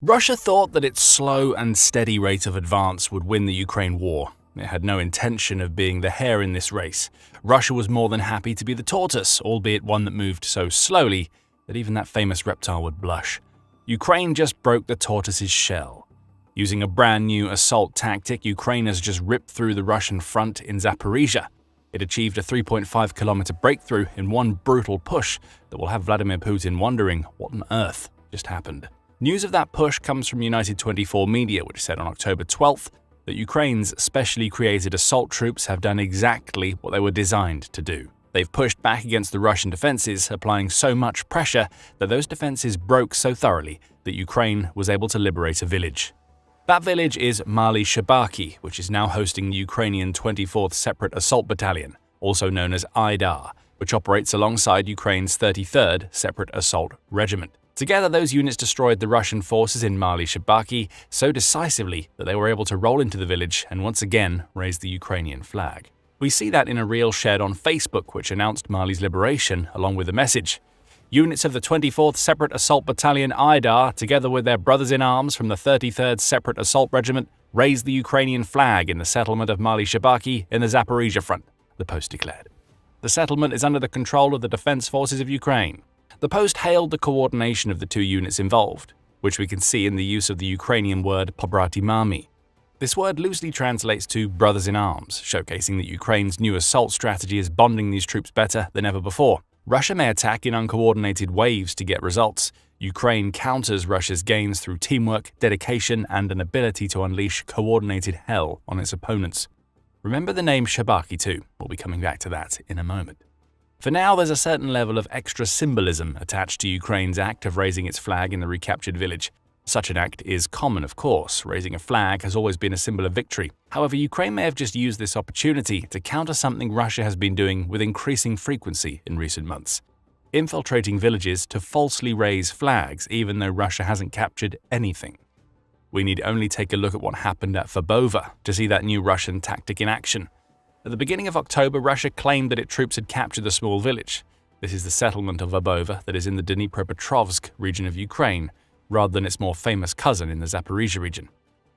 Russia thought that its slow and steady rate of advance would win the Ukraine war. It had no intention of being the hare in this race. Russia was more than happy to be the tortoise, albeit one that moved so slowly that even that famous reptile would blush. Ukraine just broke the tortoise's shell. Using a brand new assault tactic, Ukraine has just ripped through the Russian front in Zaporizhzhia. It achieved a 3.5-kilometer breakthrough in one brutal push that will have Vladimir Putin wondering what on earth just happened. News of that push comes from United 24 media, which said on October 12th that Ukraine's specially created assault troops have done exactly what they were designed to do. They've pushed back against the Russian defenses, applying so much pressure that those defenses broke so thoroughly that Ukraine was able to liberate a village. That village is Mali Shcherbaky, which is now hosting the Ukrainian 24th Separate Assault Battalion, also known as IDAR, which operates alongside Ukraine's 33rd Separate Assault Regiment. Together, those units destroyed the Russian forces in Mali Shcherbaky so decisively that they were able to roll into the village and once again raise the Ukrainian flag. We see that in a reel shared on Facebook, which announced Mali's liberation along with a message. Units of the 24th Separate Assault Battalion IDAR, together with their brothers-in-arms from the 33rd Separate Assault Regiment, raised the Ukrainian flag in the settlement of Mali Shcherbaky in the Zaporizhzhia front, the post declared. The settlement is under the control of the Defense Forces of Ukraine. The post hailed the coordination of the two units involved, which we can see in the use of the Ukrainian word pobratimami. This word loosely translates to brothers-in-arms, showcasing that Ukraine's new assault strategy is bonding these troops better than ever before. Russia may attack in uncoordinated waves to get results. Ukraine counters Russia's gains through teamwork, dedication, and an ability to unleash coordinated hell on its opponents. Remember the name Shcherbaky too. We'll be coming back to that in a moment. For now, there's a certain level of extra symbolism attached to Ukraine's act of raising its flag in the recaptured village. Such an act is common, of course. Raising a flag has always been a symbol of victory. However, Ukraine may have just used this opportunity to counter something Russia has been doing with increasing frequency in recent months: infiltrating villages to falsely raise flags even though Russia hasn't captured anything. We need only take a look at what happened at Stepove to see that new Russian tactic in action. At the beginning of October, Russia claimed that its troops had captured the small village. This is the settlement of Stepove that is in the Dnipropetrovsk region of Ukraine, rather than its more famous cousin in the Zaporizhzhia region.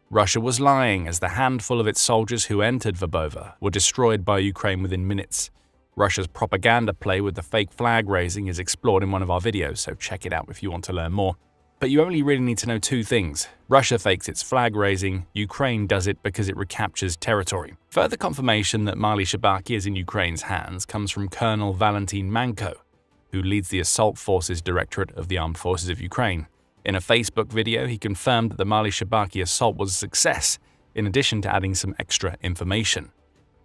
Russia was lying, as the handful of its soldiers who entered Stepove were destroyed by Ukraine within minutes. Russia's propaganda play with the fake flag raising is explored in one of our videos, so check it out if you want to learn more. But you only really need to know two things. Russia fakes its flag raising, Ukraine does it because it recaptures territory. Further confirmation that Mali Shcherbaky is in Ukraine's hands comes from Colonel Valentin Manko, who leads the Assault Forces Directorate of the Armed Forces of Ukraine. In a Facebook video, he confirmed that the Mali Shcherbaky assault was a success, in addition to adding some extra information.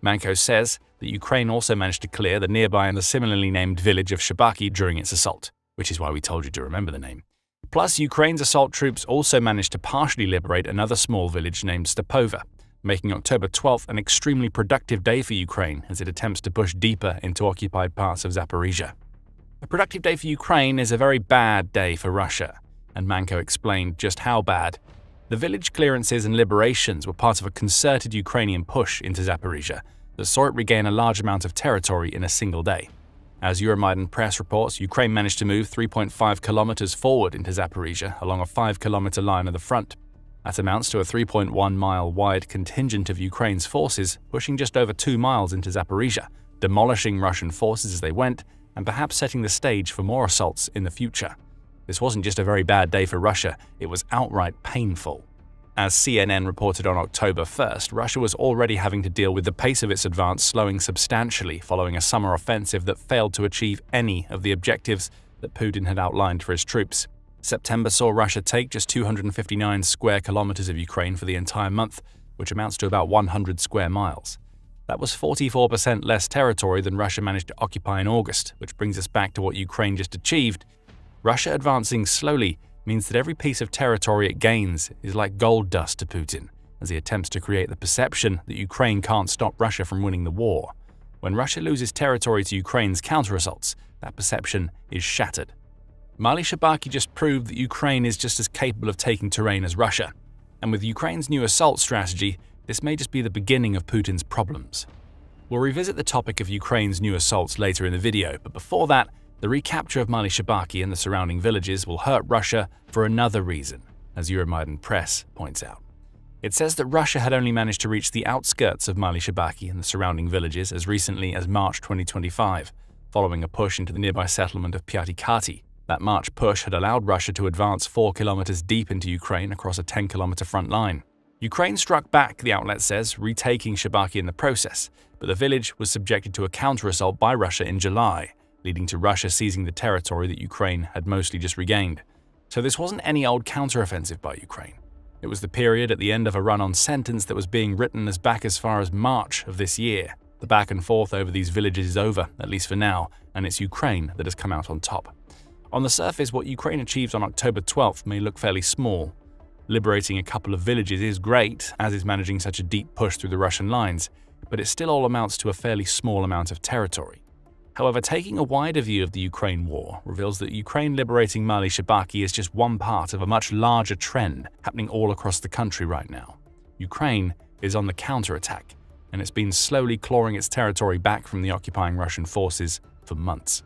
Manko says that Ukraine also managed to clear the nearby and the similarly named village of Shcherbaky during its assault, which is why we told you to remember the name. Plus, Ukraine's assault troops also managed to partially liberate another small village named Stepove, making October 12th an extremely productive day for Ukraine as it attempts to push deeper into occupied parts of Zaporizhzhia. A productive day for Ukraine is a very bad day for Russia, and Manko explained just how bad. The village clearances and liberations were part of a concerted Ukrainian push into Zaporizhzhia that saw it regain a large amount of territory in a single day. As Euromaidan press reports, Ukraine managed to move 3.5 kilometers forward into Zaporizhzhia along a 5-kilometer line of the front. That amounts to a 3.1-mile-wide contingent of Ukraine's forces pushing just over 2 miles into Zaporizhzhia, demolishing Russian forces as they went, and perhaps setting the stage for more assaults in the future. This wasn't just a very bad day for Russia, it was outright painful. As CNN reported on October 1st, Russia was already having to deal with the pace of its advance slowing substantially following a summer offensive that failed to achieve any of the objectives that Putin had outlined for his troops. September saw Russia take just 259 square kilometers of Ukraine for the entire month, which amounts to about 100 square miles. That was 44% less territory than Russia managed to occupy in August, which brings us back to what Ukraine just achieved. Russia advancing slowly means that every piece of territory it gains is like gold dust to Putin, as he attempts to create the perception that Ukraine can't stop Russia from winning the war. When Russia loses territory to Ukraine's counter-assaults, that perception is shattered. Mali Shcherbaky just proved that Ukraine is just as capable of taking terrain as Russia, and with Ukraine's new assault strategy, this may just be the beginning of Putin's problems. We'll revisit the topic of Ukraine's new assaults later in the video, but before that, the recapture of Mali Shcherbaky and the surrounding villages will hurt Russia for another reason, as Euromaidan Press points out. It says that Russia had only managed to reach the outskirts of Mali Shcherbaky and the surrounding villages as recently as March 2025, following a push into the nearby settlement of Pyatikati. That March push had allowed Russia to advance 4 kilometers deep into Ukraine across a 10-kilometer front line. Ukraine struck back, the outlet says, retaking Shcherbaky in the process, but the village was subjected to a counter-assault by Russia in July, leading to Russia seizing the territory that Ukraine had mostly just regained. So this wasn't any old counteroffensive by Ukraine. It was the period at the end of a run-on sentence that was being written as back as far as March of this year. The back and forth over these villages is over, at least for now, and it's Ukraine that has come out on top. On the surface, what Ukraine achieved on October 12th may look fairly small. Liberating a couple of villages is great, as is managing such a deep push through the Russian lines, but it still all amounts to a fairly small amount of territory. However, taking a wider view of the Ukraine war reveals that Ukraine liberating Mali Shcherbaky is just one part of a much larger trend happening all across the country right now. Ukraine is on the counterattack, and it's been slowly clawing its territory back from the occupying Russian forces for months.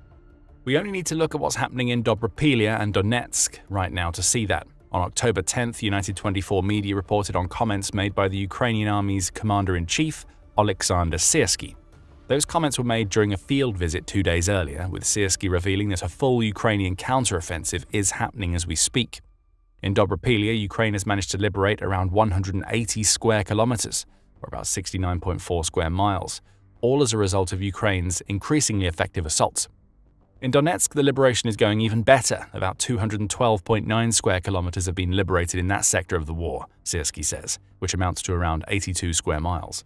We only need to look at what's happening in Dobropilya and Donetsk right now to see that. On October 10th, United 24 media reported on comments made by the Ukrainian army's commander-in-chief, Oleksandr Syrsky. Those comments were made during a field visit 2 days earlier, with Syrsky revealing that a full Ukrainian counteroffensive is happening as we speak. In Dobropilya, Ukraine has managed to liberate around 180 square kilometers, or about 69.4 square miles, all as a result of Ukraine's increasingly effective assaults. In Donetsk, the liberation is going even better. About 212.9 square kilometers have been liberated in that sector of the war, Syrsky says, which amounts to around 82 square miles.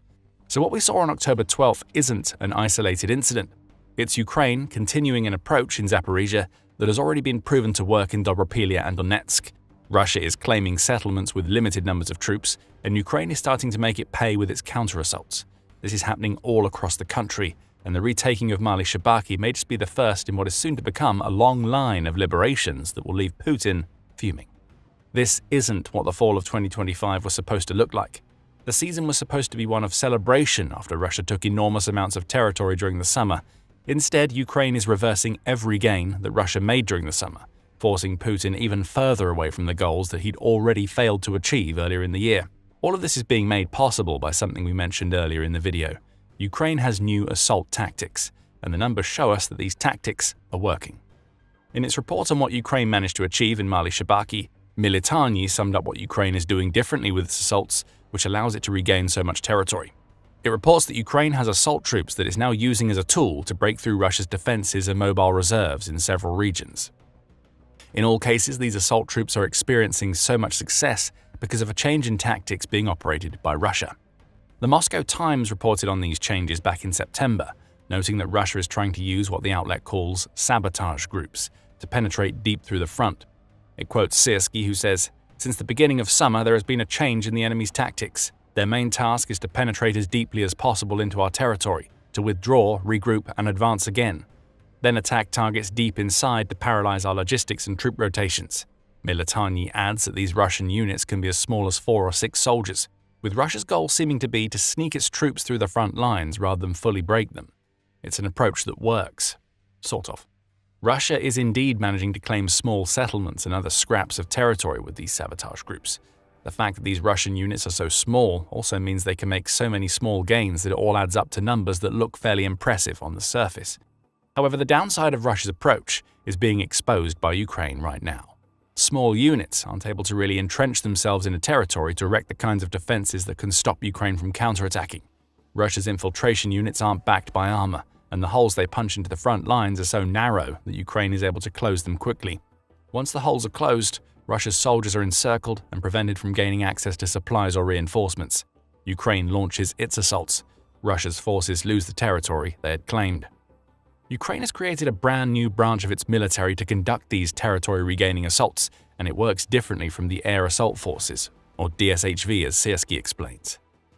So what we saw on October 12th isn't an isolated incident. It's Ukraine continuing an approach in Zaporizhzhia that has already been proven to work in Dobropilya and Donetsk. Russia is claiming settlements with limited numbers of troops, and Ukraine is starting to make it pay with its counter-assaults. This is happening all across the country, and the retaking of Mali Shcherbaky may just be the first in what is soon to become a long line of liberations that will leave Putin fuming. This isn't what the fall of 2025 was supposed to look like. The season was supposed to be one of celebration after Russia took enormous amounts of territory during the summer. Instead, Ukraine is reversing every gain that Russia made during the summer, forcing Putin even further away from the goals that he'd already failed to achieve earlier in the year. All of this is being made possible by something we mentioned earlier in the video. Ukraine has new assault tactics, and the numbers show us that these tactics are working. In its report on what Ukraine managed to achieve in Mali Shcherbaky, Militany summed up what Ukraine is doing differently with its assaults, which allows it to regain so much territory. It reports that Ukraine has assault troops that it's now using as a tool to break through Russia's defenses and mobile reserves in several regions. In all cases, these assault troops are experiencing so much success because of a change in tactics being operated by Russia. The Moscow Times reported on these changes back in September, noting that Russia is trying to use what the outlet calls sabotage groups to penetrate deep through the front. It quotes Syrsky, who says, "Since the beginning of summer, there has been a change in the enemy's tactics. Their main task is to penetrate as deeply as possible into our territory, to withdraw, regroup, and advance again. Then attack targets deep inside to paralyze our logistics and troop rotations." Militany adds that these Russian units can be as small as 4 or 6 soldiers, with Russia's goal seeming to be to sneak its troops through the front lines rather than fully break them. It's an approach that works. Sort of. Russia is indeed managing to claim small settlements and other scraps of territory with these sabotage groups. The fact that these Russian units are so small also means they can make so many small gains that it all adds up to numbers that look fairly impressive on the surface. However, the downside of Russia's approach is being exposed by Ukraine right now. Small units aren't able to really entrench themselves in a territory to erect the kinds of defenses that can stop Ukraine from counterattacking. Russia's infiltration units aren't backed by armor, and the holes they punch into the front lines are so narrow that Ukraine is able to close them quickly. Once the holes are closed, Russia's soldiers are encircled and prevented from gaining access to supplies or reinforcements. Ukraine launches its assaults. Russia's forces lose the territory they had claimed. Ukraine has created a brand new branch of its military to conduct these territory-regaining assaults, and it works differently from the Air Assault Forces, or DSHV as Syrsky explains.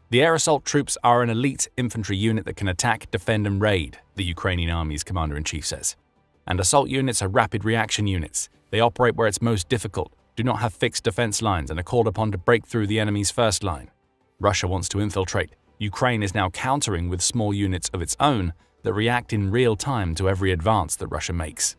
The air assault troops are an elite infantry unit that can attack, defend and raid, the Ukrainian army's commander-in-chief says. And assault units are rapid reaction units. They operate where it's most difficult, do not have fixed defense lines and are called upon to break through the enemy's first line. Russia wants to infiltrate. Ukraine is now countering with small units of its own that react in real time to every advance that Russia makes.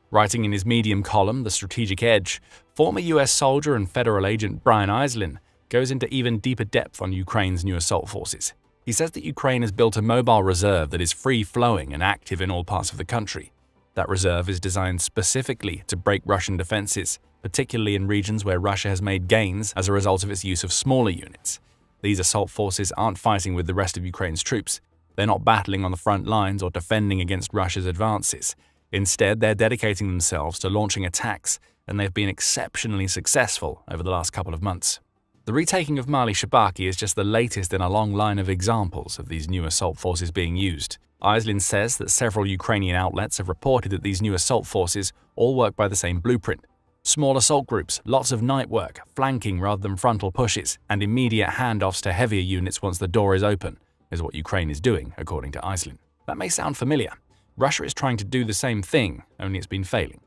Writing in his Medium column, The Strategic Edge, former US soldier and federal agent Brian Eislin goes into even deeper depth on Ukraine's new assault forces. He says that Ukraine has built a mobile reserve that is free-flowing and active in all parts of the country. That reserve is designed specifically to break Russian defenses, particularly in regions where Russia has made gains as a result of its use of smaller units. These assault forces aren't fighting with the rest of Ukraine's troops. They're not battling on the front lines or defending against Russia's advances. Instead, they're dedicating themselves to launching attacks, and they've been exceptionally successful over the last couple of months. The retaking of Mali Shcherbaky is just the latest in a long line of examples of these new assault forces being used. Eislin says that several Ukrainian outlets have reported that these new assault forces all work by the same blueprint. Small assault groups, lots of night work, flanking rather than frontal pushes, and immediate handoffs to heavier units once the door is open, is what Ukraine is doing, according to Eislin. That may sound familiar. Russia is trying to do the same thing, only it's been failing.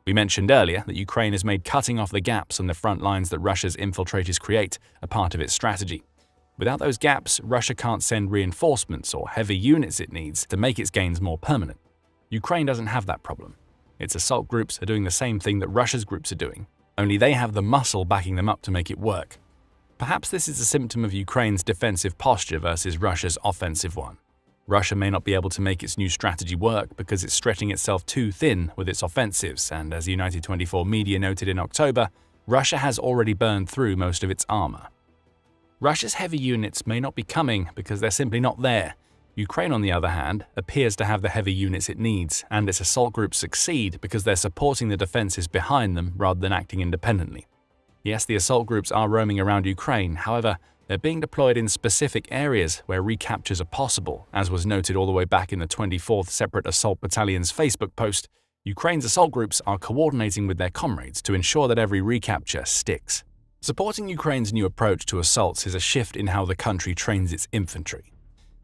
We mentioned earlier that Ukraine has made cutting off the gaps on the front lines that Russia's infiltrators create a part of its strategy. Without those gaps, Russia can't send reinforcements or heavy units it needs to make its gains more permanent. Ukraine doesn't have that problem. Its assault groups are doing the same thing that Russia's groups are doing, only they have the muscle backing them up to make it work. Perhaps this is a symptom of Ukraine's defensive posture versus Russia's offensive one. Russia may not be able to make its new strategy work because it's stretching itself too thin with its offensives, and as United 24 media noted in October, Russia has already burned through most of its armor. Russia's heavy units may not be coming because they're simply not there. Ukraine, on the other hand, appears to have the heavy units it needs, and its assault groups succeed because they're supporting the defenses behind them rather than acting independently. Yes, the assault groups are roaming around Ukraine, however, they're being deployed in specific areas where recaptures are possible, as was noted all the way back in the 24th Separate Assault Battalion's Facebook post. Ukraine's assault groups are coordinating with their comrades to ensure that every recapture sticks. Supporting Ukraine's new approach to assaults is a shift in how the country trains its infantry.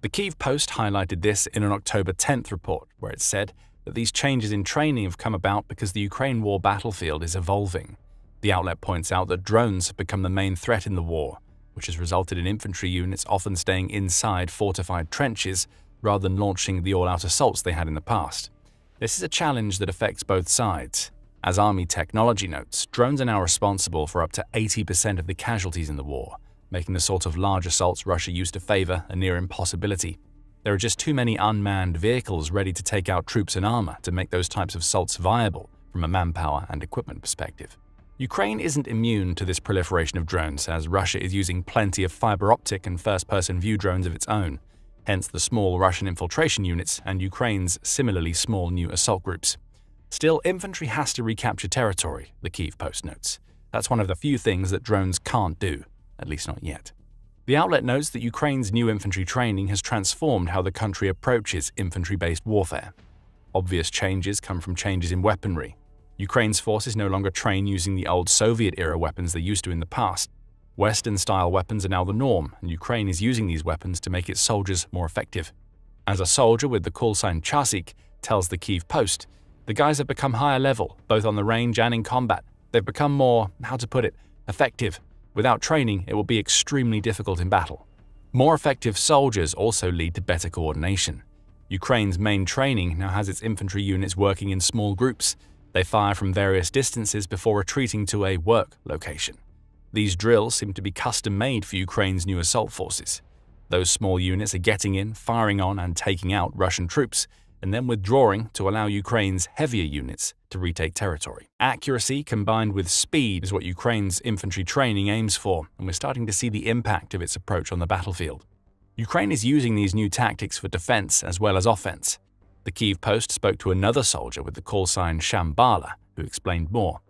The Kyiv Post highlighted this in an October 10th report, where it said that these changes in training have come about because the Ukraine war battlefield is evolving. The outlet points out that drones have become the main threat in the war, which has resulted in infantry units often staying inside fortified trenches rather than launching the all-out assaults they had in the past. This is a challenge that affects both sides. As Army Technology notes, drones are now responsible for up to 80% of the casualties in the war, making the sort of large assaults Russia used to favor a near impossibility. There are just too many unmanned vehicles ready to take out troops and armor to make those types of assaults viable from a manpower and equipment perspective. Ukraine isn't immune to this proliferation of drones, as Russia is using plenty of fiber optic and first-person view drones of its own, hence the small Russian infiltration units and Ukraine's similarly small new assault groups. Still, infantry has to recapture territory, the Kyiv Post notes. That's one of the few things that drones can't do, at least not yet. The outlet notes that Ukraine's new infantry training has transformed how the country approaches infantry-based warfare. Obvious changes come from changes in weaponry. Ukraine's forces no longer train using the old Soviet-era weapons they used to in the past. Western-style weapons are now the norm, and Ukraine is using these weapons to make its soldiers more effective. As a soldier with the call sign Chasik tells the Kyiv Post, the guys have become higher level, both on the range and in combat. They've become more, effective. Without training, it will be extremely difficult in battle. More effective soldiers also lead to better coordination. Ukraine's main training now has its infantry units working in small groups. They fire from various distances before retreating to a work location. These drills seem to be custom-made for Ukraine's new assault forces. Those small units are getting in, firing on and taking out Russian troops, and then withdrawing to allow Ukraine's heavier units to retake territory. Accuracy combined with speed is what Ukraine's infantry training aims for, and we're starting to see the impact of its approach on the battlefield. Ukraine is using these new tactics for defense as well as offense. The Kyiv Post spoke to another soldier with the call sign Shambhala, who explained more.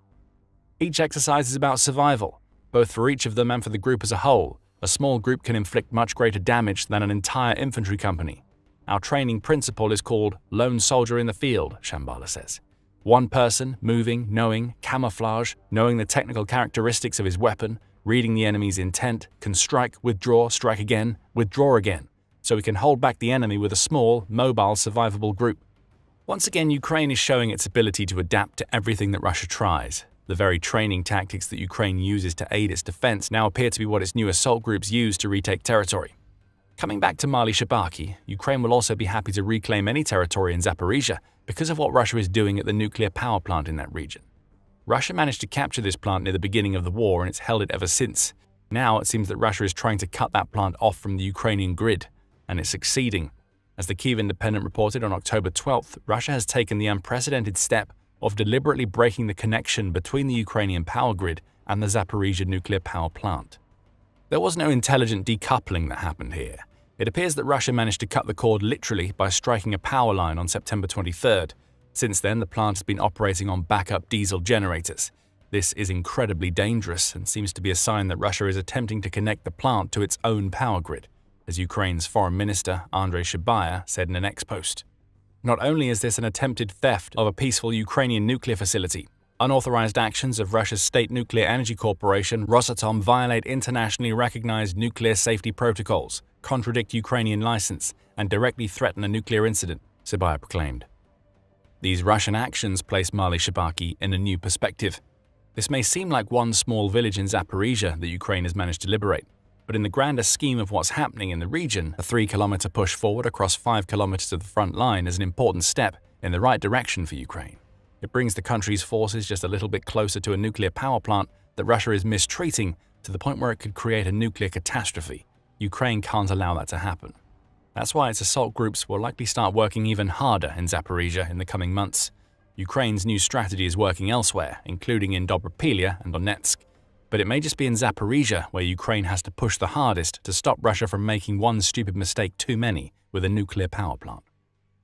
Each exercise is about survival, both for each of them and for the group as a whole. A small group can inflict much greater damage than an entire infantry company. Our training principle is called lone soldier in the field, Shambhala says. One person, moving, knowing, camouflage, knowing the technical characteristics of his weapon, reading the enemy's intent, can strike, withdraw, strike again, withdraw again, so we can hold back the enemy with a small, mobile, survivable group. Once again, Ukraine is showing its ability to adapt to everything that Russia tries. The very training tactics that Ukraine uses to aid its defense now appear to be what its new assault groups use to retake territory. Coming back to Mali Shcherbaky, Ukraine will also be happy to reclaim any territory in Zaporizhzhia because of what Russia is doing at the nuclear power plant in that region. Russia managed to capture this plant near the beginning of the war and it's held it ever since. Now it seems that Russia is trying to cut that plant off from the Ukrainian grid, and it's succeeding. As the Kyiv Independent reported on October 12th, Russia has taken the unprecedented step of deliberately breaking the connection between the Ukrainian power grid and the Zaporizhzhia nuclear power plant. There was no intelligent decoupling that happened here. It appears that Russia managed to cut the cord literally by striking a power line on September 23rd. Since then, the plant has been operating on backup diesel generators. This is incredibly dangerous and seems to be a sign that Russia is attempting to connect the plant to its own power grid, as Ukraine's Foreign Minister Andrei Shcherbaky said in an X post. Not only is this an attempted theft of a peaceful Ukrainian nuclear facility, unauthorized actions of Russia's state nuclear energy corporation Rosatom violate internationally recognized nuclear safety protocols, contradict Ukrainian license, and directly threaten a nuclear incident, Shcherbaky proclaimed. These Russian actions place Mali Shcherbaky in a new perspective. This may seem like one small village in Zaporizhzhia that Ukraine has managed to liberate, but in the grander scheme of what's happening in the region, a 3-kilometer push forward across 5 kilometers of the front line is an important step in the right direction for Ukraine. It brings the country's forces just a little bit closer to a nuclear power plant that Russia is mistreating to the point where it could create a nuclear catastrophe. Ukraine can't allow that to happen. That's why its assault groups will likely start working even harder in Zaporizhzhia in the coming months. Ukraine's new strategy is working elsewhere, including in Dobropilya and Donetsk. But it may just be in Zaporizhzhia where Ukraine has to push the hardest to stop Russia from making one stupid mistake too many with a nuclear power plant.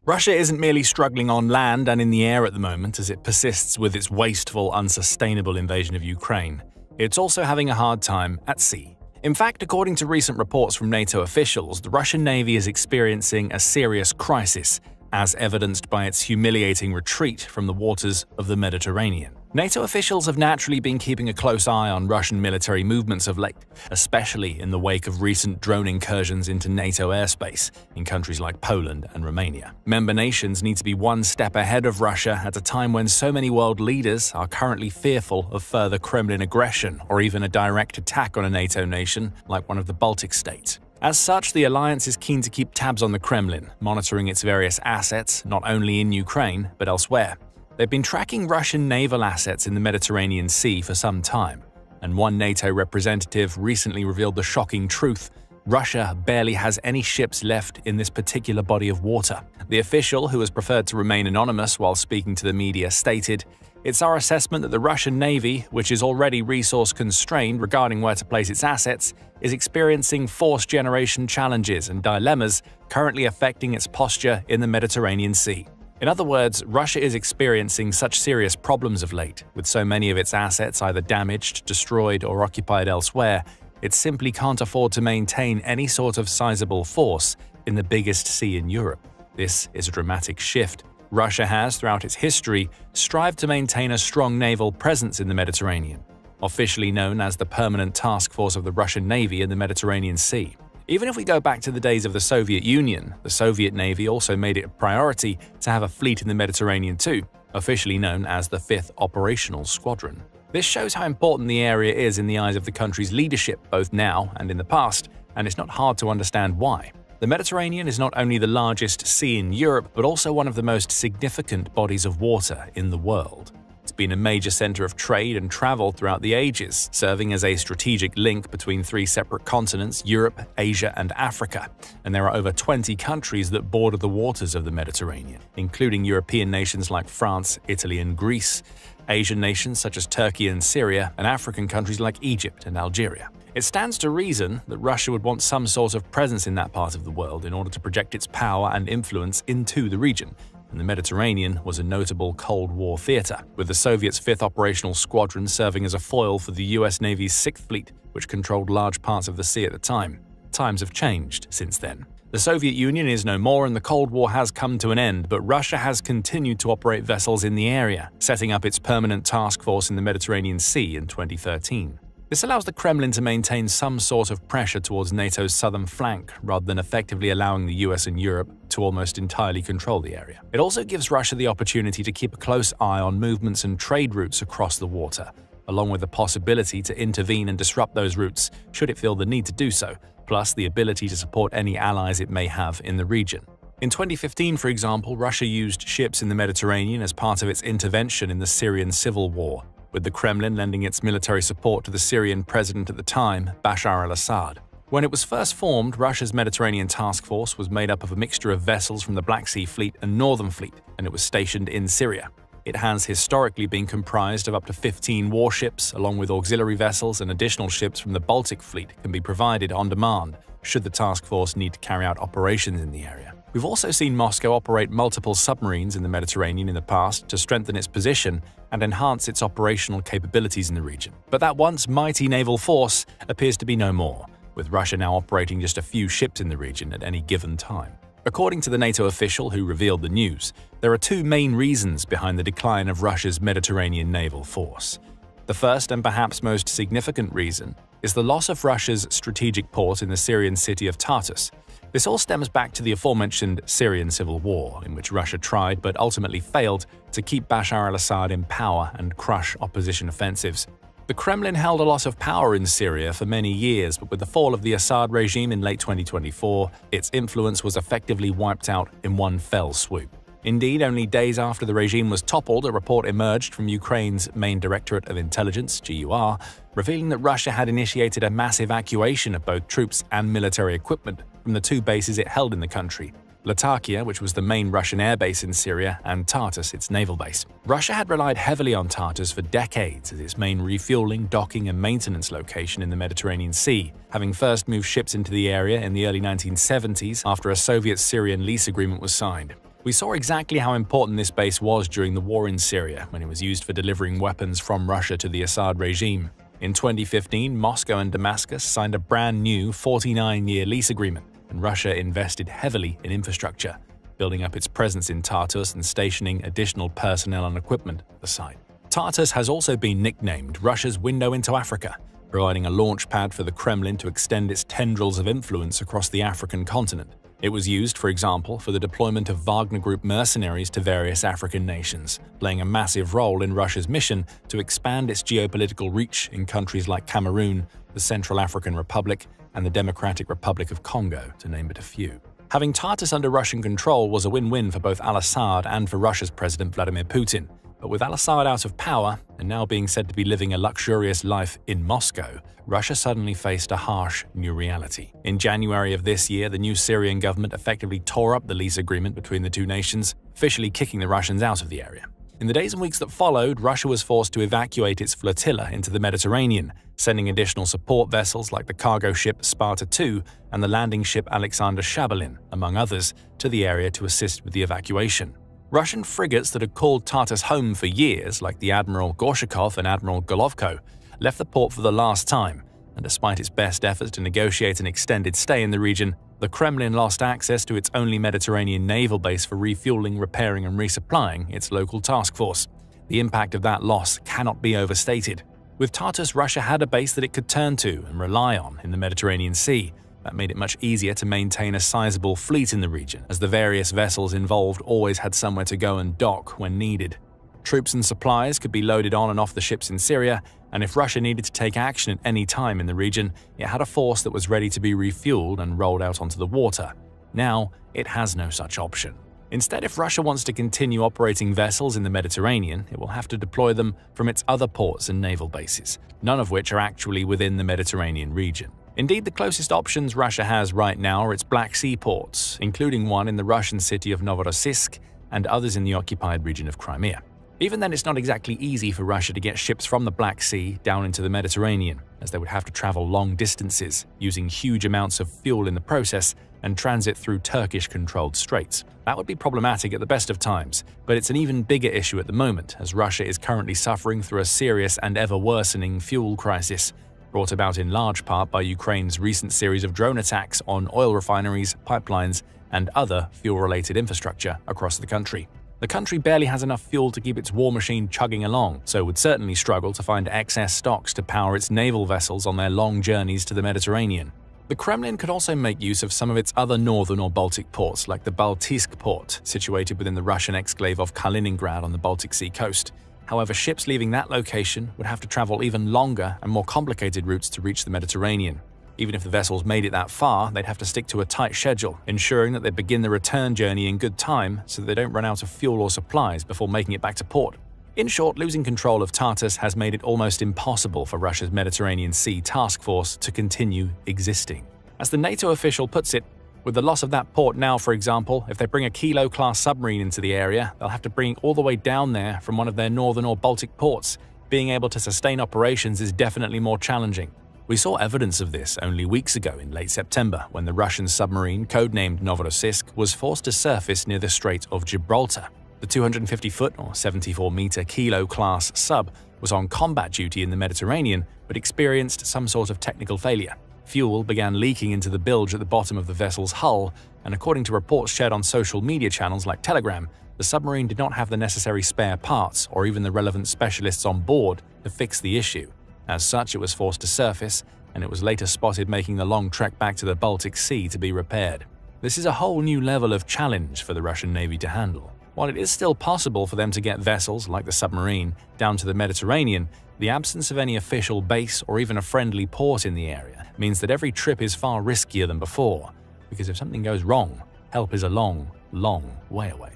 Russia isn't merely struggling on land and in the air at the moment as it persists with its wasteful, unsustainable invasion of Ukraine. It's also having a hard time at sea. In fact, according to recent reports from NATO officials, the Russian Navy is experiencing a serious crisis, as evidenced by its humiliating retreat from the waters of the Mediterranean. NATO officials have naturally been keeping a close eye on Russian military movements of late, especially in the wake of recent drone incursions into NATO airspace in countries like Poland and Romania. Member nations need to be one step ahead of Russia at a time when so many world leaders are currently fearful of further Kremlin aggression or even a direct attack on a NATO nation like one of the Baltic states. As such, the alliance is keen to keep tabs on the Kremlin, monitoring its various assets not only in Ukraine but elsewhere. They've been tracking Russian naval assets in the Mediterranean Sea for some time, and one NATO representative recently revealed the shocking truth: Russia barely has any ships left in this particular body of water. The official, who has preferred to remain anonymous while speaking to the media, stated, "It's our assessment that the Russian Navy, which is already resource-constrained regarding where to place its assets, is experiencing force-generation challenges and dilemmas currently affecting its posture in the Mediterranean Sea." In other words, Russia is experiencing such serious problems of late, with so many of its assets either damaged, destroyed, or occupied elsewhere, it simply can't afford to maintain any sort of sizable force in the biggest sea in Europe. This is a dramatic shift. Russia has, throughout its history, strived to maintain a strong naval presence in the Mediterranean, officially known as the Permanent Task Force of the Russian Navy in the Mediterranean Sea. Even if we go back to the days of the Soviet Union, the Soviet Navy also made it a priority to have a fleet in the Mediterranean too, officially known as the 5th Operational Squadron. This shows how important the area is in the eyes of the country's leadership, both now and in the past, and it's not hard to understand why. The Mediterranean is not only the largest sea in Europe, but also one of the most significant bodies of water in the world. It's been a major center of trade and travel throughout the ages, serving as a strategic link between 3 separate continents, Europe, Asia, and Africa. And there are over 20 countries that border the waters of the Mediterranean, including European nations like France, Italy, and Greece, Asian nations such as Turkey and Syria, and African countries like Egypt and Algeria. It stands to reason that Russia would want some sort of presence in that part of the world in order to project its power and influence into the region. And the Mediterranean was a notable Cold War theater, with the Soviets' 5th Operational Squadron serving as a foil for the US Navy's 6th Fleet, which controlled large parts of the sea at the time. Times have changed since then. The Soviet Union is no more and the Cold War has come to an end, but Russia has continued to operate vessels in the area, setting up its permanent task force in the Mediterranean Sea in 2013. This allows the Kremlin to maintain some sort of pressure towards NATO's southern flank, rather than effectively allowing the US and Europe to almost entirely control the area. It also gives Russia the opportunity to keep a close eye on movements and trade routes across the water, along with the possibility to intervene and disrupt those routes should it feel the need to do so, plus the ability to support any allies it may have in the region. In 2015, for example, Russia used ships in the Mediterranean as part of its intervention in the Syrian civil war, with the Kremlin lending its military support to the Syrian president at the time, Bashar al-Assad. When it was first formed, Russia's Mediterranean Task Force was made up of a mixture of vessels from the Black Sea Fleet and Northern Fleet, and it was stationed in Syria. It has historically been comprised of up to 15 warships, along with auxiliary vessels, and additional ships from the Baltic Fleet can be provided on demand should the task force need to carry out operations in the area. We've also seen Moscow operate multiple submarines in the Mediterranean in the past to strengthen its position and enhance its operational capabilities in the region. But that once mighty naval force appears to be no more, with Russia now operating just a few ships in the region at any given time. According to the NATO official who revealed the news, there are two main reasons behind the decline of Russia's Mediterranean naval force. The first and perhaps most significant reason is the loss of Russia's strategic port in the Syrian city of Tartus. This all stems back to the aforementioned Syrian civil war, in which Russia tried but ultimately failed to keep Bashar al-Assad in power and crush opposition offensives. The Kremlin held a lot of power in Syria for many years, but with the fall of the Assad regime in late 2024, its influence was effectively wiped out in one fell swoop. Indeed, only days after the regime was toppled, a report emerged from Ukraine's main Directorate of Intelligence, GUR, revealing that Russia had initiated a mass evacuation of both troops and military equipment from the two bases it held in the country: Latakia, which was the main Russian airbase in Syria, and Tartus, its naval base. Russia had relied heavily on Tartus for decades as its main refueling, docking, and maintenance location in the Mediterranean Sea, having first moved ships into the area in the early 1970s after a Soviet-Syrian lease agreement was signed. We saw exactly how important this base was during the war in Syria, when it was used for delivering weapons from Russia to the Assad regime. In 2015, Moscow and Damascus signed a brand new 49-year lease agreement, and Russia invested heavily in infrastructure, building up its presence in Tartus and stationing additional personnel and equipment at the site. Tartus has also been nicknamed Russia's window into Africa, providing a launch pad for the Kremlin to extend its tendrils of influence across the African continent. It was used, for example, for the deployment of Wagner Group mercenaries to various African nations, playing a massive role in Russia's mission to expand its geopolitical reach in countries like Cameroon, the Central African Republic, and the Democratic Republic of Congo, to name but a few. Having Tartus under Russian control was a win-win for both al-Assad and for Russia's President Vladimir Putin. But with al-Assad out of power, and now being said to be living a luxurious life in Moscow, Russia suddenly faced a harsh new reality. In January of this year, the new Syrian government effectively tore up the lease agreement between the two nations, officially kicking the Russians out of the area. In the days and weeks that followed, Russia was forced to evacuate its flotilla into the Mediterranean, sending additional support vessels like the cargo ship Sparta II and the landing ship Alexander Shabalin, among others, to the area to assist with the evacuation. Russian frigates that had called Tartus home for years, like the Admiral Gorshakov and Admiral Golovko, left the port for the last time, and despite its best efforts to negotiate an extended stay in the region, the Kremlin lost access to its only Mediterranean naval base for refueling, repairing, and resupplying its local task force. The impact of that loss cannot be overstated. With Tartus, Russia had a base that it could turn to and rely on in the Mediterranean Sea. That made it much easier to maintain a sizable fleet in the region, as the various vessels involved always had somewhere to go and dock when needed. Troops and supplies could be loaded on and off the ships in Syria, and if Russia needed to take action at any time in the region, it had a force that was ready to be refueled and rolled out onto the water. Now, it has no such option. Instead, if Russia wants to continue operating vessels in the Mediterranean, it will have to deploy them from its other ports and naval bases, none of which are actually within the Mediterranean region. Indeed, the closest options Russia has right now are its Black Sea ports, including one in the Russian city of Novorossiysk and others in the occupied region of Crimea. Even then, it's not exactly easy for Russia to get ships from the Black Sea down into the Mediterranean, as they would have to travel long distances, using huge amounts of fuel in the process, and transit through Turkish-controlled straits. That would be problematic at the best of times, but it's an even bigger issue at the moment, as Russia is currently suffering through a serious and ever-worsening fuel crisis, brought about in large part by Ukraine's recent series of drone attacks on oil refineries, pipelines, and other fuel-related infrastructure across the country. The country barely has enough fuel to keep its war machine chugging along, so would certainly struggle to find excess stocks to power its naval vessels on their long journeys to the Mediterranean. The Kremlin could also make use of some of its other northern or Baltic ports, like the Baltiysk port, situated within the Russian exclave of Kaliningrad on the Baltic Sea coast. However, ships leaving that location would have to travel even longer and more complicated routes to reach the Mediterranean. Even if the vessels made it that far, they'd have to stick to a tight schedule, ensuring that they begin the return journey in good time so that they don't run out of fuel or supplies before making it back to port. In short, losing control of Tartus has made it almost impossible for Russia's Mediterranean Sea task force to continue existing. As the NATO official puts it, with the loss of that port now, for example, if they bring a Kilo-class submarine into the area, they'll have to bring it all the way down there from one of their northern or Baltic ports. Being able to sustain operations is definitely more challenging. We saw evidence of this only weeks ago in late September when the Russian submarine, codenamed Novorossiysk, was forced to surface near the Strait of Gibraltar. The 250-foot or 74-meter Kilo-class sub was on combat duty in the Mediterranean but experienced some sort of technical failure. Fuel began leaking into the bilge at the bottom of the vessel's hull, and according to reports shared on social media channels like Telegram, the submarine did not have the necessary spare parts or even the relevant specialists on board to fix the issue. As such, it was forced to surface, and it was later spotted making the long trek back to the Baltic Sea to be repaired. This is a whole new level of challenge for the Russian Navy to handle. While it is still possible for them to get vessels, like the submarine, down to the Mediterranean, the absence of any official base or even a friendly port in the area means that every trip is far riskier than before, because if something goes wrong, help is a long, long way away.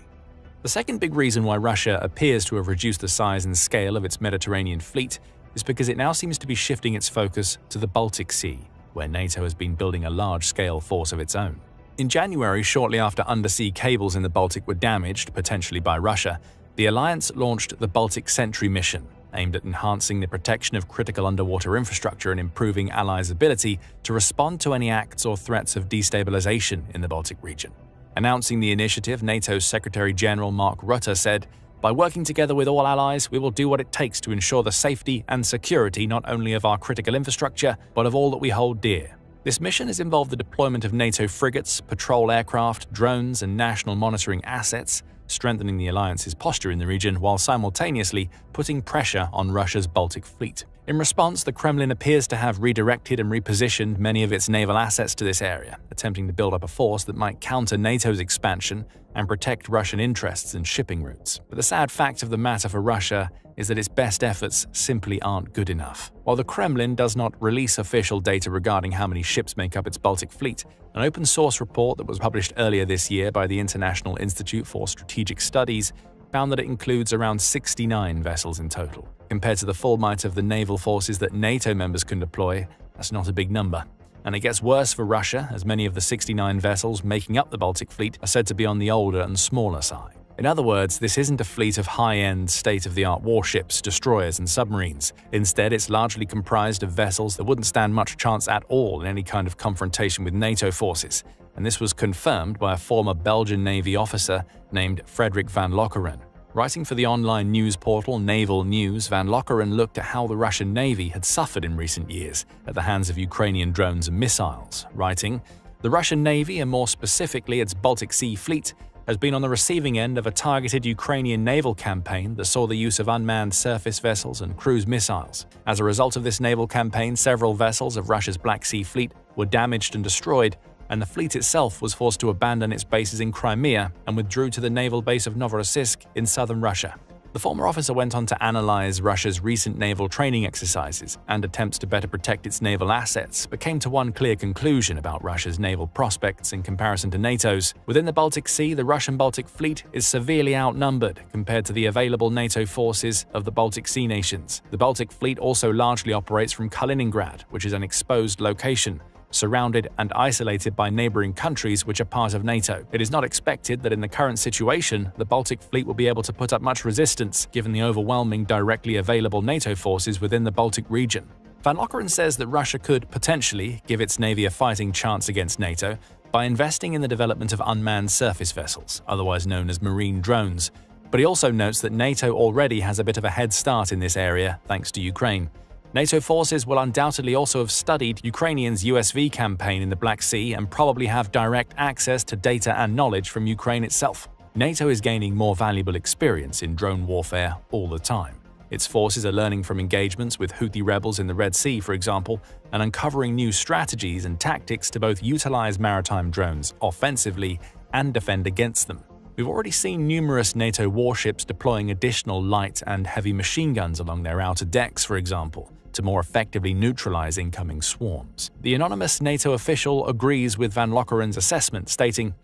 The second big reason why Russia appears to have reduced the size and scale of its Mediterranean fleet is because it now seems to be shifting its focus to the Baltic Sea, where NATO has been building a large-scale force of its own. In January, shortly after undersea cables in the Baltic were damaged, potentially by Russia, the alliance launched the Baltic Sentry mission, aimed at enhancing the protection of critical underwater infrastructure and improving allies' ability to respond to any acts or threats of destabilization in the Baltic region. Announcing the initiative, NATO's Secretary-General Mark Rutte said, "By working together with all allies, we will do what it takes to ensure the safety and security not only of our critical infrastructure, but of all that we hold dear." This mission has involved the deployment of NATO frigates, patrol aircraft, drones, and national monitoring assets, strengthening the alliance's posture in the region while simultaneously putting pressure on Russia's Baltic fleet. In response, the Kremlin appears to have redirected and repositioned many of its naval assets to this area, attempting to build up a force that might counter NATO's expansion and protect Russian interests and shipping routes. But the sad fact of the matter for Russia is that its best efforts simply aren't good enough. While the Kremlin does not release official data regarding how many ships make up its Baltic fleet, an open-source report that was published earlier this year by the International Institute for Strategic Studies found that it includes around 69 vessels in total. Compared to the full might of the naval forces that NATO members can deploy, that's not a big number. And it gets worse for Russia, as many of the 69 vessels making up the Baltic fleet are said to be on the older and smaller side. In other words, this isn't a fleet of high-end, state-of-the-art warships, destroyers, and submarines. Instead, it's largely comprised of vessels that wouldn't stand much chance at all in any kind of confrontation with NATO forces. And this was confirmed by a former Belgian Navy officer named Frederik van Lokeren. Writing for the online news portal Naval News, van Lokeren looked at how the Russian Navy had suffered in recent years at the hands of Ukrainian drones and missiles, writing, "The Russian Navy, and more specifically its Baltic Sea fleet, has been on the receiving end of a targeted Ukrainian naval campaign that saw the use of unmanned surface vessels and cruise missiles. As a result of this naval campaign, several vessels of Russia's Black Sea fleet were damaged and destroyed, and the fleet itself was forced to abandon its bases in Crimea and withdrew to the naval base of Novorossiysk in southern Russia." The former officer went on to analyze Russia's recent naval training exercises and attempts to better protect its naval assets, but came to one clear conclusion about Russia's naval prospects in comparison to NATO's. Within the Baltic Sea, the Russian Baltic fleet is severely outnumbered compared to the available NATO forces of the Baltic Sea nations. The Baltic fleet also largely operates from Kaliningrad, which is an exposed location, surrounded and isolated by neighboring countries which are part of NATO. It is not expected that in the current situation, the Baltic fleet will be able to put up much resistance given the overwhelming directly available NATO forces within the Baltic region. Van Lokeren says that Russia could potentially give its navy a fighting chance against NATO by investing in the development of unmanned surface vessels, otherwise known as marine drones. But he also notes that NATO already has a bit of a head start in this area thanks to Ukraine. NATO forces will undoubtedly also have studied Ukrainians' USV campaign in the Black Sea and probably have direct access to data and knowledge from Ukraine itself. NATO is gaining more valuable experience in drone warfare all the time. Its forces are learning from engagements with Houthi rebels in the Red Sea, for example, and uncovering new strategies and tactics to both utilize maritime drones offensively and defend against them. We've already seen numerous NATO warships deploying additional light and heavy machine guns along their outer decks, for example, to more effectively neutralize incoming swarms. The anonymous NATO official agrees with Van Lokkeren's assessment, stating,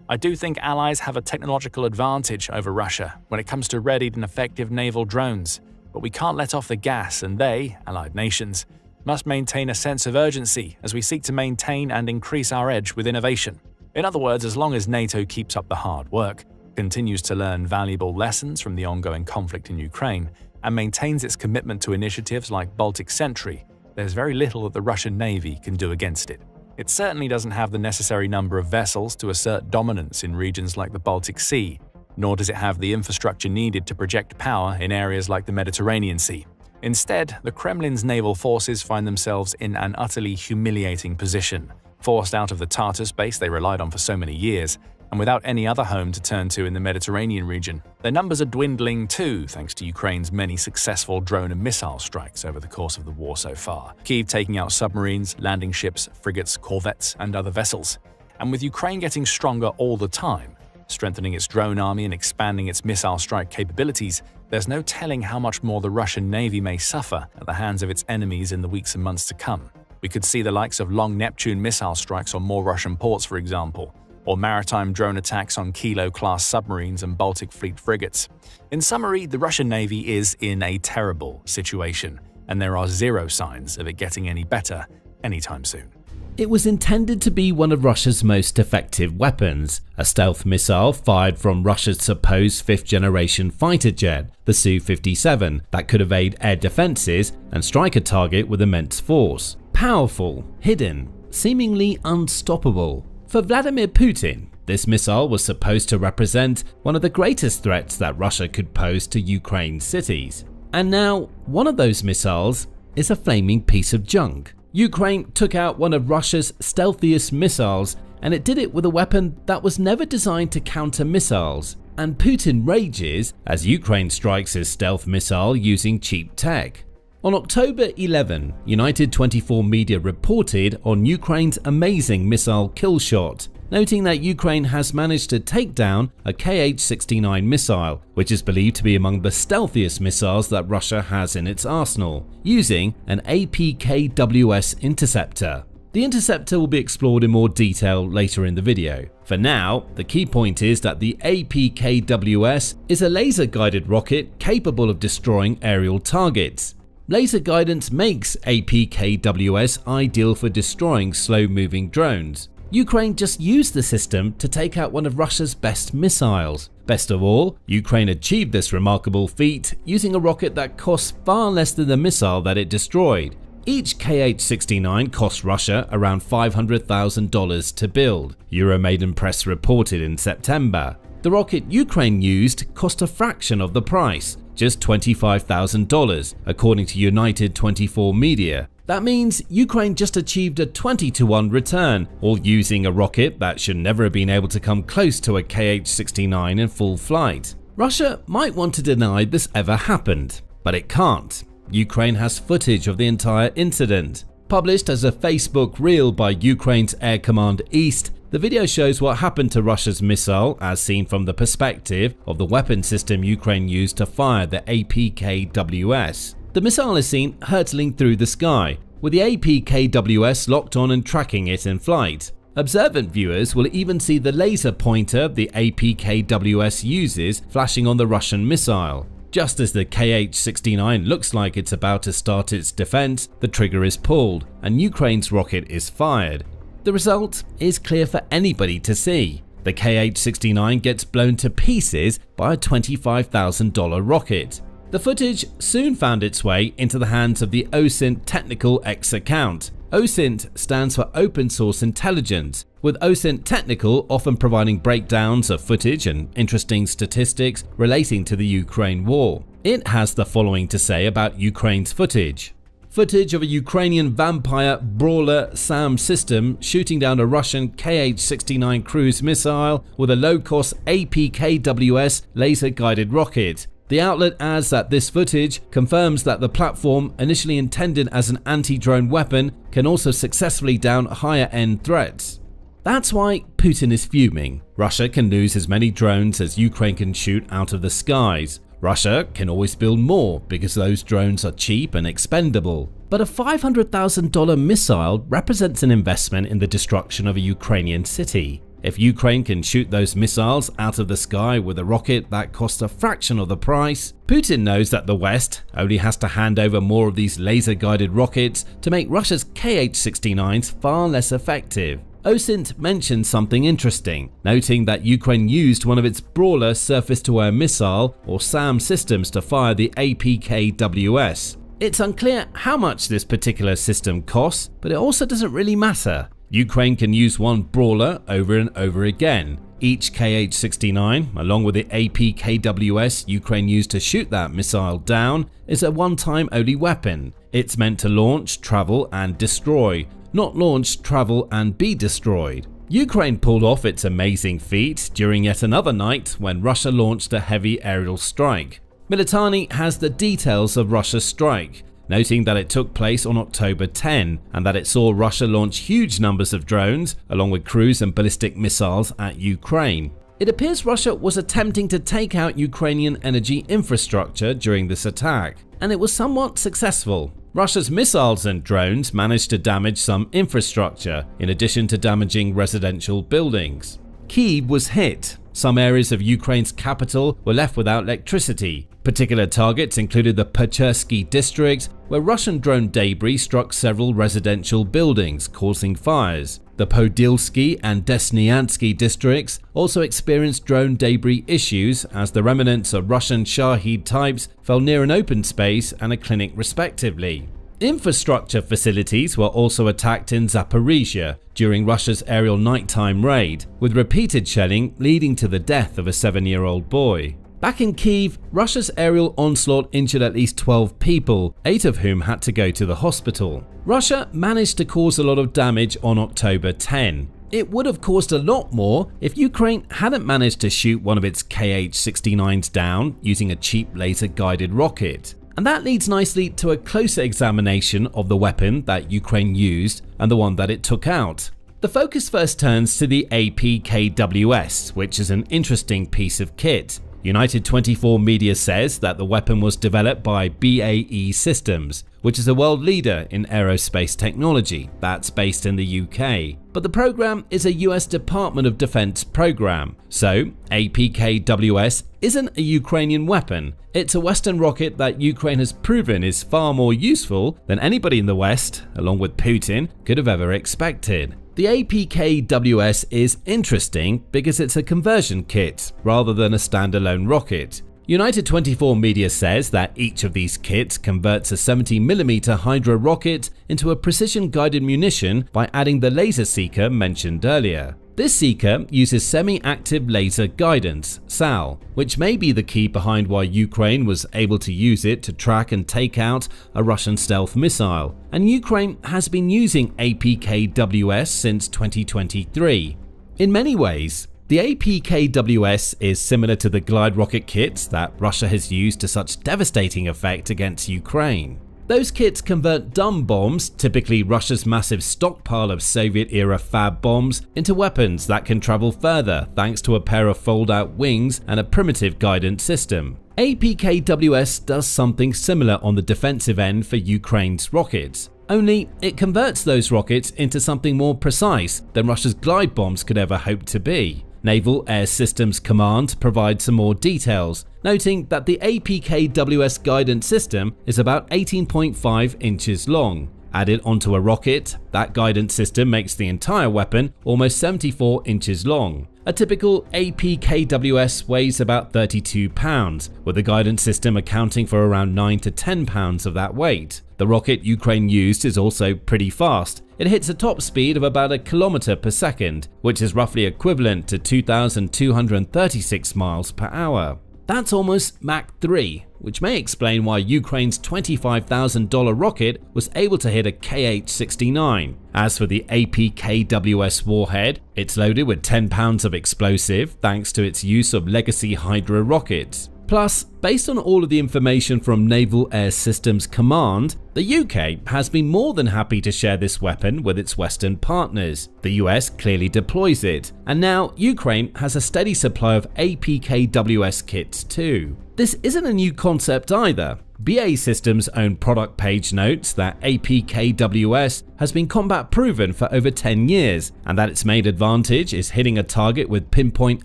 "I do think allies have a technological advantage over Russia when it comes to readied and effective naval drones, but we can't let off the gas, and they, allied nations, must maintain a sense of urgency as we seek to maintain and increase our edge with innovation." In other words, as long as NATO keeps up the hard work, continues to learn valuable lessons from the ongoing conflict in Ukraine, and maintains its commitment to initiatives like Baltic Sentry, there's very little that the Russian Navy can do against it. It certainly doesn't have the necessary number of vessels to assert dominance in regions like the Baltic Sea, nor does it have the infrastructure needed to project power in areas like the Mediterranean Sea. Instead, the Kremlin's naval forces find themselves in an utterly humiliating position, forced out of the Tartus base they relied on for so many years, and without any other home to turn to in the Mediterranean region. Their numbers are dwindling too, thanks to Ukraine's many successful drone and missile strikes over the course of the war so far. Kyiv taking out submarines, landing ships, frigates, corvettes, and other vessels. And with Ukraine getting stronger all the time, strengthening its drone army and expanding its missile strike capabilities, there's no telling how much more the Russian Navy may suffer at the hands of its enemies in the weeks and months to come. We could see the likes of long Neptune missile strikes on more Russian ports, for example, or maritime drone attacks on Kilo-class submarines and Baltic Fleet frigates. In summary, the Russian Navy is in a terrible situation, and there are zero signs of it getting any better anytime soon. It was intended to be one of Russia's most effective weapons, a stealth missile fired from Russia's supposed fifth-generation fighter jet, the Su-57, that could evade air defenses and strike a target with immense force. Powerful, hidden, seemingly unstoppable. For Vladimir Putin, this missile was supposed to represent one of the greatest threats that Russia could pose to Ukraine's cities. And now, one of those missiles is a flaming piece of junk. Ukraine took out one of Russia's stealthiest missiles, and it did it with a weapon that was never designed to counter missiles. And Putin rages as Ukraine strikes his stealth missile using cheap tech. On October 11, United 24 media reported on Ukraine's amazing missile kill shot, noting that Ukraine has managed to take down a Kh-69 missile, which is believed to be among the stealthiest missiles that Russia has in its arsenal, using an APKWS interceptor. The interceptor will be explored in more detail later in the video. For now, the key point is that the APKWS is a laser-guided rocket capable of destroying aerial targets. Laser guidance makes APKWS ideal for destroying slow-moving drones. Ukraine just used the system to take out one of Russia's best missiles. Best of all, Ukraine achieved this remarkable feat using a rocket that costs far less than the missile that it destroyed. Each Kh-69 cost Russia around $500,000 to build, Euromaidan Press reported in September. The rocket Ukraine used cost a fraction of the price, just $25,000, according to United 24 media. That means Ukraine just achieved a 20-to-1 return, all using a rocket that should never have been able to come close to a Kh-69 in full flight. Russia might want to deny this ever happened, but it can't. Ukraine has footage of the entire incident. Published as a Facebook reel by Ukraine's Air Command East, the video shows what happened to Russia's missile as seen from the perspective of the weapon system Ukraine used to fire the APKWS. The missile is seen hurtling through the sky, with the APKWS locked on and tracking it in flight. Observant viewers will even see the laser pointer the APKWS uses flashing on the Russian missile. Just as the Kh-69 looks like it's about to start its defense, the trigger is pulled and Ukraine's rocket is fired. The result is clear for anybody to see. The Kh-69 gets blown to pieces by a $25,000 rocket. The footage soon found its way into the hands of the OSINT Technical X account. OSINT stands for Open Source Intelligence, with OSINT Technical often providing breakdowns of footage and interesting statistics relating to the Ukraine war. It has the following to say about Ukraine's footage. Footage of a Ukrainian vampire brawler SAM system shooting down a Russian Kh-69 cruise missile with a low-cost APKWS laser-guided rocket. The outlet adds that this footage confirms that the platform, initially intended as an anti-drone weapon, can also successfully down higher-end threats. That's why Putin is fuming. Russia can lose as many drones as Ukraine can shoot out of the skies. Russia can always build more because those drones are cheap and expendable. But a $500,000 missile represents an investment in the destruction of a Ukrainian city. If Ukraine can shoot those missiles out of the sky with a rocket that costs a fraction of the price, Putin knows that the West only has to hand over more of these laser-guided rockets to make Russia's Kh-69s far less effective. OSINT mentioned something interesting, noting that Ukraine used one of its Brawler surface-to-air missile or SAM systems to fire the APKWS. It's unclear how much this particular system costs, but it also doesn't really matter. Ukraine can use one Brawler over and over again. Each Kh-69, along with the APKWS Ukraine used to shoot that missile down, is a one-time only weapon. It's meant to launch, travel, and destroy, not launch, travel, and be destroyed. Ukraine pulled off its amazing feat during yet another night when Russia launched a heavy aerial strike. Militani has the details of Russia's strike, noting that it took place on October 10 and that it saw Russia launch huge numbers of drones along with cruise and ballistic missiles at Ukraine. It appears Russia was attempting to take out Ukrainian energy infrastructure during this attack, and it was somewhat successful. Russia's missiles and drones managed to damage some infrastructure, in addition to damaging residential buildings. Kyiv was hit. Some areas of Ukraine's capital were left without electricity. Particular targets included the Pechersky district, where Russian drone debris struck several residential buildings, causing fires. The Podilsky and Desnyansky districts also experienced drone debris issues as the remnants of Russian Shahid types fell near an open space and a clinic respectively. Infrastructure facilities were also attacked in Zaporizhzhia during Russia's aerial nighttime raid, with repeated shelling leading to the death of a 7-year-old boy. Back in Kyiv, Russia's aerial onslaught injured at least 12 people, 8 of whom had to go to the hospital. Russia managed to cause a lot of damage on October 10. It would have caused a lot more if Ukraine hadn't managed to shoot one of its Kh-69s down using a cheap laser-guided rocket. And that leads nicely to a closer examination of the weapon that Ukraine used and the one that it took out. The focus first turns to the APKWS, which is an interesting piece of kit. United 24 Media says that the weapon was developed by BAE Systems, which is a world leader in aerospace technology that's based in the UK. But the program is a US Department of Defense program, so APKWS isn't a Ukrainian weapon. It's a Western rocket that Ukraine has proven is far more useful than anybody in the West, along with Putin, could have ever expected. The APKWS is interesting because it's a conversion kit rather than a standalone rocket. United 24 Media says that each of these kits converts a 70mm Hydra rocket into a precision-guided munition by adding the laser seeker mentioned earlier. This seeker uses semi-active laser guidance, SAL, which may be the key behind why Ukraine was able to use it to track and take out a Russian stealth missile, and Ukraine has been using APKWS since 2023. In many ways, the APKWS is similar to the glide rocket kits that Russia has used to such devastating effect against Ukraine. Those kits convert dumb bombs, typically Russia's massive stockpile of Soviet-era fab bombs, into weapons that can travel further thanks to a pair of fold-out wings and a primitive guidance system. APKWS does something similar on the defensive end for Ukraine's rockets, only it converts those rockets into something more precise than Russia's glide bombs could ever hope to be. Naval Air Systems Command provides some more details, noting that the APKWS guidance system is about 18.5 inches long. Added onto a rocket, that guidance system makes the entire weapon almost 74 inches long. A typical APKWS weighs about 32 pounds, with the guidance system accounting for around 9 to 10 pounds of that weight. The rocket Ukraine used is also pretty fast. It hits a top speed of about 1 kilometer per second, which is roughly equivalent to 2,236 miles per hour. That's almost Mach 3, which may explain why Ukraine's $25,000 rocket was able to hit a Kh-69. As for the APKWS warhead, it's loaded with 10 pounds of explosive thanks to its use of legacy Hydra rockets. Plus, based on all of the information from Naval Air Systems Command, the UK has been more than happy to share this weapon with its Western partners. The US clearly deploys it, and now Ukraine has a steady supply of APKWS kits too. This isn't a new concept either. BAE Systems' own product page notes that APKWS has been combat proven for over 10 years, and that its main advantage is hitting a target with pinpoint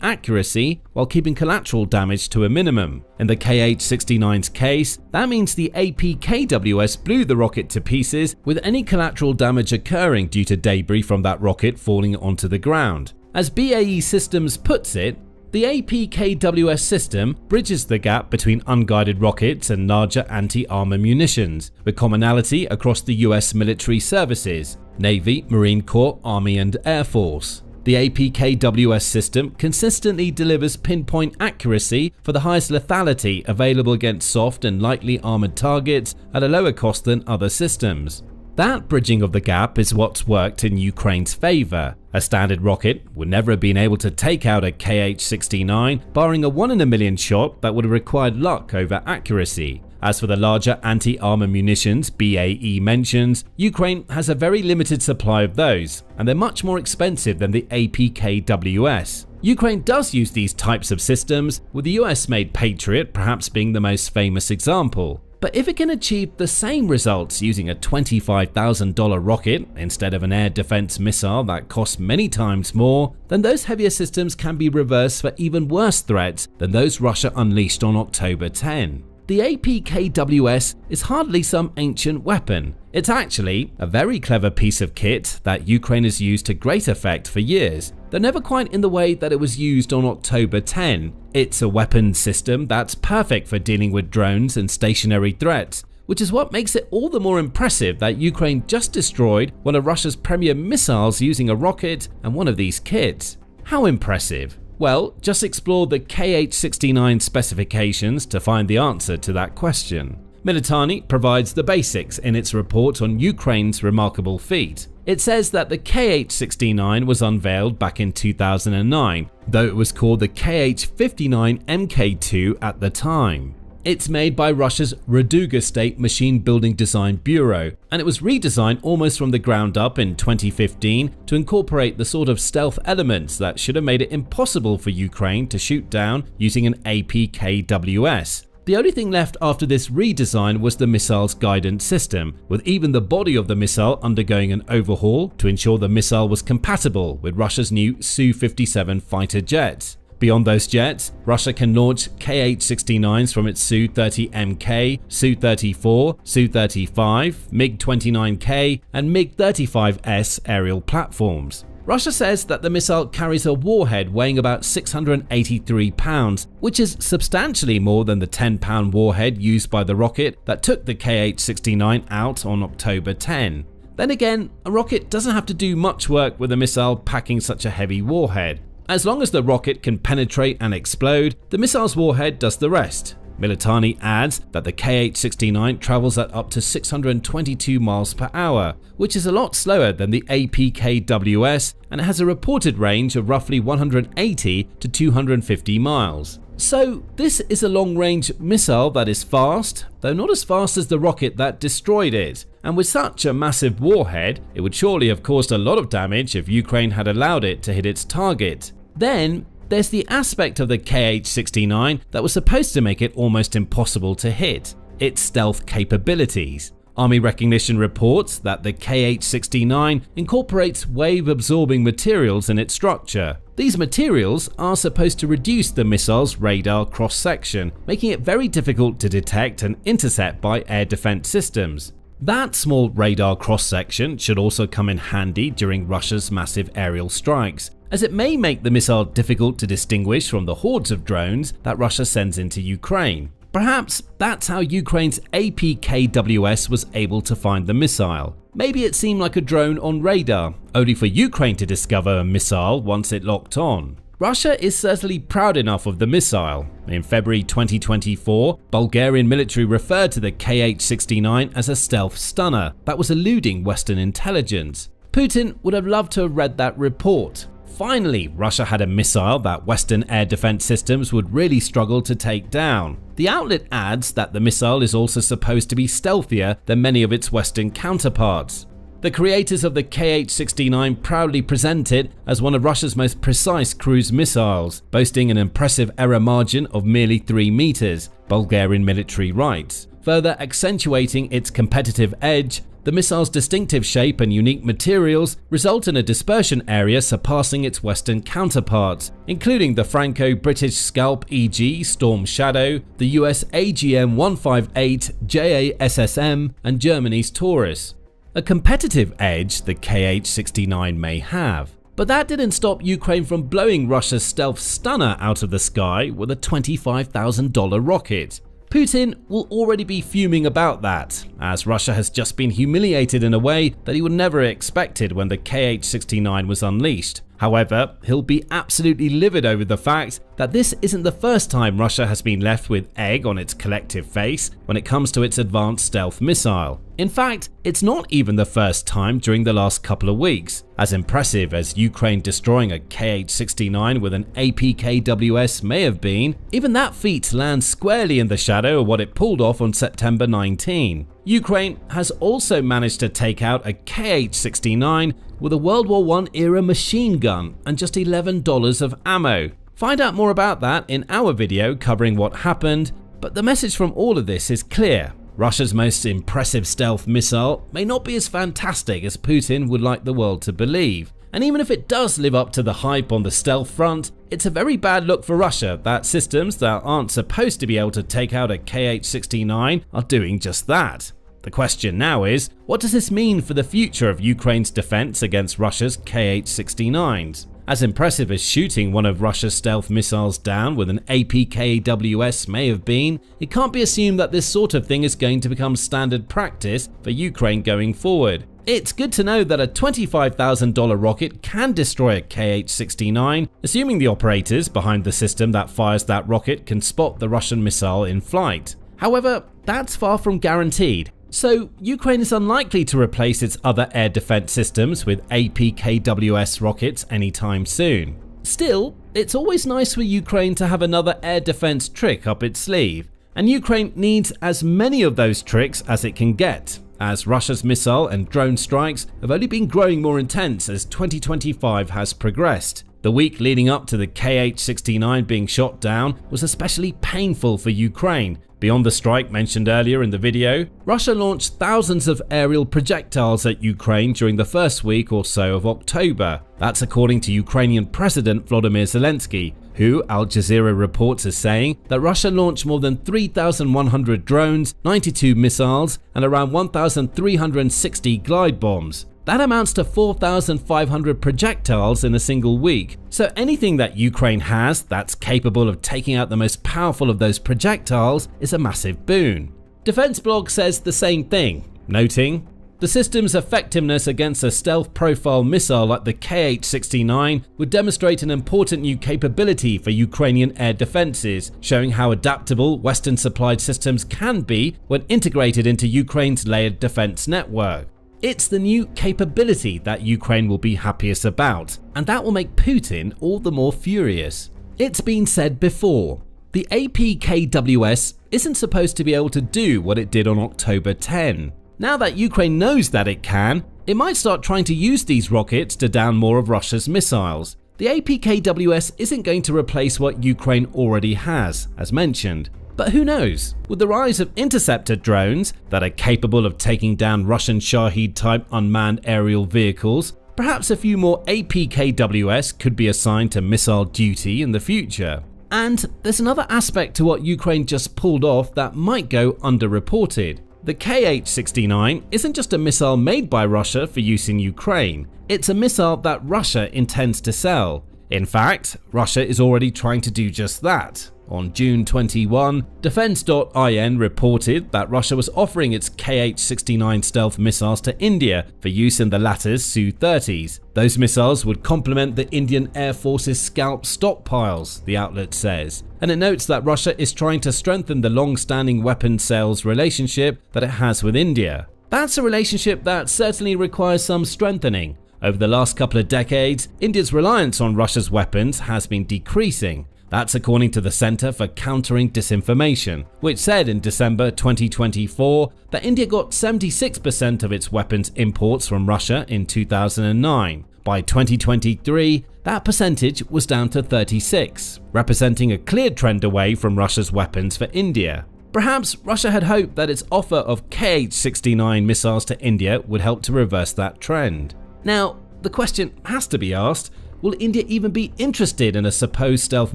accuracy while keeping collateral damage to a minimum. In the KH-69's case, that means the APKWS blew the rocket to pieces, with any collateral damage occurring due to debris from that rocket falling onto the ground. As BAE Systems puts it, the APKWS system bridges the gap between unguided rockets and larger anti-armor munitions, with commonality across the US military services, Navy, Marine Corps, Army and Air Force. The APKWS system consistently delivers pinpoint accuracy for the highest lethality available against soft and lightly armored targets at a lower cost than other systems. That bridging of the gap is what's worked in Ukraine's favor. A standard rocket would never have been able to take out a KH-69, barring a 1 in a million shot that would have required luck over accuracy. As for the larger anti-armor munitions BAE mentions, Ukraine has a very limited supply of those, and they're much more expensive than the APKWS. Ukraine does use these types of systems, with the US-made Patriot perhaps being the most famous example. But if it can achieve the same results using a $25,000 rocket instead of an air defense missile that costs many times more, then those heavier systems can be reversed for even worse threats than those Russia unleashed on October 10. The APKWS is hardly some ancient weapon. It's actually a very clever piece of kit that Ukraine has used to great effect for years, though never quite in the way that it was used on October 10. It's a weapon system that's perfect for dealing with drones and stationary threats, which is what makes it all the more impressive that Ukraine just destroyed one of Russia's premier missiles using a rocket and one of these kits. How impressive? Well, just explore the KH-69 specifications to find the answer to that question. Militani provides the basics in its report on Ukraine's remarkable feat. It says that the KH-69 was unveiled back in 2009, though it was called the KH-59 Mk2 at the time. It's made by Russia's Raduga State Machine Building Design Bureau, and it was redesigned almost from the ground up in 2015 to incorporate the sort of stealth elements that should have made it impossible for Ukraine to shoot down using an APKWS. The only thing left after this redesign was the missile's guidance system, with even the body of the missile undergoing an overhaul to ensure the missile was compatible with Russia's new Su-57 fighter jets. Beyond those jets, Russia can launch KH-69s from its Su-30MK, Su-34, Su-35, MiG-29K and MiG-35S aerial platforms. Russia says that the missile carries a warhead weighing about 683 pounds, which is substantially more than the 10-pound warhead used by the rocket that took the KH-69 out on October 10. Then again, a rocket doesn't have to do much work with a missile packing such a heavy warhead. As long as the rocket can penetrate and explode, the missile's warhead does the rest. Militani adds that the KH-69 travels at up to 622 miles per hour, which is a lot slower than the APKWS, and it has a reported range of roughly 180 to 250 miles. So this is a long-range missile that is fast, though not as fast as the rocket that destroyed it. And with such a massive warhead, it would surely have caused a lot of damage if Ukraine had allowed it to hit its target. Then there's the aspect of the KH-69 that was supposed to make it almost impossible to hit: its stealth capabilities. Army Recognition reports that the KH-69 incorporates wave-absorbing materials in its structure. These materials are supposed to reduce the missile's radar cross-section, making it very difficult to detect and intercept by air defense systems. That small radar cross-section should also come in handy during Russia's massive aerial strikes, as it may make the missile difficult to distinguish from the hordes of drones that Russia sends into Ukraine. Perhaps that's how Ukraine's APKWS was able to find the missile. Maybe it seemed like a drone on radar, only for Ukraine to discover a missile once it locked on. Russia is certainly proud enough of the missile. In February 2024, Bulgarian military referred to the KH-69 as a stealth stunner that was eluding Western intelligence. Putin would have loved to have read that report. Finally, Russia had a missile that Western air defense systems would really struggle to take down. The outlet adds that the missile is also supposed to be stealthier than many of its Western counterparts. The creators of the Kh-69 proudly present it as one of Russia's most precise cruise missiles, boasting an impressive error margin of merely 3 meters, Bulgarian military writes. Further accentuating its competitive edge, the missile's distinctive shape and unique materials result in a dispersion area surpassing its Western counterparts, including the Franco-British Scalp EG Storm Shadow, the US AGM-158 JASSM, and Germany's Taurus. A competitive edge the Kh-69 may have. But that didn't stop Ukraine from blowing Russia's stealth stunner out of the sky with a $25,000 rocket. Putin will already be fuming about that, as Russia has just been humiliated in a way that he would never have expected when the Kh-69 was unleashed. However, he'll be absolutely livid over the fact that this isn't the first time Russia has been left with egg on its collective face when it comes to its advanced stealth missile. In fact, it's not even the first time during the last couple of weeks. As impressive as Ukraine destroying a Kh-69 with an APKWS may have been, even that feat lands squarely in the shadow of what it pulled off on September 19. Ukraine has also managed to take out a Kh-69 with a World War I era machine gun and just $11 of ammo. Find out more about that in our video covering what happened, but the message from all of this is clear. Russia's most impressive stealth missile may not be as fantastic as Putin would like the world to believe. And even if it does live up to the hype on the stealth front, it's a very bad look for Russia that systems that aren't supposed to be able to take out a Kh-69 are doing just that. The question now is, what does this mean for the future of Ukraine's defense against Russia's Kh-69s? As impressive as shooting one of Russia's stealth missiles down with an APKWS may have been, it can't be assumed that this sort of thing is going to become standard practice for Ukraine going forward. It's good to know that a $25,000 rocket can destroy a Kh-69, assuming the operators behind the system that fires that rocket can spot the Russian missile in flight. However, that's far from guaranteed. So, Ukraine is unlikely to replace its other air defense systems with APKWS rockets anytime soon. Still, it's always nice for Ukraine to have another air defense trick up its sleeve, and Ukraine needs as many of those tricks as it can get, as Russia's missile and drone strikes have only been growing more intense as 2025 has progressed. The week leading up to the Kh-69 being shot down was especially painful for Ukraine. Beyond the strike mentioned earlier in the video, Russia launched thousands of aerial projectiles at Ukraine during the first week or so of October. That's according to Ukrainian President Volodymyr Zelensky, who Al Jazeera reports as saying that Russia launched more than 3,100 drones, 92 missiles, and around 1,360 glide bombs. That amounts to 4,500 projectiles in a single week. So anything that Ukraine has that's capable of taking out the most powerful of those projectiles is a massive boon. Defense Blog says the same thing, noting, the system's effectiveness against a stealth profile missile like the Kh-69 would demonstrate an important new capability for Ukrainian air defenses, showing how adaptable Western supplied systems can be when integrated into Ukraine's layered defense network. It's the new capability that Ukraine will be happiest about, and that will make Putin all the more furious. It's been said before, the APKWS isn't supposed to be able to do what it did on October 10. Now that Ukraine knows that it can, it might start trying to use these rockets to down more of Russia's missiles. The APKWS isn't going to replace what Ukraine already has, as mentioned. But who knows? With the rise of interceptor drones that are capable of taking down Russian Shahed-type unmanned aerial vehicles, perhaps a few more APKWS could be assigned to missile duty in the future. And there's another aspect to what Ukraine just pulled off that might go underreported. The Kh-69 isn't just a missile made by Russia for use in Ukraine, it's a missile that Russia intends to sell. In fact, Russia is already trying to do just that. On June 21, Defense.in reported that Russia was offering its Kh-69 stealth missiles to India for use in the latter's Su-30s. Those missiles would complement the Indian Air Force's Scalp stockpiles, the outlet says. And it notes that Russia is trying to strengthen the long-standing weapons sales relationship that it has with India. That's a relationship that certainly requires some strengthening. Over the last couple of decades, India's reliance on Russia's weapons has been decreasing. That's according to the Center for Countering Disinformation, which said in December 2024 that India got 76% of its weapons imports from Russia in 2009. By 2023, that percentage was down to 36, representing a clear trend away from Russia's weapons for India. Perhaps Russia had hoped that its offer of Kh-69 missiles to India would help to reverse that trend. Now, the question has to be asked, will India even be interested in a supposed stealth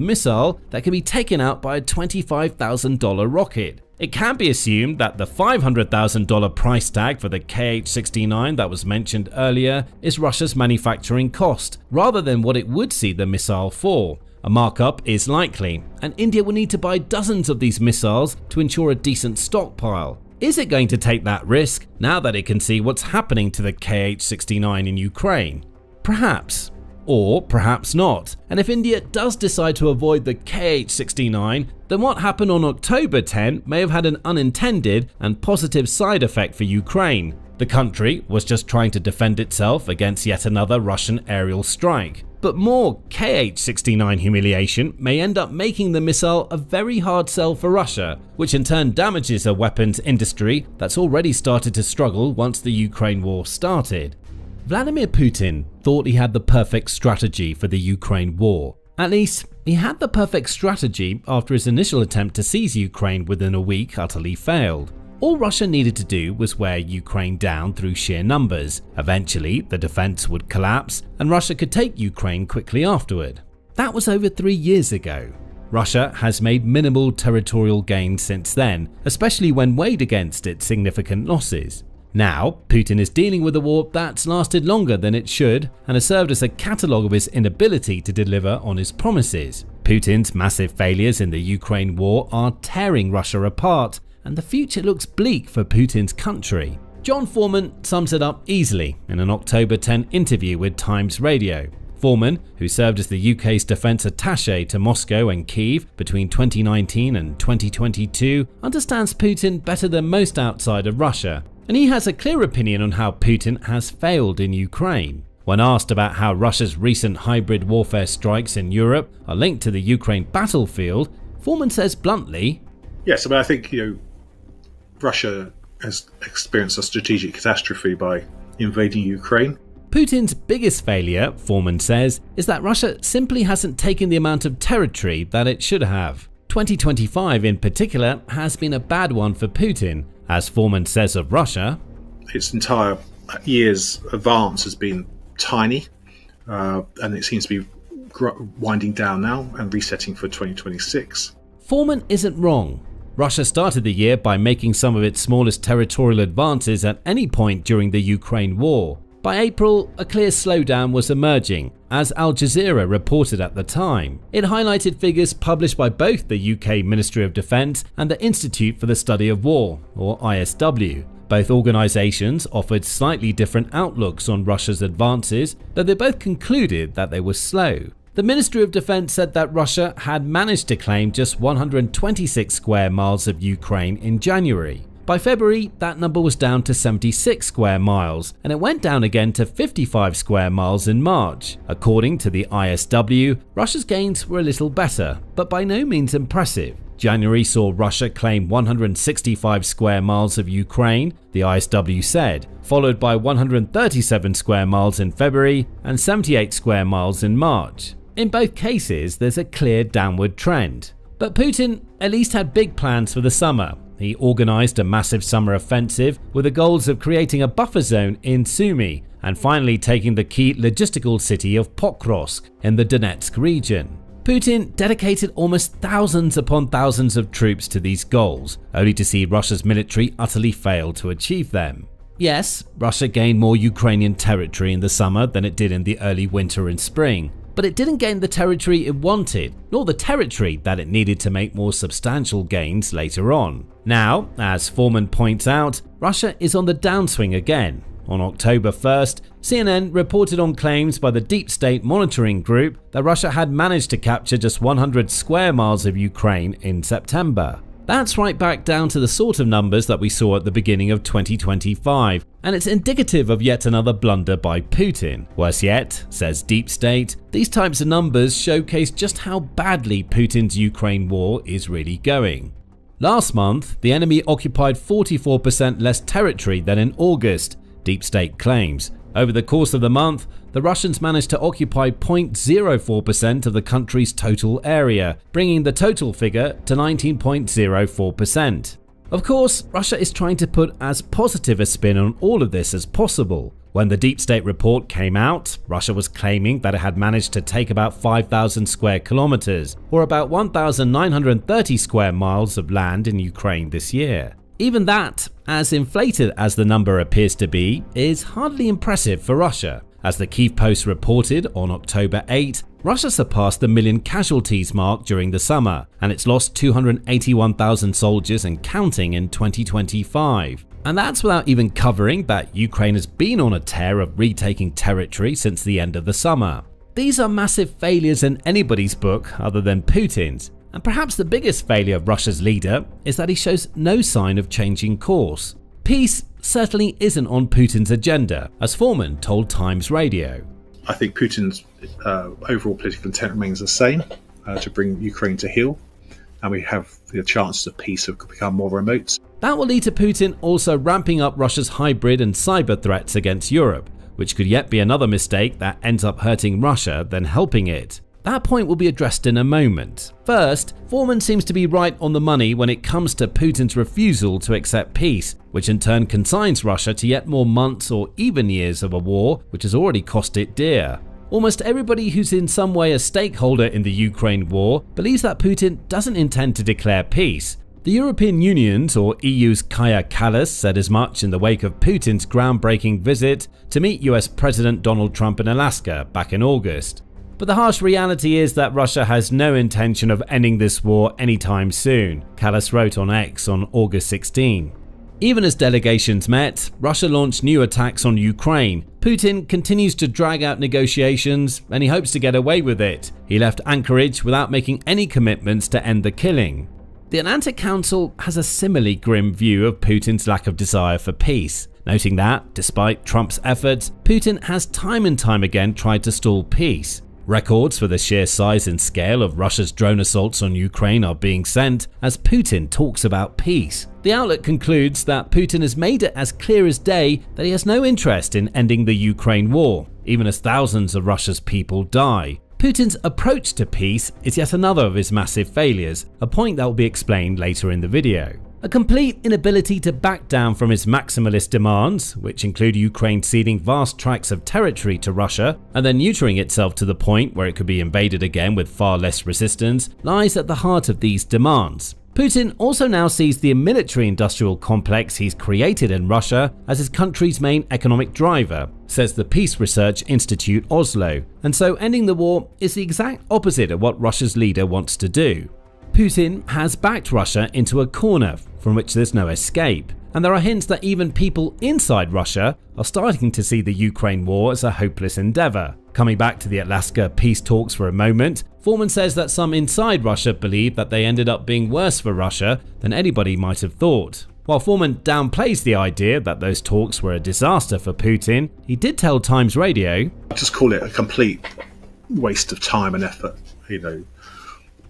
missile that can be taken out by a $25,000 rocket? It can be assumed that the $500,000 price tag for the Kh-69 that was mentioned earlier is Russia's manufacturing cost, rather than what it would see the missile for. A markup is likely, and India will need to buy dozens of these missiles to ensure a decent stockpile. Is it going to take that risk now that it can see what's happening to the Kh-69 in Ukraine? Perhaps. Or perhaps not. And if India does decide to avoid the Kh-69, then what happened on October 10 may have had an unintended and positive side effect for Ukraine. The country was just trying to defend itself against yet another Russian aerial strike. But more Kh-69 humiliation may end up making the missile a very hard sell for Russia, which in turn damages a weapons industry that's already started to struggle once the Ukraine war started. Vladimir Putin thought he had the perfect strategy for the Ukraine war. At least, he had the perfect strategy after his initial attempt to seize Ukraine within a week utterly failed. All Russia needed to do was wear Ukraine down through sheer numbers. Eventually, the defense would collapse and Russia could take Ukraine quickly afterward. That was over 3 years ago. Russia has made minimal territorial gains since then, especially when weighed against its significant losses. Now, Putin is dealing with a war that's lasted longer than it should and has served as a catalogue of his inability to deliver on his promises. Putin's massive failures in the Ukraine war are tearing Russia apart, and the future looks bleak for Putin's country. John Foreman sums it up easily in an October 10 interview with Times Radio. Foreman, who served as the UK's defence attaché to Moscow and Kyiv between 2019 and 2022, understands Putin better than most outside of Russia, and he has a clear opinion on how Putin has failed in Ukraine. When asked about how Russia's recent hybrid warfare strikes in Europe are linked to the Ukraine battlefield, Foreman says bluntly, "Yes, I think Russia has experienced a strategic catastrophe by invading Ukraine." Putin's biggest failure, Foreman says, is that Russia simply hasn't taken the amount of territory that it should have. 2025 in particular has been a bad one for Putin. As Foreman says of Russia, its entire year's advance has been tiny, and it seems to be winding down now and resetting for 2026. Foreman isn't wrong. Russia started the year by making some of its smallest territorial advances at any point during the Ukraine war. By April, a clear slowdown was emerging, as Al Jazeera reported at the time. It highlighted figures published by both the UK Ministry of Defence and the Institute for the Study of War, or ISW. Both organisations offered slightly different outlooks on Russia's advances, though they both concluded that they were slow. The Ministry of Defence said that Russia had managed to claim just 126 square miles of Ukraine in January. By February, that number was down to 76 square miles, and it went down again to 55 square miles in March. According to the ISW, Russia's gains were a little better, but by no means impressive. January saw Russia claim 165 square miles of Ukraine, the ISW said, followed by 137 square miles in February and 78 square miles in March. In both cases, there's a clear downward trend. But Putin at least had big plans for the summer. He organised a massive summer offensive with the goals of creating a buffer zone in Sumy and finally taking the key logistical city of Pokrovsk in the Donetsk region. Putin dedicated almost thousands upon thousands of troops to these goals, only to see Russia's military utterly fail to achieve them. Yes, Russia gained more Ukrainian territory in the summer than it did in the early winter and spring, but it didn't gain the territory it wanted, nor the territory that it needed to make more substantial gains later on. Now, as Foreman points out, Russia is on the downswing again. On October 1st, CNN reported on claims by the Deep State Monitoring Group that Russia had managed to capture just 100 square miles of Ukraine in September. That's right back down to the sort of numbers that we saw at the beginning of 2025, and it's indicative of yet another blunder by Putin. Worse yet, says Deep State, these types of numbers showcase just how badly Putin's Ukraine war is really going. Last month, the enemy occupied 44% less territory than in August, Deep State claims. Over the course of the month, the Russians managed to occupy 0.04% of the country's total area, bringing the total figure to 19.04%. Of course, Russia is trying to put as positive a spin on all of this as possible. When the Deep State report came out, Russia was claiming that it had managed to take about 5,000 square kilometers, or about 1,930 square miles of land in Ukraine this year. Even that, as inflated as the number appears to be, is hardly impressive for Russia. As the Kyiv Post reported on October 8, Russia surpassed the million casualties mark during the summer, and it's lost 281,000 soldiers and counting in 2025. And that's without even covering that Ukraine has been on a tear of retaking territory since the end of the summer. These are massive failures in anybody's book other than Putin's. And perhaps the biggest failure of Russia's leader is that he shows no sign of changing course. Peace certainly isn't on Putin's agenda, as Foreman told Times Radio. I think Putin's overall political intent remains the same, to bring Ukraine to heel, and we have the chances of peace have become more remote. That will lead to Putin also ramping up Russia's hybrid and cyber threats against Europe, which could yet be another mistake that ends up hurting Russia than helping it. That point will be addressed in a moment. First, Foreman seems to be right on the money when it comes to Putin's refusal to accept peace, which in turn consigns Russia to yet more months or even years of a war, which has already cost it dear. Almost everybody who's in some way a stakeholder in the Ukraine war believes that Putin doesn't intend to declare peace. The European Union's or EU's Kaja Kallas said as much in the wake of Putin's groundbreaking visit to meet US President Donald Trump in Alaska back in August. But the harsh reality is that Russia has no intention of ending this war anytime soon, Kallas wrote on X on August 16. Even as delegations met, Russia launched new attacks on Ukraine. Putin continues to drag out negotiations and he hopes to get away with it. He left Anchorage without making any commitments to end the killing. The Atlantic Council has a similarly grim view of Putin's lack of desire for peace, noting that, despite Trump's efforts, Putin has time and time again tried to stall peace. Records for the sheer size and scale of Russia's drone assaults on Ukraine are being sent as Putin talks about peace. The outlet concludes that Putin has made it as clear as day that he has no interest in ending the Ukraine war, even as thousands of Russia's people die. Putin's approach to peace is yet another of his massive failures, a point that will be explained later in the video. A complete inability to back down from his maximalist demands, which include Ukraine ceding vast tracts of territory to Russia and then neutering itself to the point where it could be invaded again with far less resistance, lies at the heart of these demands. Putin also now sees the military-industrial complex he's created in Russia as his country's main economic driver, says the Peace Research Institute Oslo, and so ending the war is the exact opposite of what Russia's leader wants to do. Putin has backed Russia into a corner from which there's no escape, and there are hints that even people inside Russia are starting to see the Ukraine war as a hopeless endeavor. Coming back to the Alaska peace talks for a moment, Foreman says that some inside Russia believe that they ended up being worse for Russia than anybody might have thought. While Foreman downplays the idea that those talks were a disaster for Putin, he did tell Times Radio, I just call it a complete waste of time and effort.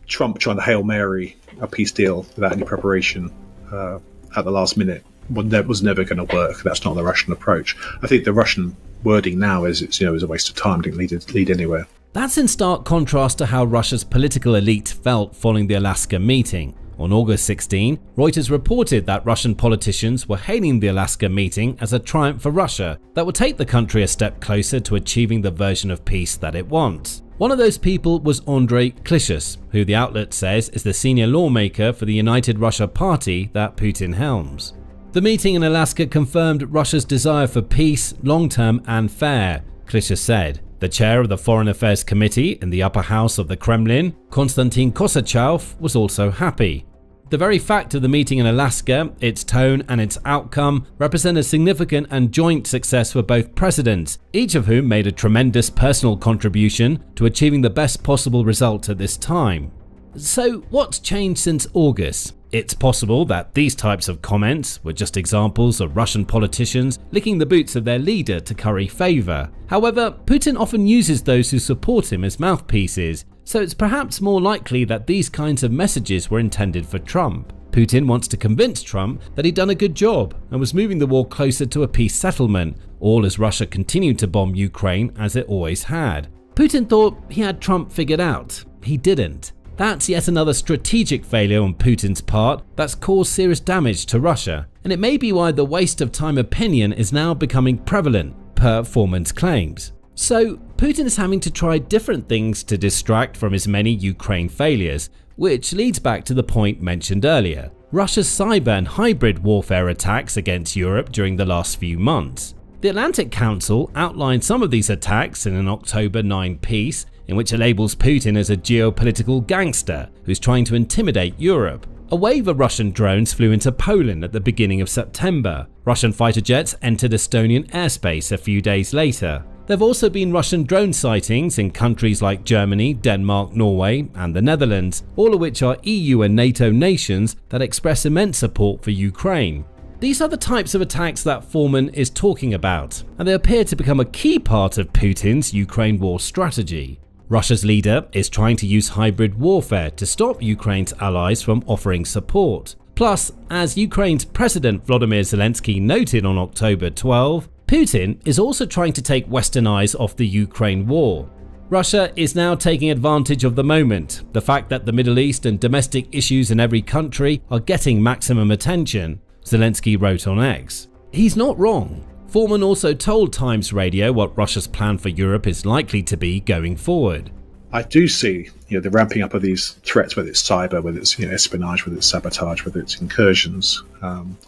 Trump trying to Hail Mary a peace deal without any preparation at the last minute was never going to work. That's not the Russian approach. I think the Russian wording now is it's a waste of time, didn't lead anywhere. That's in stark contrast to how Russia's political elite felt following the Alaska meeting. On August 16, Reuters reported that Russian politicians were hailing the Alaska meeting as a triumph for Russia that would take the country a step closer to achieving the version of peace that it wants. One of those people was Andrei Klishus, who the outlet says is the senior lawmaker for the United Russia Party that Putin helms. The meeting in Alaska confirmed Russia's desire for peace, long-term and fair, Klishus said. The chair of the Foreign Affairs Committee in the upper house of the Kremlin, Konstantin Kosachev, was also happy. The very fact of the meeting in Alaska, its tone and its outcome represent a significant and joint success for both presidents, each of whom made a tremendous personal contribution to achieving the best possible result at this time. So what's changed since August? It's possible that these types of comments were just examples of Russian politicians licking the boots of their leader to curry favor. However, Putin often uses those who support him as mouthpieces, so it's perhaps more likely that these kinds of messages were intended for Trump. Putin wants to convince Trump that he'd done a good job and was moving the war closer to a peace settlement, all as Russia continued to bomb Ukraine as it always had. Putin thought he had Trump figured out. He didn't. That's yet another strategic failure on Putin's part that's caused serious damage to Russia, and it may be why the waste of time opinion is now becoming prevalent, per Foreman's claims. So, Putin is having to try different things to distract from his many Ukraine failures, which leads back to the point mentioned earlier, Russia's cyber and hybrid warfare attacks against Europe during the last few months. The Atlantic Council outlined some of these attacks in an October 9 piece, in which it labels Putin as a geopolitical gangster who's trying to intimidate Europe. A wave of Russian drones flew into Poland at the beginning of September. Russian fighter jets entered Estonian airspace a few days later. There have also been Russian drone sightings in countries like Germany, Denmark, Norway, and the Netherlands, all of which are EU and NATO nations that express immense support for Ukraine. These are the types of attacks that Foreman is talking about, and they appear to become a key part of Putin's Ukraine war strategy. Russia's leader is trying to use hybrid warfare to stop Ukraine's allies from offering support. Plus, as Ukraine's President Volodymyr Zelensky noted on October 12, Putin is also trying to take Western eyes off the Ukraine war. Russia is now taking advantage of the moment, the fact that the Middle East and domestic issues in every country are getting maximum attention, Zelensky wrote on X. He's not wrong. Foreman also told Times Radio what Russia's plan for Europe is likely to be going forward. I do see, the ramping up of these threats, whether it's cyber, whether it's espionage, whether it's sabotage, whether it's incursions,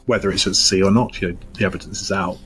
whether it's at sea or not. The evidence is out.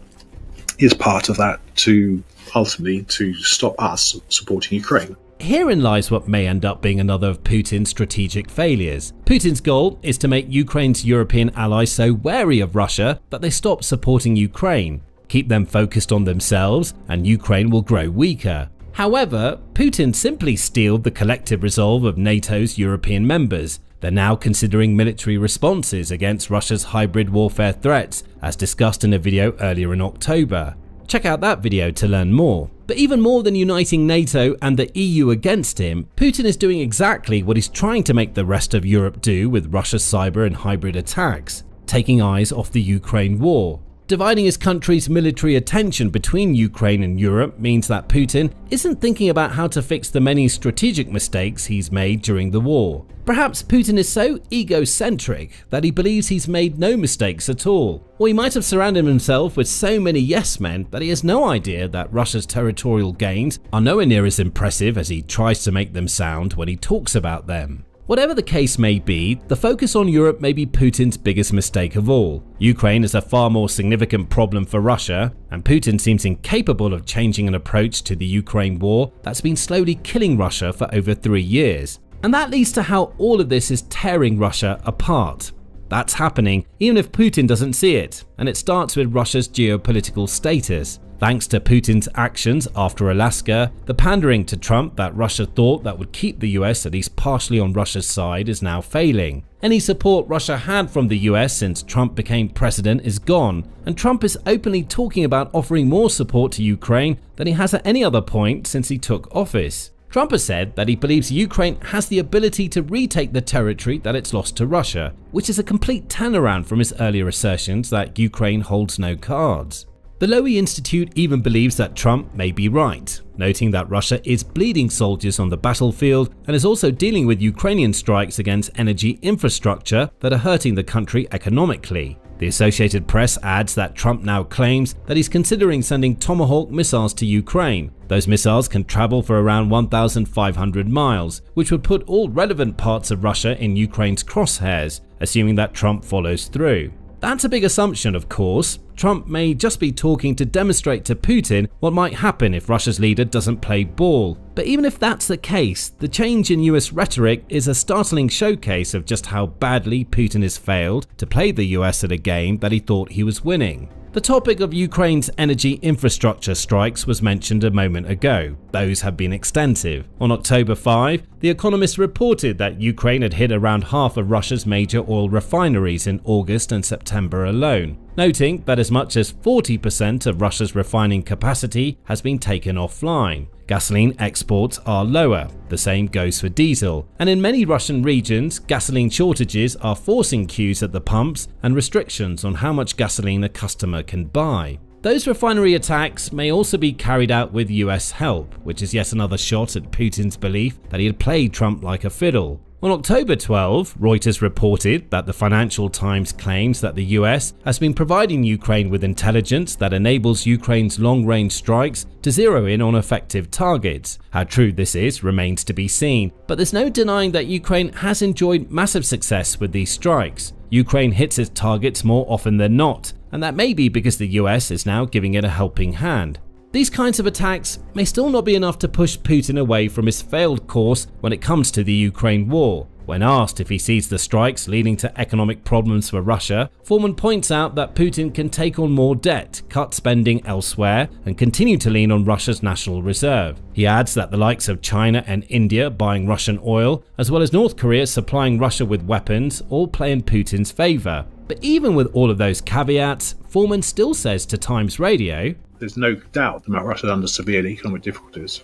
Is part of that to ultimately to stop us supporting Ukraine. Herein lies what may end up being another of Putin's strategic failures. Putin's goal is to make Ukraine's European allies so wary of Russia that they stop supporting Ukraine. Keep them focused on themselves, and Ukraine will grow weaker. However, Putin simply steeled the collective resolve of NATO's European members. They're now considering military responses against Russia's hybrid warfare threats, as discussed in a video earlier in October. Check out that video to learn more. But even more than uniting NATO and the EU against him, Putin is doing exactly what he's trying to make the rest of Europe do with Russia's cyber and hybrid attacks, taking eyes off the Ukraine war. Dividing his country's military attention between Ukraine and Europe means that Putin isn't thinking about how to fix the many strategic mistakes he's made during the war. Perhaps Putin is so egocentric that he believes he's made no mistakes at all. Or he might have surrounded himself with so many yes men that he has no idea that Russia's territorial gains are nowhere near as impressive as he tries to make them sound when he talks about them. Whatever the case may be, the focus on Europe may be Putin's biggest mistake of all. Ukraine is a far more significant problem for Russia, and Putin seems incapable of changing an approach to the Ukraine war that's been slowly killing Russia for over 3 years. And that leads to how all of this is tearing Russia apart. That's happening even if Putin doesn't see it, and it starts with Russia's geopolitical status. Thanks to Putin's actions after Alaska, the pandering to Trump that Russia thought that would keep the US at least partially on Russia's side is now failing. Any support Russia had from the US since Trump became president is gone, and Trump is openly talking about offering more support to Ukraine than he has at any other point since he took office. Trump has said that he believes Ukraine has the ability to retake the territory that it's lost to Russia, which is a complete turnaround from his earlier assertions that Ukraine holds no cards. The Lowy Institute even believes that Trump may be right, noting that Russia is bleeding soldiers on the battlefield and is also dealing with Ukrainian strikes against energy infrastructure that are hurting the country economically. The Associated Press adds that Trump now claims that he's considering sending Tomahawk missiles to Ukraine. Those missiles can travel for around 1,500 miles, which would put all relevant parts of Russia in Ukraine's crosshairs, assuming that Trump follows through. That's a big assumption, of course. Trump may just be talking to demonstrate to Putin what might happen if Russia's leader doesn't play ball. But even if that's the case, the change in US rhetoric is a startling showcase of just how badly Putin has failed to play the US at a game that he thought he was winning. The topic of Ukraine's energy infrastructure strikes was mentioned a moment ago. Those have been extensive. On October 5, The Economist reported that Ukraine had hit around half of Russia's major oil refineries in August and September alone, noting that as much as 40% of Russia's refining capacity has been taken offline. Gasoline exports are lower, the same goes for diesel, and in many Russian regions, gasoline shortages are forcing queues at the pumps and restrictions on how much gasoline a customer can buy. Those refinery attacks may also be carried out with US help, which is yet another shot at Putin's belief that he had played Trump like a fiddle. On October 12, Reuters reported that the Financial Times claims that the US has been providing Ukraine with intelligence that enables Ukraine's long-range strikes to zero in on effective targets. How true this is remains to be seen, but there's no denying that Ukraine has enjoyed massive success with these strikes. Ukraine hits its targets more often than not, and that may be because the US is now giving it a helping hand. These kinds of attacks may still not be enough to push Putin away from his failed course when it comes to the Ukraine war. When asked if he sees the strikes leading to economic problems for Russia, Foreman points out that Putin can take on more debt, cut spending elsewhere, and continue to lean on Russia's national reserve. He adds that the likes of China and India buying Russian oil, as well as North Korea supplying Russia with weapons, all play in Putin's favor. But even with all of those caveats, Foreman still says to Times Radio, "There's no doubt that Russia is under severe economic difficulties.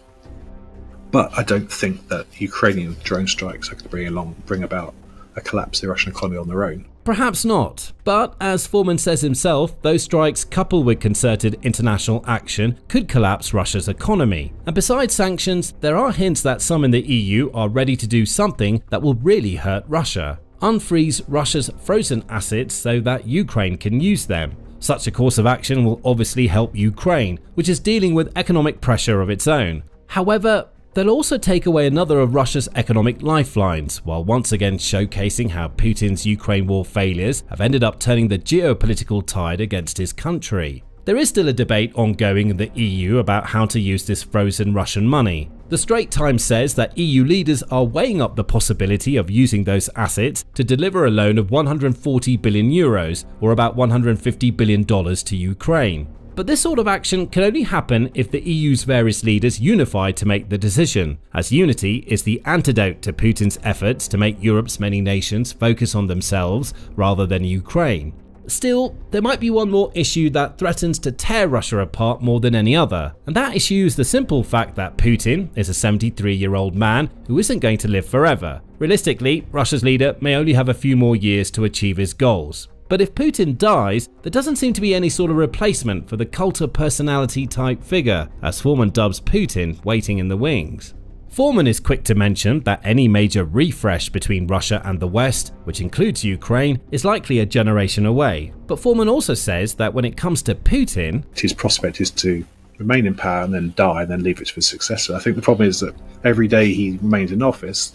But I don't think that Ukrainian drone strikes are going to bring about a collapse of the Russian economy on their own." Perhaps not, but as Foreman says himself, those strikes coupled with concerted international action could collapse Russia's economy. And besides sanctions, there are hints that some in the EU are ready to do something that will really hurt Russia. Unfreeze Russia's frozen assets so that Ukraine can use them. Such a course of action will obviously help Ukraine, which is dealing with economic pressure of its own. However, they'll also take away another of Russia's economic lifelines, while once again showcasing how Putin's Ukraine war failures have ended up turning the geopolitical tide against his country. There is still a debate ongoing in the EU about how to use this frozen Russian money. The Straits Times says that EU leaders are weighing up the possibility of using those assets to deliver a loan of 140 billion euros, or about $150 billion to Ukraine. But this sort of action can only happen if the EU's various leaders unify to make the decision, as unity is the antidote to Putin's efforts to make Europe's many nations focus on themselves rather than Ukraine. Still, there might be one more issue that threatens to tear Russia apart more than any other, and that issue is the simple fact that Putin is a 73-year-old man who isn't going to live forever. Realistically, Russia's leader may only have a few more years to achieve his goals. But if Putin dies, there doesn't seem to be any sort of replacement for the cult of personality type figure, as Foreman dubs Putin waiting in the wings. Foreman is quick to mention that any major refresh between Russia and the West, which includes Ukraine, is likely a generation away. But Foreman also says that when it comes to Putin, his prospect is to remain in power and then die and then leave it to his successor. I think the problem is that every day he remains in office,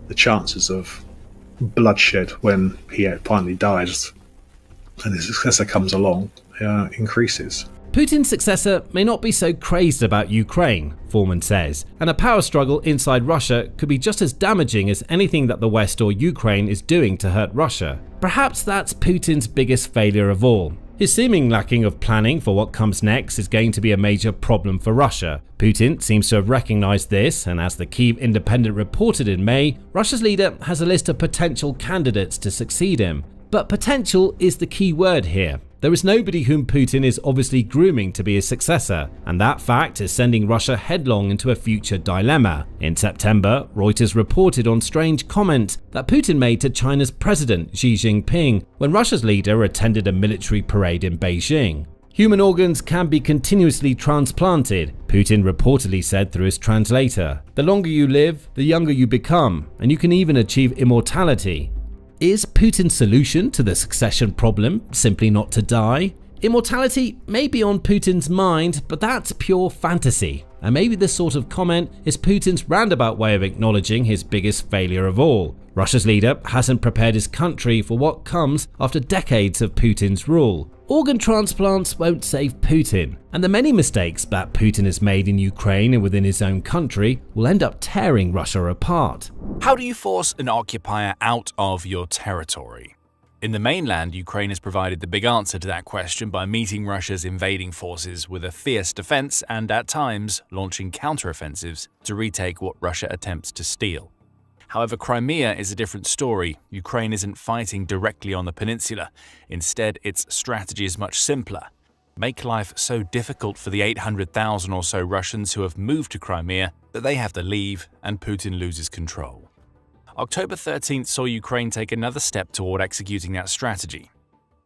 the chances of bloodshed when he finally dies and his successor comes along increases. Putin's successor may not be so crazed about Ukraine, Foreman says, and a power struggle inside Russia could be just as damaging as anything that the West or Ukraine is doing to hurt Russia. Perhaps that's Putin's biggest failure of all. His seeming lacking of planning for what comes next is going to be a major problem for Russia. Putin seems to have recognized this, and as the Kyiv Independent reported in May, Russia's leader has a list of potential candidates to succeed him. But potential is the key word here. There is nobody whom Putin is obviously grooming to be his successor, and that fact is sending Russia headlong into a future dilemma. In September, Reuters reported on strange comments that Putin made to China's president Xi Jinping when Russia's leader attended a military parade in Beijing. Human organs can be continuously transplanted, Putin reportedly said through his translator. The longer you live, the younger you become, and you can even achieve immortality. Is Putin's solution to the succession problem simply not to die? Immortality may be on Putin's mind, but that's pure fantasy. And maybe this sort of comment is Putin's roundabout way of acknowledging his biggest failure of all. Russia's leader hasn't prepared his country for what comes after decades of Putin's rule. Organ transplants won't save Putin, and the many mistakes that Putin has made in Ukraine and within his own country will end up tearing Russia apart. How do you force an occupier out of your territory? In the mainland, Ukraine has provided the big answer to that question by meeting Russia's invading forces with a fierce defense and, at times, launching counteroffensives to retake what Russia attempts to steal. However, Crimea is a different story. Ukraine isn't fighting directly on the peninsula. Instead, its strategy is much simpler. Make life so difficult for the 800,000 or so Russians who have moved to Crimea that they have to leave and Putin loses control. October 13th saw Ukraine take another step toward executing that strategy.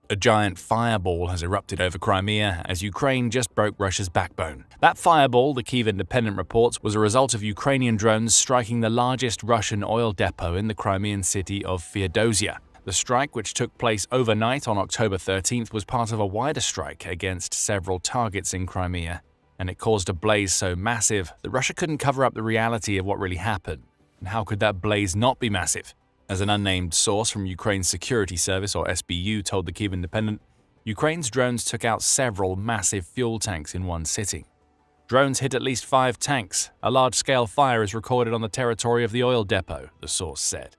A giant fireball has erupted over Crimea as Ukraine just broke Russia's backbone. That fireball, the Kyiv Independent reports, was a result of Ukrainian drones striking the largest Russian oil depot in the Crimean city of Feodosia. The strike, which took place overnight on October 13th, was part of a wider strike against several targets in Crimea, and it caused a blaze so massive that Russia couldn't cover up the reality of what really happened. And how could that blaze not be massive? As an unnamed source from Ukraine's security service, or SBU, told the Kyiv Independent, Ukraine's drones took out several massive fuel tanks in one sitting. Drones hit at least 5 tanks. A large-scale fire is recorded on the territory of the oil depot, the source said.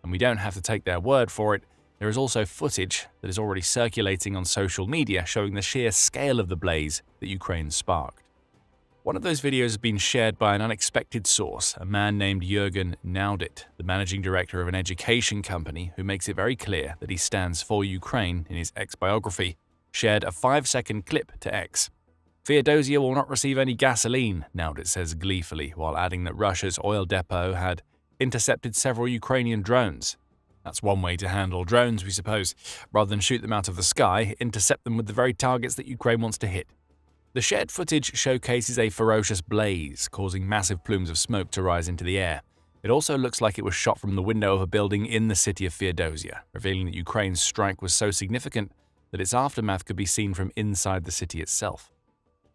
And we don't have to take their word for it. There is also footage that is already circulating on social media showing the sheer scale of the blaze that Ukraine sparked. One of those videos has been shared by an unexpected source, a man named Jürgen Naudit, the managing director of an education company who makes it very clear that he stands for Ukraine in his X biography, shared a 5-second clip to X. Feodosia will not receive any gasoline, Naudit says gleefully, while adding that Russia's oil depot had intercepted several Ukrainian drones. That's one way to handle drones, we suppose. Rather than shoot them out of the sky, intercept them with the very targets that Ukraine wants to hit. The shared footage showcases a ferocious blaze, causing massive plumes of smoke to rise into the air. It also looks like it was shot from the window of a building in the city of Feodosia, revealing that Ukraine's strike was so significant that its aftermath could be seen from inside the city itself.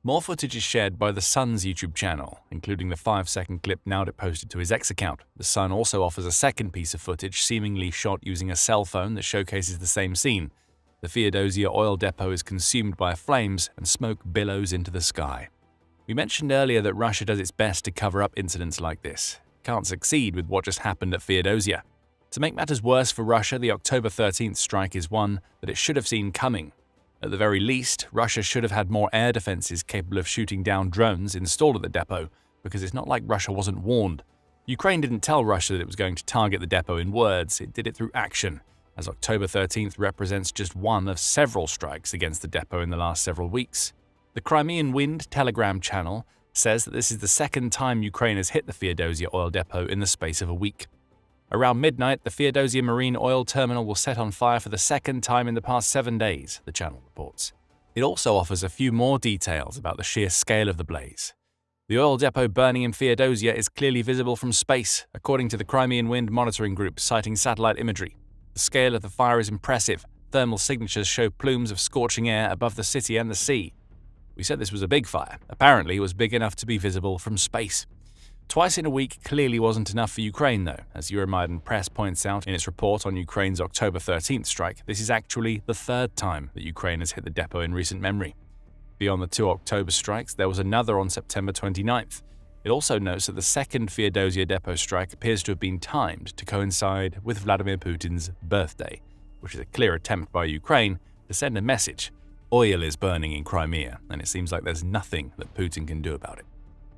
More footage is shared by The Sun's YouTube channel, including the 5-second clip Naudit posted to his X account. The Sun also offers a second piece of footage, seemingly shot using a cell phone, that showcases the same scene. The Feodosia oil depot is consumed by flames and smoke billows into the sky. We mentioned earlier that Russia does its best to cover up incidents like this. It can't succeed with what just happened at Feodosia. To make matters worse for Russia, the October 13th strike is one that it should have seen coming. At the very least, Russia should have had more air defenses capable of shooting down drones installed at the depot, because it's not like Russia wasn't warned. Ukraine didn't tell Russia that it was going to target the depot in words, it did it through action, as October 13th represents just one of several strikes against the depot in the last several weeks. The Crimean Wind Telegram channel says that this is the second time Ukraine has hit the Feodosia oil depot in the space of a week. Around midnight, the Feodosia marine oil terminal was set on fire for the second time in the past 7 days, the channel reports. It also offers a few more details about the sheer scale of the blaze. The oil depot burning in Feodosia is clearly visible from space, according to the Crimean Wind Monitoring Group, citing satellite imagery. The scale of the fire is impressive. Thermal signatures show plumes of scorching air above the city and the sea. We said this was a big fire. Apparently, it was big enough to be visible from space. Twice in a week clearly wasn't enough for Ukraine, though. As Euromaidan Press points out in its report on Ukraine's October 13th strike, this is actually the 3rd time that Ukraine has hit the depot in recent memory. Beyond the 2 October strikes, there was another on September 29th. It also notes that the second Feodosia depot strike appears to have been timed to coincide with Vladimir Putin's birthday, which is a clear attempt by Ukraine to send a message. Oil is burning in Crimea, and it seems like there's nothing that Putin can do about it.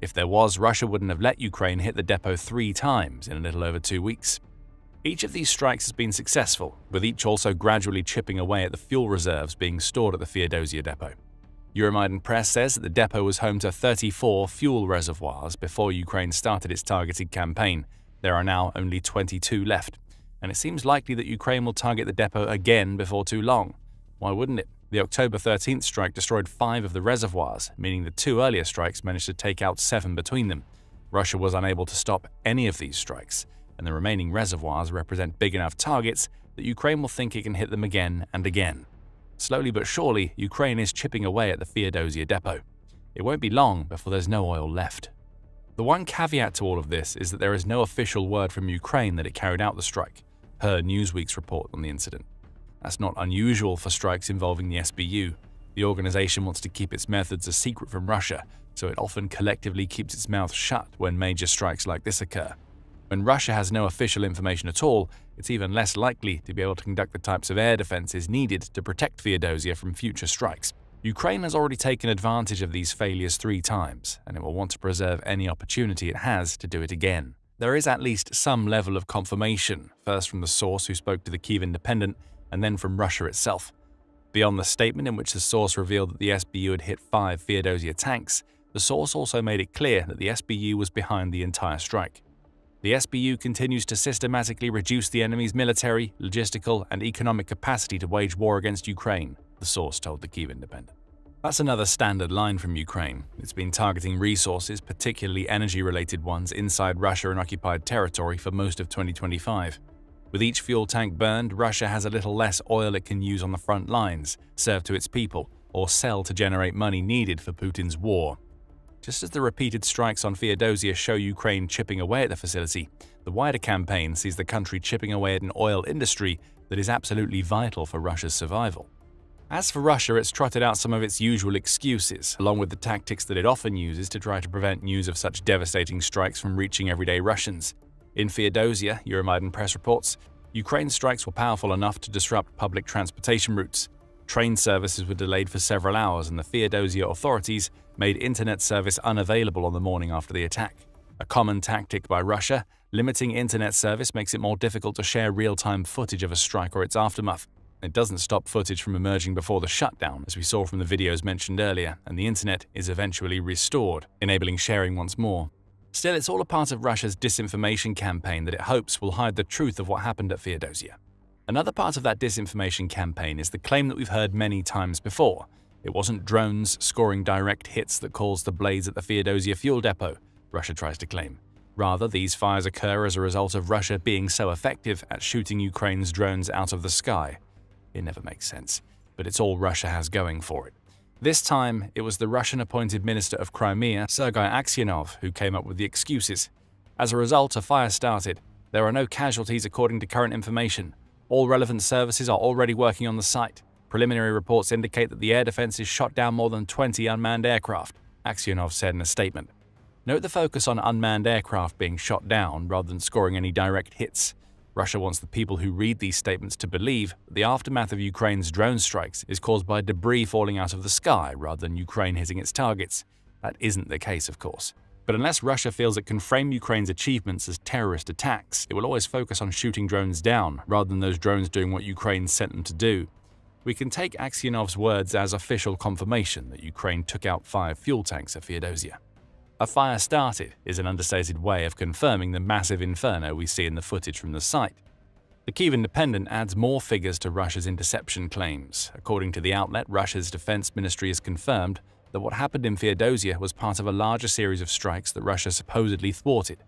If there was, Russia wouldn't have let Ukraine hit the depot 3 times in a little over 2 weeks. Each of these strikes has been successful, with each also gradually chipping away at the fuel reserves being stored at the Feodosia depot. Euromaidan Press says that the depot was home to 34 fuel reservoirs before Ukraine started its targeted campaign. There are now only 22 left, and it seems likely that Ukraine will target the depot again before too long. Why wouldn't it? The October 13th strike destroyed 5 of the reservoirs, meaning the 2 earlier strikes managed to take out 7 between them. Russia was unable to stop any of these strikes, and the remaining reservoirs represent big enough targets that Ukraine will think it can hit them again and again. Slowly but surely, Ukraine is chipping away at the Feodosia depot. It won't be long before there's no oil left. The one caveat to all of this is that there is no official word from Ukraine that it carried out the strike, per Newsweek's report on the incident. That's not unusual for strikes involving the SBU. The organization wants to keep its methods a secret from Russia, so it often collectively keeps its mouth shut when major strikes like this occur. When Russia has no official information at all, it's even less likely to be able to conduct the types of air defenses needed to protect Feodosia from future strikes. Ukraine has already taken advantage of these failures 3 times, and it will want to preserve any opportunity it has to do it again. There is at least some level of confirmation, first from the source who spoke to the Kyiv Independent, and then from Russia itself. Beyond the statement in which the source revealed that the SBU had hit 5 Feodosia tanks, the source also made it clear that the SBU was behind the entire strike. The SBU continues to systematically reduce the enemy's military, logistical, and economic capacity to wage war against Ukraine, the source told the Kyiv Independent. That's another standard line from Ukraine. It's been targeting resources, particularly energy-related ones, inside Russia-occupied territory for most of 2025. With each fuel tank burned, Russia has a little less oil it can use on the front lines, serve to its people, or sell to generate money needed for Putin's war. Just as the repeated strikes on Feodosia show Ukraine chipping away at the facility, the wider campaign sees the country chipping away at an oil industry that is absolutely vital for Russia's survival. As for Russia, it's trotted out some of its usual excuses, along with the tactics that it often uses to try to prevent news of such devastating strikes from reaching everyday Russians. In Feodosia, Euromaidan press reports, Ukraine's strikes were powerful enough to disrupt public transportation routes. Train services were delayed for several hours, and the Feodosia authorities made internet service unavailable on the morning after the attack. A common tactic by Russia, limiting internet service makes it more difficult to share real-time footage of a strike or its aftermath. It doesn't stop footage from emerging before the shutdown, as we saw from the videos mentioned earlier, and the internet is eventually restored, enabling sharing once more. Still, it's all a part of Russia's disinformation campaign that it hopes will hide the truth of what happened at Feodosia. Another part of that disinformation campaign is the claim that we've heard many times before. It wasn't drones scoring direct hits that caused the blaze at the Feodosia fuel depot, Russia tries to claim. Rather, these fires occur as a result of Russia being so effective at shooting Ukraine's drones out of the sky. It never makes sense, but it's all Russia has going for it. This time, it was the Russian-appointed Minister of Crimea, Sergei Aksyonov, who came up with the excuses. As a result, a fire started. There are no casualties according to current information. All relevant services are already working on the site. Preliminary reports indicate that the air defenses shot down more than 20 unmanned aircraft, Aksyonov said in a statement. Note the focus on unmanned aircraft being shot down rather than scoring any direct hits. Russia wants the people who read these statements to believe that the aftermath of Ukraine's drone strikes is caused by debris falling out of the sky rather than Ukraine hitting its targets. That isn't the case, of course. But unless Russia feels it can frame Ukraine's achievements as terrorist attacks, it will always focus on shooting drones down rather than those drones doing what Ukraine sent them to do. We can take Aksionov's words as official confirmation that Ukraine took out 5 fuel tanks at Feodosia. A fire started is an understated way of confirming the massive inferno we see in the footage from the site. The Kyiv Independent adds more figures to Russia's interception claims. According to the outlet, Russia's defense ministry has confirmed that what happened in Feodosia was part of a larger series of strikes that Russia supposedly thwarted.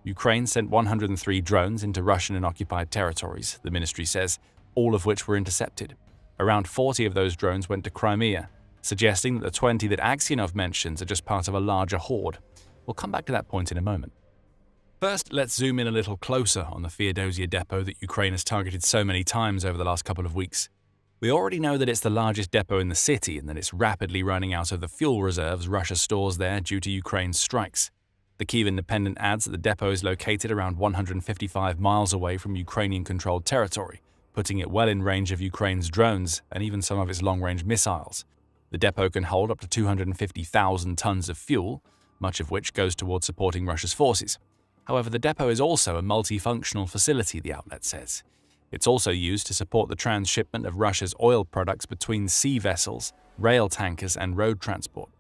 Ukraine sent 103 drones into Russian and occupied territories, the ministry says, all of which were intercepted. Around 40 of those drones went to Crimea, suggesting that the 20 that Aksyonov mentions are just part of a larger horde. We'll come back to that point in a moment. First, let's zoom in a little closer on the Feodosia depot that Ukraine has targeted so many times over the last couple of weeks. We already know that it's the largest depot in the city and that it's rapidly running out of the fuel reserves Russia stores there due to Ukraine's strikes. The Kyiv Independent adds that the depot is located around 155 miles away from Ukrainian-controlled territory, putting it well in range of Ukraine's drones and even some of its long-range missiles. The depot can hold up to 250,000 tons of fuel, much of which goes towards supporting Russia's forces. However, the depot is also a multifunctional facility, the outlet says. It's also used to support the transshipment of Russia's oil products between sea vessels, rail tankers, and road transport.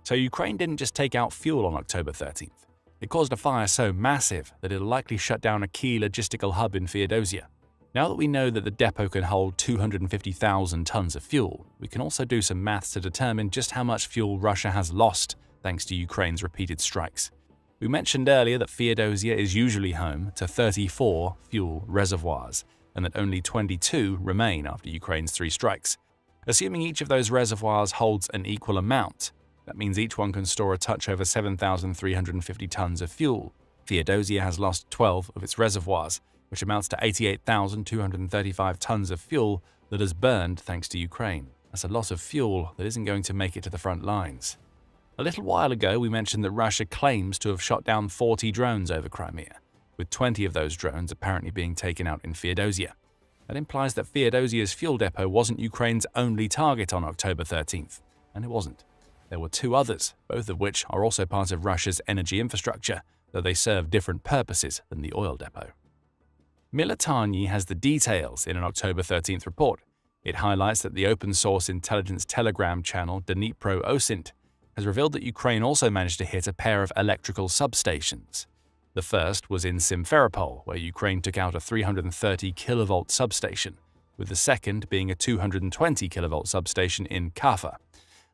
So Ukraine didn't just take out fuel on October 13th. It caused a fire so massive that it'll likely shut down a key logistical hub in Feodosia. Now that we know that the depot can hold 250,000 tons of fuel, we can also do some maths to determine just how much fuel Russia has lost thanks to Ukraine's repeated strikes. We mentioned earlier that Feodosia is usually home to 34 fuel reservoirs, and that only 22 remain after Ukraine's 3 strikes. Assuming each of those reservoirs holds an equal amount, that means each one can store a touch over 7,350 tons of fuel. Feodosia has lost 12 of its reservoirs, which amounts to 88,235 tons of fuel that has burned thanks to Ukraine. That's a lot of fuel that isn't going to make it to the front lines. A little while ago, we mentioned that Russia claims to have shot down 40 drones over Crimea, with 20 of those drones apparently being taken out in Feodosia. That implies that Feodosia's fuel depot wasn't Ukraine's only target on October 13th, and it wasn't. There were two others, both of which are also part of Russia's energy infrastructure, though they serve different purposes than the oil depot. Military has the details in an October 13th report. It highlights that the open-source intelligence telegram channel Dnipro Osint has revealed that Ukraine also managed to hit a pair of electrical substations. The first was in Simferopol, where Ukraine took out a 330 kilovolt substation, with the second being a 220 kilovolt substation in Kaffa.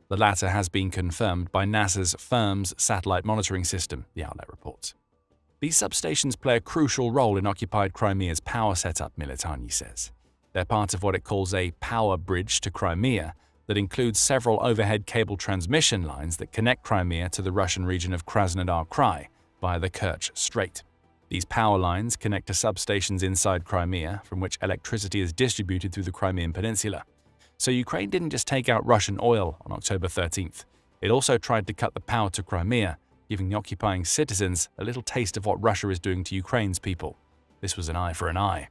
The latter has been confirmed by NASA's FIRMS satellite monitoring system, the outlet reports. These substations play a crucial role in occupied Crimea's power setup, Military says. They're part of what it calls a power bridge to Crimea that includes several overhead cable transmission lines that connect Crimea to the Russian region of Krasnodar Krai via the Kerch Strait. These power lines connect to substations inside Crimea, from which electricity is distributed through the Crimean Peninsula. So Ukraine didn't just take out Russian oil on October 13th. It also tried to cut the power to Crimea, giving the occupying citizens a little taste of what Russia is doing to Ukraine's people. This was an eye for an eye.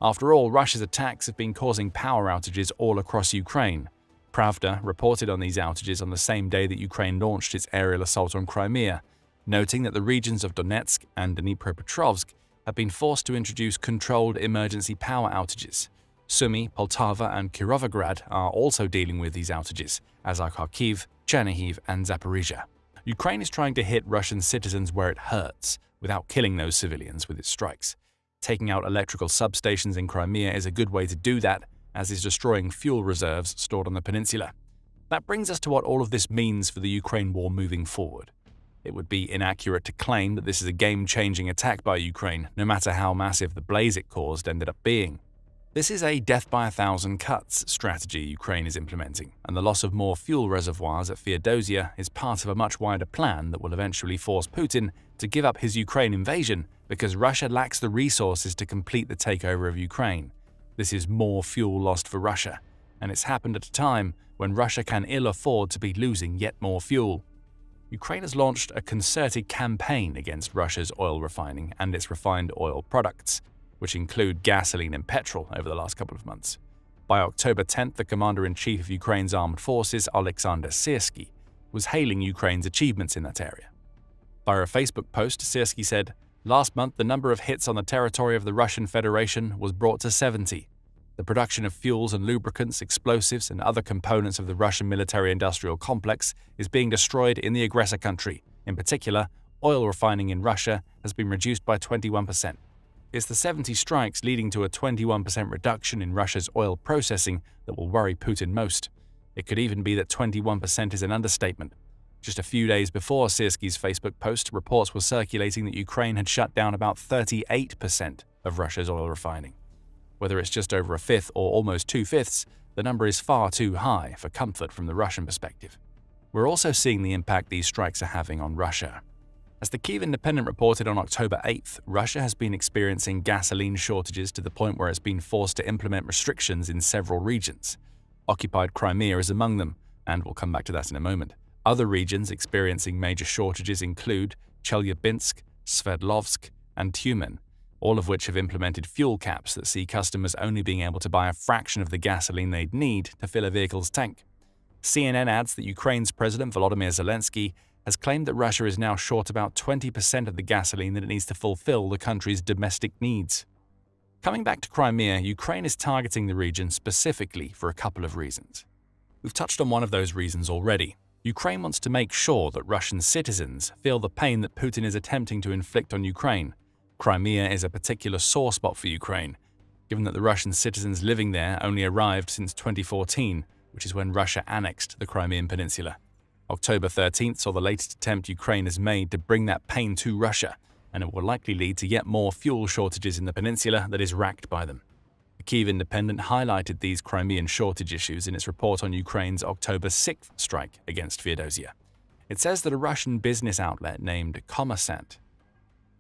After all, Russia's attacks have been causing power outages all across Ukraine. Pravda reported on these outages on the same day that Ukraine launched its aerial assault on Crimea, noting that the regions of Donetsk and Dnipropetrovsk have been forced to introduce controlled emergency power outages. Sumy, Poltava, and Kirovograd are also dealing with these outages, as are Kharkiv, Chernihiv, and Zaporizhzhia. Ukraine is trying to hit Russian citizens where it hurts, without killing those civilians with its strikes. Taking out electrical substations in Crimea is a good way to do that, as is destroying fuel reserves stored on the peninsula. That brings us to what all of this means for the Ukraine war moving forward. It would be inaccurate to claim that this is a game-changing attack by Ukraine, no matter how massive the blaze it caused ended up being. This is a death by 1,000 cuts strategy Ukraine is implementing, and the loss of more fuel reservoirs at Feodosia is part of a much wider plan that will eventually force Putin to give up his Ukraine invasion because Russia lacks the resources to complete the takeover of Ukraine. This is more fuel lost for Russia, and it's happened at a time when Russia can ill afford to be losing yet more fuel. Ukraine has launched a concerted campaign against Russia's oil refining and its refined oil products, which include gasoline and petrol over the last couple of months. By October 10th, the commander-in-chief of Ukraine's armed forces, Alexander Syrsky, was hailing Ukraine's achievements in that area. Via a Facebook post, Syrsky said, "Last month, the number of hits on the territory of the Russian Federation was brought to 70. The production of fuels and lubricants, explosives, and other components of the Russian military-industrial complex is being destroyed in the aggressor country. In particular, oil refining in Russia has been reduced by 21%. It's the 70 strikes leading to a 21% reduction in Russia's oil processing that will worry Putin most. It could even be that 21% is an understatement." Just a few days before Syrsky's Facebook post, reports were circulating that Ukraine had shut down about 38% of Russia's oil refining. Whether it's just over a fifth or almost 2/5, the number is far too high for comfort from the Russian perspective. We're also seeing the impact these strikes are having on Russia. As the Kyiv Independent reported on October 8th, Russia has been experiencing gasoline shortages to the point where it's been forced to implement restrictions in several regions. Occupied Crimea is among them, and we'll come back to that in a moment. Other regions experiencing major shortages include Chelyabinsk, Sverdlovsk, and Tyumen, all of which have implemented fuel caps that see customers only being able to buy a fraction of the gasoline they'd need to fill a vehicle's tank. CNN adds that Ukraine's President Volodymyr Zelensky has claimed that Russia is now short about 20% of the gasoline that it needs to fulfill the country's domestic needs. Coming back to Crimea, Ukraine is targeting the region specifically for a couple of reasons. We've touched on one of those reasons already. Ukraine wants to make sure that Russian citizens feel the pain that Putin is attempting to inflict on Ukraine. Crimea is a particular sore spot for Ukraine, given that the Russian citizens living there only arrived since 2014, which is when Russia annexed the Crimean Peninsula. October 13th saw the latest attempt Ukraine has made to bring that pain to Russia, and it will likely lead to yet more fuel shortages in the peninsula that is racked by them. The Kyiv Independent highlighted these Crimean shortage issues in its report on Ukraine's October 6th strike against Feodosia. It says that a Russian business outlet named Kommersant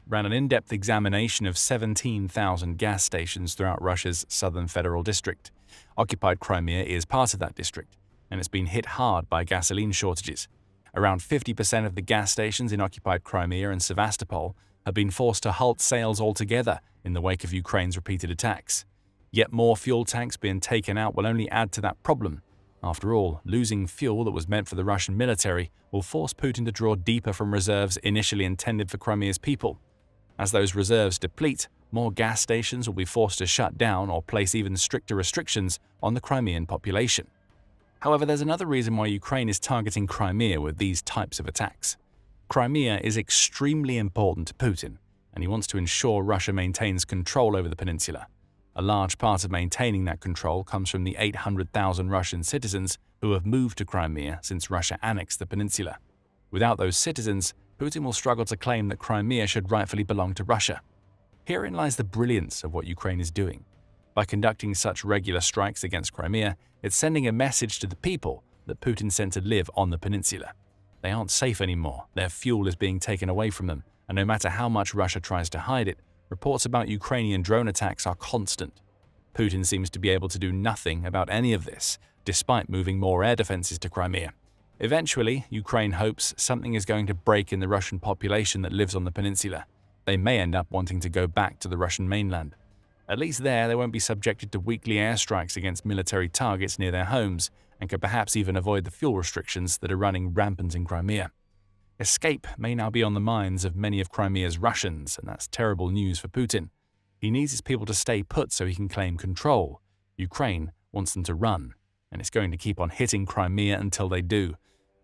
ran an in-depth examination of 17,000 gas stations throughout Russia's southern federal district. Occupied Crimea is part of that district, and it's been hit hard by gasoline shortages. Around 50% of the gas stations in occupied Crimea and Sevastopol have been forced to halt sales altogether in the wake of Ukraine's repeated attacks. Yet more fuel tanks being taken out will only add to that problem. After all, losing fuel that was meant for the Russian military will force Putin to draw deeper from reserves initially intended for Crimea's people. As those reserves deplete, more gas stations will be forced to shut down or place even stricter restrictions on the Crimean population. However, there's another reason why Ukraine is targeting Crimea with these types of attacks. Crimea is extremely important to Putin, and he wants to ensure Russia maintains control over the peninsula. A large part of maintaining that control comes from the 800,000 Russian citizens who have moved to Crimea since Russia annexed the peninsula. Without those citizens, Putin will struggle to claim that Crimea should rightfully belong to Russia. Herein lies the brilliance of what Ukraine is doing. By conducting such regular strikes against Crimea, it's sending a message to the people that Putin sent to live on the peninsula. They aren't safe anymore, their fuel is being taken away from them, and no matter how much Russia tries to hide it, reports about Ukrainian drone attacks are constant. Putin seems to be able to do nothing about any of this, despite moving more air defenses to Crimea. Eventually, Ukraine hopes something is going to break in the Russian population that lives on the peninsula. They may end up wanting to go back to the Russian mainland. At least there, they won't be subjected to weekly airstrikes against military targets near their homes, and could perhaps even avoid the fuel restrictions that are running rampant in Crimea. Escape may now be on the minds of many of Crimea's Russians, and that's terrible news for Putin. He needs his people to stay put so he can claim control. Ukraine wants them to run, and it's going to keep on hitting Crimea until they do.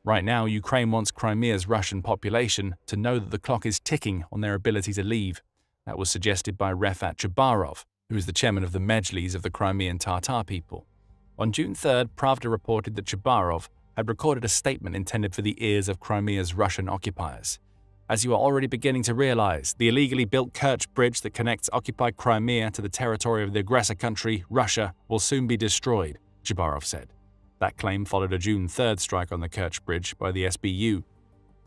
Right now, Ukraine wants Crimea's Russian population to know that the clock is ticking on their ability to leave. That was suggested by Refat Chabarov, who is the chairman of the Mejlis of the Crimean Tatar people. On June 3rd, Pravda reported that Chabarov had recorded a statement intended for the ears of Crimea's Russian occupiers. As you are already beginning to realize, the illegally built Kerch Bridge that connects occupied Crimea to the territory of the aggressor country, Russia, will soon be destroyed, Chabarov said. That claim followed a June 3rd strike on the Kerch Bridge by the SBU.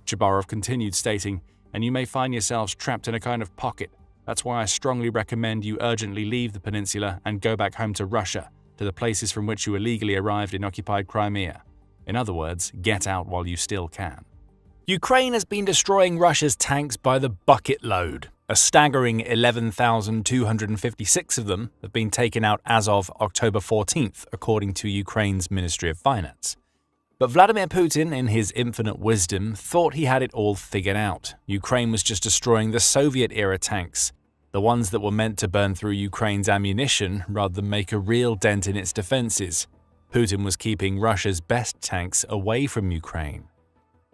Chabarov continued stating, "And you may find yourselves trapped in a kind of pocket. That's why I strongly recommend you urgently leave the peninsula and go back home to Russia, to the places from which you illegally arrived in occupied Crimea. In other words, get out while you still can." Ukraine has been destroying Russia's tanks by the bucket load. A staggering 11,256 of them have been taken out as of October 14th, according to Ukraine's Ministry of Finance. But Vladimir Putin, in his infinite wisdom, thought he had it all figured out. Ukraine was just destroying the Soviet-era tanks, the ones that were meant to burn through Ukraine's ammunition rather than make a real dent in its defenses. Putin was keeping Russia's best tanks away from Ukraine.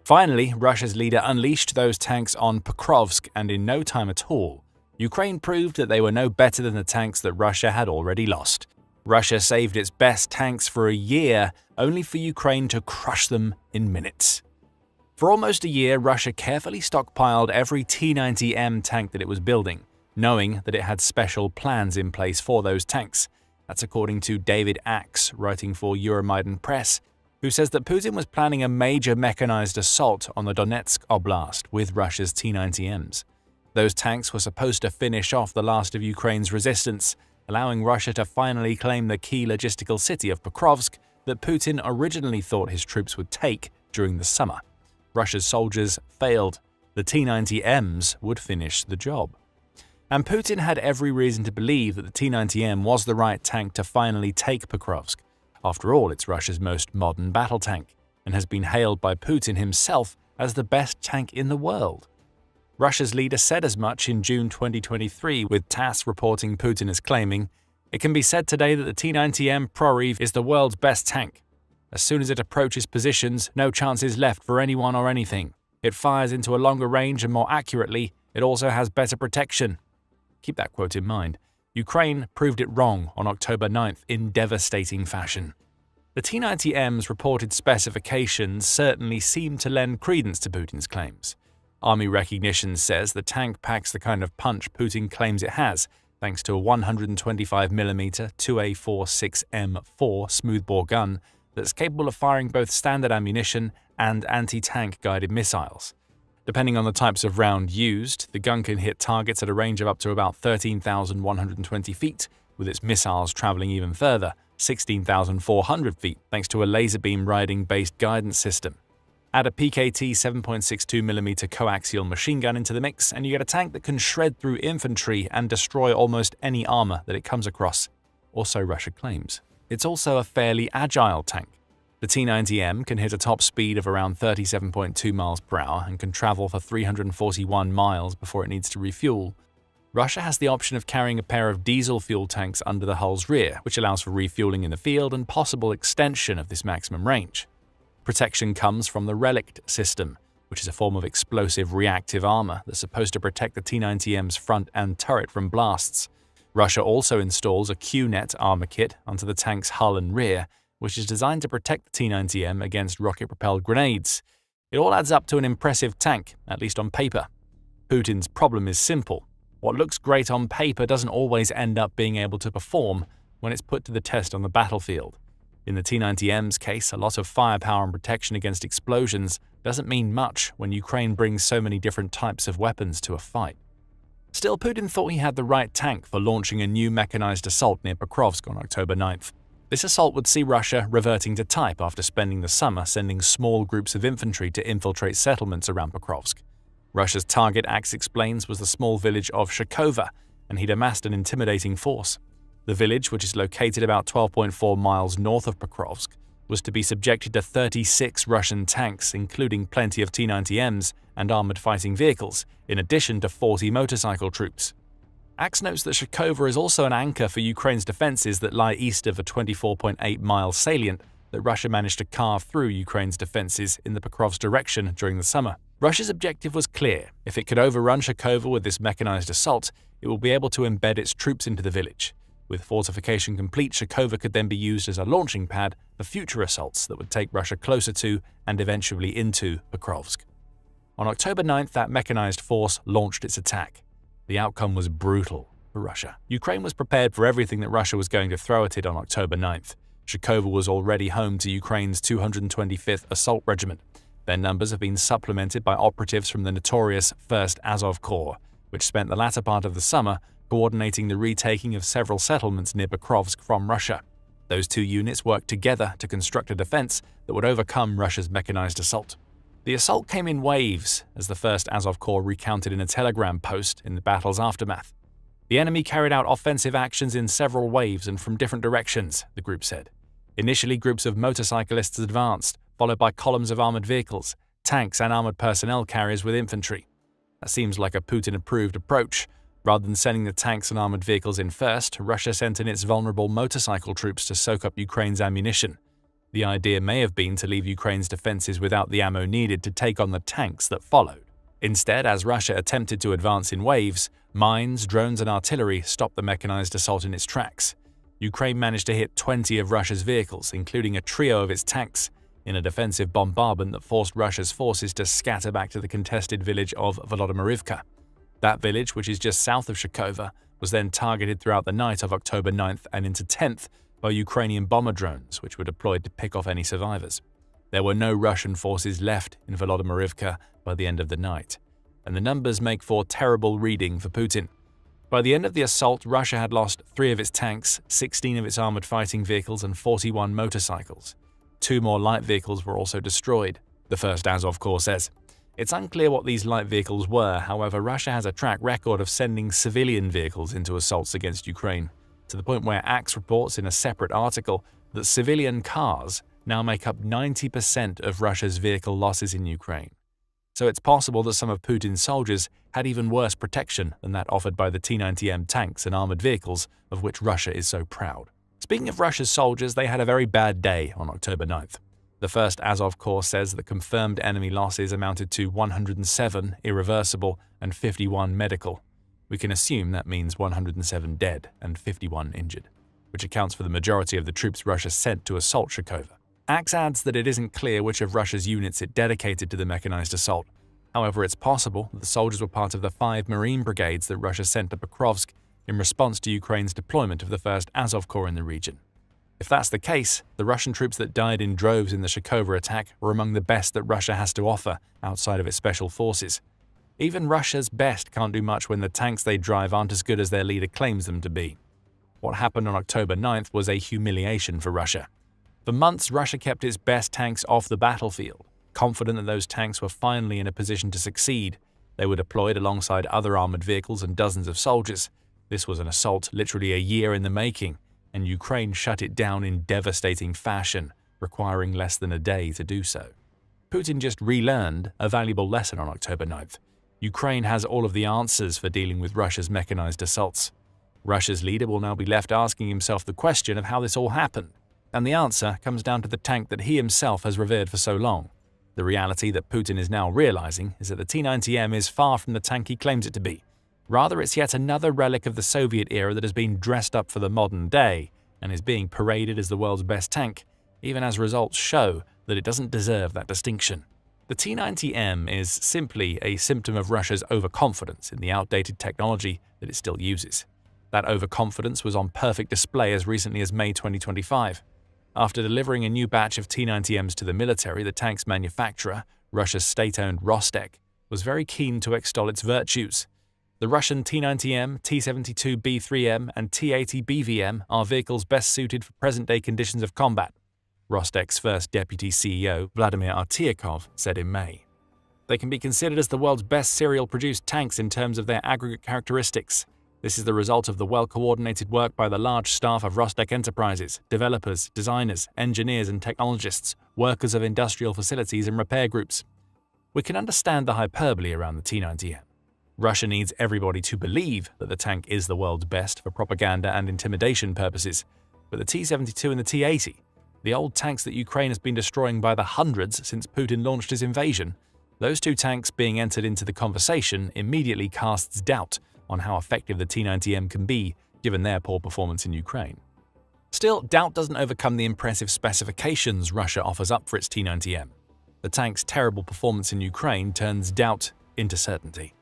Finally, Russia's leader unleashed those tanks on Pokrovsk, and in no time at all, Ukraine proved that they were no better than the tanks that Russia had already lost. Russia saved its best tanks for a year, only for Ukraine to crush them in minutes. For almost a year, Russia carefully stockpiled every T-90M tank that it was building, knowing that it had special plans in place for those tanks. That's according to David Axe, writing for Euromaidan Press, who says that Putin was planning a major mechanized assault on the Donetsk Oblast with Russia's T-90Ms. Those tanks were supposed to finish off the last of Ukraine's resistance, allowing Russia to finally claim the key logistical city of Pokrovsk that Putin originally thought his troops would take during the summer. Russia's soldiers failed. The T-90Ms would finish the job. And Putin had every reason to believe that the T-90M was the right tank to finally take Pokrovsk. After all, it's Russia's most modern battle tank, and has been hailed by Putin himself as the best tank in the world. Russia's leader said as much in June 2023, with TASS reporting Putin as claiming, "It can be said today that the T-90M Proriev is the world's best tank. As soon as it approaches positions, no chance is left for anyone or anything. It fires into a longer range and more accurately, it also has better protection." Keep that quote in mind. Ukraine proved it wrong on October 9th in devastating fashion. The T-90M's reported specifications certainly seem to lend credence to Putin's claims. Army recognition says the tank packs the kind of punch Putin claims it has, thanks to a 125mm 2A46M4 smoothbore gun that's capable of firing both standard ammunition and anti-tank guided missiles. Depending on the types of round used, the gun can hit targets at a range of up to about 13,120 feet, with its missiles traveling even further, 16,400 feet, thanks to a laser beam riding-based guidance system. Add a PKT 7.62mm coaxial machine gun into the mix, and you get a tank that can shred through infantry and destroy almost any armor that it comes across, or so Russia claims. It's also a fairly agile tank. The T-90M can hit a top speed of around 37.2 miles per hour and can travel for 341 miles before it needs to refuel. Russia has the option of carrying a pair of diesel fuel tanks under the hull's rear, which allows for refueling in the field and possible extension of this maximum range. Protection comes from the Relict system, which is a form of explosive reactive armor that's supposed to protect the T-90M's front and turret from blasts. Russia also installs a Q-net armor kit onto the tank's hull and rear, which is designed to protect the T-90M against rocket-propelled grenades. It all adds up to an impressive tank, at least on paper. Putin's problem is simple. What looks great on paper doesn't always end up being able to perform when it's put to the test on the battlefield. In the T-90M's case, a lot of firepower and protection against explosions doesn't mean much when Ukraine brings so many different types of weapons to a fight. Still, Putin thought he had the right tank for launching a new mechanized assault near Pokrovsk on October 9th. This assault would see Russia reverting to type after spending the summer sending small groups of infantry to infiltrate settlements around Pokrovsk. Russia's target, Axe explains, was the small village of Stepove, and he'd amassed an intimidating force. The village, which is located about 12.4 miles north of Pokrovsk, was to be subjected to 36 Russian tanks, including plenty of T-90Ms and armored fighting vehicles, in addition to 40 motorcycle troops. Axe notes that Stepove is also an anchor for Ukraine's defenses that lie east of a 24.8-mile salient that Russia managed to carve through Ukraine's defenses in the Pokrovsk direction during the summer. Russia's objective was clear. If it could overrun Stepove with this mechanized assault, it will be able to embed its troops into the village. With fortification complete, Stepove could then be used as a launching pad for future assaults that would take Russia closer to and eventually into Pokrovsk. On October 9th, that mechanized force launched its attack. The outcome was brutal for Russia. Ukraine was prepared for everything that Russia was going to throw at it on October 9th. Stepove was already home to Ukraine's 225th Assault Regiment. Their numbers have been supplemented by operatives from the notorious 1st Azov Corps, which spent the latter part of the summer coordinating the retaking of several settlements near Pokrovsk from Russia. Those two units worked together to construct a defense that would overcome Russia's mechanized assault. The assault came in waves, as the 1st Azov Corps recounted in a telegram post in the battle's aftermath. The enemy carried out offensive actions in several waves and from different directions, the group said. Initially, groups of motorcyclists advanced, followed by columns of armored vehicles, tanks and armored personnel carriers with infantry. That seems like a Putin-approved approach. Rather than sending the tanks and armored vehicles in first, Russia sent in its vulnerable motorcycle troops to soak up Ukraine's ammunition. The idea may have been to leave Ukraine's defenses without the ammo needed to take on the tanks that followed. Instead, as Russia attempted to advance in waves, mines, drones and artillery stopped the mechanized assault in its tracks. Ukraine managed to hit 20 of Russia's vehicles, including a trio of its tanks, in a defensive bombardment that forced Russia's forces to scatter back to the contested village of Volodymyrivka. That village, which is just south of Stepove, was then targeted throughout the night of October 9th and into 10th by Ukrainian bomber drones, which were deployed to pick off any survivors. There were no Russian forces left in Volodymyrivka by the end of the night, and the numbers make for terrible reading for Putin. By the end of the assault, Russia had lost 3 of its tanks, 16 of its armored fighting vehicles, and 41 motorcycles. 2 more light vehicles were also destroyed, the 1st Azov Corps says. It's unclear what these light vehicles were, however, Russia has a track record of sending civilian vehicles into assaults against Ukraine, to the point where Axe reports in a separate article that civilian cars now make up 90% of Russia's vehicle losses in Ukraine. So it's possible that some of Putin's soldiers had even worse protection than that offered by the T-90M tanks and armored vehicles of which Russia is so proud. Speaking of Russia's soldiers, they had a very bad day on October 9th. The 1st Azov Corps says that confirmed enemy losses amounted to 107 irreversible and 51 medical. We can assume that means 107 dead and 51 injured, which accounts for the majority of the troops Russia sent to assault Stepove. Axe adds that it isn't clear which of Russia's units it dedicated to the mechanized assault. However, it's possible that the soldiers were part of the 5 Marine brigades that Russia sent to Pokrovsk in response to Ukraine's deployment of the first Azov Corps in the region. If that's the case, the Russian troops that died in droves in the Stepove attack were among the best that Russia has to offer outside of its special forces. Even Russia's best can't do much when the tanks they drive aren't as good as their leader claims them to be. What happened on October 9th was a humiliation for Russia. For months, Russia kept its best tanks off the battlefield, confident that those tanks were finally in a position to succeed. They were deployed alongside other armored vehicles and dozens of soldiers. This was an assault literally a year in the making, and Ukraine shut it down in devastating fashion, requiring less than a day to do so. Putin just relearned a valuable lesson on October 9th. Ukraine has all of the answers for dealing with Russia's mechanized assaults. Russia's leader will now be left asking himself the question of how this all happened, and the answer comes down to the tank that he himself has revered for so long. The reality that Putin is now realizing is that the T-90M is far from the tank he claims it to be. Rather, it's yet another relic of the Soviet era that has been dressed up for the modern day and is being paraded as the world's best tank, even as results show that it doesn't deserve that distinction. The T-90M is simply a symptom of Russia's overconfidence in the outdated technology that it still uses. That overconfidence was on perfect display as recently as May 2025. After delivering a new batch of T-90Ms to the military, the tank's manufacturer, Russia's state-owned Rostec, was very keen to extol its virtues. The Russian T-90M, T-72B3M, and T-80BVM are vehicles best suited for present-day conditions of combat, Rostec's first deputy CEO, Vladimir Artyakov, said in May. They can be considered as the world's best serial-produced tanks in terms of their aggregate characteristics. This is the result of the well-coordinated work by the large staff of Rostec enterprises, developers, designers, engineers and technologists, workers of industrial facilities and repair groups. We can understand the hyperbole around the T-90M. Russia needs everybody to believe that the tank is the world's best for propaganda and intimidation purposes, but the T-72 and the T-80, the old tanks that Ukraine has been destroying by the hundreds since Putin launched his invasion, those two tanks being entered into the conversation immediately casts doubt on how effective the T-90M can be given their poor performance in Ukraine. Still, doubt doesn't overcome the impressive specifications Russia offers up for its T-90M. The tank's terrible performance in Ukraine turns doubt into certainty.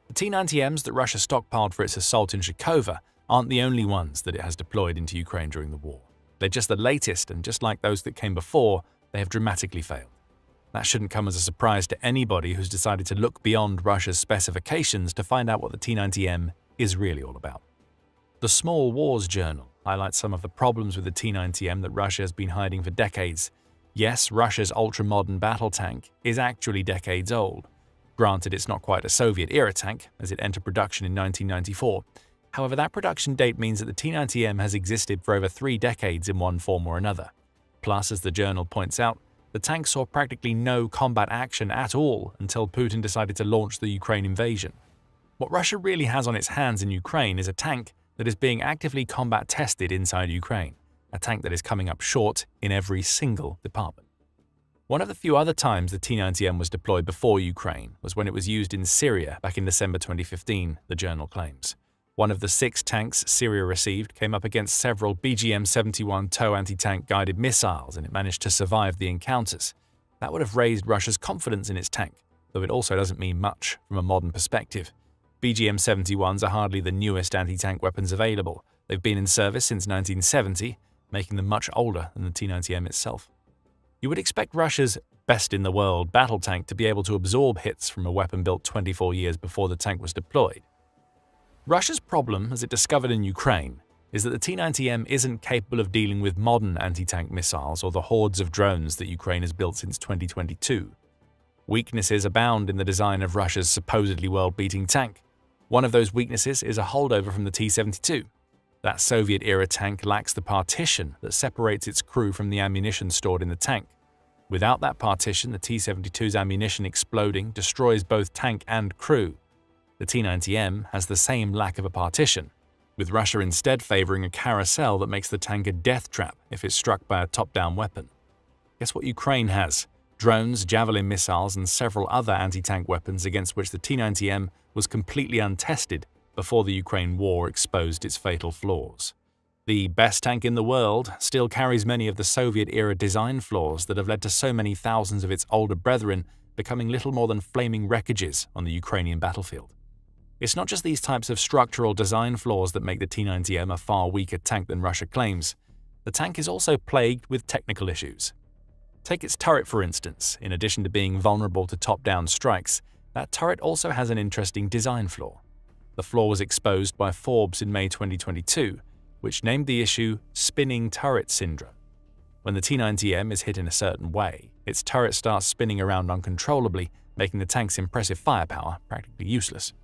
The T-90Ms that Russia stockpiled for its assault in Stepove aren't the only ones that it has deployed into Ukraine during the war. They're just the latest, and just like those that came before, they have dramatically failed. That shouldn't come as a surprise to anybody who's decided to look beyond Russia's specifications to find out what the T-90M is really all about. The Small Wars Journal highlights some of the problems with the T-90M that Russia has been hiding for decades. Yes, Russia's ultra-modern battle tank is actually decades old. Granted, it's not quite a Soviet-era tank, as it entered production in 1994. However, that production date means that the T-90M has existed for over 3 decades in one form or another. Plus, as the journal points out, the tank saw practically no combat action at all until Putin decided to launch the Ukraine invasion. What Russia really has on its hands in Ukraine is a tank that is being actively combat tested inside Ukraine, a tank that is coming up short in every single department. One of the few other times the T-90M was deployed before Ukraine was when it was used in Syria back in December 2015, the journal claims. One of the 6 tanks Syria received came up against several BGM-71 TOW anti-tank guided missiles, and it managed to survive the encounters. That would have raised Russia's confidence in its tank, though it also doesn't mean much from a modern perspective. BGM-71s are hardly the newest anti-tank weapons available. They've been in service since 1970, making them much older than the T-90M itself. You would expect Russia's best-in-the-world battle tank to be able to absorb hits from a weapon built 24 years before the tank was deployed. Russia's problem, as it discovered in Ukraine, is that the T-90M isn't capable of dealing with modern anti-tank missiles or the hordes of drones that Ukraine has built since 2022. Weaknesses abound in the design of Russia's supposedly world-beating tank. One of those weaknesses is a holdover from the T-72. That Soviet-era tank lacks the partition that separates its crew from the ammunition stored in the tank. Without that partition, the T-72's ammunition exploding destroys both tank and crew. The T-90M has the same lack of a partition, with Russia instead favoring a carousel that makes the tank a death trap if it's struck by a top-down weapon. Guess what Ukraine has? Drones, Javelin missiles, and several other anti-tank weapons against which the T-90M was completely untested before the Ukraine war exposed its fatal flaws. The best tank in the world still carries many of the Soviet-era design flaws that have led to so many thousands of its older brethren becoming little more than flaming wreckages on the Ukrainian battlefield. It's not just these types of structural design flaws that make the T-90M a far weaker tank than Russia claims. The tank is also plagued with technical issues. Take its turret, for instance. In addition to being vulnerable to top-down strikes, that turret also has an interesting design flaw. The flaw was exposed by Forbes in May 2022, which named the issue spinning turret syndrome. When the T-90M is hit in a certain way, its turret starts spinning around uncontrollably, making the tank's impressive firepower practically useless.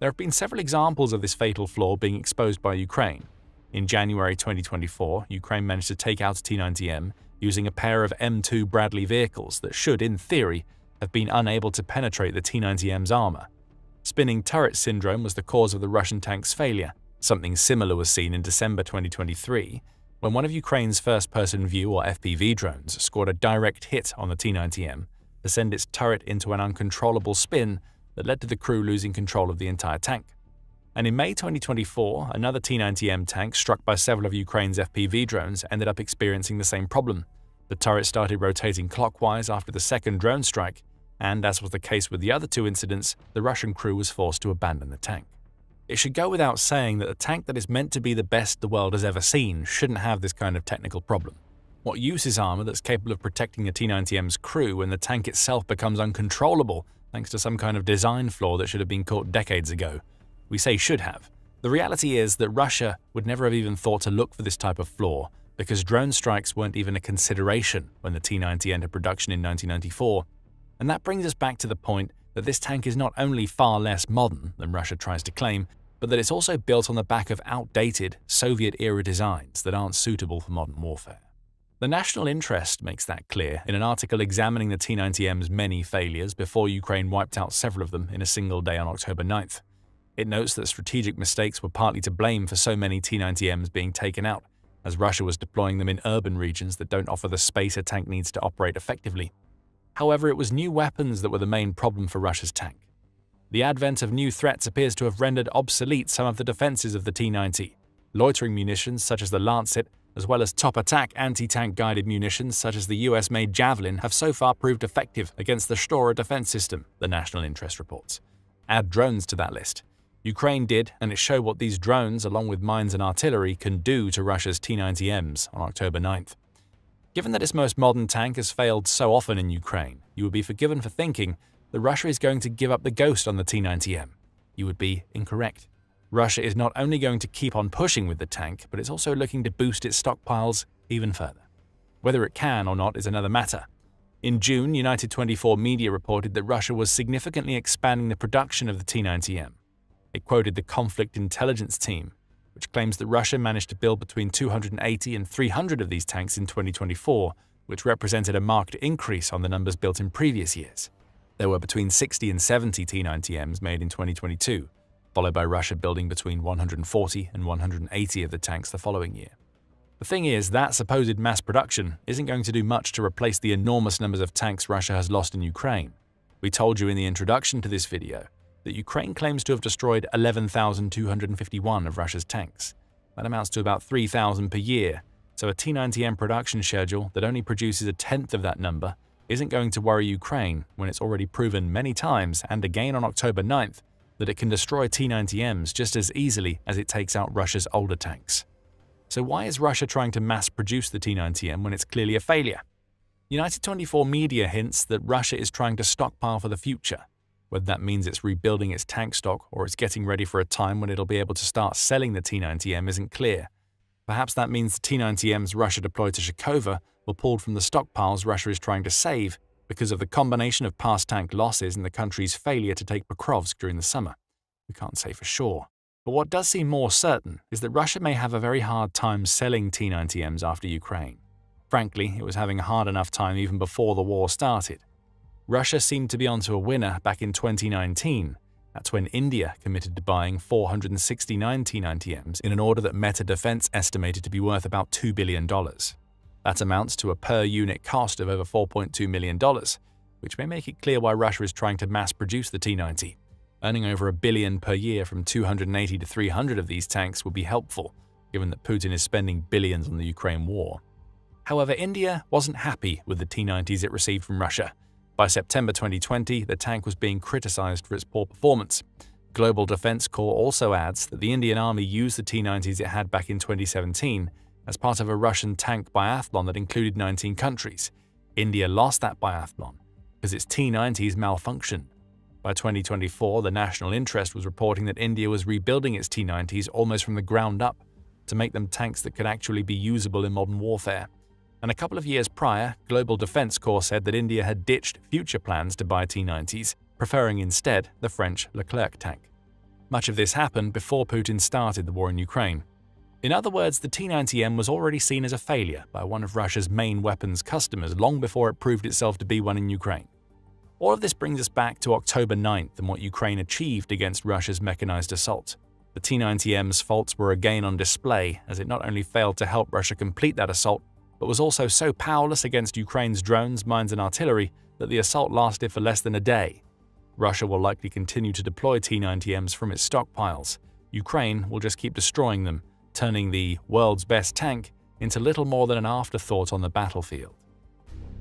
There have been several examples of this fatal flaw being exposed by Ukraine. In January 2024, Ukraine managed to take out a T-90M using a pair of M2 Bradley vehicles that should, in theory, have been unable to penetrate the T-90M's armor. Spinning turret syndrome was the cause of the Russian tank's failure. Something similar was seen in December 2023, when one of Ukraine's first-person view or FPV drones scored a direct hit on the T-90M to send its turret into an uncontrollable spin that led to the crew losing control of the entire tank. And in May 2024, another T-90M tank struck by several of Ukraine's FPV drones ended up experiencing the same problem. The turret started rotating clockwise after the second drone strike, and as was the case with the other two incidents, the Russian crew was forced to abandon the tank. It should go without saying that a tank that is meant to be the best the world has ever seen shouldn't have this kind of technical problem. What use is armor that's capable of protecting the T-90M's crew when the tank itself becomes uncontrollable thanks to some kind of design flaw that should have been caught decades ago? We say should have. The reality is that Russia would never have even thought to look for this type of flaw because drone strikes weren't even a consideration when the T-90 entered production in 1994. And that brings us back to the point that this tank is not only far less modern than Russia tries to claim, but that it's also built on the back of outdated Soviet-era designs that aren't suitable for modern warfare. The national interest makes that clear in an article examining the T-90M's many failures before Ukraine wiped out several of them in a single day on October 9th. It notes that strategic mistakes were partly to blame for so many T-90Ms being taken out, as Russia was deploying them in urban regions that don't offer the space a tank needs to operate effectively. However, it was new weapons that were the main problem for Russia's tank. The advent of new threats appears to have rendered obsolete some of the defenses of the T-90. Loitering munitions such as the Lancet, as well as top-attack anti-tank guided munitions such as the US-made Javelin have so far proved effective against the Stora defense system, the national interest reports. Add drones to that list. Ukraine did, and it showed what these drones, along with mines and artillery, can do to Russia's T-90Ms on October 9th. Given that its most modern tank has failed so often in Ukraine, you would be forgiven for thinking that Russia is going to give up the ghost on the T-90M. You would be incorrect. Russia is not only going to keep on pushing with the tank, but it's also looking to boost its stockpiles even further. Whether it can or not is another matter. In June, United 24 media reported that Russia was significantly expanding the production of the T-90M. It quoted the Conflict Intelligence Team, which claims that Russia managed to build between 280 and 300 of these tanks in 2024, which represented a marked increase on the numbers built in previous years. There were between 60 and 70 T-90Ms made in 2022, followed by Russia building between 140 and 180 of the tanks the following year. The thing is, that supposed mass production isn't going to do much to replace the enormous numbers of tanks Russia has lost in Ukraine. We told you in the introduction to this video that Ukraine claims to have destroyed 11,251 of Russia's tanks. That amounts to about 3,000 per year, so a T-90M production schedule that only produces a tenth of that number isn't going to worry Ukraine when it's already proven many times, and again on October 9th, that it can destroy T-90Ms just as easily as it takes out Russia's older tanks. So why is Russia trying to mass-produce the T-90M when it's clearly a failure? United 24 media hints that Russia is trying to stockpile for the future. Whether that means it's rebuilding its tank stock or it's getting ready for a time when it'll be able to start selling the T-90M isn't clear. Perhaps that means the T-90Ms Russia deployed to Shcherbaky were pulled from the stockpiles Russia is trying to save because of the combination of past tank losses and the country's failure to take Pokrovsk during the summer. We can't say for sure. But what does seem more certain is that Russia may have a very hard time selling T-90Ms after Ukraine. Frankly, it was having a hard enough time even before the war started. Russia seemed to be onto a winner back in 2019. That's when India committed to buying 469 T-90Ms in an order that Meta Defense estimated to be worth about $2 billion. That amounts to a per-unit cost of over $4.2 million, which may make it clear why Russia is trying to mass-produce the T-90. Earning over $1 billion per year from 280 to 300 of these tanks would be helpful, given that Putin is spending billions on the Ukraine war. However, India wasn't happy with the T-90s it received from Russia. By September 2020, the tank was being criticized for its poor performance. Global Defense Corps also adds that the Indian Army used the T-90s it had back in 2017 as part of a Russian tank biathlon that included 19 countries. India lost that biathlon because its T-90s malfunctioned. By 2024, the National Interest was reporting that India was rebuilding its T-90s almost from the ground up to make them tanks that could actually be usable in modern warfare. And a couple of years prior, Global Defense Corps said that India had ditched future plans to buy T-90s, preferring instead the French Leclerc tank. Much of this happened before Putin started the war in Ukraine. In other words, the T-90M was already seen as a failure by one of Russia's main weapons customers long before it proved itself to be one in Ukraine. All of this brings us back to October 9th and what Ukraine achieved against Russia's mechanized assault. The T-90M's faults were again on display, as it not only failed to help Russia complete that assault, but was also so powerless against Ukraine's drones, mines and artillery that the assault lasted for less than a day. Russia will likely continue to deploy T-90Ms from its stockpiles. Ukraine will just keep destroying them, turning the world's best tank into little more than an afterthought on the battlefield.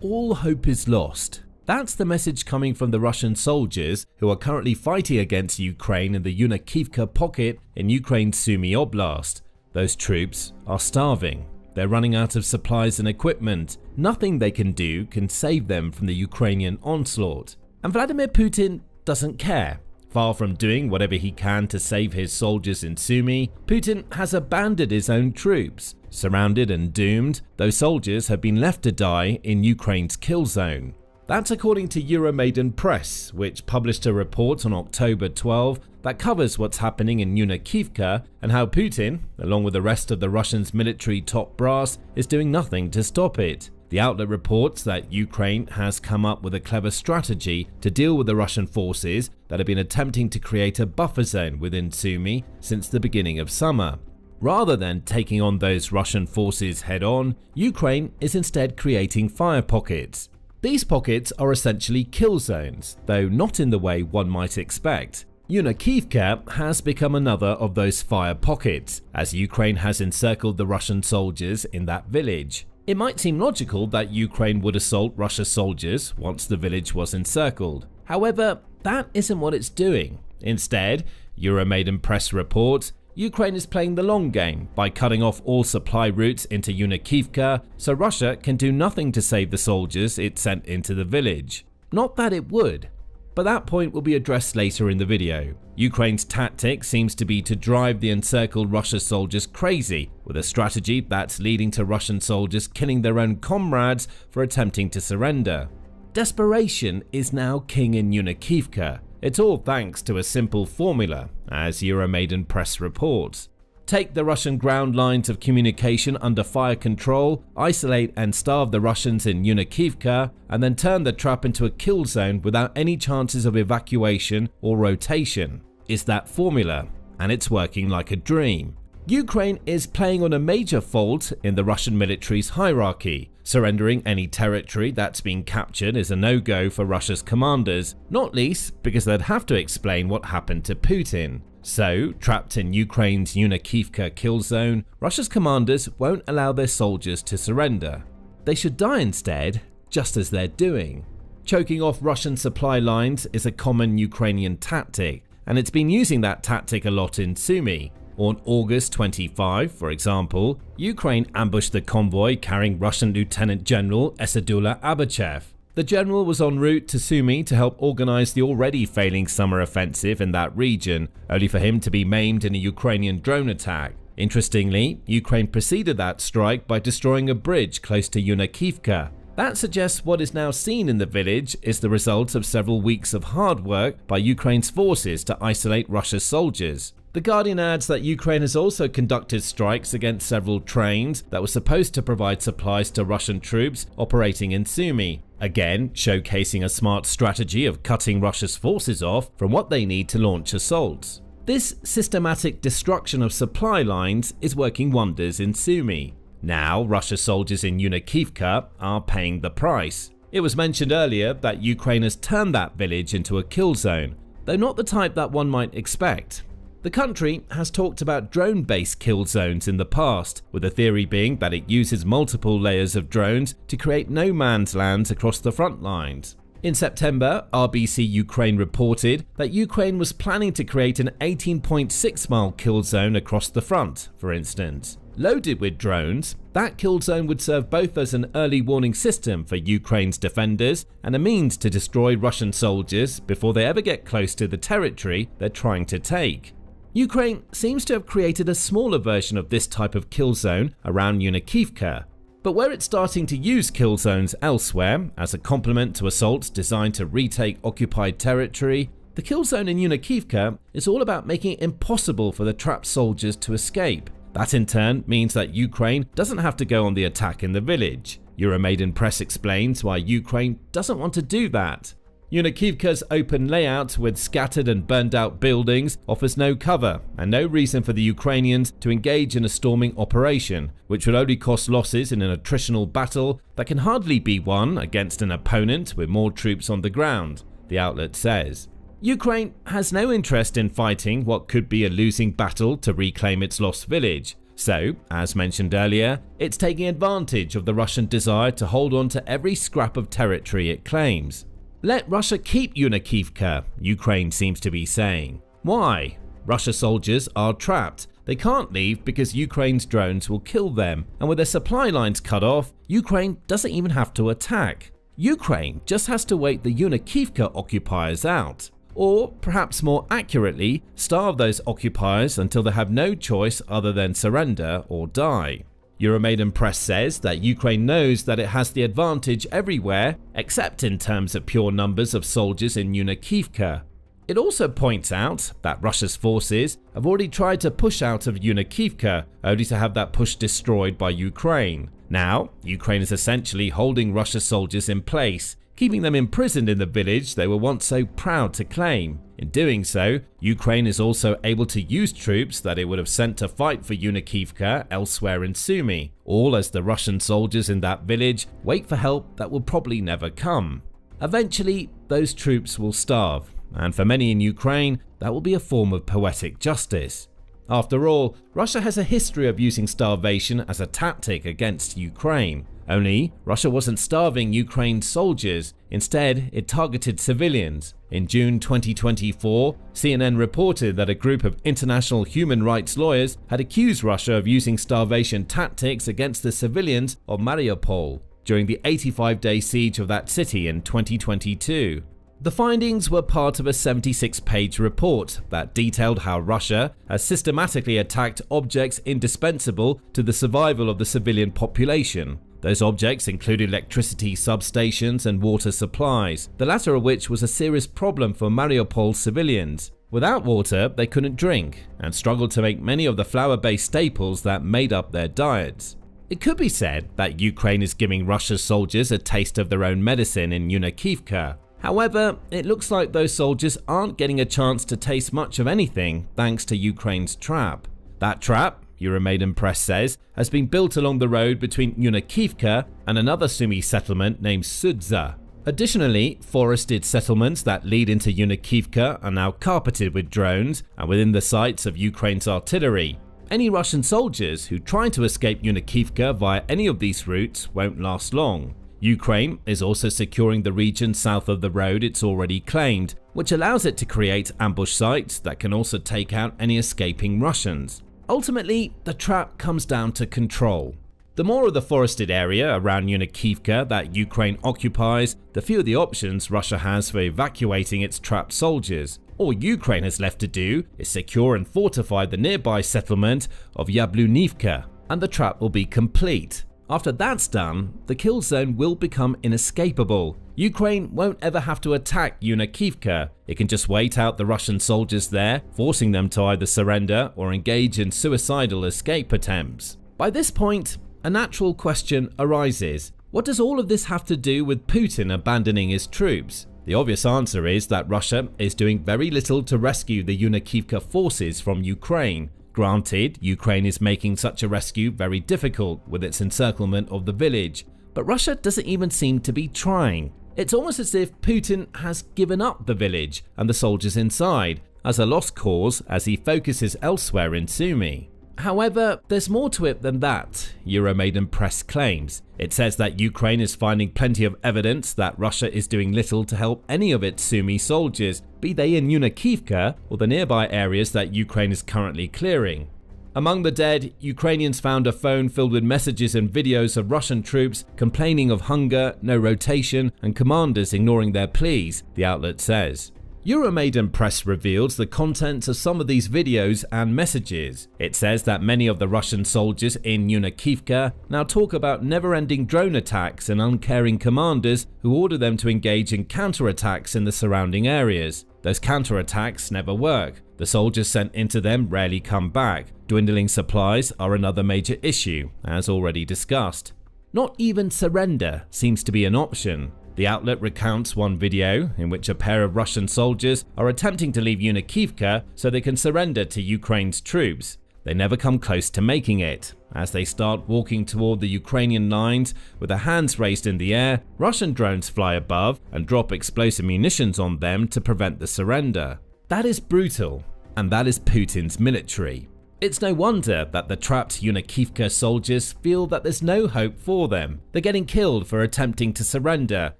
All hope is lost. That's the message coming from the Russian soldiers who are currently fighting against Ukraine in the Unakivka pocket in Ukraine's Sumy Oblast. Those troops are starving. They're running out of supplies and equipment. Nothing they can do can save them from the Ukrainian onslaught. And Vladimir Putin doesn't care. Far from doing whatever he can to save his soldiers in Sumy, Putin has abandoned his own troops. Surrounded and doomed, those soldiers have been left to die in Ukraine's kill zone. That's according to Euromaidan Press, which published a report on October 12 that covers what's happening in Unakivka and how Putin, along with the rest of the Russians' military top brass, is doing nothing to stop it. The outlet reports that Ukraine has come up with a clever strategy to deal with the Russian forces that have been attempting to create a buffer zone within Sumy since the beginning of summer. Rather than taking on those Russian forces head-on, Ukraine is instead creating fire pockets. These pockets are essentially kill zones, though not in the way one might expect. Unakivka has become another of those fire pockets, as Ukraine has encircled the Russian soldiers in that village. It might seem logical that Ukraine would assault Russia's soldiers once the village was encircled. However, that isn't what it's doing. Instead, Euromaidan Press reports, Ukraine is playing the long game by cutting off all supply routes into Unakivka so Russia can do nothing to save the soldiers it sent into the village. Not that it would, but that point will be addressed later in the video. Ukraine's tactic seems to be to drive the encircled Russia soldiers crazy, with a strategy that's leading to Russian soldiers killing their own comrades for attempting to surrender. Desperation is now king in Unakivka. It's all thanks to a simple formula, as Euromaidan Press reports. Take the Russian ground lines of communication under fire control, isolate and starve the Russians in Unakivka, and then turn the trap into a kill zone without any chances of evacuation or rotation. It's that formula, and it's working like a dream. Ukraine is playing on a major fault in the Russian military's hierarchy. Surrendering any territory that's been captured is a no-go for Russia's commanders, not least because they'd have to explain what happened to Putin. So, trapped in Ukraine's Unakivka kill zone, Russia's commanders won't allow their soldiers to surrender. They should die instead, just as they're doing. Choking off Russian supply lines is a common Ukrainian tactic, and it's been using that tactic a lot in Sumy. On August 25, for example, Ukraine ambushed the convoy carrying Russian Lieutenant General Esadullah Abachev. The general was en route to Sumy to help organize the already failing summer offensive in that region, only for him to be maimed in a Ukrainian drone attack. Interestingly, Ukraine preceded that strike by destroying a bridge close to Unakivka. That suggests what is now seen in the village is the result of several weeks of hard work by Ukraine's forces to isolate Russia's soldiers. The Guardian adds that Ukraine has also conducted strikes against several trains that were supposed to provide supplies to Russian troops operating in Sumy, again showcasing a smart strategy of cutting Russia's forces off from what they need to launch assaults. This systematic destruction of supply lines is working wonders in Sumy. Now, Russia's soldiers in Unakivka are paying the price. It was mentioned earlier that Ukraine has turned that village into a kill zone, though not the type that one might expect. The country has talked about drone-based kill zones in the past, with the theory being that it uses multiple layers of drones to create no man's lands across the front lines. In September, RBC Ukraine reported that Ukraine was planning to create an 18.6-mile kill zone across the front, for instance. Loaded with drones, that kill zone would serve both as an early warning system for Ukraine's defenders and a means to destroy Russian soldiers before they ever get close to the territory they're trying to take. Ukraine seems to have created a smaller version of this type of kill zone around Unakivka, but where it's starting to use kill zones elsewhere as a complement to assaults designed to retake occupied territory, the kill zone in Unakivka is all about making it impossible for the trapped soldiers to escape. That in turn means that Ukraine doesn't have to go on the attack in the village. Euromaidan Press explains why Ukraine doesn't want to do that. Unakivka's open layout with scattered and burned out buildings offers no cover and no reason for the Ukrainians to engage in a storming operation, which would only cost losses in an attritional battle that can hardly be won against an opponent with more troops on the ground, the outlet says. Ukraine has no interest in fighting what could be a losing battle to reclaim its lost village. So, as mentioned earlier, it's taking advantage of the Russian desire to hold on to every scrap of territory it claims. Let Russia keep Unakivka, Ukraine seems to be saying. Why? Russia soldiers are trapped. They can't leave because Ukraine's drones will kill them, and with their supply lines cut off, Ukraine doesn't even have to attack. Ukraine just has to wait the Unakivka occupiers out. Or, perhaps more accurately, starve those occupiers until they have no choice other than surrender or die. Euromaidan Press says that Ukraine knows that it has the advantage everywhere except in terms of pure numbers of soldiers in Unakivka. It also points out that Russia's forces have already tried to push out of Unakivka only to have that push destroyed by Ukraine. Now, Ukraine is essentially holding Russia's soldiers in place, keeping them imprisoned in the village they were once so proud to claim. In doing so, Ukraine is also able to use troops that it would have sent to fight for Unakivka elsewhere in Sumy, all as the Russian soldiers in that village wait for help that will probably never come. Eventually, those troops will starve, and for many in Ukraine, that will be a form of poetic justice. After all, Russia has a history of using starvation as a tactic against Ukraine. Only, Russia wasn't starving Ukraine's soldiers, instead it targeted civilians. In June 2024, CNN reported that a group of international human rights lawyers had accused Russia of using starvation tactics against the civilians of Mariupol during the 85-day siege of that city in 2022. The findings were part of a 76-page report that detailed how Russia has systematically attacked objects indispensable to the survival of the civilian population. Those objects included electricity substations and water supplies, the latter of which was a serious problem for Mariupol civilians. Without water, they couldn't drink and struggled to make many of the flour-based staples that made up their diets. It could be said that Ukraine is giving Russia's soldiers a taste of their own medicine in Unakivka. However, it looks like those soldiers aren't getting a chance to taste much of anything thanks to Ukraine's trap. That trap, Euromaidan Press says, has been built along the road between Unakivka and another Sumy settlement named Sudza. Additionally, forested settlements that lead into Unakivka are now carpeted with drones and within the sights of Ukraine's artillery. Any Russian soldiers who try to escape Unakivka via any of these routes won't last long. Ukraine is also securing the region south of the road it's already claimed, which allows it to create ambush sites that can also take out any escaping Russians. Ultimately, the trap comes down to control. The more of the forested area around Unakivka that Ukraine occupies, the fewer the options Russia has for evacuating its trapped soldiers. All Ukraine has left to do is secure and fortify the nearby settlement of Yablunivka, and the trap will be complete. After that's done, the kill zone will become inescapable. Ukraine won't ever have to attack Unakivka. It can just wait out the Russian soldiers there, forcing them to either surrender or engage in suicidal escape attempts. By this point, a natural question arises. What does all of this have to do with Putin abandoning his troops? The obvious answer is that Russia is doing very little to rescue the Unakivka forces from Ukraine. Granted, Ukraine is making such a rescue very difficult with its encirclement of the village, but Russia doesn't even seem to be trying. It's almost as if Putin has given up the village and the soldiers inside as a lost cause as he focuses elsewhere in Sumy. However, there's more to it than that, Euromaidan Press claims. It says that Ukraine is finding plenty of evidence that Russia is doing little to help any of its Sumy soldiers, be they in Unakivka or the nearby areas that Ukraine is currently clearing. Among the dead, Ukrainians found a phone filled with messages and videos of Russian troops complaining of hunger, no rotation, and commanders ignoring their pleas, the outlet says. Euromaidan Press reveals the contents of some of these videos and messages. It says that many of the Russian soldiers in Unakivka now talk about never-ending drone attacks and uncaring commanders who order them to engage in counterattacks in the surrounding areas. Those counterattacks never work. The soldiers sent into them rarely come back. Dwindling supplies are another major issue, as already discussed. Not even surrender seems to be an option. The outlet recounts one video in which a pair of Russian soldiers are attempting to leave Unakivka so they can surrender to Ukraine's troops. They never come close to making it. As they start walking toward the Ukrainian lines with their hands raised in the air, Russian drones fly above and drop explosive munitions on them to prevent the surrender. That is brutal, and that is Putin's military. It's no wonder that the trapped Unakivka soldiers feel that there's no hope for them. They're getting killed for attempting to surrender,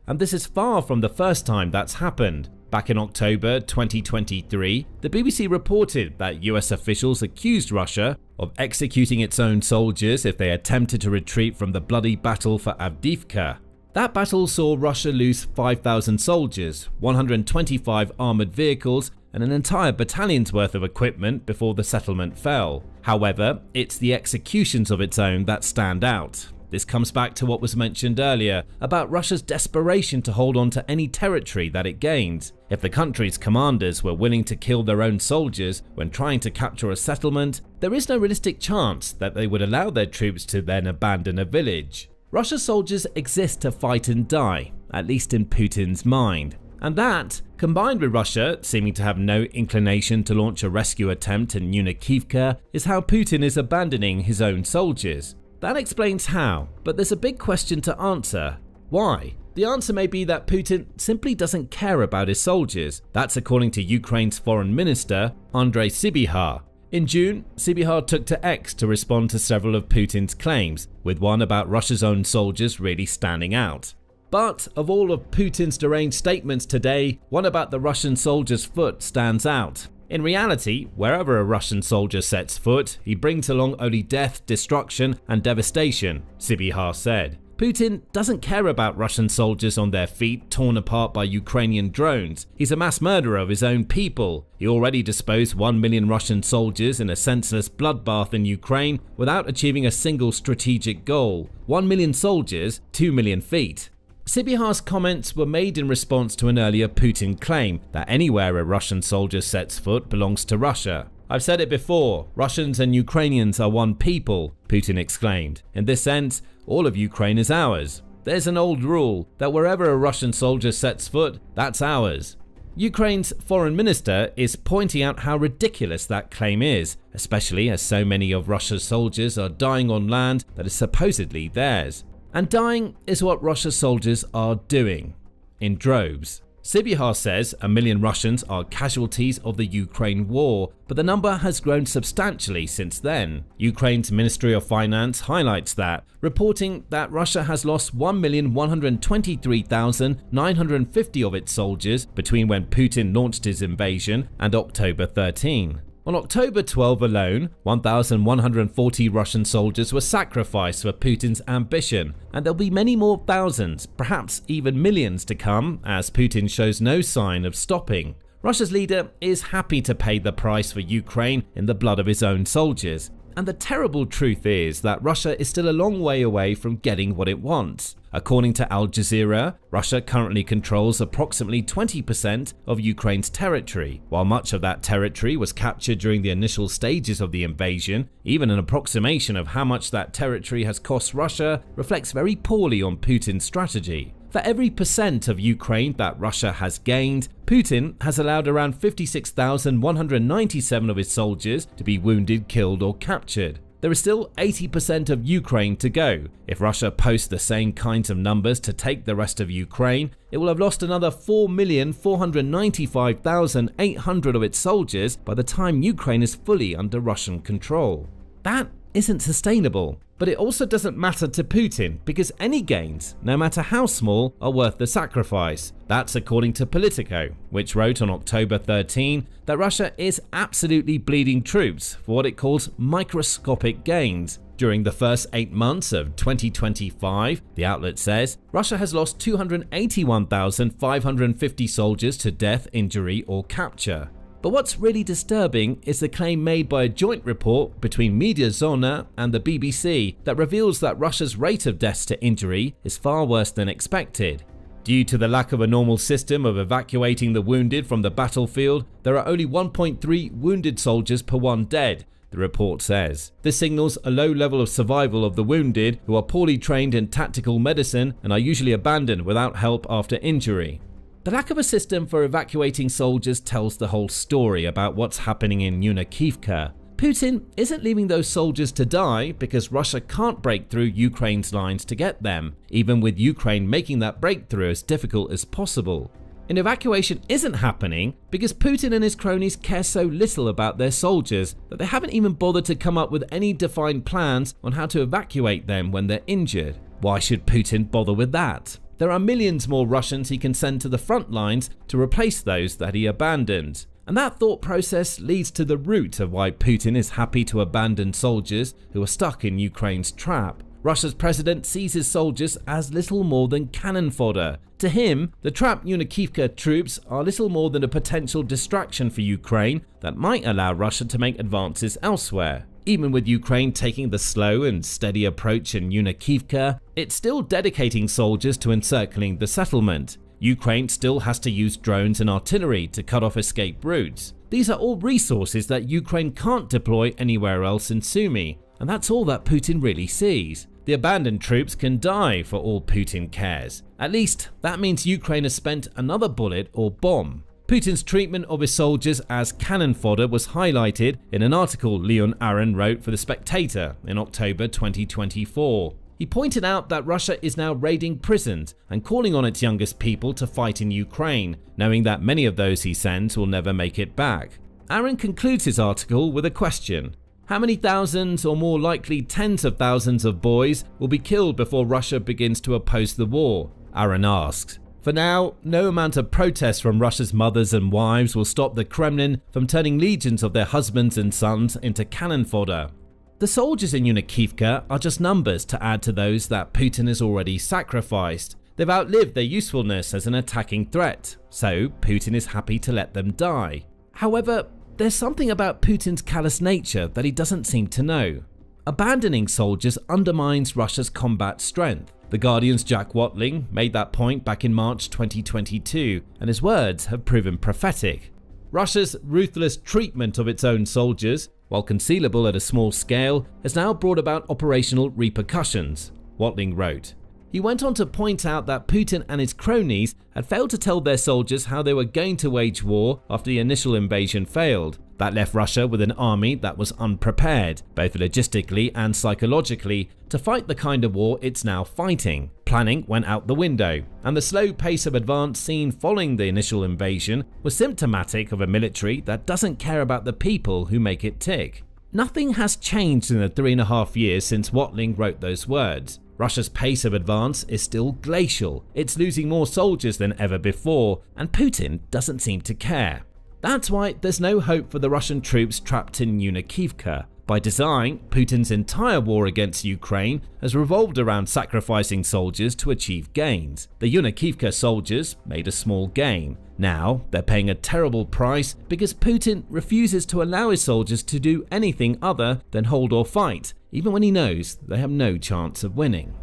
and this is far from the first time that's happened. Back in October 2023, the BBC reported that US officials accused Russia of executing its own soldiers if they attempted to retreat from the bloody battle for Avdiivka. That battle saw Russia lose 5,000 soldiers, 125 armoured vehicles, and an entire battalion's worth of equipment before the settlement fell. However, it's the executions of its own that stand out. This comes back to what was mentioned earlier about Russia's desperation to hold on to any territory that it gains. If the country's commanders were willing to kill their own soldiers when trying to capture a settlement, there is no realistic chance that they would allow their troops to then abandon a village. Russia's soldiers exist to fight and die, at least in Putin's mind. And that, combined with Russia seeming to have no inclination to launch a rescue attempt in Unakivka, is how Putin is abandoning his own soldiers. That explains how, but there's a big question to answer. Why? The answer may be that Putin simply doesn't care about his soldiers. That's according to Ukraine's foreign minister, Andrei Sybiha. In June, Sybiha took to X to respond to several of Putin's claims, with one about Russia's own soldiers really standing out. But of all of Putin's deranged statements today, one about the Russian soldier's foot stands out. In reality, wherever a Russian soldier sets foot, he brings along only death, destruction, and devastation, Sybiha said. Putin doesn't care about Russian soldiers on their feet torn apart by Ukrainian drones. He's a mass murderer of his own people. He already disposed 1 million Russian soldiers in a senseless bloodbath in Ukraine without achieving a single strategic goal. 1 million soldiers, 2 million feet. Sybiha's comments were made in response to an earlier Putin claim that anywhere a Russian soldier sets foot belongs to Russia. I've said it before, Russians and Ukrainians are one people, Putin exclaimed. In this sense, all of Ukraine is ours. There's an old rule that wherever a Russian soldier sets foot, that's ours. Ukraine's foreign minister is pointing out how ridiculous that claim is, especially as so many of Russia's soldiers are dying on land that is supposedly theirs. And dying is what Russia's soldiers are doing, in droves. Sybiha says 1 million Russians are casualties of the Ukraine war, but the number has grown substantially since then. Ukraine's Ministry of Finance highlights that, reporting that Russia has lost 1,123,950 of its soldiers between when Putin launched his invasion and October 13. On October 12 alone, 1,140 Russian soldiers were sacrificed for Putin's ambition, and there'll be many more thousands, perhaps even millions to come, as Putin shows no sign of stopping. Russia's leader is happy to pay the price for Ukraine in the blood of his own soldiers. And the terrible truth is that Russia is still a long way away from getting what it wants. According to Al Jazeera, Russia currently controls approximately 20% of Ukraine's territory. While much of that territory was captured during the initial stages of the invasion, even an approximation of how much that territory has cost Russia reflects very poorly on Putin's strategy. For every percent of Ukraine that Russia has gained, Putin has allowed around 56,197 of his soldiers to be wounded, killed, or captured. There is still 80% of Ukraine to go. If Russia posts the same kinds of numbers to take the rest of Ukraine, it will have lost another 4,495,800 of its soldiers by the time Ukraine is fully under Russian control. That isn't sustainable. But it also doesn't matter to Putin because any gains, no matter how small, are worth the sacrifice. That's according to Politico, which wrote on October 13 that Russia is absolutely bleeding troops for what it calls microscopic gains. During the first 8 months of 2025, the outlet says, Russia has lost 281,550 soldiers to death, injury, or capture. But what's really disturbing is the claim made by a joint report between Media Zona and the BBC that reveals that Russia's rate of deaths to injury is far worse than expected. Due to the lack of a normal system of evacuating the wounded from the battlefield, there are only 1.3 wounded soldiers per 1 dead, the report says. This signals a low level of survival of the wounded, who are poorly trained in tactical medicine and are usually abandoned without help after injury. The lack of a system for evacuating soldiers tells the whole story about what's happening in Yunakivka. Putin isn't leaving those soldiers to die because Russia can't break through Ukraine's lines to get them, even with Ukraine making that breakthrough as difficult as possible. An evacuation isn't happening because Putin and his cronies care so little about their soldiers that they haven't even bothered to come up with any defined plans on how to evacuate them when they're injured. Why should Putin bother with that? There are millions more Russians he can send to the front lines to replace those that he abandoned. And that thought process leads to the root of why Putin is happy to abandon soldiers who are stuck in Ukraine's trap. Russia's president sees his soldiers as little more than cannon fodder. To him, the trapped Yunakivka troops are little more than a potential distraction for Ukraine that might allow Russia to make advances elsewhere. Even with Ukraine taking the slow and steady approach in Yunakivka, it's still dedicating soldiers to encircling the settlement. Ukraine still has to use drones and artillery to cut off escape routes. These are all resources that Ukraine can't deploy anywhere else in Sumy, and that's all that Putin really sees. The abandoned troops can die for all Putin cares. At least, that means Ukraine has spent another bullet or bomb. Putin's treatment of his soldiers as cannon fodder was highlighted in an article Leon Aron wrote for The Spectator in October 2024. He pointed out that Russia is now raiding prisons and calling on its youngest people to fight in Ukraine, knowing that many of those he sends will never make it back. Aron concludes his article with a question. How many thousands, or more likely tens of thousands of boys will be killed before Russia begins to oppose the war? Aron asks. For now, no amount of protest from Russia's mothers and wives will stop the Kremlin from turning legions of their husbands and sons into cannon fodder. The soldiers in Yunakivka are just numbers to add to those that Putin has already sacrificed. They've outlived their usefulness as an attacking threat, so Putin is happy to let them die. However, there's something about Putin's callous nature that he doesn't seem to know. Abandoning soldiers undermines Russia's combat strength. The Guardian's Jack Watling made that point back in March 2022, and his words have proven prophetic. Russia's ruthless treatment of its own soldiers, while concealable at a small scale, has now brought about operational repercussions, Watling wrote. He went on to point out that Putin and his cronies had failed to tell their soldiers how they were going to wage war after the initial invasion failed. That left Russia with an army that was unprepared, both logistically and psychologically, to fight the kind of war it's now fighting. Planning went out the window, and the slow pace of advance seen following the initial invasion was symptomatic of a military that doesn't care about the people who make it tick. Nothing has changed in the 3.5 years since Watling wrote those words. Russia's pace of advance is still glacial, it's losing more soldiers than ever before, and Putin doesn't seem to care. That's why there's no hope for the Russian troops trapped in Yunakivka. By design, Putin's entire war against Ukraine has revolved around sacrificing soldiers to achieve gains. The Yunakivka soldiers made a small gain. Now, they're paying a terrible price because Putin refuses to allow his soldiers to do anything other than hold or fight, even when he knows they have no chance of winning.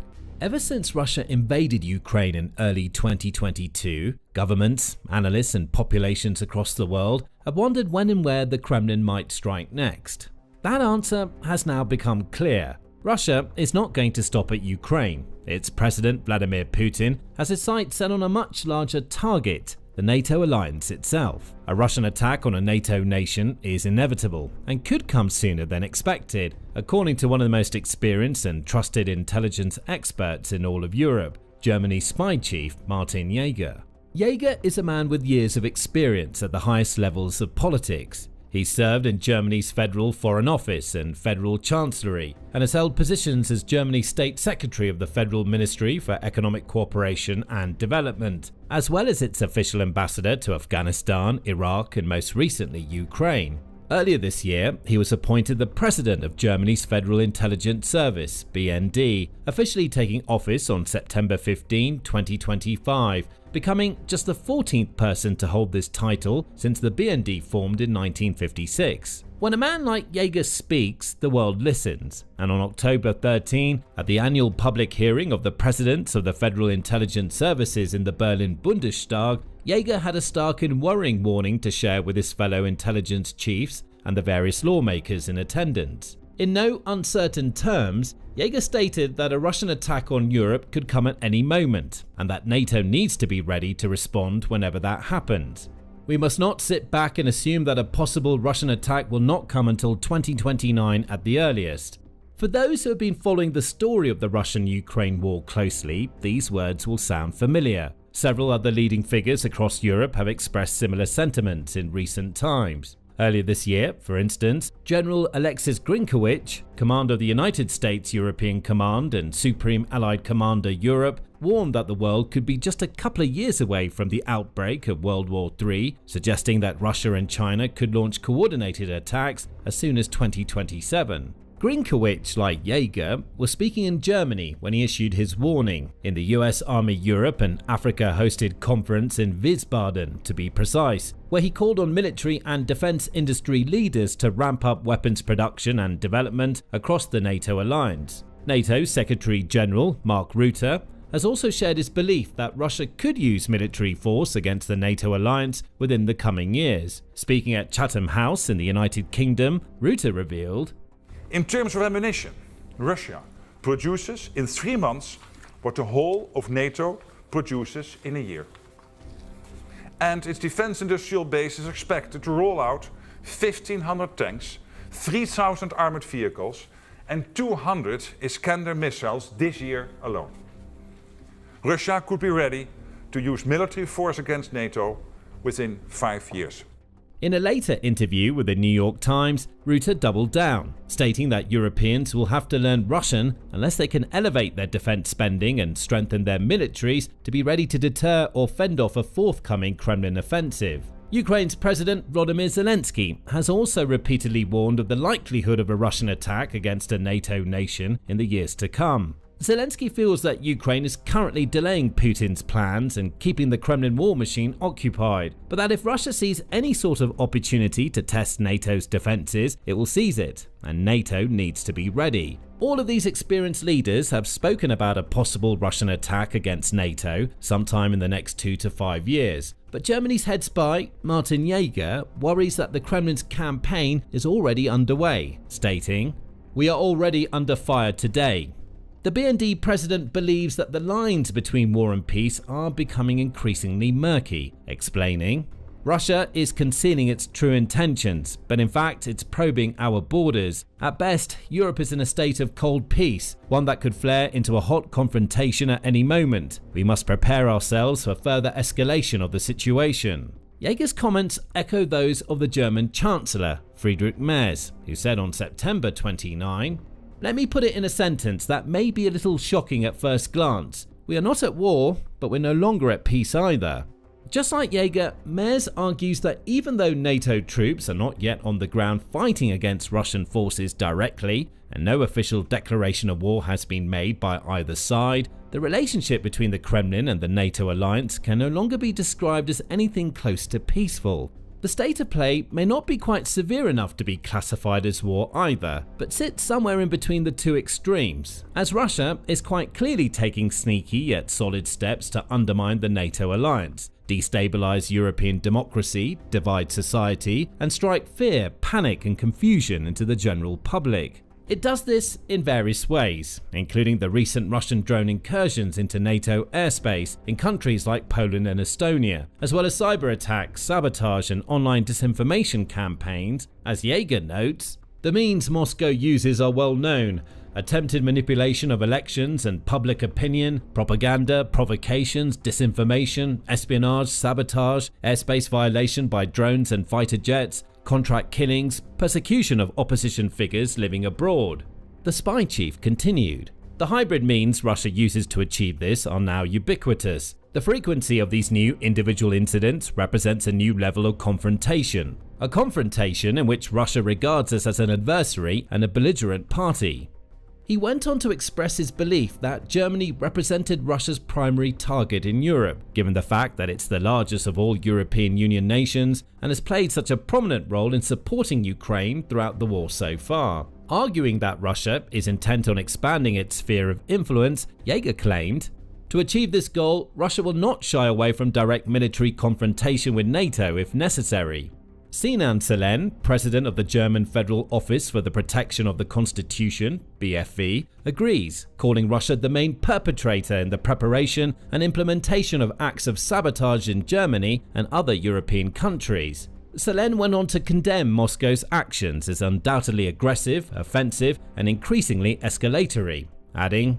Ever since Russia invaded Ukraine in early 2022, governments, analysts and populations across the world have wondered when and where the Kremlin might strike next. That answer has now become clear. Russia is not going to stop at Ukraine. Its President Vladimir Putin has his sights set on a much larger target, the NATO alliance itself. A Russian attack on a NATO nation is inevitable and could come sooner than expected, according to one of the most experienced and trusted intelligence experts in all of Europe, Germany's spy chief Martin Jaeger. Jaeger is a man with years of experience at the highest levels of politics. He served in Germany's Federal Foreign Office and Federal Chancellery, and has held positions as Germany's State Secretary of the Federal Ministry for Economic Cooperation and Development, as well as its official ambassador to Afghanistan, Iraq, and most recently Ukraine. Earlier this year, he was appointed the President of Germany's Federal Intelligence Service, BND, officially taking office on September 15, 2025, becoming just the 14th person to hold this title since the BND formed in 1956. When a man like Jaeger speaks, the world listens, and on October 13, at the annual public hearing of the Presidents of the Federal Intelligence Services in the Berlin Bundestag, Jaeger had a stark and worrying warning to share with his fellow intelligence chiefs and the various lawmakers in attendance. In no uncertain terms, Jaeger stated that a Russian attack on Europe could come at any moment, and that NATO needs to be ready to respond whenever that happens. We must not sit back and assume that a possible Russian attack will not come until 2029 at the earliest. For those who have been following the story of the Russian-Ukraine war closely, these words will sound familiar. Several other leading figures across Europe have expressed similar sentiments in recent times. Earlier this year, for instance, General Alexis Grinkowicz, commander of the United States European Command and Supreme Allied Commander Europe, warned that the world could be just a couple of years away from the outbreak of World War III, suggesting that Russia and China could launch coordinated attacks as soon as 2027. Grinkowicz, like Jaeger, was speaking in Germany when he issued his warning, in the US Army Europe and Africa hosted conference in Wiesbaden, to be precise, where he called on military and defense industry leaders to ramp up weapons production and development across the NATO alliance. NATO Secretary General Mark Rutte has also shared his belief that Russia could use military force against the NATO alliance within the coming years. Speaking at Chatham House in the United Kingdom, Rutte revealed, "In terms of ammunition, Russia produces in 3 months what the whole of NATO produces in a year. And its defense industrial base is expected to roll out 1,500 tanks, 3,000 armored vehicles and 200 Iskander missiles this year alone. Russia could be ready to use military force against NATO within 5 years." In a later interview with the New York Times, Rutte doubled down, stating that Europeans will have to learn Russian unless they can elevate their defense spending and strengthen their militaries to be ready to deter or fend off a forthcoming Kremlin offensive. Ukraine's President Volodymyr Zelensky has also repeatedly warned of the likelihood of a Russian attack against a NATO nation in the years to come. Zelensky feels that Ukraine is currently delaying Putin's plans and keeping the Kremlin war machine occupied, but that if Russia sees any sort of opportunity to test NATO's defenses, it will seize it, and NATO needs to be ready. All of these experienced leaders have spoken about a possible Russian attack against NATO sometime in the next 2 to 5 years, but Germany's head spy, Martin Jaeger, worries that the Kremlin's campaign is already underway, stating, "We are already under fire today. The BND president believes that the lines between war and peace are becoming increasingly murky, explaining, Russia is concealing its true intentions, but in fact it's probing our borders. At best, Europe is in a state of cold peace, one that could flare into a hot confrontation at any moment. We must prepare ourselves for further escalation of the situation." Jaeger's comments echo those of the German Chancellor, Friedrich Merz, who said on September 29, "Let me put it in a sentence that may be a little shocking at first glance. We are not at war, but we're no longer at peace either." Just like Jaeger, Merz argues that even though NATO troops are not yet on the ground fighting against Russian forces directly, and no official declaration of war has been made by either side, the relationship between the Kremlin and the NATO alliance can no longer be described as anything close to peaceful. The state of play may not be quite severe enough to be classified as war either, but sits somewhere in between the two extremes, as Russia is quite clearly taking sneaky yet solid steps to undermine the NATO alliance, destabilize European democracy, divide society, and strike fear, panic, and confusion into the general public. It does this in various ways, including the recent Russian drone incursions into NATO airspace in countries like Poland and Estonia, as well as cyber attacks, sabotage, and online disinformation campaigns. As Jaeger notes, the means Moscow uses are well known: attempted manipulation of elections and public opinion, propaganda, provocations, disinformation, espionage, sabotage, airspace violation by drones and fighter jets, contract killings, persecution of opposition figures living abroad. The spy chief continued. The hybrid means Russia uses to achieve this are now ubiquitous. The frequency of these new individual incidents represents a new level of confrontation. A confrontation in which Russia regards us as an adversary and a belligerent party. He went on to express his belief that Germany represented Russia's primary target in Europe, given the fact that it's the largest of all European Union nations and has played such a prominent role in supporting Ukraine throughout the war so far. Arguing that Russia is intent on expanding its sphere of influence, Jaeger claimed, "To achieve this goal, Russia will not shy away from direct military confrontation with NATO if necessary." Sinan Selen, president of the German Federal Office for the Protection of the Constitution, BFV, agrees, calling Russia the main perpetrator in the preparation and implementation of acts of sabotage in Germany and other European countries. Selen went on to condemn Moscow's actions as undoubtedly aggressive, offensive, and increasingly escalatory, adding,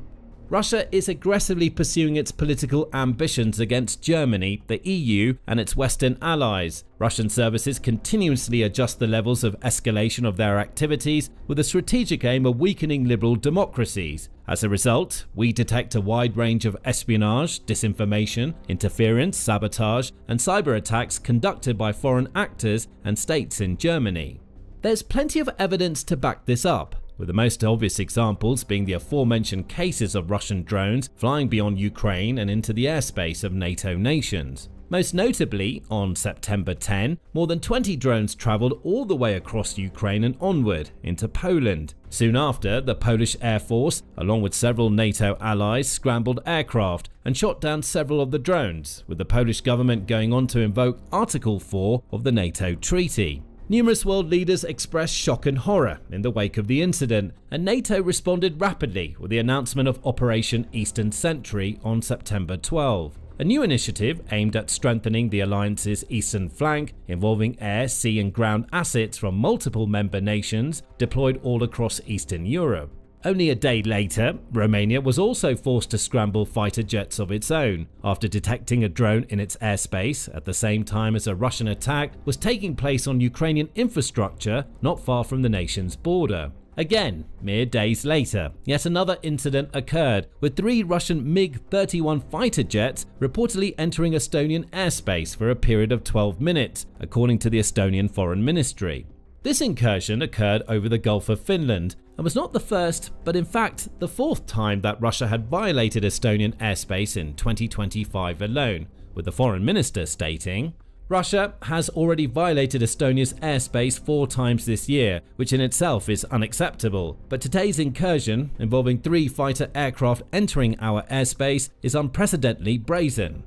"Russia is aggressively pursuing its political ambitions against Germany, the EU, and its Western allies. Russian services continuously adjust the levels of escalation of their activities with a strategic aim of weakening liberal democracies. As a result, we detect a wide range of espionage, disinformation, interference, sabotage, and cyber attacks conducted by foreign actors and states in Germany." There's plenty of evidence to back this up, with the most obvious examples being the aforementioned cases of Russian drones flying beyond Ukraine and into the airspace of NATO nations. Most notably, on September 10, more than 20 drones travelled all the way across Ukraine and onward into Poland. Soon after, the Polish Air Force, along with several NATO allies, scrambled aircraft and shot down several of the drones, with the Polish government going on to invoke Article 4 of the NATO treaty. Numerous world leaders expressed shock and horror in the wake of the incident, and NATO responded rapidly with the announcement of Operation Eastern Sentry on September 12, a new initiative aimed at strengthening the alliance's eastern flank, involving air, sea and ground assets from multiple member nations deployed all across Eastern Europe. Only a day later, Romania was also forced to scramble fighter jets of its own after detecting a drone in its airspace at the same time as a Russian attack was taking place on Ukrainian infrastructure not far from the nation's border. Again, mere days later, yet another incident occurred, with 3 Russian MiG-31 fighter jets reportedly entering Estonian airspace for a period of 12 minutes, according to the Estonian Foreign Ministry. This incursion occurred over the Gulf of Finland and was not the first, but in fact the 4th time that Russia had violated Estonian airspace in 2025 alone, with the foreign minister stating, "Russia has already violated Estonia's airspace 4 times this year, which in itself is unacceptable, but today's incursion, involving 3 fighter aircraft entering our airspace, is unprecedentedly brazen."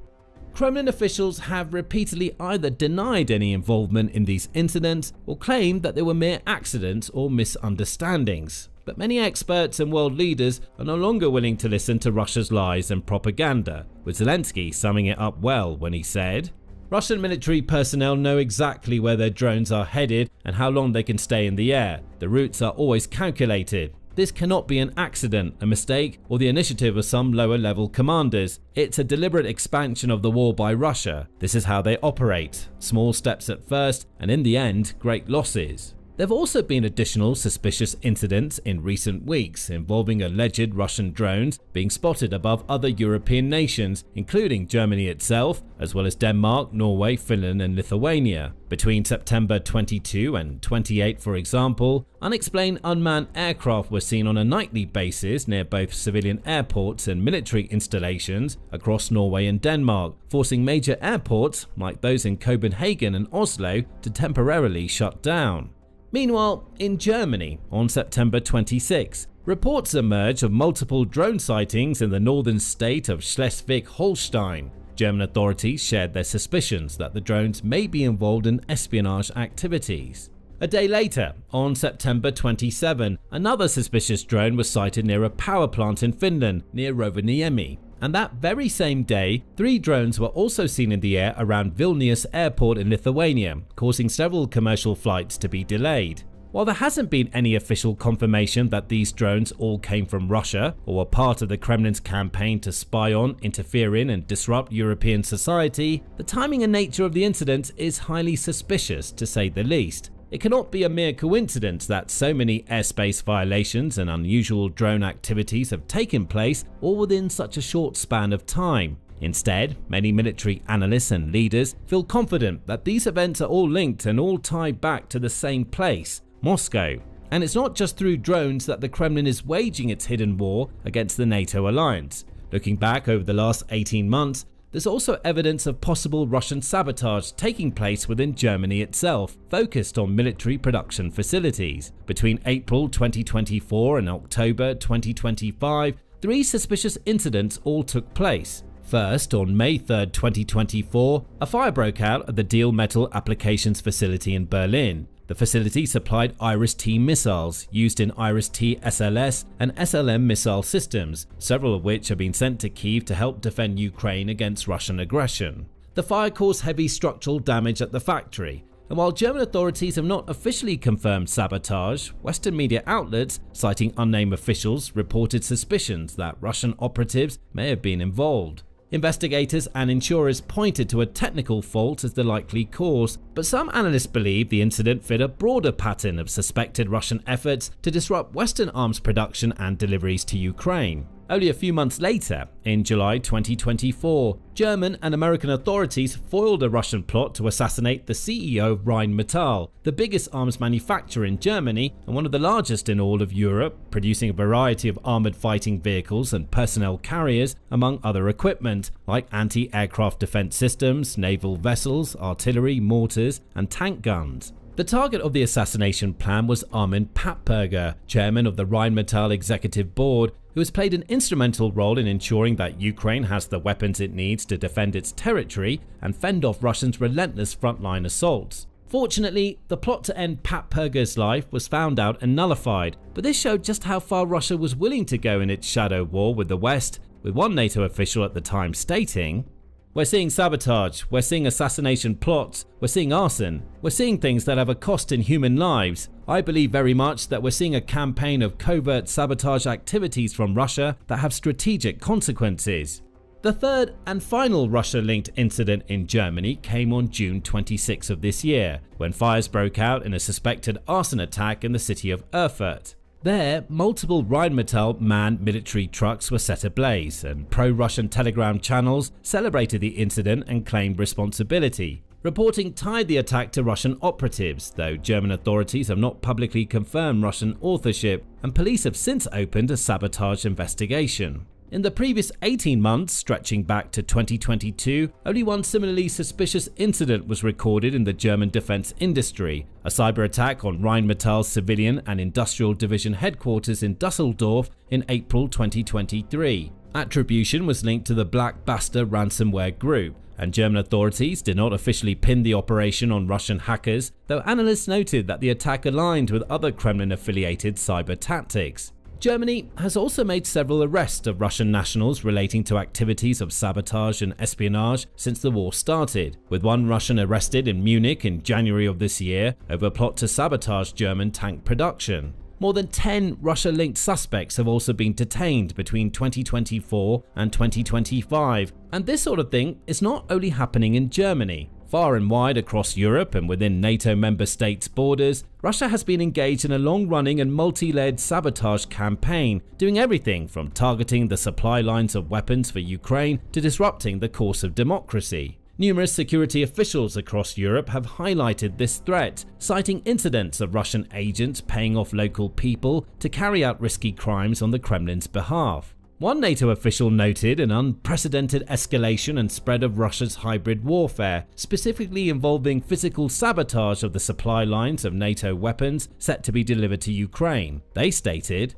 Kremlin officials have repeatedly either denied any involvement in these incidents or claimed that they were mere accidents or misunderstandings. But many experts and world leaders are no longer willing to listen to Russia's lies and propaganda, with Zelensky summing it up well when he said, "Russian military personnel know exactly where their drones are headed and how long they can stay in the air. The routes are always calculated. This cannot be an accident, a mistake, or the initiative of some lower-level commanders. It's a deliberate expansion of the war by Russia. This is how they operate. Small steps at first, and in the end, great losses." There have also been additional suspicious incidents in recent weeks involving alleged Russian drones being spotted above other European nations, including Germany itself, as well as Denmark, Norway, Finland and Lithuania. Between September 22 and 28, for example, unexplained unmanned aircraft were seen on a nightly basis near both civilian airports and military installations across Norway and Denmark, forcing major airports, like those in Copenhagen and Oslo, to temporarily shut down. Meanwhile, in Germany, on September 26, reports emerged of multiple drone sightings in the northern state of Schleswig-Holstein. German authorities shared their suspicions that the drones may be involved in espionage activities. A day later, on September 27, another suspicious drone was sighted near a power plant in Finland, near Rovaniemi. And that very same day, 3 drones were also seen in the air around Vilnius airport in Lithuania, causing several commercial flights to be delayed. While there hasn't been any official confirmation that these drones all came from Russia or were part of the Kremlin's campaign to spy on, interfere in and disrupt European society, the timing and nature of the incident is highly suspicious to say the least. It cannot be a mere coincidence that so many airspace violations and unusual drone activities have taken place all within such a short span of time. Instead, many military analysts and leaders feel confident that these events are all linked and all tied back to the same place, Moscow. And it's not just through drones that the Kremlin is waging its hidden war against the NATO alliance. Looking back over the last 18 months, there's also evidence of possible Russian sabotage taking place within Germany itself, focused on military production facilities. Between April 2024 and October 2025, 3 suspicious incidents all took place. First, on May 3, 2024, a fire broke out at the Deal Metal Applications facility in Berlin. The facility supplied IRIS-T missiles used in IRIS-T SLS and SLM missile systems, several of which have been sent to Kyiv to help defend Ukraine against Russian aggression. The fire caused heavy structural damage at the factory, and while German authorities have not officially confirmed sabotage, Western media outlets, citing unnamed officials, reported suspicions that Russian operatives may have been involved. Investigators and insurers pointed to a technical fault as the likely cause, but some analysts believe the incident fit a broader pattern of suspected Russian efforts to disrupt Western arms production and deliveries to Ukraine. Only a few months later, in July 2024, German and American authorities foiled a Russian plot to assassinate the CEO of Rheinmetall, the biggest arms manufacturer in Germany and one of the largest in all of Europe, producing a variety of armored fighting vehicles and personnel carriers, among other equipment, like anti-aircraft defense systems, naval vessels, artillery, mortars, and tank guns. The target of the assassination plan was Armin Papperger, chairman of the Rheinmetall Executive Board, who has played an instrumental role in ensuring that Ukraine has the weapons it needs to defend its territory and fend off Russia's relentless frontline assaults. Fortunately, the plot to end Papperger's life was found out and nullified, but this showed just how far Russia was willing to go in its shadow war with the West, with one NATO official at the time stating, "We're seeing sabotage, we're seeing assassination plots, we're seeing arson, we're seeing things that have a cost in human lives. I believe very much that we're seeing a campaign of covert sabotage activities from Russia that have strategic consequences." The third and final Russia-linked incident in Germany came on June 26 of this year, when fires broke out in a suspected arson attack in the city of Erfurt. There, multiple Rheinmetall manned military trucks were set ablaze, and pro-Russian Telegram channels celebrated the incident and claimed responsibility. Reporting tied the attack to Russian operatives, though German authorities have not publicly confirmed Russian authorship, and police have since opened a sabotage investigation. In the previous 18 months, stretching back to 2022, only one similarly suspicious incident was recorded in the German defense industry, a cyber attack on Rheinmetall's civilian and industrial division headquarters in Dusseldorf in April 2023. Attribution was linked to the Black Basta ransomware group, and German authorities did not officially pin the operation on Russian hackers, though analysts noted that the attack aligned with other Kremlin-affiliated cyber tactics. Germany has also made several arrests of Russian nationals relating to activities of sabotage and espionage since the war started, with one Russian arrested in Munich in January of this year over a plot to sabotage German tank production. More than 10 Russia-linked suspects have also been detained between 2024 and 2025, and this sort of thing is not only happening in Germany. Far and wide across Europe and within NATO member states' borders, Russia has been engaged in a long-running and multi-layered sabotage campaign, doing everything from targeting the supply lines of weapons for Ukraine to disrupting the course of democracy. Numerous security officials across Europe have highlighted this threat, citing incidents of Russian agents paying off local people to carry out risky crimes on the Kremlin's behalf. One NATO official noted an unprecedented escalation and spread of Russia's hybrid warfare, specifically involving physical sabotage of the supply lines of NATO weapons set to be delivered to Ukraine. They stated,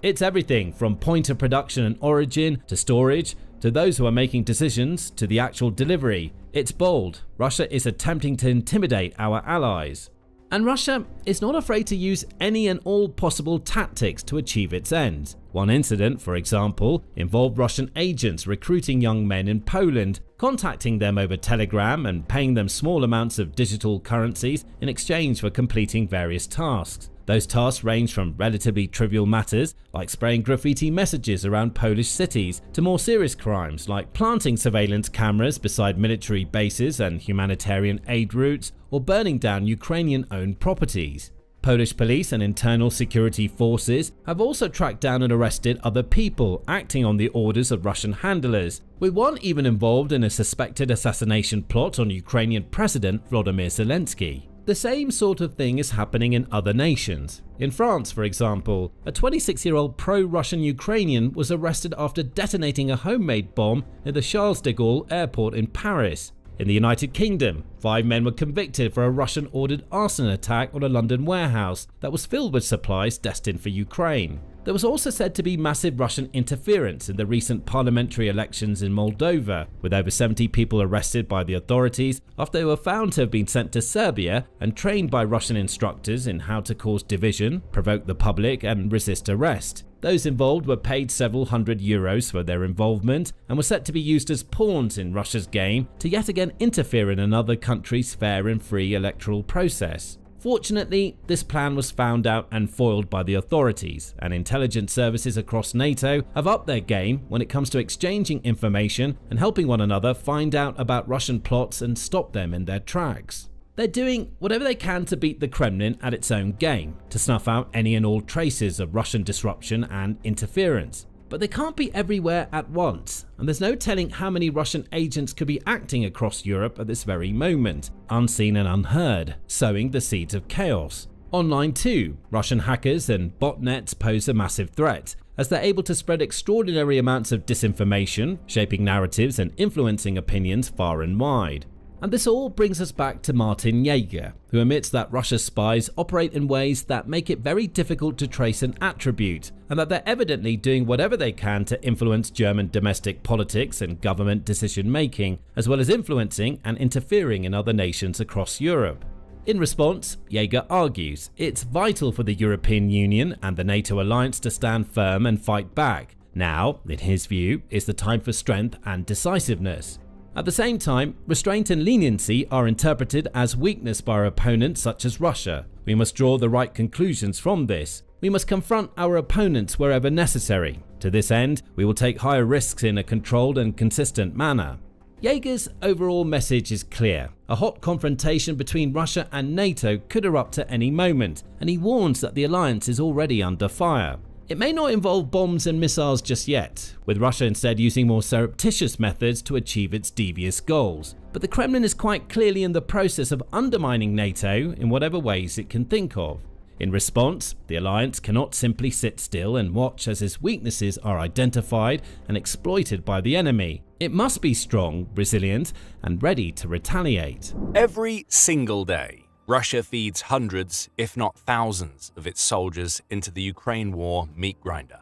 "It's everything from point of production and origin to storage, to those who are making decisions, to the actual delivery. It's bold. Russia is attempting to intimidate our allies." And Russia is not afraid to use any and all possible tactics to achieve its ends. One incident, for example, involved Russian agents recruiting young men in Poland, contacting them over Telegram and paying them small amounts of digital currencies in exchange for completing various tasks. Those tasks range from relatively trivial matters like spraying graffiti messages around Polish cities to more serious crimes like planting surveillance cameras beside military bases and humanitarian aid routes or burning down Ukrainian-owned properties. Polish police and internal security forces have also tracked down and arrested other people acting on the orders of Russian handlers, with one even involved in a suspected assassination plot on Ukrainian President Volodymyr Zelensky. The same sort of thing is happening in other nations. In France, for example, a 26-year-old pro-Russian Ukrainian was arrested after detonating a homemade bomb near the Charles de Gaulle airport in Paris. In the United Kingdom, 5 men were convicted for a Russian-ordered arson attack on a London warehouse that was filled with supplies destined for Ukraine. There was also said to be massive Russian interference in the recent parliamentary elections in Moldova, with over 70 people arrested by the authorities after they were found to have been sent to Serbia and trained by Russian instructors in how to cause division, provoke the public, and resist arrest. Those involved were paid several €100 for their involvement and were set to be used as pawns in Russia's game to yet again interfere in another country's fair and free electoral process. Fortunately, this plan was found out and foiled by the authorities, and intelligence services across NATO have upped their game when it comes to exchanging information and helping one another find out about Russian plots and stop them in their tracks. They're doing whatever they can to beat the Kremlin at its own game, to snuff out any and all traces of Russian disruption and interference. But they can't be everywhere at once, and there's no telling how many Russian agents could be acting across Europe at this very moment, unseen and unheard, sowing the seeds of chaos. Online too, Russian hackers and botnets pose a massive threat, as they're able to spread extraordinary amounts of disinformation, shaping narratives and influencing opinions far and wide. And this all brings us back to Martin Jaeger, who admits that Russia's spies operate in ways that make it very difficult to trace an attribute, and that they're evidently doing whatever they can to influence German domestic politics and government decision-making, as well as influencing and interfering in other nations across Europe. In response, Jaeger argues it's vital for the European Union and the NATO alliance to stand firm and fight back. Now, in his view, is the time for strength and decisiveness. At the same time, restraint and leniency are interpreted as weakness by our opponents such as Russia. We must draw the right conclusions from this. We must confront our opponents wherever necessary. To this end, we will take higher risks in a controlled and consistent manner. Jaeger's overall message is clear. A hot confrontation between Russia and NATO could erupt at any moment, and he warns that the alliance is already under fire. It may not involve bombs and missiles just yet, with Russia instead using more surreptitious methods to achieve its devious goals. But the Kremlin is quite clearly in the process of undermining NATO in whatever ways it can think of. In response, the alliance cannot simply sit still and watch as its weaknesses are identified and exploited by the enemy. It must be strong, resilient, and ready to retaliate. Every single day, Russia feeds hundreds, if not thousands, of its soldiers into the Ukraine war meat grinder.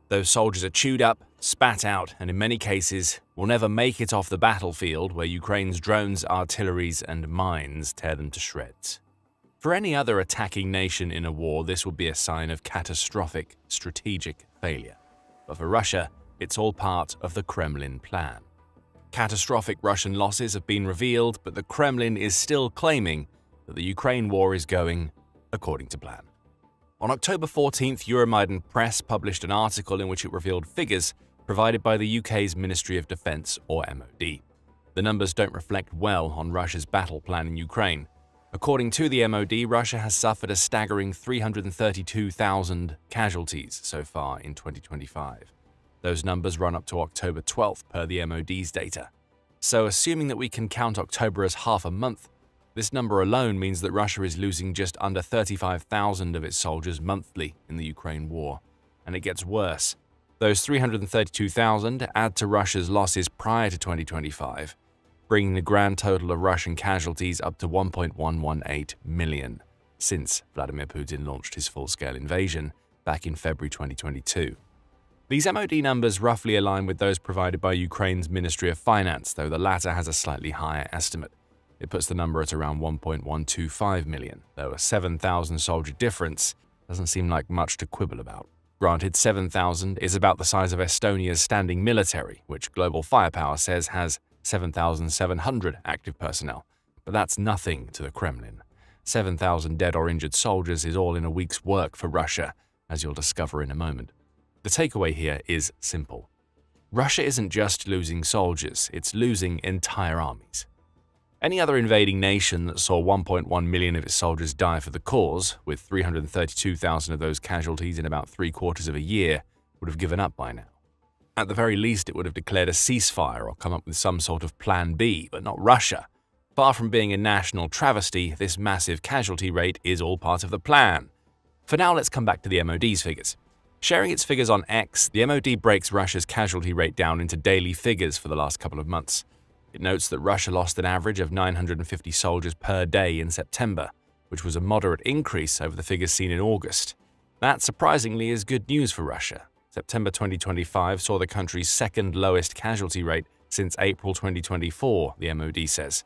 Those soldiers are chewed up, spat out, and in many cases will never make it off the battlefield where Ukraine's drones, artilleries, and mines tear them to shreds. For any other attacking nation in a war, this would be a sign of catastrophic strategic failure. But for Russia, it's all part of the Kremlin plan. Catastrophic Russian losses have been revealed, but the Kremlin is still claiming that the Ukraine war is going according to plan. On October 14th, Euromaidan Press published an article in which it revealed figures provided by the UK's Ministry of Defence, or MOD. The numbers don't reflect well on Russia's battle plan in Ukraine. According to the MOD, Russia has suffered a staggering 332,000 casualties so far in 2025. Those numbers run up to October 12th per the MOD's data. So assuming that we can count October as half a month, this number alone means that Russia is losing just under 35,000 of its soldiers monthly in the Ukraine war. And it gets worse. Those 332,000 add to Russia's losses prior to 2025, bringing the grand total of Russian casualties up to 1.118 million since Vladimir Putin launched his full-scale invasion back in February 2022. These MOD numbers roughly align with those provided by Ukraine's Ministry of Finance, though the latter has a slightly higher estimate. It puts the number at around 1.125 million, though a 7,000 soldier difference doesn't seem like much to quibble about. Granted, 7,000 is about the size of Estonia's standing military, which Global Firepower says has 7,700 active personnel. But that's nothing to the Kremlin. 7,000 dead or injured soldiers is all in a week's work for Russia, as you'll discover in a moment. The takeaway here is simple. Russia isn't just losing soldiers, it's losing entire armies. Any other invading nation that saw 1.1 million of its soldiers die for the cause, with 332,000 of those casualties in about 3/4 of a year, would have given up by now. At the very least, it would have declared a ceasefire or come up with some sort of plan B, but not Russia. Far from being a national travesty, this massive casualty rate is all part of the plan. For now, let's come back to the MOD's figures. Sharing its figures on X, the MOD breaks Russia's casualty rate down into daily figures for the last couple of months. It notes that Russia lost an average of 950 soldiers per day in September, which was a moderate increase over the figures seen in August. That, surprisingly, is good news for Russia. September 2025 saw the country's second lowest casualty rate since April 2024, the MOD says,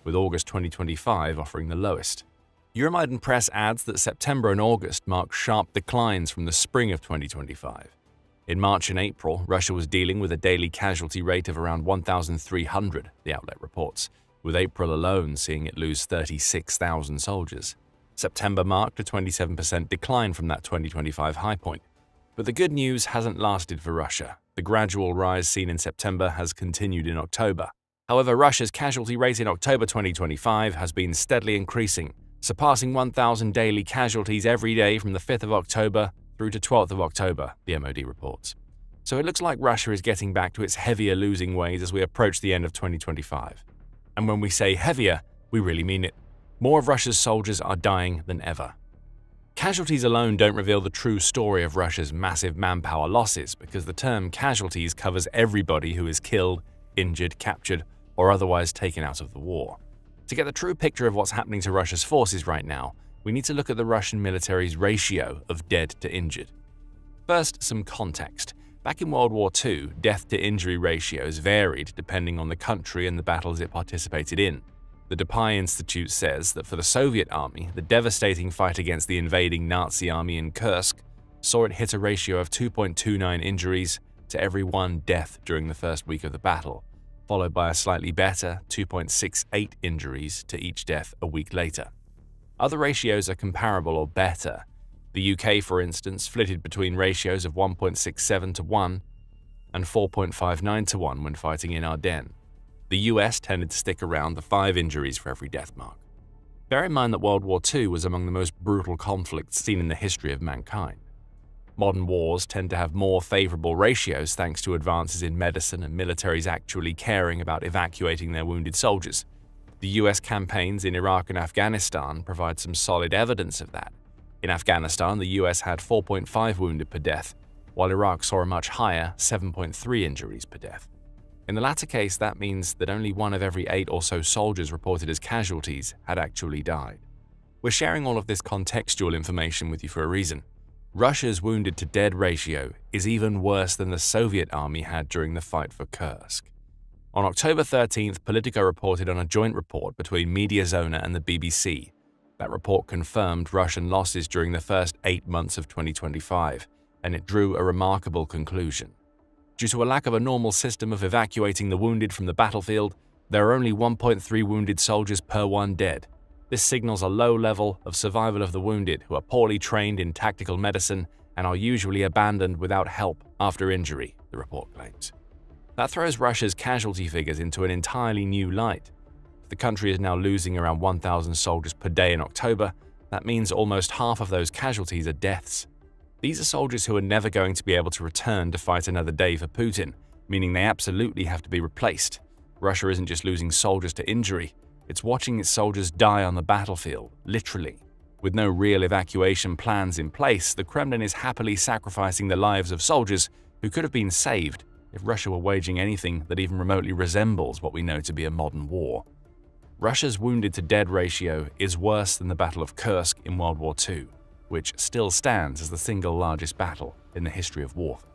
with August 2025 offering the lowest. Euromaidan Press adds that September and August mark sharp declines from the spring of 2025. In March and April, Russia was dealing with a daily casualty rate of around 1,300, the outlet reports, with April alone seeing it lose 36,000 soldiers. September marked a 27% decline from that 2025 high point. But the good news hasn't lasted for Russia. The gradual rise seen in September has continued in October. However, Russia's casualty rate in October 2025 has been steadily increasing, surpassing 1,000 daily casualties every day from the 5th of October through to 12th of October, the MOD reports. So it looks like Russia is getting back to its heavier losing ways as we approach the end of 2025. And when we say heavier, we really mean it. More of Russia's soldiers are dying than ever. Casualties alone don't reveal the true story of Russia's massive manpower losses, because the term casualties covers everybody who is killed, injured, captured, or otherwise taken out of the war. To get the true picture of what's happening to Russia's forces right now, we need to look at the Russian military's ratio of dead to injured. First, some context. Back in World War II, death-to-injury ratios varied depending on the country and the battles it participated in. The DePay Institute says that for the Soviet army, the devastating fight against the invading Nazi army in Kursk saw it hit a ratio of 2.29 injuries to every 1 death during the first week of the battle, followed by a slightly better 2.68 injuries to each death a week later. Other ratios are comparable or better. The UK, for instance, flitted between ratios of 1.67 to 1 and 4.59 to 1 when fighting in Ardennes. The US tended to stick around the 5 injuries for every death mark. Bear in mind that World War II was among the most brutal conflicts seen in the history of mankind. Modern wars tend to have more favorable ratios thanks to advances in medicine and militaries actually caring about evacuating their wounded soldiers. The US campaigns in Iraq and Afghanistan provide some solid evidence of that. In Afghanistan, the US had 4.5 wounded per death, while Iraq saw a much higher 7.3 injuries per death. In the latter case, that means that only 1 of every 8 or so soldiers reported as casualties had actually died. We're sharing all of this contextual information with you for a reason. Russia's wounded-to-dead ratio is even worse than the Soviet army had during the fight for Kursk. On October 13th, Politico reported on a joint report between Mediazona and the BBC. That report confirmed Russian losses during the first 8 months of 2025, and it drew a remarkable conclusion. Due to a lack of a normal system of evacuating the wounded from the battlefield, there are only 1.3 wounded soldiers per 1 dead. This signals a low level of survival of the wounded, who are poorly trained in tactical medicine and are usually abandoned without help after injury, the report claims. That throws Russia's casualty figures into an entirely new light. If the country is now losing around 1,000 soldiers per day in October, that means almost half of those casualties are deaths. These are soldiers who are never going to be able to return to fight another day for Putin, meaning they absolutely have to be replaced. Russia isn't just losing soldiers to injury, it's watching its soldiers die on the battlefield, literally. With no real evacuation plans in place, the Kremlin is happily sacrificing the lives of soldiers who could have been saved if Russia were waging anything that even remotely resembles what we know to be a modern war. Russia's wounded-to-dead ratio is worse than the Battle of Kursk in World War II, which still stands as the single largest battle in the history of warfare.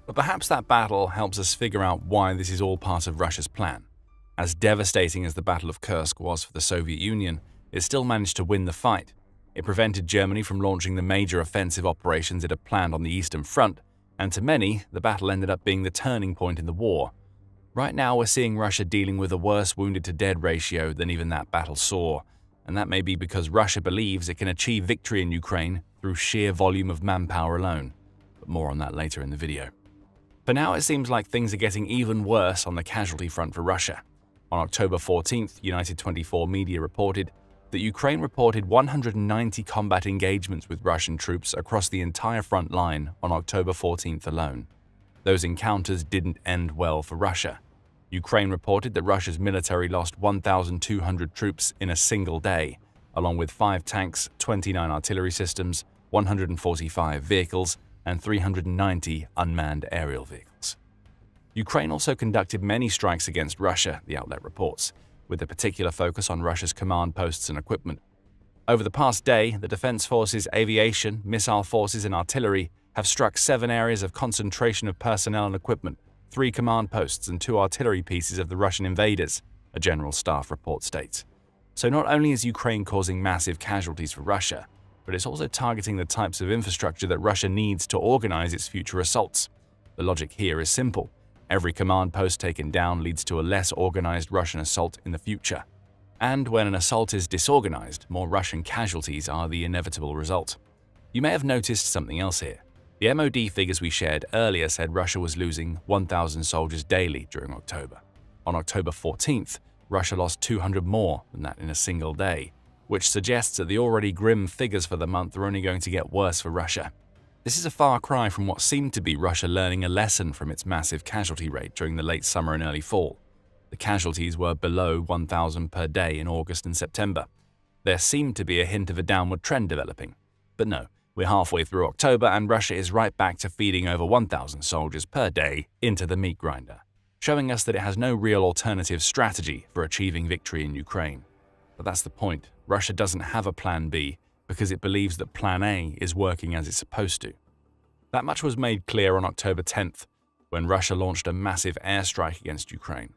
But perhaps that battle helps us figure out why this is all part of Russia's plan. As devastating as the Battle of Kursk was for the Soviet Union, it still managed to win the fight. It prevented Germany from launching the major offensive operations it had planned on the Eastern Front, and to many, the battle ended up being the turning point in the war. Right now, we're seeing Russia dealing with a worse wounded-to-dead ratio than even that battle saw, and that may be because Russia believes it can achieve victory in Ukraine through sheer volume of manpower alone. But more on that later in the video. For now, it seems like things are getting even worse on the casualty front for Russia. On October 14th, United 24 media reported that Ukraine reported 190 combat engagements with Russian troops across the entire front line on October 14th alone. Those encounters didn't end well for Russia. Ukraine reported that Russia's military lost 1,200 troops in a single day, along with 5 tanks, 29 artillery systems, 145 vehicles, and 390 unmanned aerial vehicles. Ukraine also conducted many strikes against Russia, the outlet reports, with a particular focus on Russia's command posts and equipment. Over the past day, the Defense Forces' aviation, missile forces, and artillery have struck 7 areas of concentration of personnel and equipment, 3 command posts, and 2 artillery pieces of the Russian invaders, a general staff report states. So not only is Ukraine causing massive casualties for Russia, but it's also targeting the types of infrastructure that Russia needs to organize its future assaults. The logic here is simple. Every command post taken down leads to a less organized Russian assault in the future. And when an assault is disorganized, more Russian casualties are the inevitable result. You may have noticed something else here. The MOD figures we shared earlier said Russia was losing 1,000 soldiers daily during October. On October 14th, Russia lost 200 more than that in a single day, which suggests that the already grim figures for the month are only going to get worse for Russia. This is a far cry from what seemed to be Russia learning a lesson from its massive casualty rate during the late summer and early fall. The casualties were below 1,000 per day in August and September. There seemed to be a hint of a downward trend developing. But no, we're halfway through October and Russia is right back to feeding over 1,000 soldiers per day into the meat grinder, showing us that it has no real alternative strategy for achieving victory in Ukraine. But that's the point. Russia doesn't have a plan B because it believes that plan A is working as it's supposed to. That much was made clear on October 10th, when Russia launched a massive airstrike against Ukraine.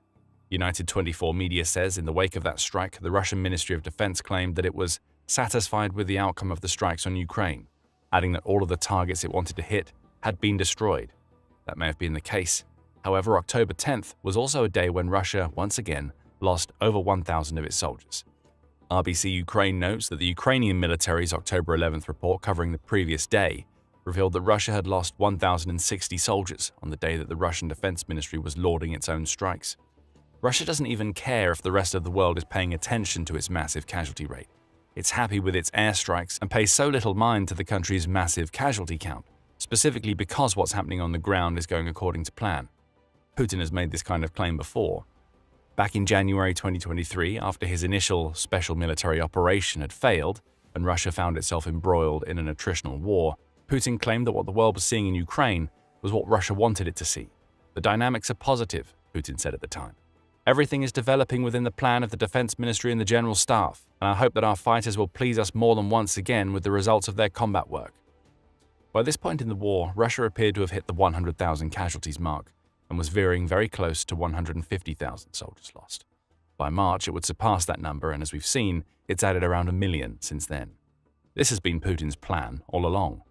United 24 media says in the wake of that strike, the Russian Ministry of Defense claimed that it was satisfied with the outcome of the strikes on Ukraine, adding that all of the targets it wanted to hit had been destroyed. That may have been the case. However, October 10th was also a day when Russia, once again, lost over 1,000 of its soldiers. RBC Ukraine notes that the Ukrainian military's October 11th report covering the previous day revealed that Russia had lost 1,060 soldiers on the day that the Russian Defense Ministry was lauding its own strikes. Russia doesn't even care if the rest of the world is paying attention to its massive casualty rate. It's happy with its airstrikes and pays so little mind to the country's massive casualty count, specifically because what's happening on the ground is going according to plan. Putin has made this kind of claim before. Back in January 2023, after his initial special military operation had failed and Russia found itself embroiled in an attritional war, Putin claimed that what the world was seeing in Ukraine was what Russia wanted it to see. The dynamics are positive, Putin said at the time. Everything is developing within the plan of the Defense Ministry and the General Staff, and I hope that our fighters will please us more than once again with the results of their combat work. By this point in the war, Russia appeared to have hit the 100,000 casualties mark, and was veering very close to 150,000 soldiers lost. By March, it would surpass that number, and as we've seen, it's added around 1 million since then. This has been Putin's plan all along.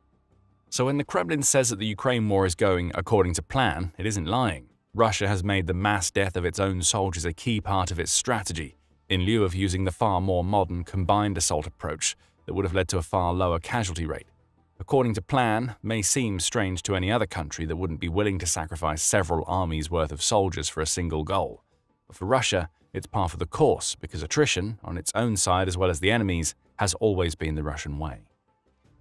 So when the Kremlin says that the Ukraine war is going according to plan, it isn't lying. Russia has made the mass death of its own soldiers a key part of its strategy, in lieu of using the far more modern combined assault approach that would have led to a far lower casualty rate. According to plan may seem strange to any other country that wouldn't be willing to sacrifice several armies' worth of soldiers for a single goal. But for Russia, it's par for the course because attrition, on its own side as well as the enemy's, has always been the Russian way.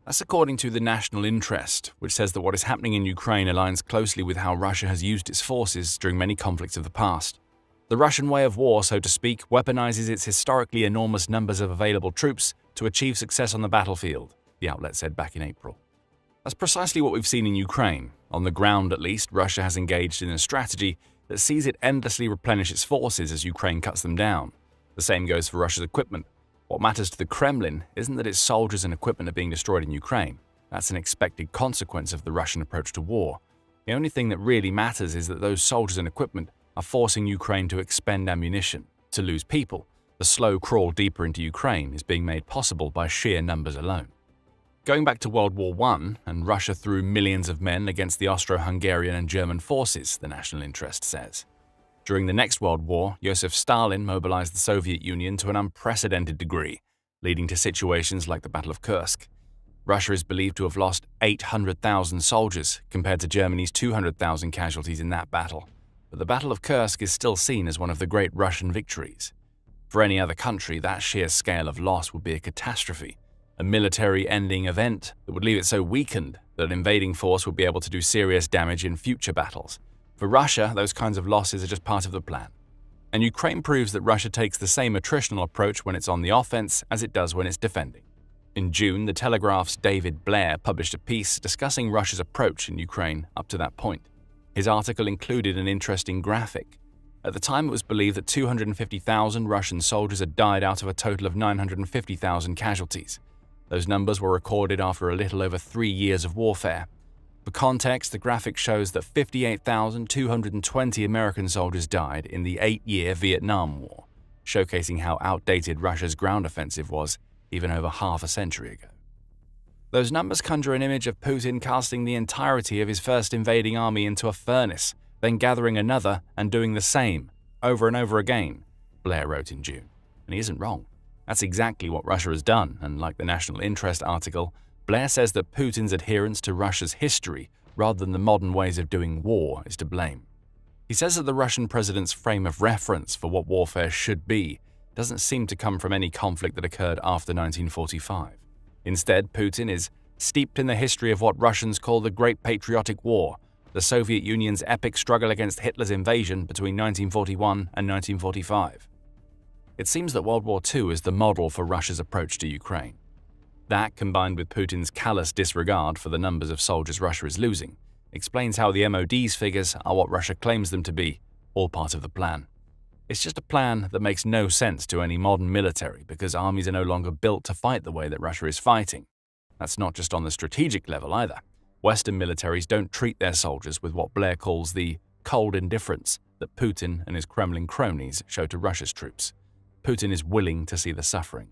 That's according to the National Interest, which says that what is happening in Ukraine aligns closely with how Russia has used its forces during many conflicts of the past. The Russian way of war, so to speak, weaponizes its historically enormous numbers of available troops to achieve success on the battlefield, the outlet said back in April. That's precisely what we've seen in Ukraine. On the ground, at least, Russia has engaged in a strategy that sees it endlessly replenish its forces as Ukraine cuts them down. The same goes for Russia's equipment. What matters to the Kremlin isn't that its soldiers and equipment are being destroyed in Ukraine. That's an expected consequence of the Russian approach to war. The only thing that really matters is that those soldiers and equipment are forcing Ukraine to expend ammunition, to lose people, The slow crawl deeper into Ukraine is being made possible by sheer numbers alone. Going back to World War I, and Russia threw millions of men against the Austro-Hungarian and German forces, the National Interest says. During the next World War, Joseph Stalin mobilized the Soviet Union to an unprecedented degree, leading to situations like the Battle of Kursk. Russia is believed to have lost 800,000 soldiers, compared to Germany's 200,000 casualties in that battle. But the Battle of Kursk is still seen as one of the great Russian victories. For any other country, that sheer scale of loss would be a catastrophe, a military-ending event that would leave it so weakened that an invading force would be able to do serious damage in future battles. For Russia, those kinds of losses are just part of the plan. And Ukraine proves that Russia takes the same attritional approach when it's on the offense as it does when it's defending. In June, The Telegraph's David Blair published a piece discussing Russia's approach in Ukraine up to that point. His article included an interesting graphic. At the time, it was believed that 250,000 Russian soldiers had died out of a total of 950,000 casualties. Those numbers were recorded after a little over 3 years of warfare. For context, the graphic shows that 58,220 American soldiers died in the 8-year Vietnam War, showcasing how outdated Russia's ground offensive was even over half a century ago. Those numbers conjure an image of Putin casting the entirety of his first invading army into a furnace, then gathering another and doing the same, over and over again, Blair wrote in June. And he isn't wrong. That's exactly what Russia has done, and like the National Interest article, Blair says that Putin's adherence to Russia's history, rather than the modern ways of doing war, is to blame. He says that the Russian president's frame of reference for what warfare should be doesn't seem to come from any conflict that occurred after 1945. Instead, Putin is steeped in the history of what Russians call the Great Patriotic War, the Soviet Union's epic struggle against Hitler's invasion between 1941 and 1945. It seems that World War II is the model for Russia's approach to Ukraine. That, combined with Putin's callous disregard for the numbers of soldiers Russia is losing, explains how the MOD's figures are what Russia claims them to be, all part of the plan. It's just a plan that makes no sense to any modern military because armies are no longer built to fight the way that Russia is fighting. That's not just on the strategic level either. Western militaries don't treat their soldiers with what Blair calls the cold indifference that Putin and his Kremlin cronies show to Russia's troops. Putin is willing to see the suffering.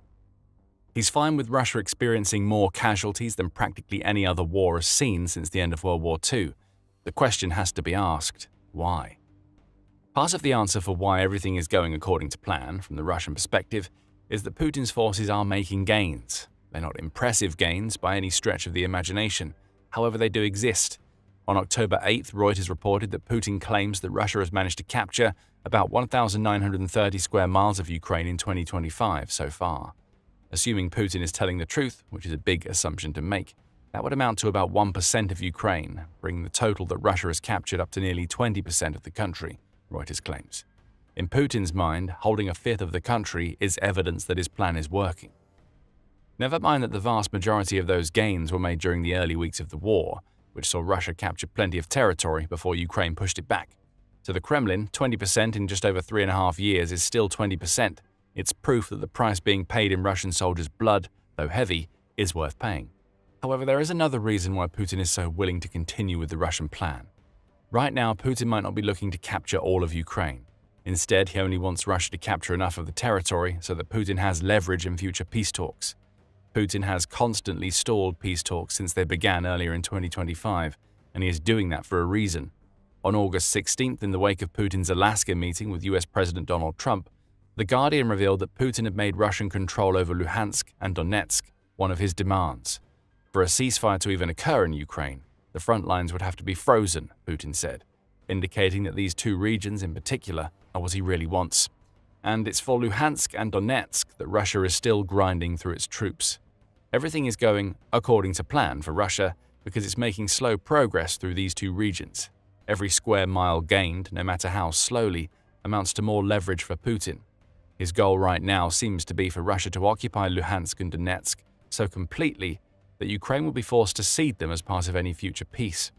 He's fine with Russia experiencing more casualties than practically any other war has seen since the end of World War II. The question has to be asked, why? Part of the answer for why everything is going according to plan, from the Russian perspective, is that Putin's forces are making gains. They're not impressive gains by any stretch of the imagination. However, they do exist. On October 8th, Reuters reported that Putin claims that Russia has managed to capture about 1,930 square miles of Ukraine in 2025 so far. Assuming Putin is telling the truth, which is a big assumption to make, that would amount to about 1% of Ukraine, bringing the total that Russia has captured up to nearly 20% of the country, Reuters claims. In Putin's mind, holding a fifth of the country is evidence that his plan is working. Never mind that the vast majority of those gains were made during the early weeks of the war, which saw Russia capture plenty of territory before Ukraine pushed it back. To the Kremlin, 20% in just over 3.5 years is still 20%. It's proof that the price being paid in Russian soldiers' blood, though heavy, is worth paying. However, there is another reason why Putin is so willing to continue with the Russian plan. Right now, Putin might not be looking to capture all of Ukraine. Instead, he only wants Russia to capture enough of the territory so that Putin has leverage in future peace talks. Putin has constantly stalled peace talks since they began earlier in 2025, and he is doing that for a reason. On August 16th, in the wake of Putin's Alaska meeting with US President Donald Trump, The Guardian revealed that Putin had made Russian control over Luhansk and Donetsk one of his demands. For a ceasefire to even occur in Ukraine, the front lines would have to be frozen, Putin said, indicating that these two regions in particular are what he really wants. And it's for Luhansk and Donetsk that Russia is still grinding through its troops. Everything is going according to plan for Russia because it's making slow progress through these two regions. Every square mile gained, no matter how slowly, amounts to more leverage for Putin. His goal right now seems to be for Russia to occupy Luhansk and Donetsk so completely that Ukraine will be forced to cede them as part of any future peace.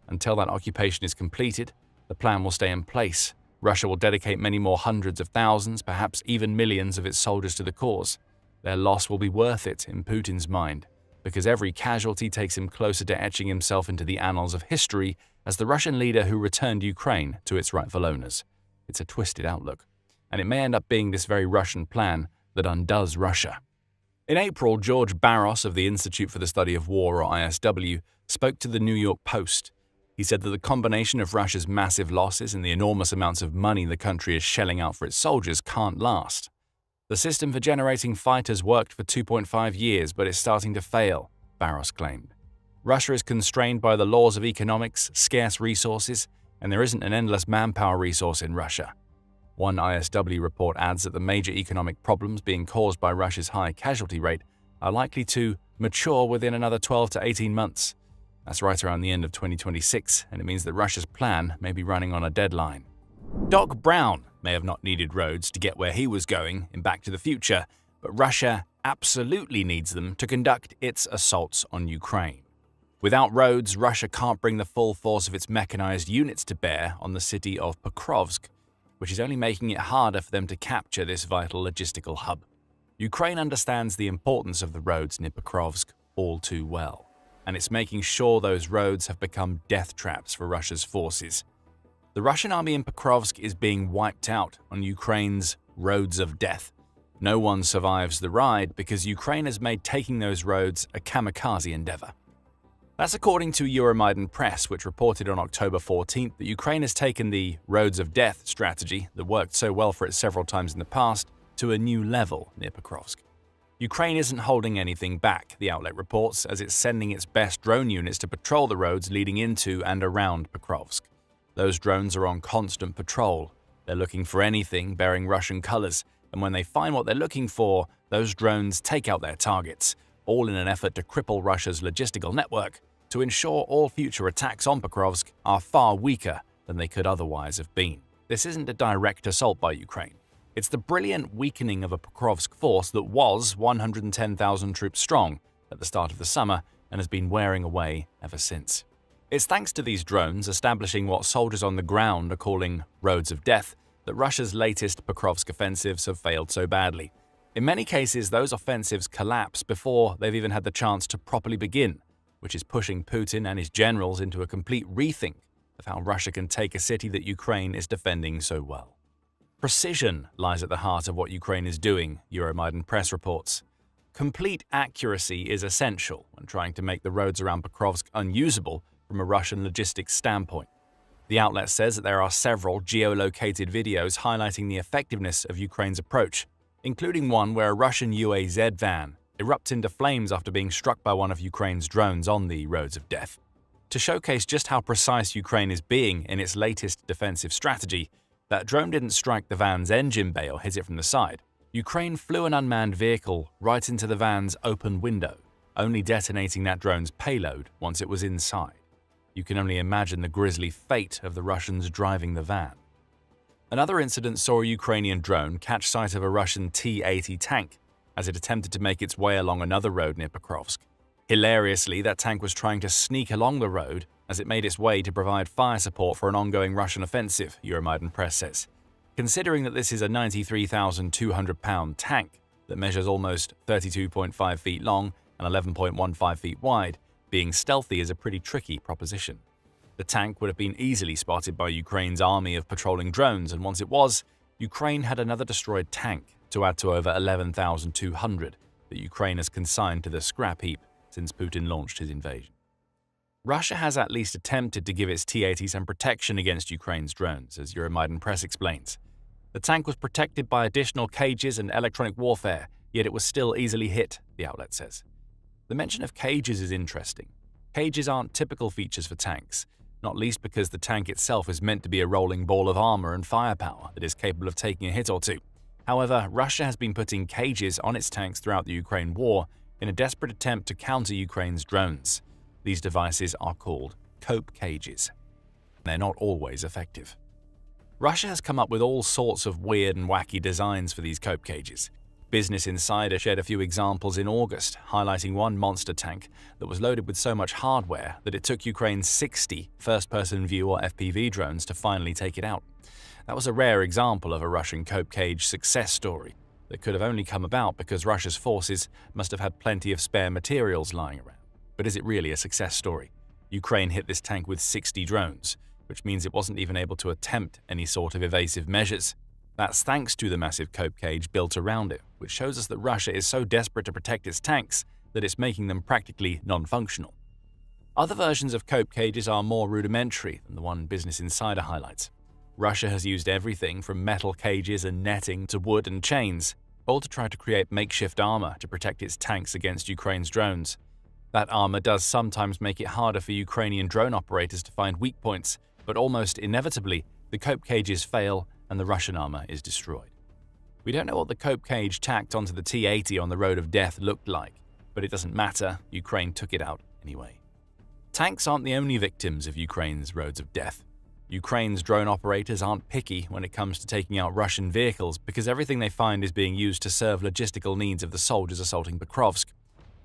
Until that occupation is completed, the plan will stay in place. Russia will dedicate many more hundreds of thousands, perhaps even millions of its soldiers to the cause. Their loss will be worth it in Putin's mind, because every casualty takes him closer to etching himself into the annals of history as the Russian leader who returned Ukraine to its rightful owners. It's a twisted outlook. and it may end up being this very Russian plan that undoes Russia. In April, George Barros of the Institute for the Study of War, or ISW, spoke to the New York Post. He said that the combination of Russia's massive losses and the enormous amounts of money the country is shelling out for its soldiers can't last. The system for generating fighters worked for 2.5 years, but it's starting to fail, Barros claimed. Russia is constrained by the laws of economics, scarce resources, and there isn't an endless manpower resource in Russia. One ISW report adds that the major economic problems being caused by Russia's high casualty rate are likely to mature within another 12 to 18 months. That's right around the end of 2026, and it means that Russia's plan may be running on a deadline. Doc Brown may have not needed roads to get where he was going in Back to the Future, but Russia absolutely needs them to conduct its assaults on Ukraine. Without roads, Russia can't bring the full force of its mechanized units to bear on the city of Pokrovsk, which is only making it harder for them to capture this vital logistical hub. Ukraine understands the importance of the roads near Pokrovsk all too well, and it's making sure those roads have become death traps for Russia's forces. The Russian army in Pokrovsk is being wiped out on Ukraine's roads of death. No one survives the ride because Ukraine has made taking those roads a kamikaze endeavor. That's according to Euromaidan Press, which reported on October 14th that Ukraine has taken the roads of death strategy that worked so well for it several times in the past to a new level near Pokrovsk. Ukraine isn't holding anything back, the outlet reports, as it's sending its best drone units to patrol the roads leading into and around Pokrovsk. Those drones are on constant patrol. They're looking for anything bearing Russian colors, and when they find what they're looking for, those drones take out their targets, all in an effort to cripple Russia's logistical network to ensure all future attacks on Pokrovsk are far weaker than they could otherwise have been. This isn't a direct assault by Ukraine. It's the brilliant weakening of a Pokrovsk force that was 110,000 troops strong at the start of the summer and has been wearing away ever since. It's thanks to these drones establishing what soldiers on the ground are calling roads of death that Russia's latest Pokrovsk offensives have failed so badly. In many cases, those offensives collapse before they've even had the chance to properly begin, which is pushing Putin and his generals into a complete rethink of how Russia can take a city that Ukraine is defending so well. Precision lies at the heart of what Ukraine is doing, Euromaidan Press reports. Complete accuracy is essential when trying to make the roads around Pokrovsk unusable from a Russian logistics standpoint. The outlet says that there are several geolocated videos highlighting the effectiveness of Ukraine's approach, including one where a Russian UAZ van erupts into flames after being struck by one of Ukraine's drones on the roads of death. To showcase just how precise Ukraine is being in its latest defensive strategy, that drone didn't strike the van's engine bay or hit it from the side. Ukraine flew an unmanned vehicle right into the van's open window, only detonating that drone's payload once it was inside. You can only imagine the grisly fate of the Russians driving the van. Another incident saw a Ukrainian drone catch sight of a Russian T-80 tank as it attempted to make its way along another road near Pokrovsk. Hilariously, that tank was trying to sneak along the road as it made its way to provide fire support for an ongoing Russian offensive, Euromaidan Press says. Considering that this is a 93,200-pound tank that measures almost 32.5 feet long and 11.15 feet wide, being stealthy is a pretty tricky proposition. The tank would have been easily spotted by Ukraine's army of patrolling drones, and once it was, Ukraine had another destroyed tank to add to over 11,200 that Ukraine has consigned to the scrap heap since Putin launched his invasion. Russia has at least attempted to give its T-80 some protection against Ukraine's drones, as Euromaidan Press explains. The tank was protected by additional cages and electronic warfare, yet it was still easily hit, the outlet says. The mention of cages is interesting. Cages aren't typical features for tanks, not least because the tank itself is meant to be a rolling ball of armor and firepower that is capable of taking a hit or two. However, Russia has been putting cages on its tanks throughout the Ukraine war in a desperate attempt to counter Ukraine's drones. These devices are called cope cages. They're not always effective. Russia has come up with all sorts of weird and wacky designs for these cope cages. Business Insider shared a few examples in August, highlighting one monster tank that was loaded with so much hardware that it took Ukraine's 60 first-person view or FPV drones to finally take it out. That was a rare example of a Russian cope cage success story that could have only come about because Russia's forces must have had plenty of spare materials lying around. But is it really a success story? Ukraine hit this tank with 60 drones, which means it wasn't even able to attempt any sort of evasive measures. That's thanks to the massive cope cage built around it, which shows us that Russia is so desperate to protect its tanks that it's making them practically non-functional. Other versions of cope cages are more rudimentary than the one Business Insider highlights. Russia has used everything from metal cages and netting to wood and chains, all to try to create makeshift armor to protect its tanks against Ukraine's drones. That armor does sometimes make it harder for Ukrainian drone operators to find weak points, but almost inevitably, the cope cages fail and the Russian armor is destroyed. We don't know what the cope cage tacked onto the T-80 on the Road of Death looked like, but it doesn't matter, Ukraine took it out anyway. Tanks aren't the only victims of Ukraine's roads of death. Ukraine's drone operators aren't picky when it comes to taking out Russian vehicles because everything they find is being used to serve logistical needs of the soldiers assaulting Pokrovsk.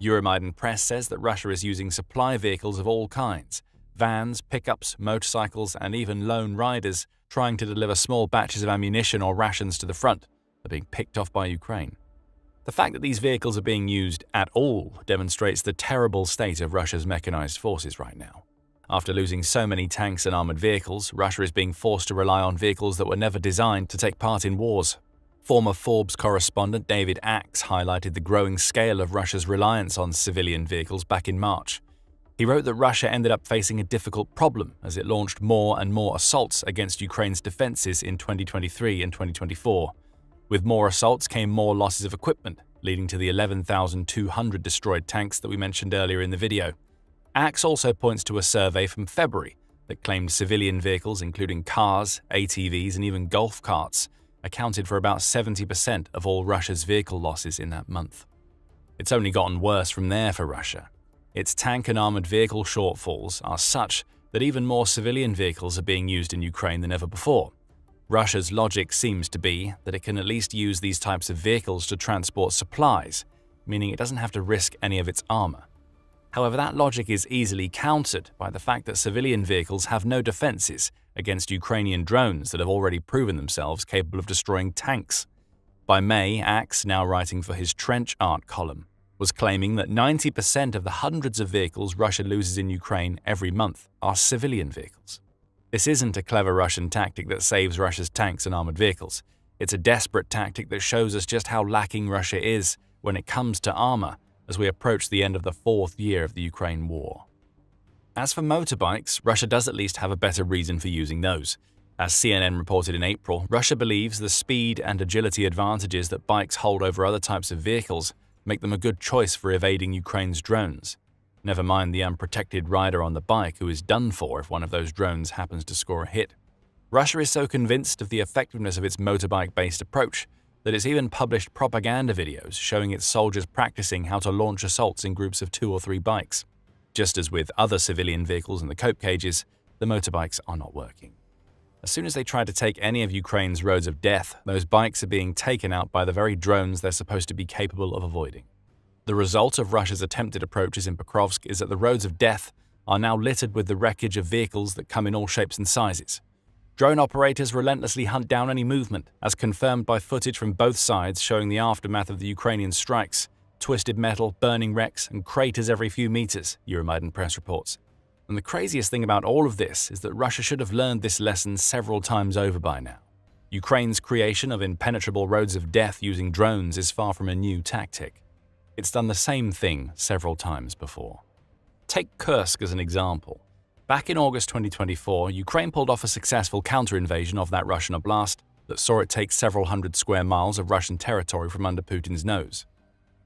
Euromaidan Press says that Russia is using supply vehicles of all kinds, vans, pickups, motorcycles, and even lone riders trying to deliver small batches of ammunition or rations to the front are being picked off by Ukraine. The fact that these vehicles are being used at all demonstrates the terrible state of Russia's mechanized forces right now. After losing so many tanks and armored vehicles, Russia is being forced to rely on vehicles that were never designed to take part in wars. Former Forbes correspondent David Axe highlighted the growing scale of Russia's reliance on civilian vehicles back in March. He wrote that Russia ended up facing a difficult problem as it launched more and more assaults against Ukraine's defenses in 2023 and 2024. With more assaults came more losses of equipment, leading to the 11,200 destroyed tanks that we mentioned earlier in the video. Axe also points to a survey from February that claimed civilian vehicles, including cars, ATVs, and even golf carts, accounted for about 70% of all Russia's vehicle losses in that month. It's only gotten worse from there for Russia. Its tank and armored vehicle shortfalls are such that even more civilian vehicles are being used in Ukraine than ever before. Russia's logic seems to be that it can at least use these types of vehicles to transport supplies, meaning it doesn't have to risk any of its armor. However, that logic is easily countered by the fact that civilian vehicles have no defenses against Ukrainian drones that have already proven themselves capable of destroying tanks. By May, Axe, now writing for his Trench Art column, was claiming that 90% of the hundreds of vehicles Russia loses in Ukraine every month are civilian vehicles. This isn't a clever Russian tactic that saves Russia's tanks and armored vehicles. It's a desperate tactic that shows us just how lacking Russia is when it comes to armor as we approach the end of the 4th year of the Ukraine war. As for motorbikes, Russia does at least have a better reason for using those. As CNN reported in April, Russia believes the speed and agility advantages that bikes hold over other types of vehicles make them a good choice for evading Ukraine's drones. Never mind the unprotected rider on the bike who is done for if one of those drones happens to score a hit. Russia is so convinced of the effectiveness of its motorbike-based approach that it's even published propaganda videos showing its soldiers practicing how to launch assaults in groups of 2 or 3 bikes. Just as with other civilian vehicles in the cope cages, the motorbikes are not working. As soon as they try to take any of Ukraine's roads of death, those bikes are being taken out by the very drones they're supposed to be capable of avoiding. The result of Russia's attempted approaches in Pokrovsk is that the roads of death are now littered with the wreckage of vehicles that come in all shapes and sizes. Drone operators relentlessly hunt down any movement, as confirmed by footage from both sides showing the aftermath of the Ukrainian strikes, twisted metal, burning wrecks, and craters every few meters, Euromaidan Press reports. And the craziest thing about all of this is that Russia should have learned this lesson several times over by now. Ukraine's creation of impenetrable roads of death using drones is far from a new tactic. It's done the same thing several times before. Take Kursk as an example. Back in August 2024, Ukraine pulled off a successful counter-invasion of that Russian oblast that saw it take several hundred square miles of Russian territory from under Putin's nose.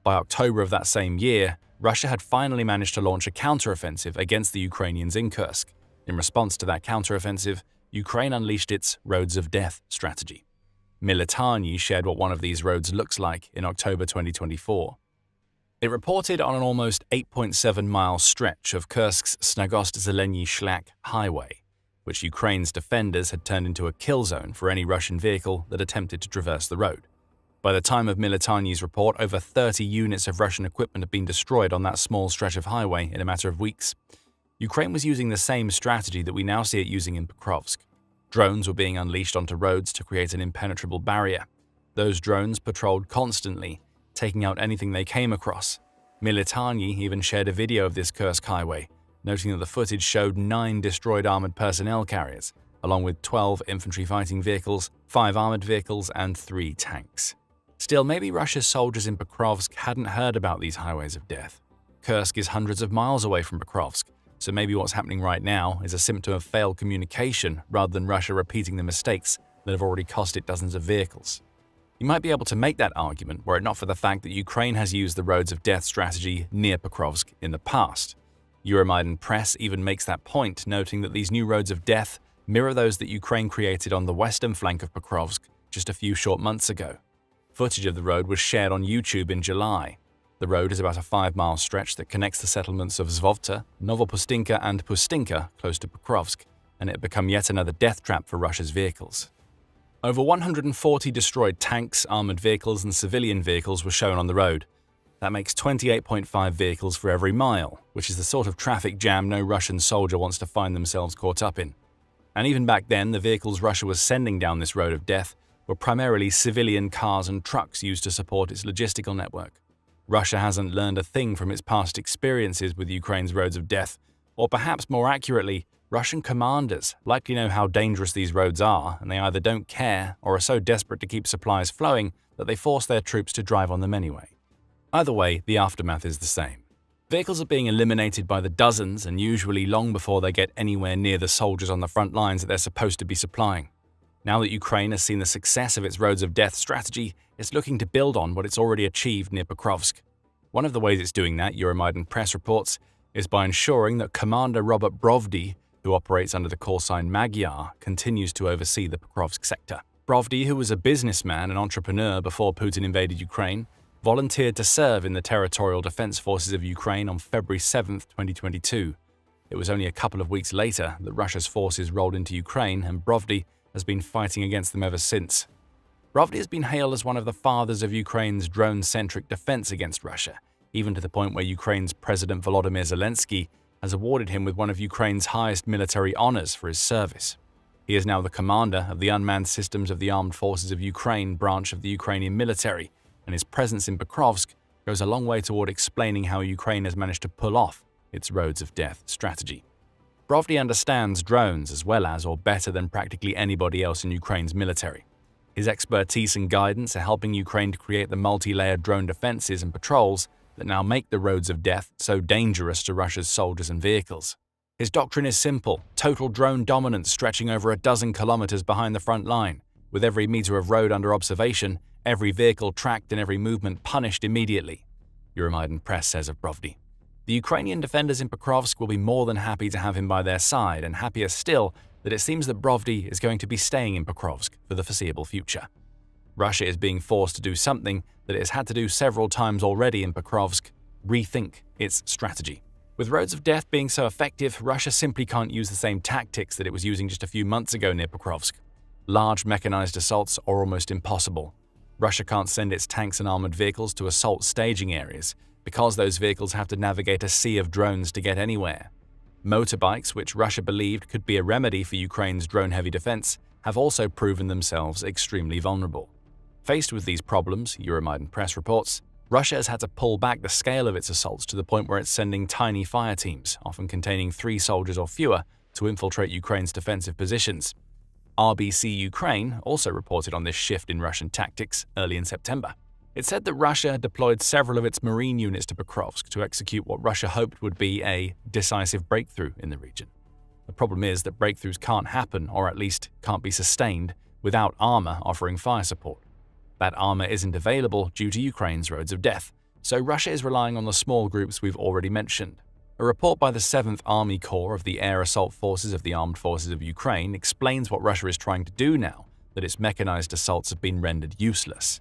By October of that same year, Russia had finally managed to launch a counter-offensive against the Ukrainians in Kursk. In response to that counter-offensive, Ukraine unleashed its roads of death strategy. Military shared what one of these roads looks like in October 2024. It reported on an almost 8.7-mile stretch of Kursk's Snagost-Zelenyi Shlak highway, which Ukraine's defenders had turned into a kill zone for any Russian vehicle that attempted to traverse the road. By the time of Military's report, over 30 units of Russian equipment had been destroyed on that small stretch of highway in a matter of weeks. Ukraine was using the same strategy that we now see it using in Pokrovsk. Drones were being unleashed onto roads to create an impenetrable barrier. Those drones patrolled constantly, taking out anything they came across. Military even shared a video of this Kursk highway, noting that the footage showed 9 destroyed armored personnel carriers, along with 12 infantry fighting vehicles, 5 armored vehicles, and 3 tanks. Still, maybe Russia's soldiers in Pokrovsk hadn't heard about these highways of death. Kursk is hundreds of miles away from Pokrovsk, so maybe what's happening right now is a symptom of failed communication rather than Russia repeating the mistakes that have already cost it dozens of vehicles. You might be able to make that argument were it not for the fact that Ukraine has used the roads of death strategy near Pokrovsk in the past. Euromaidan Press even makes that point, noting that these new roads of death mirror those that Ukraine created on the western flank of Pokrovsk just a few short months ago. Footage of the road was shared on YouTube in July. The road is about a 5-mile stretch that connects the settlements of Zvovta, Novopustinka and Pustinka close to Pokrovsk, and it had become yet another death trap for Russia's vehicles. Over 140 destroyed tanks, armored vehicles and civilian vehicles were shown on the road. That makes 28.5 vehicles for every mile, which is the sort of traffic jam no Russian soldier wants to find themselves caught up in. And even back then, the vehicles Russia was sending down this road of death were primarily civilian cars and trucks used to support its logistical network. Russia hasn't learned a thing from its past experiences with Ukraine's roads of death, or perhaps more accurately, Russian commanders likely know how dangerous these roads are, and they either don't care or are so desperate to keep supplies flowing that they force their troops to drive on them anyway. Either way, the aftermath is the same. Vehicles are being eliminated by the dozens and usually long before they get anywhere near the soldiers on the front lines that they're supposed to be supplying. Now that Ukraine has seen the success of its roads of death strategy, it's looking to build on what it's already achieved near Pokrovsk. One of the ways it's doing that, Euromaidan Press reports, is by ensuring that Commander Robert Brovdy, who operates under the call sign Magyar, continues to oversee the Pokrovsk sector. Brovdy, who was a businessman and entrepreneur before Putin invaded Ukraine, volunteered to serve in the Territorial Defense Forces of Ukraine on February 7, 2022. It was only a couple of weeks later that Russia's forces rolled into Ukraine, and Brovdy has been fighting against them ever since. Brovdy has been hailed as one of the fathers of Ukraine's drone-centric defense against Russia, even to the point where Ukraine's President Volodymyr Zelensky has awarded him with one of Ukraine's highest military honors for his service. He is now the commander of the Unmanned Systems of the Armed Forces of Ukraine branch of the Ukrainian military, and his presence in Pokrovsk goes a long way toward explaining how Ukraine has managed to pull off its roads of death strategy. Brovdy understands drones as well as, or better than practically anybody else in Ukraine's military. His expertise and guidance are helping Ukraine to create the multi-layered drone defenses and patrols that now make the roads of death so dangerous to Russia's soldiers and vehicles. His doctrine is simple: total drone dominance stretching over a dozen kilometers behind the front line, with every meter of road under observation, every vehicle tracked and every movement punished immediately, Euromaidan Press says of Brovdy. The Ukrainian defenders in Pokrovsk will be more than happy to have him by their side, and happier still that it seems that Brovdy is going to be staying in Pokrovsk for the foreseeable future. Russia is being forced to do something that it has had to do several times already in Pokrovsk: rethink its strategy. With roads of death being so effective, Russia simply can't use the same tactics that it was using just a few months ago near Pokrovsk. Large mechanized assaults are almost impossible. Russia can't send its tanks and armored vehicles to assault staging areas, because those vehicles have to navigate a sea of drones to get anywhere. Motorbikes, which Russia believed could be a remedy for Ukraine's drone-heavy defense, have also proven themselves extremely vulnerable. Faced with these problems, Euromaidan Press reports, Russia has had to pull back the scale of its assaults to the point where it's sending tiny fire teams, often containing 3 soldiers or fewer, to infiltrate Ukraine's defensive positions. RBC Ukraine also reported on this shift in Russian tactics early in September. It said that Russia had deployed several of its marine units to Pokrovsk to execute what Russia hoped would be a decisive breakthrough in the region. The problem is that breakthroughs can't happen, or at least can't be sustained, without armor offering fire support. That armor isn't available due to Ukraine's roads of death, so Russia is relying on the small groups we've already mentioned. A report by the 7th Army Corps of the Air Assault Forces of the Armed Forces of Ukraine explains what Russia is trying to do now that its mechanized assaults have been rendered useless.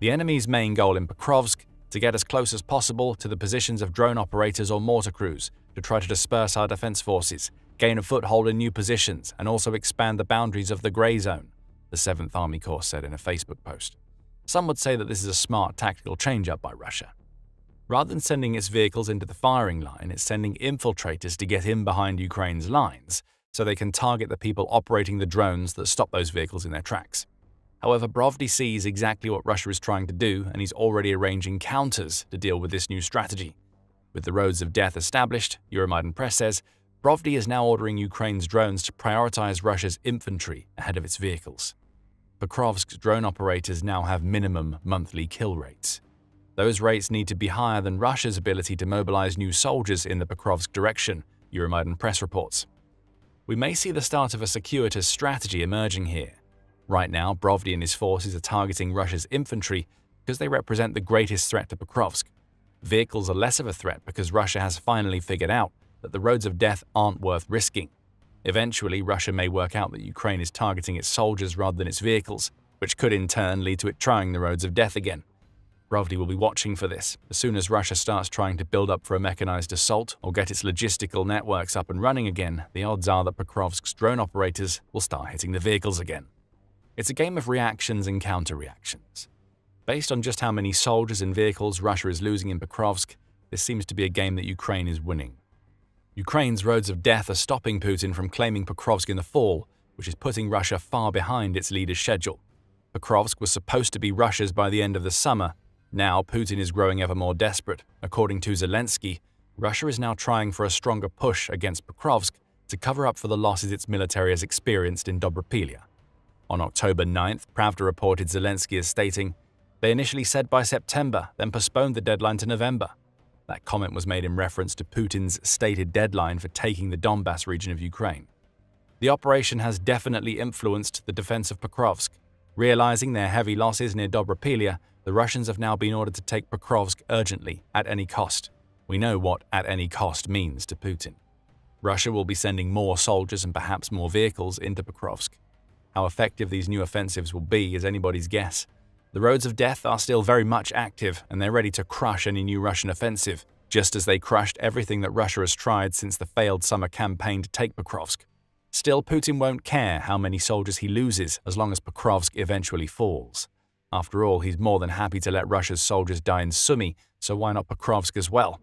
The enemy's main goal in Pokrovsk: to get as close as possible to the positions of drone operators or mortar crews to try to disperse our defense forces, gain a foothold in new positions, and also expand the boundaries of the grey zone, the 7th Army Corps said in a Facebook post. Some would say that this is a smart tactical change-up by Russia. Rather than sending its vehicles into the firing line, it's sending infiltrators to get in behind Ukraine's lines so they can target the people operating the drones that stop those vehicles in their tracks. However, Brovdy sees exactly what Russia is trying to do, and he's already arranging counters to deal with this new strategy. With the roads of death established, Euromaidan Press says, Brovdy is now ordering Ukraine's drones to prioritize Russia's infantry ahead of its vehicles. Pokrovsk's drone operators now have minimum monthly kill rates. Those rates need to be higher than Russia's ability to mobilize new soldiers in the Pokrovsk direction, Euromaidan press reports. We may see the start of a circuitous strategy emerging here. Right now, Brovdy and his forces are targeting Russia's infantry because they represent the greatest threat to Pokrovsk. Vehicles are less of a threat because Russia has finally figured out that the roads of death aren't worth risking. Eventually, Russia may work out that Ukraine is targeting its soldiers rather than its vehicles, which could in turn lead to it trying the roads of death again. Brovdy will be watching for this. As soon as Russia starts trying to build up for a mechanized assault or get its logistical networks up and running again, the odds are that Pokrovsk's drone operators will start hitting the vehicles again. It's a game of reactions and counter-reactions. Based on just how many soldiers and vehicles Russia is losing in Pokrovsk, this seems to be a game that Ukraine is winning. Ukraine's roads of death are stopping Putin from claiming Pokrovsk in the fall, which is putting Russia far behind its leader's schedule. Pokrovsk was supposed to be Russia's by the end of the summer. Now Putin is growing ever more desperate. According to Zelensky, Russia is now trying for a stronger push against Pokrovsk to cover up for the losses its military has experienced in Dobropilya. On October 9th, Pravda reported Zelensky as stating, "They initially said by September, then postponed the deadline to November." That comment was made in reference to Putin's stated deadline for taking the Donbas region of Ukraine. The operation has definitely influenced the defense of Pokrovsk. Realizing their heavy losses near Dobropilya, the Russians have now been ordered to take Pokrovsk urgently, at any cost. We know what "at any cost" means to Putin. Russia will be sending more soldiers and perhaps more vehicles into Pokrovsk. How effective these new offensives will be is anybody's guess. The roads of death are still very much active, and they're ready to crush any new Russian offensive, just as they crushed everything that Russia has tried since the failed summer campaign to take Pokrovsk. Still, Putin won't care how many soldiers he loses as long as Pokrovsk eventually falls. After all, he's more than happy to let Russia's soldiers die in Sumy, so why not Pokrovsk as well?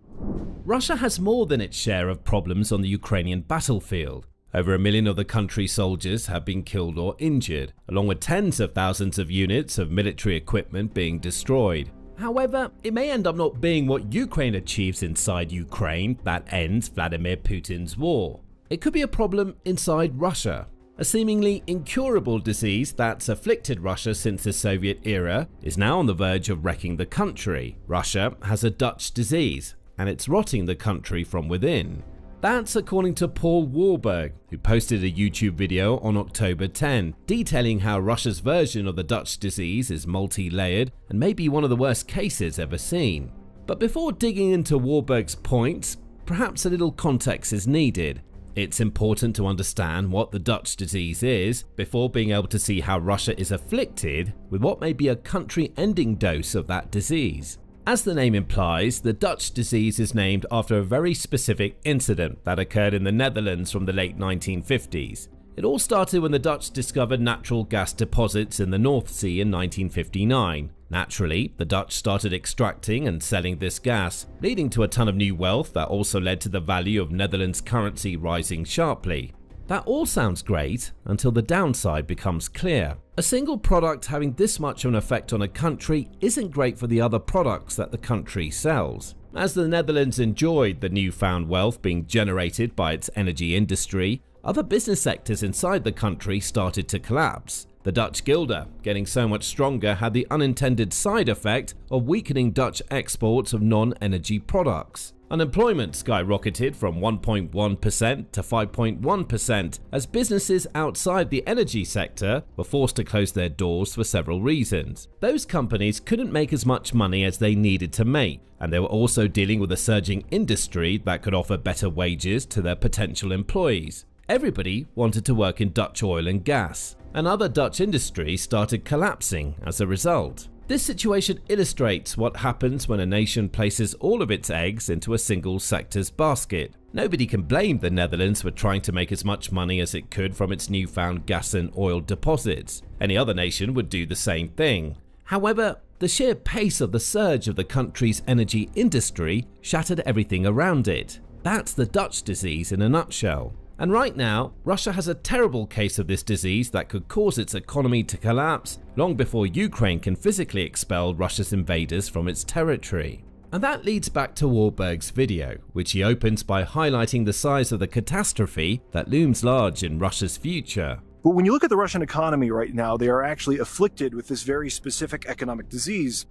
Russia has more than its share of problems on the Ukrainian battlefield. Over 1 million of the country's soldiers have been killed or injured, along with tens of thousands of units of military equipment being destroyed. However, it may end up not being what Ukraine achieves inside Ukraine that ends Vladimir Putin's war. It could be a problem inside Russia. A seemingly incurable disease that's afflicted Russia since the Soviet era is now on the verge of wrecking the country. Russia has a Dutch disease, and it's rotting the country from within. That's according to Paul Warburg, who posted a YouTube video on October 10, detailing how Russia's version of the Dutch disease is multi-layered and may be one of the worst cases ever seen. But before digging into Warburg's points, perhaps a little context is needed. It's important to understand what the Dutch disease is before being able to see how Russia is afflicted with what may be a country-ending dose of that disease. As the name implies, the Dutch disease is named after a very specific incident that occurred in the Netherlands from the late 1950s. It all started when the Dutch discovered natural gas deposits in the North Sea in 1959. Naturally, the Dutch started extracting and selling this gas, leading to a ton of new wealth that also led to the value of Netherlands' currency rising sharply. That all sounds great until the downside becomes clear. A single product having this much of an effect on a country isn't great for the other products that the country sells. As the Netherlands enjoyed the newfound wealth being generated by its energy industry, other business sectors inside the country started to collapse. The Dutch guilder, getting so much stronger, had the unintended side effect of weakening Dutch exports of non-energy products. Unemployment skyrocketed from 1.1% to 5.1% as businesses outside the energy sector were forced to close their doors for several reasons. Those companies couldn't make as much money as they needed to make, and they were also dealing with a surging industry that could offer better wages to their potential employees. Everybody wanted to work in Dutch oil and gas, and other Dutch industries started collapsing as a result. This situation illustrates what happens when a nation places all of its eggs into a single sector's basket. Nobody can blame the Netherlands for trying to make as much money as it could from its newfound gas and oil deposits. Any other nation would do the same thing. However, the sheer pace of the surge of the country's energy industry shattered everything around it. That's the Dutch disease in a nutshell. And right now, Russia has a terrible case of this disease that could cause its economy to collapse long before Ukraine can physically expel Russia's invaders from its territory. And that leads back to Warburg's video, which he opens by highlighting the size of the catastrophe that looms large in Russia's future. But when you look at the Russian economy right now, they are actually afflicted with this very specific economic disease,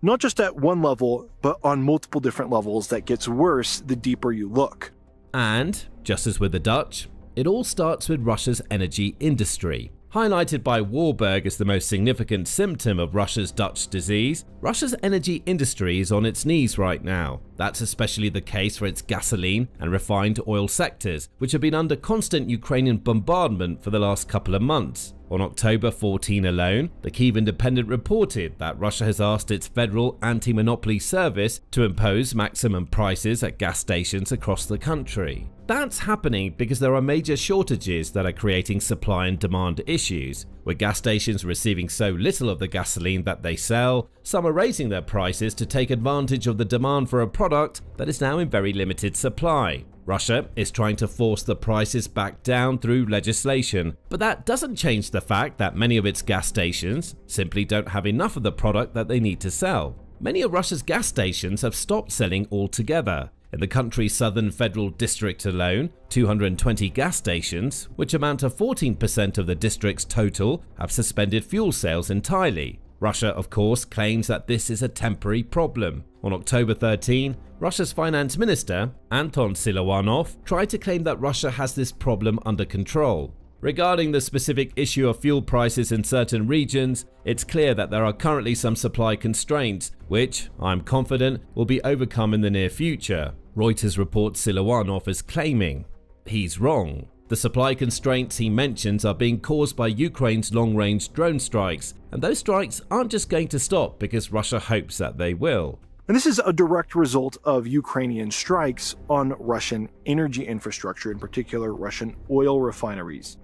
not just at one level, but on multiple different levels that gets worse the deeper you look. And, just as with the Dutch, it all starts with Russia's energy industry. Highlighted by Warburg as the most significant symptom of Russia's Dutch disease, Russia's energy industry is on its knees right now. That's especially the case for its gasoline and refined oil sectors, which have been under constant Ukrainian bombardment for the last couple of months. On October 14 alone, the Kyiv Independent reported that Russia has asked its Federal Anti-Monopoly Service to impose maximum prices at gas stations across the country. That's happening because there are major shortages that are creating supply and demand issues. With gas stations receiving so little of the gasoline that they sell, some are raising their prices to take advantage of the demand for a product that is now in very limited supply. Russia is trying to force the prices back down through legislation, but that doesn't change the fact that many of its gas stations simply don't have enough of the product that they need to sell. Many of Russia's gas stations have stopped selling altogether. In the country's southern federal district alone, 220 gas stations, which amount to 14% of the district's total, have suspended fuel sales entirely. Russia, of course, claims that this is a temporary problem. On October 13, Russia's finance minister, Anton Siluanov, tried to claim that Russia has this problem under control. Regarding the specific issue of fuel prices in certain regions, it's clear that there are currently some supply constraints, which, I'm confident, will be overcome in the near future. Reuters reports Siluanov as claiming. He's wrong. The supply constraints he mentions are being caused by Ukraine's long-range drone strikes, and those strikes aren't just going to stop because Russia hopes that they will. And this is a direct result of Ukrainian strikes on Russian energy infrastructure, in particular Russian oil refineries,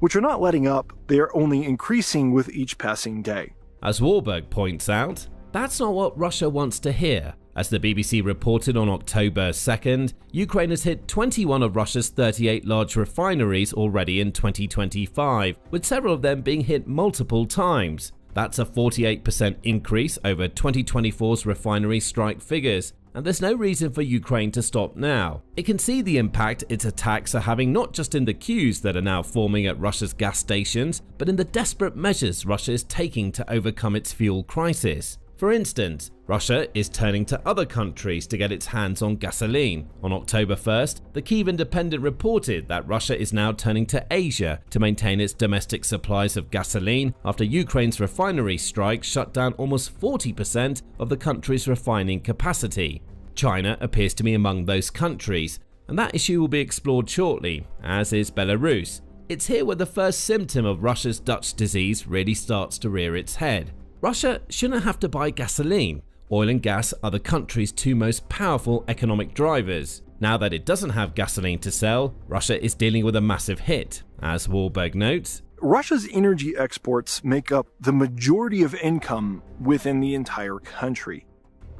which are not letting up, they are only increasing with each passing day. As Warburg points out, that's not what Russia wants to hear. As the BBC reported on October 2nd, Ukraine has hit 21 of Russia's 38 large refineries already in 2025, with several of them being hit multiple times. That's a 48% increase over 2024's refinery strike figures, and there's no reason for Ukraine to stop now. It can see the impact its attacks are having not just in the queues that are now forming at Russia's gas stations, but in the desperate measures Russia is taking to overcome its fuel crisis. For instance, Russia is turning to other countries to get its hands on gasoline. On October 1st, the Kyiv Independent reported that Russia is now turning to Asia to maintain its domestic supplies of gasoline after Ukraine's refinery strike shut down almost 40% of the country's refining capacity. China appears to be among those countries, and that issue will be explored shortly, as is Belarus. It's here where the first symptom of Russia's Dutch disease really starts to rear its head. Russia shouldn't have to buy gasoline. Oil and gas are the country's two most powerful economic drivers. Now that it doesn't have gasoline to sell, Russia is dealing with a massive hit. As Warburg notes, Russia's energy exports make up the majority of income within the entire country.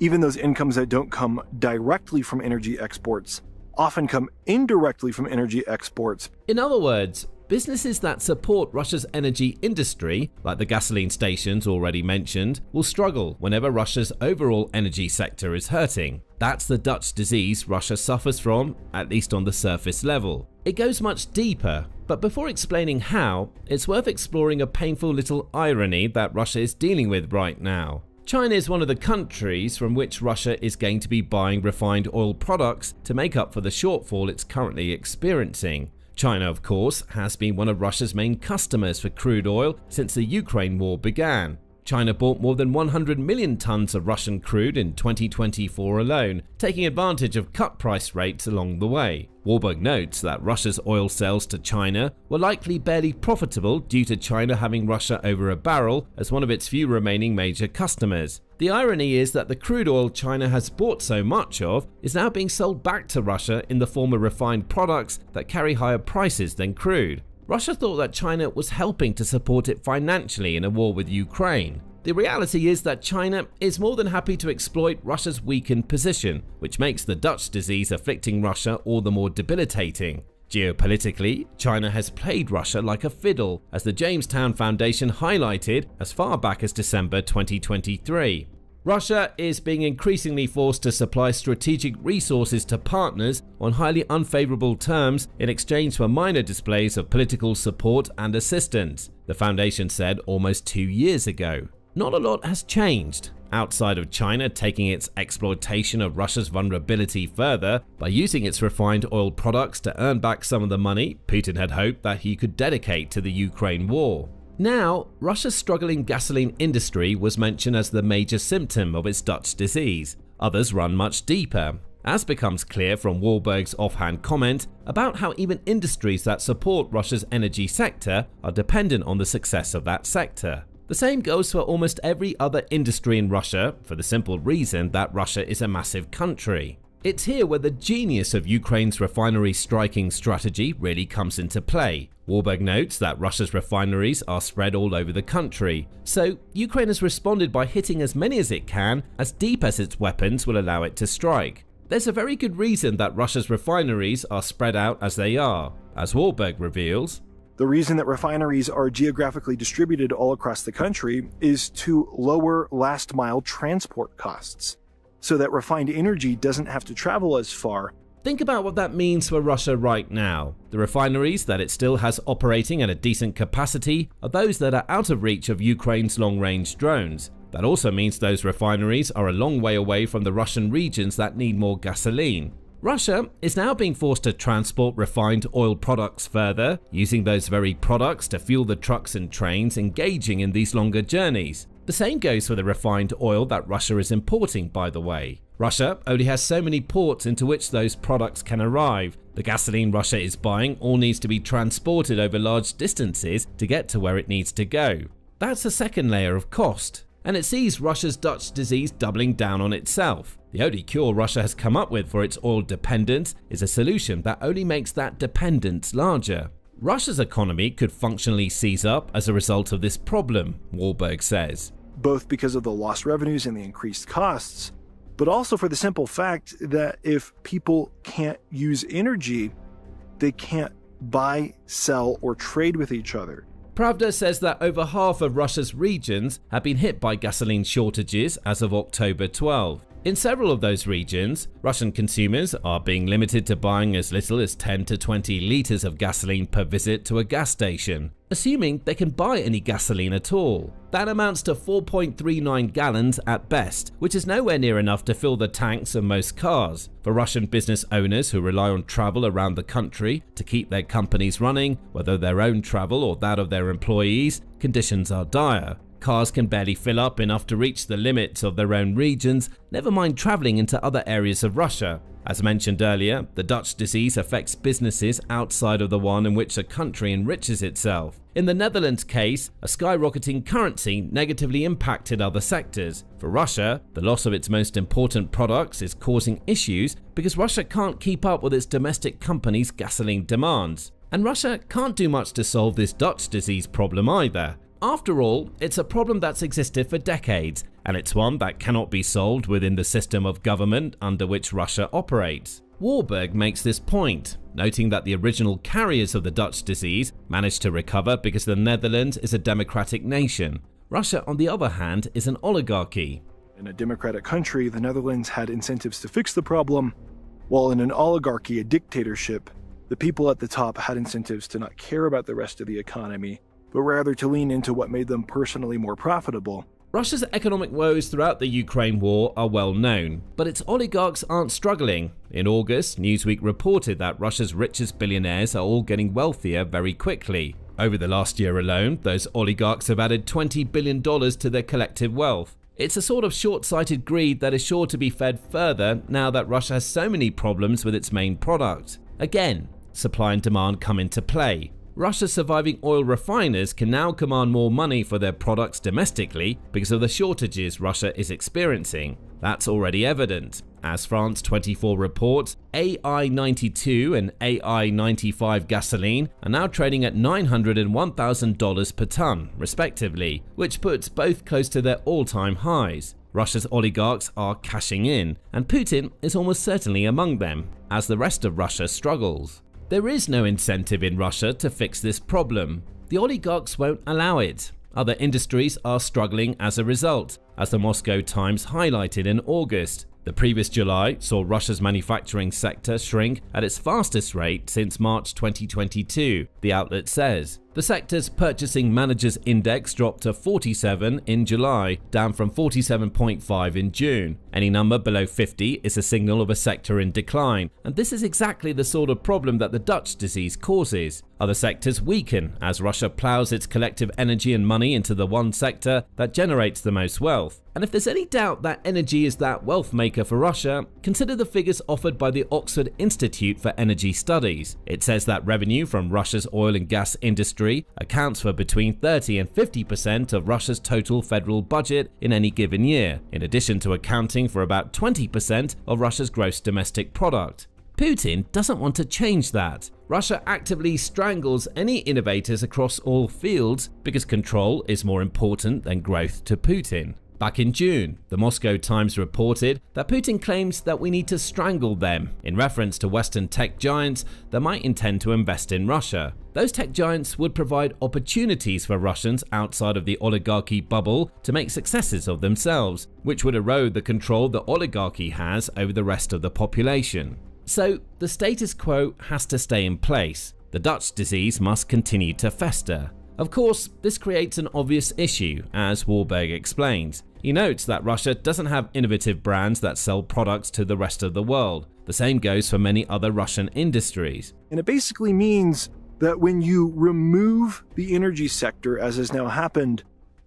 Even those incomes that don't come directly from energy exports often come indirectly from energy exports. In other words, businesses that support Russia's energy industry, like the gasoline stations already mentioned, will struggle whenever Russia's overall energy sector is hurting. That's the Dutch disease Russia suffers from, at least on the surface level. It goes much deeper, but before explaining how, it's worth exploring a painful little irony that Russia is dealing with right now. China is one of the countries from which Russia is going to be buying refined oil products to make up for the shortfall it's currently experiencing. China, of course, has been one of Russia's main customers for crude oil since the Ukraine war began. China bought more than 100 million tons of Russian crude in 2024 alone, taking advantage of cut price rates along the way. Warburg notes that Russia's oil sales to China were likely barely profitable due to China having Russia over a barrel as one of its few remaining major customers. The irony is that the crude oil China has bought so much of is now being sold back to Russia in the form of refined products that carry higher prices than crude. Russia thought that China was helping to support it financially in a war with Ukraine. The reality is that China is more than happy to exploit Russia's weakened position, which makes the Dutch disease afflicting Russia all the more debilitating. Geopolitically, China has played Russia like a fiddle, as the Jamestown Foundation highlighted as far back as December 2023. Russia is being increasingly forced to supply strategic resources to partners on highly unfavorable terms in exchange for minor displays of political support and assistance, the foundation said almost 2 years ago. Not a lot has changed, outside of China taking its exploitation of Russia's vulnerability further by using its refined oil products to earn back some of the money Putin had hoped that he could dedicate to the Ukraine war. Now, Russia's struggling gasoline industry was mentioned as the major symptom of its Dutch disease. Others run much deeper, as becomes clear from Warburg's offhand comment about how even industries that support Russia's energy sector are dependent on the success of that sector. The same goes for almost every other industry in Russia, for the simple reason that Russia is a massive country. It's here where the genius of Ukraine's refinery striking strategy really comes into play. Warburg notes that Russia's refineries are spread all over the country, so Ukraine has responded by hitting as many as it can, as deep as its weapons will allow it to strike. There's a very good reason that Russia's refineries are spread out as they are, as Warburg reveals. The reason that refineries are geographically distributed all across the country is to lower last-mile transport costs, so that refined energy doesn't have to travel as far. Think about what that means for Russia right now. The refineries that it still has operating at a decent capacity are those that are out of reach of Ukraine's long-range drones. That also means those refineries are a long way away from the Russian regions that need more gasoline. Russia is now being forced to transport refined oil products further, using those very products to fuel the trucks and trains engaging in these longer journeys. The same goes for the refined oil that Russia is importing, by the way. Russia only has so many ports into which those products can arrive. The gasoline Russia is buying all needs to be transported over large distances to get to where it needs to go. That's a second layer of cost. And it sees Russia's Dutch disease doubling down on itself. The only cure Russia has come up with for its oil dependence is a solution that only makes that dependence larger. Russia's economy could functionally seize up as a result of this problem, Warburg says. Both because of the lost revenues and the increased costs, but also for the simple fact that if people can't use energy, they can't buy, sell, or trade with each other. Pravda says that over half of Russia's regions have been hit by gasoline shortages as of October 12. In several of those regions, Russian consumers are being limited to buying as little as 10 to 20 liters of gasoline per visit to a gas station, assuming they can buy any gasoline at all. That amounts to 4.39 gallons at best, which is nowhere near enough to fill the tanks of most cars. For Russian business owners who rely on travel around the country to keep their companies running, whether their own travel or that of their employees, conditions are dire. Cars can barely fill up enough to reach the limits of their own regions, never mind traveling into other areas of Russia. As mentioned earlier, the Dutch disease affects businesses outside of the one in which a country enriches itself. In the Netherlands case, a skyrocketing currency negatively impacted other sectors. For Russia, the loss of its most important products is causing issues because Russia can't keep up with its domestic companies' gasoline demands. And Russia can't do much to solve this Dutch disease problem either. After all, it's a problem that's existed for decades, and it's one that cannot be solved within the system of government under which Russia operates. Warburg makes this point, noting that the original carriers of the Dutch disease managed to recover because the Netherlands is a democratic nation. Russia, on the other hand, is an oligarchy. In a democratic country, the Netherlands had incentives to fix the problem, while in an oligarchy, a dictatorship, the people at the top had incentives to not care about the rest of the economy, but rather to lean into what made them personally more profitable. Russia's economic woes throughout the Ukraine war are well known, but its oligarchs aren't struggling. In August, Newsweek reported that Russia's richest billionaires are all getting wealthier very quickly. Over the last year alone, those oligarchs have added $20 billion to their collective wealth. It's a sort of short-sighted greed that is sure to be fed further now that Russia has so many problems with its main product. Again, supply and demand come into play. Russia's surviving oil refiners can now command more money for their products domestically because of the shortages Russia is experiencing. That's already evident. As France 24 reports, AI-92 and AI-95 gasoline are now trading at $900 and $1,000 per ton, respectively, which puts both close to their all-time highs. Russia's oligarchs are cashing in, and Putin is almost certainly among them, as the rest of Russia struggles. There is no incentive in Russia to fix this problem. The oligarchs won't allow it. Other industries are struggling as a result. as the Moscow Times highlighted in August. The previous July saw Russia's manufacturing sector shrink at its fastest rate since March 2022, the outlet says. The sector's Purchasing Managers Index dropped to 47 in July, down from 47.5 in June. Any number below 50 is a signal of a sector in decline, and this is exactly the sort of problem that the Dutch disease causes. Other sectors weaken as Russia plows its collective energy and money into the one sector that generates the most wealth. And if there's any doubt that energy is that wealth maker for Russia, consider the figures offered by the Oxford Institute for Energy Studies. It says that revenue from Russia's oil and gas industry accounts for between 30 and 50% of Russia's total federal budget in any given year, in addition to accounting for about 20% of Russia's gross domestic product. Putin doesn't want to change that. Russia actively strangles any innovators across all fields because control is more important than growth to Putin. Back in June, the Moscow Times reported that Putin claims that we need to strangle them, in reference to Western tech giants that might intend to invest in Russia. Those tech giants would provide opportunities for Russians outside of the oligarchy bubble to make successes of themselves, which would erode the control the oligarchy has over the rest of the population. So, the status quo has to stay in place. The Dutch disease must continue to fester. Of course, this creates an obvious issue, as Warburg explains. He notes that Russia doesn't have innovative brands that sell products to the rest of the world. The same goes for many other Russian industries. And it basically means that when you remove the energy sector, as has now happened,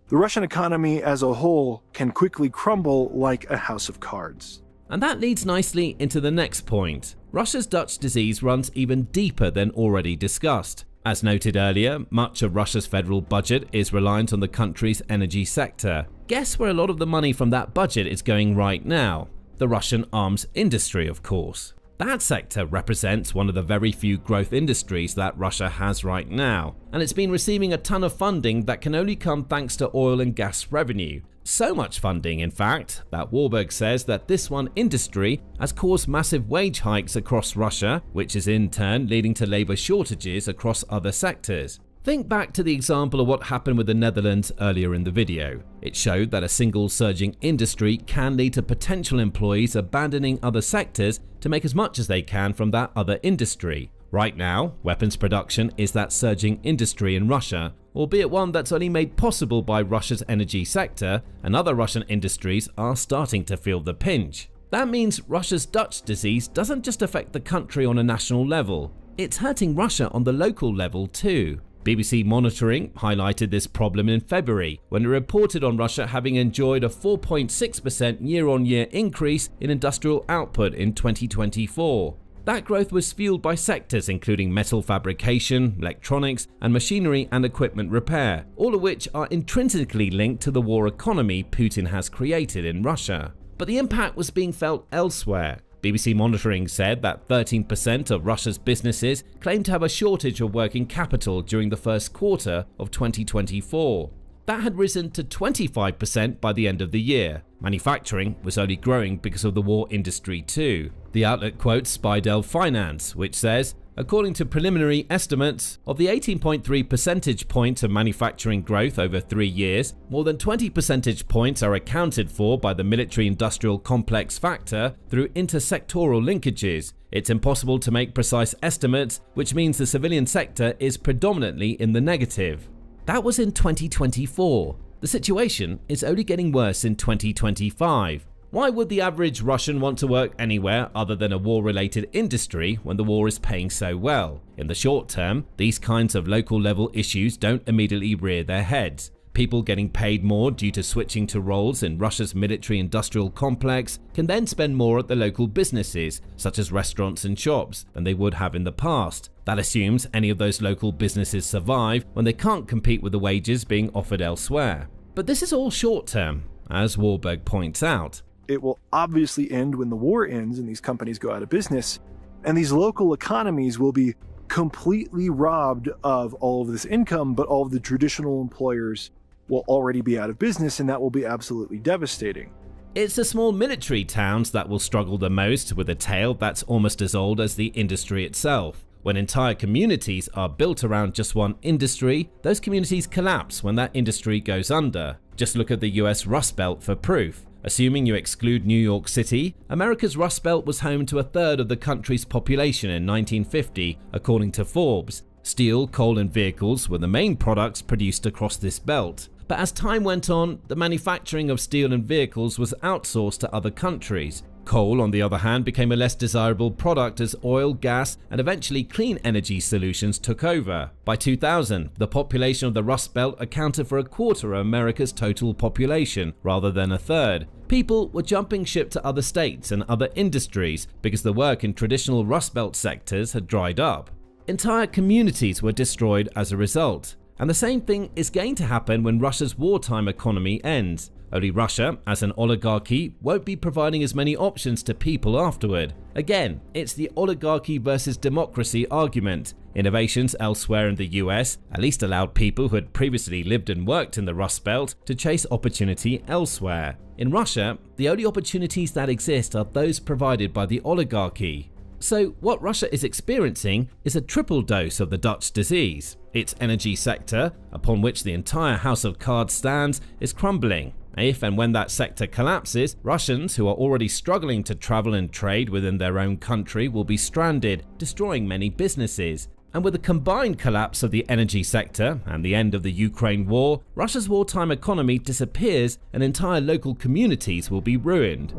the Russian economy as a whole can quickly crumble like a house of cards. And that leads nicely into the next point. Russia's Dutch disease runs even deeper than already discussed. As noted earlier, much of Russia's federal budget is reliant on the country's energy sector. Guess where a lot of the money from that budget is going right now? The Russian arms industry, of course. That sector represents one of the very few growth industries that Russia has right now, and it's been receiving a ton of funding that can only come thanks to oil and gas revenue. So much funding, in fact, that Warburg says that this one industry has caused massive wage hikes across Russia, which is in turn leading to labor shortages across other sectors. Think back to the example of what happened with the Netherlands earlier in the video. It showed that a single surging industry can lead to potential employees abandoning other sectors to make as much as they can from that other industry. Right now, weapons production is that surging industry in Russia, albeit one that's only made possible by Russia's energy sector, and other Russian industries are starting to feel the pinch. That means Russia's Dutch disease doesn't just affect the country on a national level, it's hurting Russia on the local level too. BBC Monitoring highlighted this problem in February when it reported on Russia having enjoyed a 4.6% year-on-year increase in industrial output in 2024. That growth was fueled by sectors including metal fabrication, electronics, and machinery and equipment repair, all of which are intrinsically linked to the war economy Putin has created in Russia. But the impact was being felt elsewhere. BBC Monitoring said that 13% of Russia's businesses claimed to have a shortage of working capital during the first quarter of 2024. That had risen to 25% by the end of the year. Manufacturing was only growing because of the war industry too. The outlet quotes Spidel Finance, which says, according to preliminary estimates, of the 18.3 percentage points of manufacturing growth over 3 years, more than 20 percentage points are accounted for by the military-industrial complex factor through intersectoral linkages. It's impossible to make precise estimates, which means the civilian sector is predominantly in the negative. That was in 2024. The situation is only getting worse in 2025. Why would the average Russian want to work anywhere other than a war-related industry when the war is paying so well? In the short term, these kinds of local-level issues don't immediately rear their heads. People getting paid more due to switching to roles in Russia's military-industrial complex can then spend more at the local businesses, such as restaurants and shops, than they would have in the past. That assumes any of those local businesses survive when they can't compete with the wages being offered elsewhere. But this is all short-term, as Warburg points out. It will obviously end when the war ends and these companies go out of business, and these local economies will be completely robbed of all of this income, but all of the traditional employers will already be out of business, and that will be absolutely devastating. It's the small military towns that will struggle the most, with a tale that's almost as old as the industry itself. When entire communities are built around just one industry, those communities collapse when that industry goes under. Just look at the US Rust Belt for proof. Assuming you exclude New York City, America's Rust Belt was home to a third of the country's population in 1950, according to Forbes. Steel, coal and vehicles were the main products produced across this belt. But as time went on, the manufacturing of steel and vehicles was outsourced to other countries. Coal, on the other hand, became a less desirable product as oil, gas, and eventually clean energy solutions took over. By 2000, the population of the Rust Belt accounted for a quarter of America's total population, rather than a third. People were jumping ship to other states and other industries because the work in traditional Rust Belt sectors had dried up. Entire communities were destroyed as a result. And the same thing is going to happen when Russia's wartime economy ends. Only Russia, as an oligarchy, won't be providing as many options to people afterward. Again, it's the oligarchy versus democracy argument. Innovations elsewhere in the US at least allowed people who had previously lived and worked in the Rust Belt to chase opportunity elsewhere. In Russia, the only opportunities that exist are those provided by the oligarchy. So what Russia is experiencing is a triple dose of the Dutch disease. Its energy sector, upon which the entire house of cards stands, is crumbling. If and when that sector collapses, Russians who are already struggling to travel and trade within their own country will be stranded, destroying many businesses. And with the combined collapse of the energy sector and the end of the Ukraine war, Russia's wartime economy disappears and entire local communities will be ruined.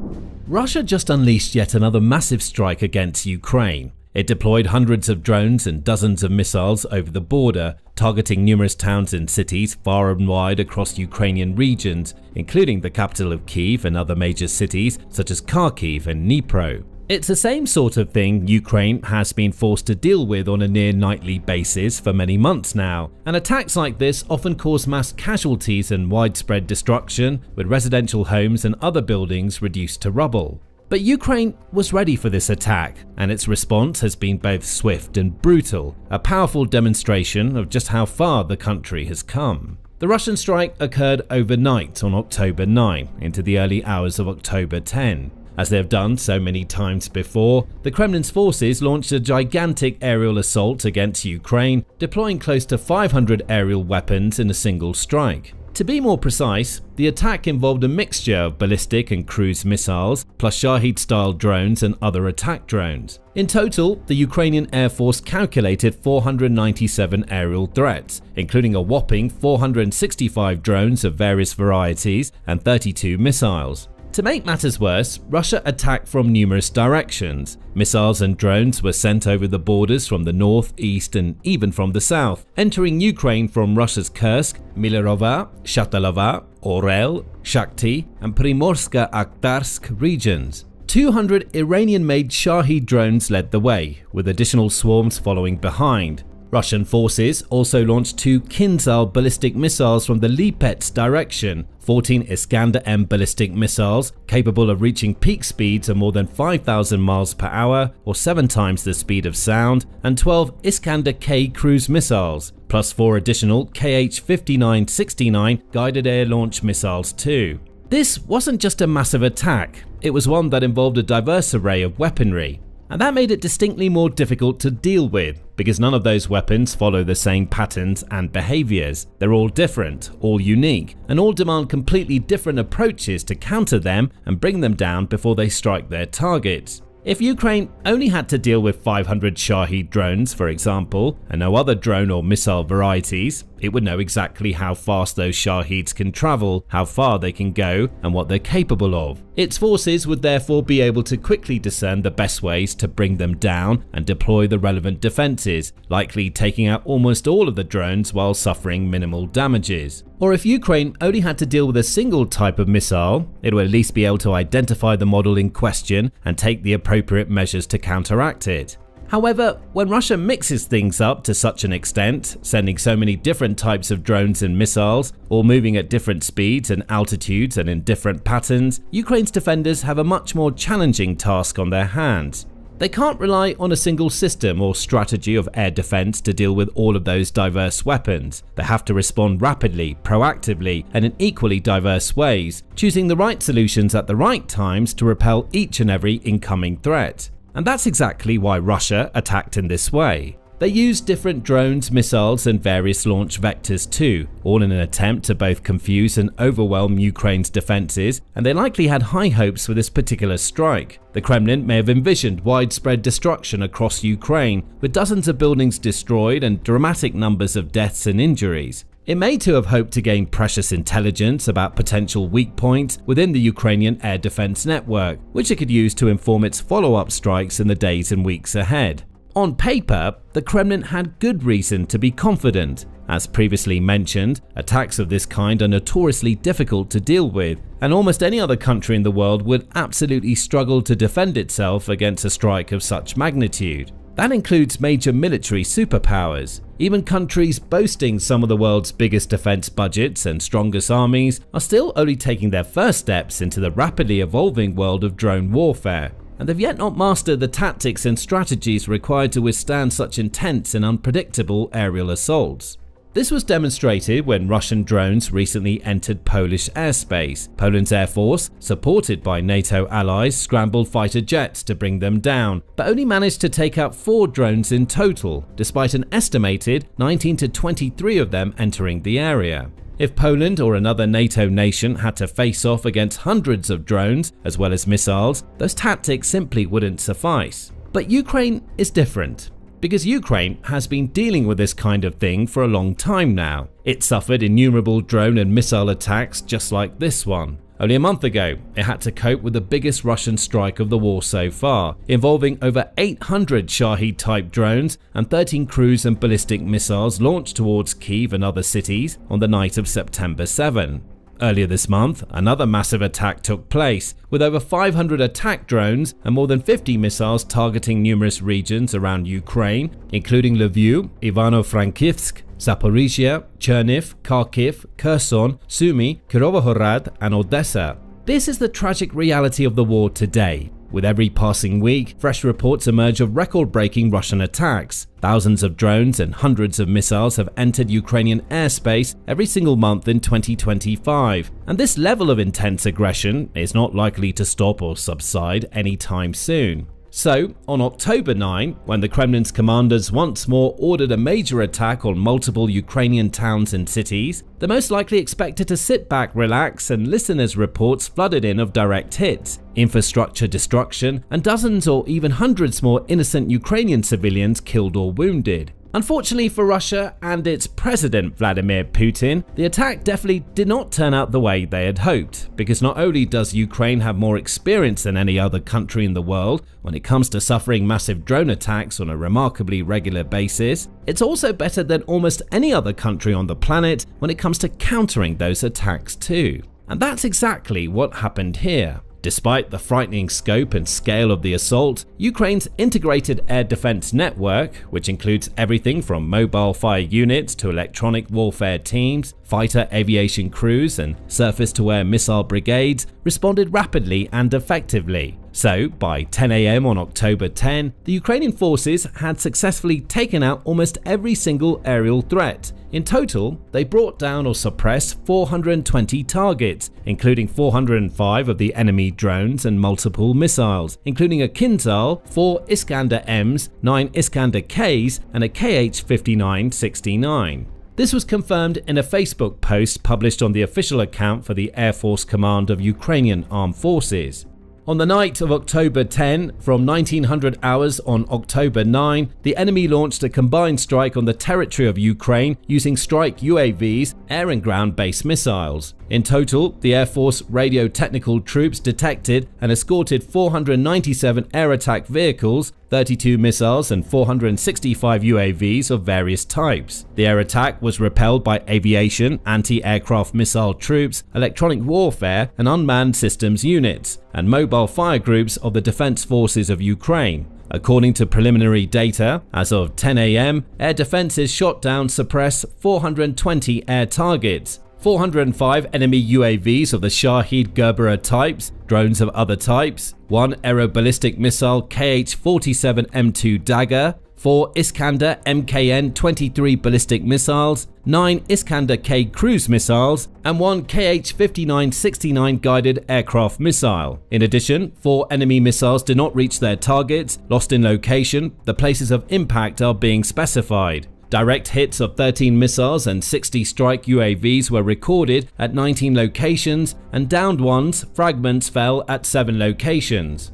Russia just unleashed yet another massive strike against Ukraine. It deployed hundreds of drones and dozens of missiles over the border, targeting numerous towns and cities far and wide across Ukrainian regions, including the capital of Kyiv and other major cities such as Kharkiv and Dnipro. It's the same sort of thing Ukraine has been forced to deal with on a near nightly basis for many months now, and attacks like this often cause mass casualties and widespread destruction, with residential homes and other buildings reduced to rubble. But Ukraine was ready for this attack, and its response has been both swift and brutal, a powerful demonstration of just how far the country has come. The Russian strike occurred overnight on October 9 into the early hours of October 10. As they have done so many times before, the Kremlin's forces launched a gigantic aerial assault against Ukraine, deploying close to 500 aerial weapons in a single strike. To be more precise, the attack involved a mixture of ballistic and cruise missiles, plus Shahid-style drones and other attack drones. In total, the Ukrainian Air Force calculated 497 aerial threats, including a whopping 465 drones of various varieties and 32 missiles. To make matters worse, Russia attacked from numerous directions. Missiles and drones were sent over the borders from the north, east, and even from the south, entering Ukraine from Russia's Kursk, Milerova, Shatalova, Orel, Shakhty, and Primorsko-Akhtarsk regions. 200 Iranian-made Shahid drones led the way, with additional swarms following behind. Russian forces also launched 2 Kinzhal ballistic missiles from the Lipetsk direction, 14 Iskander-M ballistic missiles capable of reaching peak speeds of more than 5,000 miles per hour or 7 times the speed of sound, and 12 Iskander-K cruise missiles, plus 4 additional Kh-59-69 guided air launch missiles too. This wasn't just a massive attack, it was one that involved a diverse array of weaponry. And that made it distinctly more difficult to deal with, because none of those weapons follow the same patterns and behaviors. They're all different, all unique, and all demand completely different approaches to counter them and bring them down before they strike their targets. If Ukraine only had to deal with 500 Shahid drones, for example, and no other drone or missile varieties, it would know exactly how fast those Shahids can travel, how far they can go, and what they're capable of. Its forces would therefore be able to quickly discern the best ways to bring them down and deploy the relevant defenses, likely taking out almost all of the drones while suffering minimal damages. Or if Ukraine only had to deal with a single type of missile, it would at least be able to identify the model in question and take the appropriate measures to counteract it. However, when Russia mixes things up to such an extent, sending so many different types of drones and missiles, all moving at different speeds and altitudes and in different patterns, Ukraine's defenders have a much more challenging task on their hands. They can't rely on a single system or strategy of air defense to deal with all of those diverse weapons. They have to respond rapidly, proactively, and in equally diverse ways, choosing the right solutions at the right times to repel each and every incoming threat. And that's exactly why Russia attacked in this way. They used different drones, missiles, and various launch vectors too, all in an attempt to both confuse and overwhelm Ukraine's defenses, and they likely had high hopes for this particular strike. The Kremlin may have envisioned widespread destruction across Ukraine, with dozens of buildings destroyed and dramatic numbers of deaths and injuries. It may too have hoped to gain precious intelligence about potential weak points within the Ukrainian air defense network, which it could use to inform its follow-up strikes in the days and weeks ahead. On paper, the Kremlin had good reason to be confident. As previously mentioned, attacks of this kind are notoriously difficult to deal with, and almost any other country in the world would absolutely struggle to defend itself against a strike of such magnitude. That includes major military superpowers. Even countries boasting some of the world's biggest defense budgets and strongest armies are still only taking their first steps into the rapidly evolving world of drone warfare, and they've yet not mastered the tactics and strategies required to withstand such intense and unpredictable aerial assaults. This was demonstrated when Russian drones recently entered Polish airspace. Poland's air force, supported by NATO allies, scrambled fighter jets to bring them down, but only managed to take out 4 drones in total, despite an estimated 19 to 23 of them entering the area. If Poland or another NATO nation had to face off against hundreds of drones, as well as missiles, those tactics simply wouldn't suffice. But Ukraine is different, because Ukraine has been dealing with this kind of thing for a long time now. It suffered innumerable drone and missile attacks just like this one. Only a month ago, it had to cope with the biggest Russian strike of the war so far, involving over 800 Shahed-type drones and 13 cruise and ballistic missiles launched towards Kyiv and other cities on the night of September 7. Earlier this month, another massive attack took place, with over 500 attack drones and more than 50 missiles targeting numerous regions around Ukraine, including Lviv, Ivano-Frankivsk, Zaporizhzhia, Cherniv, Kharkiv, Kherson, Sumy, Kirovohrad, and Odessa. This is the tragic reality of the war today. With every passing week, fresh reports emerge of record-breaking Russian attacks. Thousands of drones and hundreds of missiles have entered Ukrainian airspace every single month in 2025, and this level of intense aggression is not likely to stop or subside anytime soon. So, on October 9, when the Kremlin's commanders once more ordered a major attack on multiple Ukrainian towns and cities, they're most likely expected to sit back, relax, and listen as reports flooded in of direct hits, infrastructure destruction, and dozens or even hundreds more innocent Ukrainian civilians killed or wounded. Unfortunately for Russia and its president Vladimir Putin, the attack definitely did not turn out the way they had hoped, because not only does Ukraine have more experience than any other country in the world when it comes to suffering massive drone attacks on a remarkably regular basis, it's also better than almost any other country on the planet when it comes to countering those attacks too. And that's exactly what happened here. Despite the frightening scope and scale of the assault, Ukraine's integrated air defense network, which includes everything from mobile fire units to electronic warfare teams, fighter aviation crews, and surface-to-air missile brigades, responded rapidly and effectively. So, by 10 AM on October 10, the Ukrainian forces had successfully taken out almost every single aerial threat. In total, they brought down or suppressed 420 targets, including 405 of the enemy drones and multiple missiles, including a Kinzhal, 4 Iskander-Ms, 9 Iskander-Ks, and a Kh-5969. This was confirmed in a Facebook post published on the official account for the Air Force Command of Ukrainian Armed Forces. On the night of October 10, from 1900 hours on October 9, the enemy launched a combined strike on the territory of Ukraine using strike UAVs, air and ground-based missiles. In total, the Air Force radio technical troops detected and escorted 497 air attack vehicles, 32 missiles and 465 UAVs of various types. The air attack was repelled by aviation, anti-aircraft missile troops, electronic warfare and unmanned systems units, and mobile fire groups of the Defense Forces of Ukraine. According to preliminary data, as of 10 AM, air defenses shot down, suppressed 420 air targets, 405 enemy UAVs of the Shahed types, drones of other types, 1 aeroballistic missile Kh-47M2 Dagger, 4 Iskander MKN-23 ballistic missiles, 9 Iskander-K cruise missiles, and 1 Kh-59-69 guided aircraft missile. In addition, 4 enemy missiles did not reach their targets, lost in location. The places of impact are being specified. Direct hits of 13 missiles and 60 strike UAVs were recorded at 19 locations, and downed ones, fragments fell at 7 locations.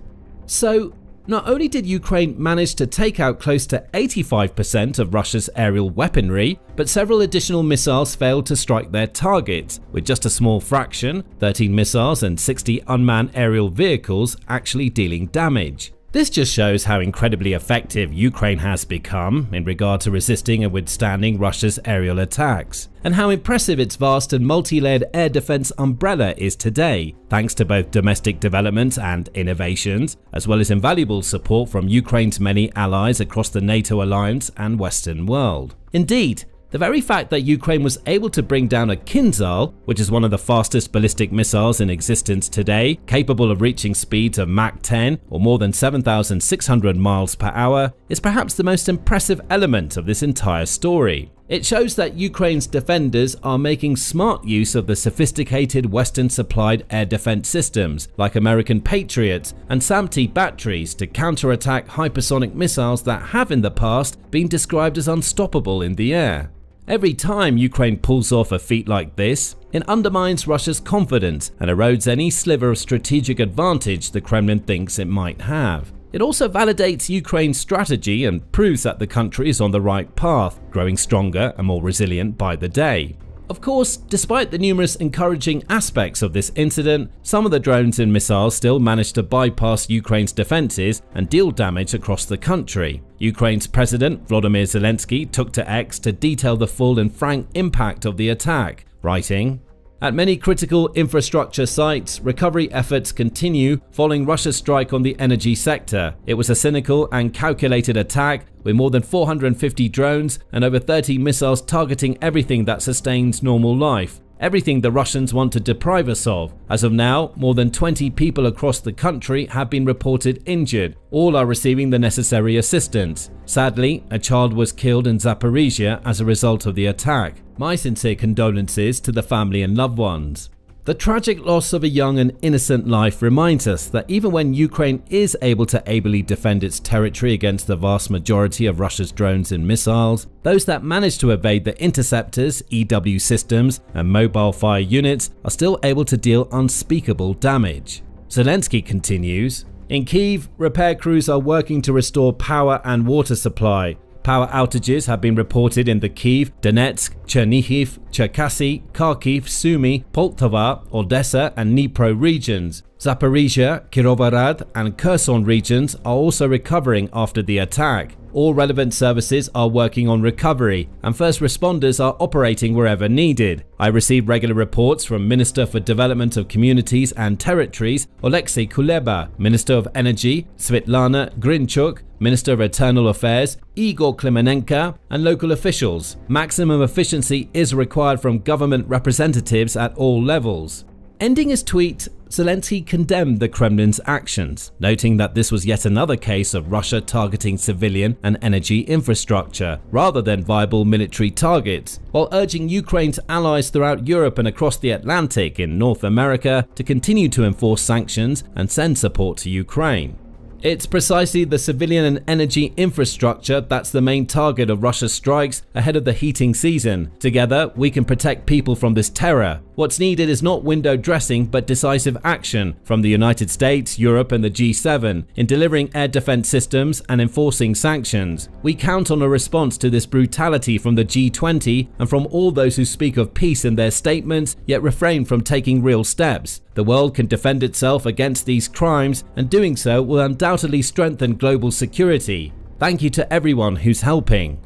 So, not only did Ukraine manage to take out close to 85% of Russia's aerial weaponry, but several additional missiles failed to strike their targets, with just a small fraction, 13 missiles and 60 unmanned aerial vehicles, actually dealing damage. This just shows how incredibly effective Ukraine has become in regard to resisting and withstanding Russia's aerial attacks, and how impressive its vast and multi-layered air defense umbrella is today, thanks to both domestic developments and innovations, as well as invaluable support from Ukraine's many allies across the NATO alliance and Western world. Indeed, the very fact that Ukraine was able to bring down a Kinzhal, which is one of the fastest ballistic missiles in existence today, capable of reaching speeds of Mach 10 or more than 7,600 miles per hour, is perhaps the most impressive element of this entire story. It shows that Ukraine's defenders are making smart use of the sophisticated Western-supplied air defense systems like American Patriots and SAM-T batteries to counterattack hypersonic missiles that have in the past been described as unstoppable in the air. Every time Ukraine pulls off a feat like this, it undermines Russia's confidence and erodes any sliver of strategic advantage the Kremlin thinks it might have. It also validates Ukraine's strategy and proves that the country is on the right path, growing stronger and more resilient by the day. Of course, despite the numerous encouraging aspects of this incident, some of the drones and missiles still managed to bypass Ukraine's defenses and deal damage across the country. Ukraine's President Volodymyr Zelensky took to X to detail the full and frank impact of the attack, writing, "At many critical infrastructure sites, recovery efforts continue following Russia's strike on the energy sector. It was a cynical and calculated attack with more than 450 drones and over 30 missiles targeting everything that sustains normal life. Everything the Russians want to deprive us of. As of now, more than 20 people across the country have been reported injured. All are receiving the necessary assistance. Sadly, a child was killed in Zaporizhzhia as a result of the attack. My sincere condolences to the family and loved ones." The tragic loss of a young and innocent life reminds us that even when Ukraine is able to ably defend its territory against the vast majority of Russia's drones and missiles, those that manage to evade the interceptors, EW systems, and mobile fire units are still able to deal unspeakable damage. Zelensky continues, "In Kyiv, repair crews are working to restore power and water supply. Power outages have been reported in the Kyiv, Donetsk, Chernihiv, Cherkasy, Kharkiv, Sumy, Poltava, Odessa, and Dnipro regions. Zaporizhzhia, Kirovohrad, and Kherson regions are also recovering after the attack. All relevant services are working on recovery, and first responders are operating wherever needed. I received regular reports from Minister for Development of Communities and Territories, Oleksiy Kuleba, Minister of Energy, Svetlana Grinchuk, Minister of Internal Affairs, Igor Klimenenko, and local officials. Maximum efficiency is required from government representatives at all levels." Ending his tweet, Zelensky condemned the Kremlin's actions, noting that this was yet another case of Russia targeting civilian and energy infrastructure rather than viable military targets, while urging Ukraine's allies throughout Europe and across the Atlantic in North America to continue to enforce sanctions and send support to Ukraine. It's precisely the civilian and energy infrastructure that's the main target of Russia's strikes ahead of the heating season. Together, we can protect people from this terror. What's needed is not window dressing but decisive action from the United States, Europe, and the G7 in delivering air defense systems and enforcing sanctions. We count on a response to this brutality from the G20 and from all those who speak of peace in their statements yet refrain from taking real steps. The world can defend itself against these crimes, and doing so will undoubtedly strengthen global security. Thank you to everyone who's helping.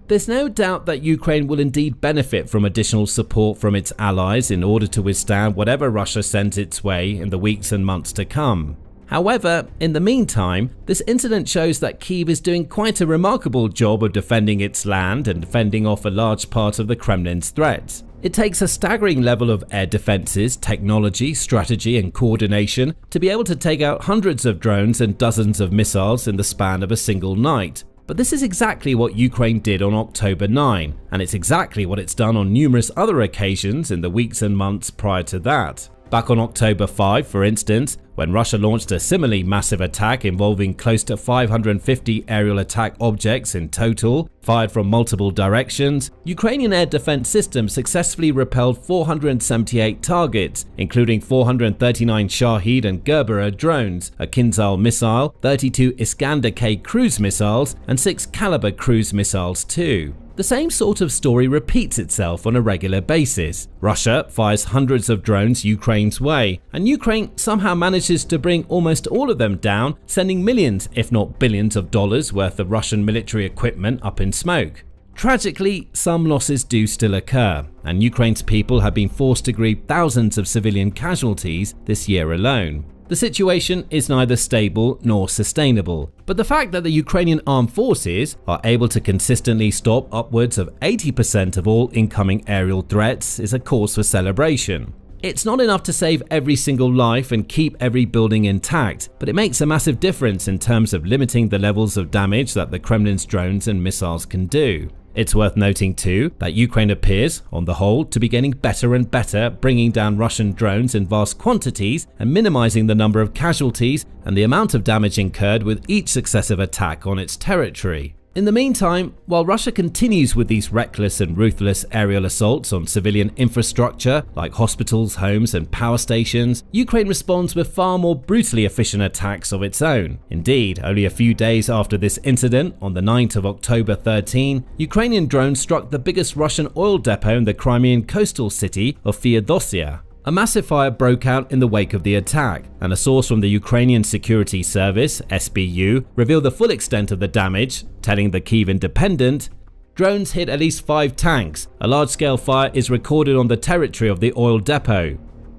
There's no doubt that Ukraine will indeed benefit from additional support from its allies in order to withstand whatever Russia sends its way in the weeks and months to come. However, in the meantime, this incident shows that Kyiv is doing quite a remarkable job of defending its land and fending off a large part of the Kremlin's threats. It takes a staggering level of air defenses, technology, strategy, and coordination to be able to take out hundreds of drones and dozens of missiles in the span of a single night. But this is exactly what Ukraine did on October 9, and it's exactly what it's done on numerous other occasions in the weeks and months prior to that. Back on October 5, for instance, when Russia launched a similarly massive attack involving close to 550 aerial attack objects in total, fired from multiple directions, Ukrainian air defense systems successfully repelled 478 targets, including 439 Shahed and Gerberer drones, a Kinzhal missile, 32 Iskander-K cruise missiles, and 6 Kalibr cruise missiles too. The same sort of story repeats itself on a regular basis. Russia fires hundreds of drones Ukraine's way, and Ukraine somehow manages to bring almost all of them down, sending millions, if not billions of dollars worth of Russian military equipment up in smoke. Tragically, some losses do still occur, and Ukraine's people have been forced to grieve thousands of civilian casualties this year alone. The situation is neither stable nor sustainable, but the fact that the Ukrainian armed forces are able to consistently stop upwards of 80% of all incoming aerial threats is a cause for celebration. It's not enough to save every single life and keep every building intact, but it makes a massive difference in terms of limiting the levels of damage that the Kremlin's drones and missiles can do. It's worth noting too that Ukraine appears, on the whole, to be getting better and better bringing down Russian drones in vast quantities and minimizing the number of casualties and the amount of damage incurred with each successive attack on its territory. In the meantime, while Russia continues with these reckless and ruthless aerial assaults on civilian infrastructure like hospitals, homes and power stations, Ukraine responds with far more brutally efficient attacks of its own. Indeed, only a few days after this incident, on the 9th of October 13, Ukrainian drones struck the biggest Russian oil depot in the Crimean coastal city of Feodosia. A massive fire broke out in the wake of the attack, and a source from the Ukrainian Security Service, SBU, revealed the full extent of the damage, telling the Kyiv Independent, "Drones hit at least 5 tanks. A large-scale fire is recorded on the territory of the oil depot."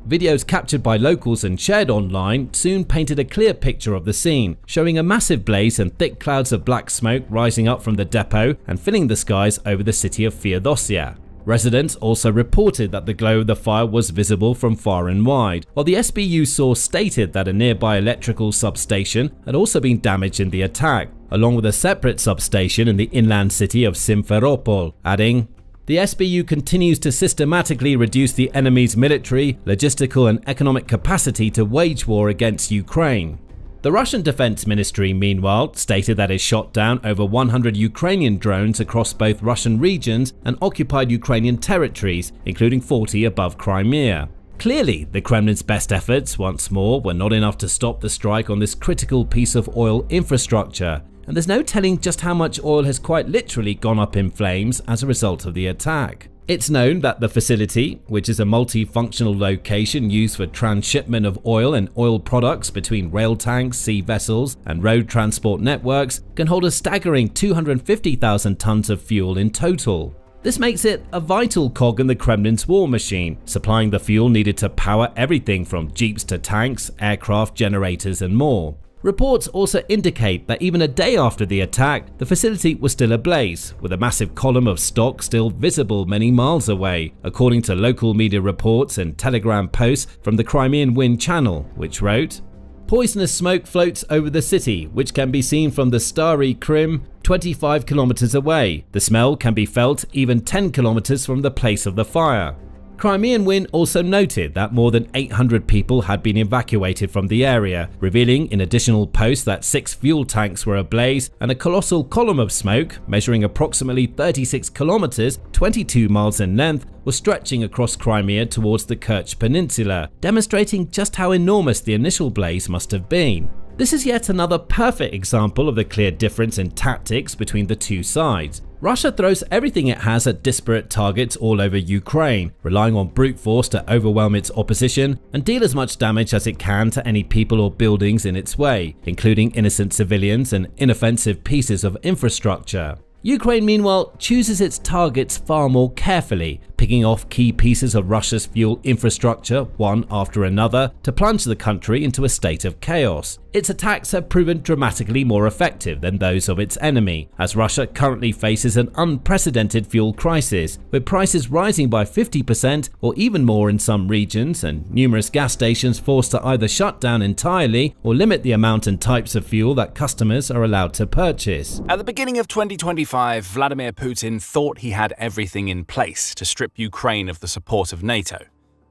Videos captured by locals and shared online soon painted a clear picture of the scene, showing a massive blaze and thick clouds of black smoke rising up from the depot and filling the skies over the city of Feodosia. Residents also reported that the glow of the fire was visible from far and wide, while the SBU source stated that a nearby electrical substation had also been damaged in the attack, along with a separate substation in the inland city of Simferopol, adding, "The SBU continues to systematically reduce the enemy's military, logistical and economic capacity to wage war against Ukraine." The Russian Defense Ministry, meanwhile, stated that it shot down over 100 Ukrainian drones across both Russian regions and occupied Ukrainian territories, including 40 above Crimea. Clearly, the Kremlin's best efforts, once more, were not enough to stop the strike on this critical piece of oil infrastructure, and there's no telling just how much oil has quite literally gone up in flames as a result of the attack. It's known that the facility, which is a multifunctional location used for transshipment of oil and oil products between rail tanks, sea vessels, and road transport networks, can hold a staggering 250,000 tons of fuel in total. This makes it a vital cog in the Kremlin's war machine, supplying the fuel needed to power everything from jeeps to tanks, aircraft, generators, and more. Reports also indicate that even a day after the attack, the facility was still ablaze, with a massive column of stock still visible many miles away, according to local media reports and Telegram posts from the Crimean Wind Channel, which wrote, "Poisonous smoke floats over the city, which can be seen from the starry Crim 25 kilometers away. The smell can be felt even 10 kilometers from the place of the fire." Crimean Wind also noted that more than 800 people had been evacuated from the area, revealing in additional posts that 6 fuel tanks were ablaze and a colossal column of smoke, measuring approximately 36 kilometers, 22 miles in length, was stretching across Crimea towards the Kerch Peninsula, demonstrating just how enormous the initial blaze must have been. This is yet another perfect example of the clear difference in tactics between the two sides. Russia throws everything it has at disparate targets all over Ukraine, relying on brute force to overwhelm its opposition and deal as much damage as it can to any people or buildings in its way, including innocent civilians and inoffensive pieces of infrastructure. Ukraine, meanwhile, chooses its targets far more carefully, picking off key pieces of Russia's fuel infrastructure one after another to plunge the country into a state of chaos. Its attacks have proven dramatically more effective than those of its enemy, as Russia currently faces an unprecedented fuel crisis, with prices rising by 50% or even more in some regions, and numerous gas stations forced to either shut down entirely or limit the amount and types of fuel that customers are allowed to purchase. At the beginning of 2025, Vladimir Putin thought he had everything in place to strip Ukraine of the support of NATO,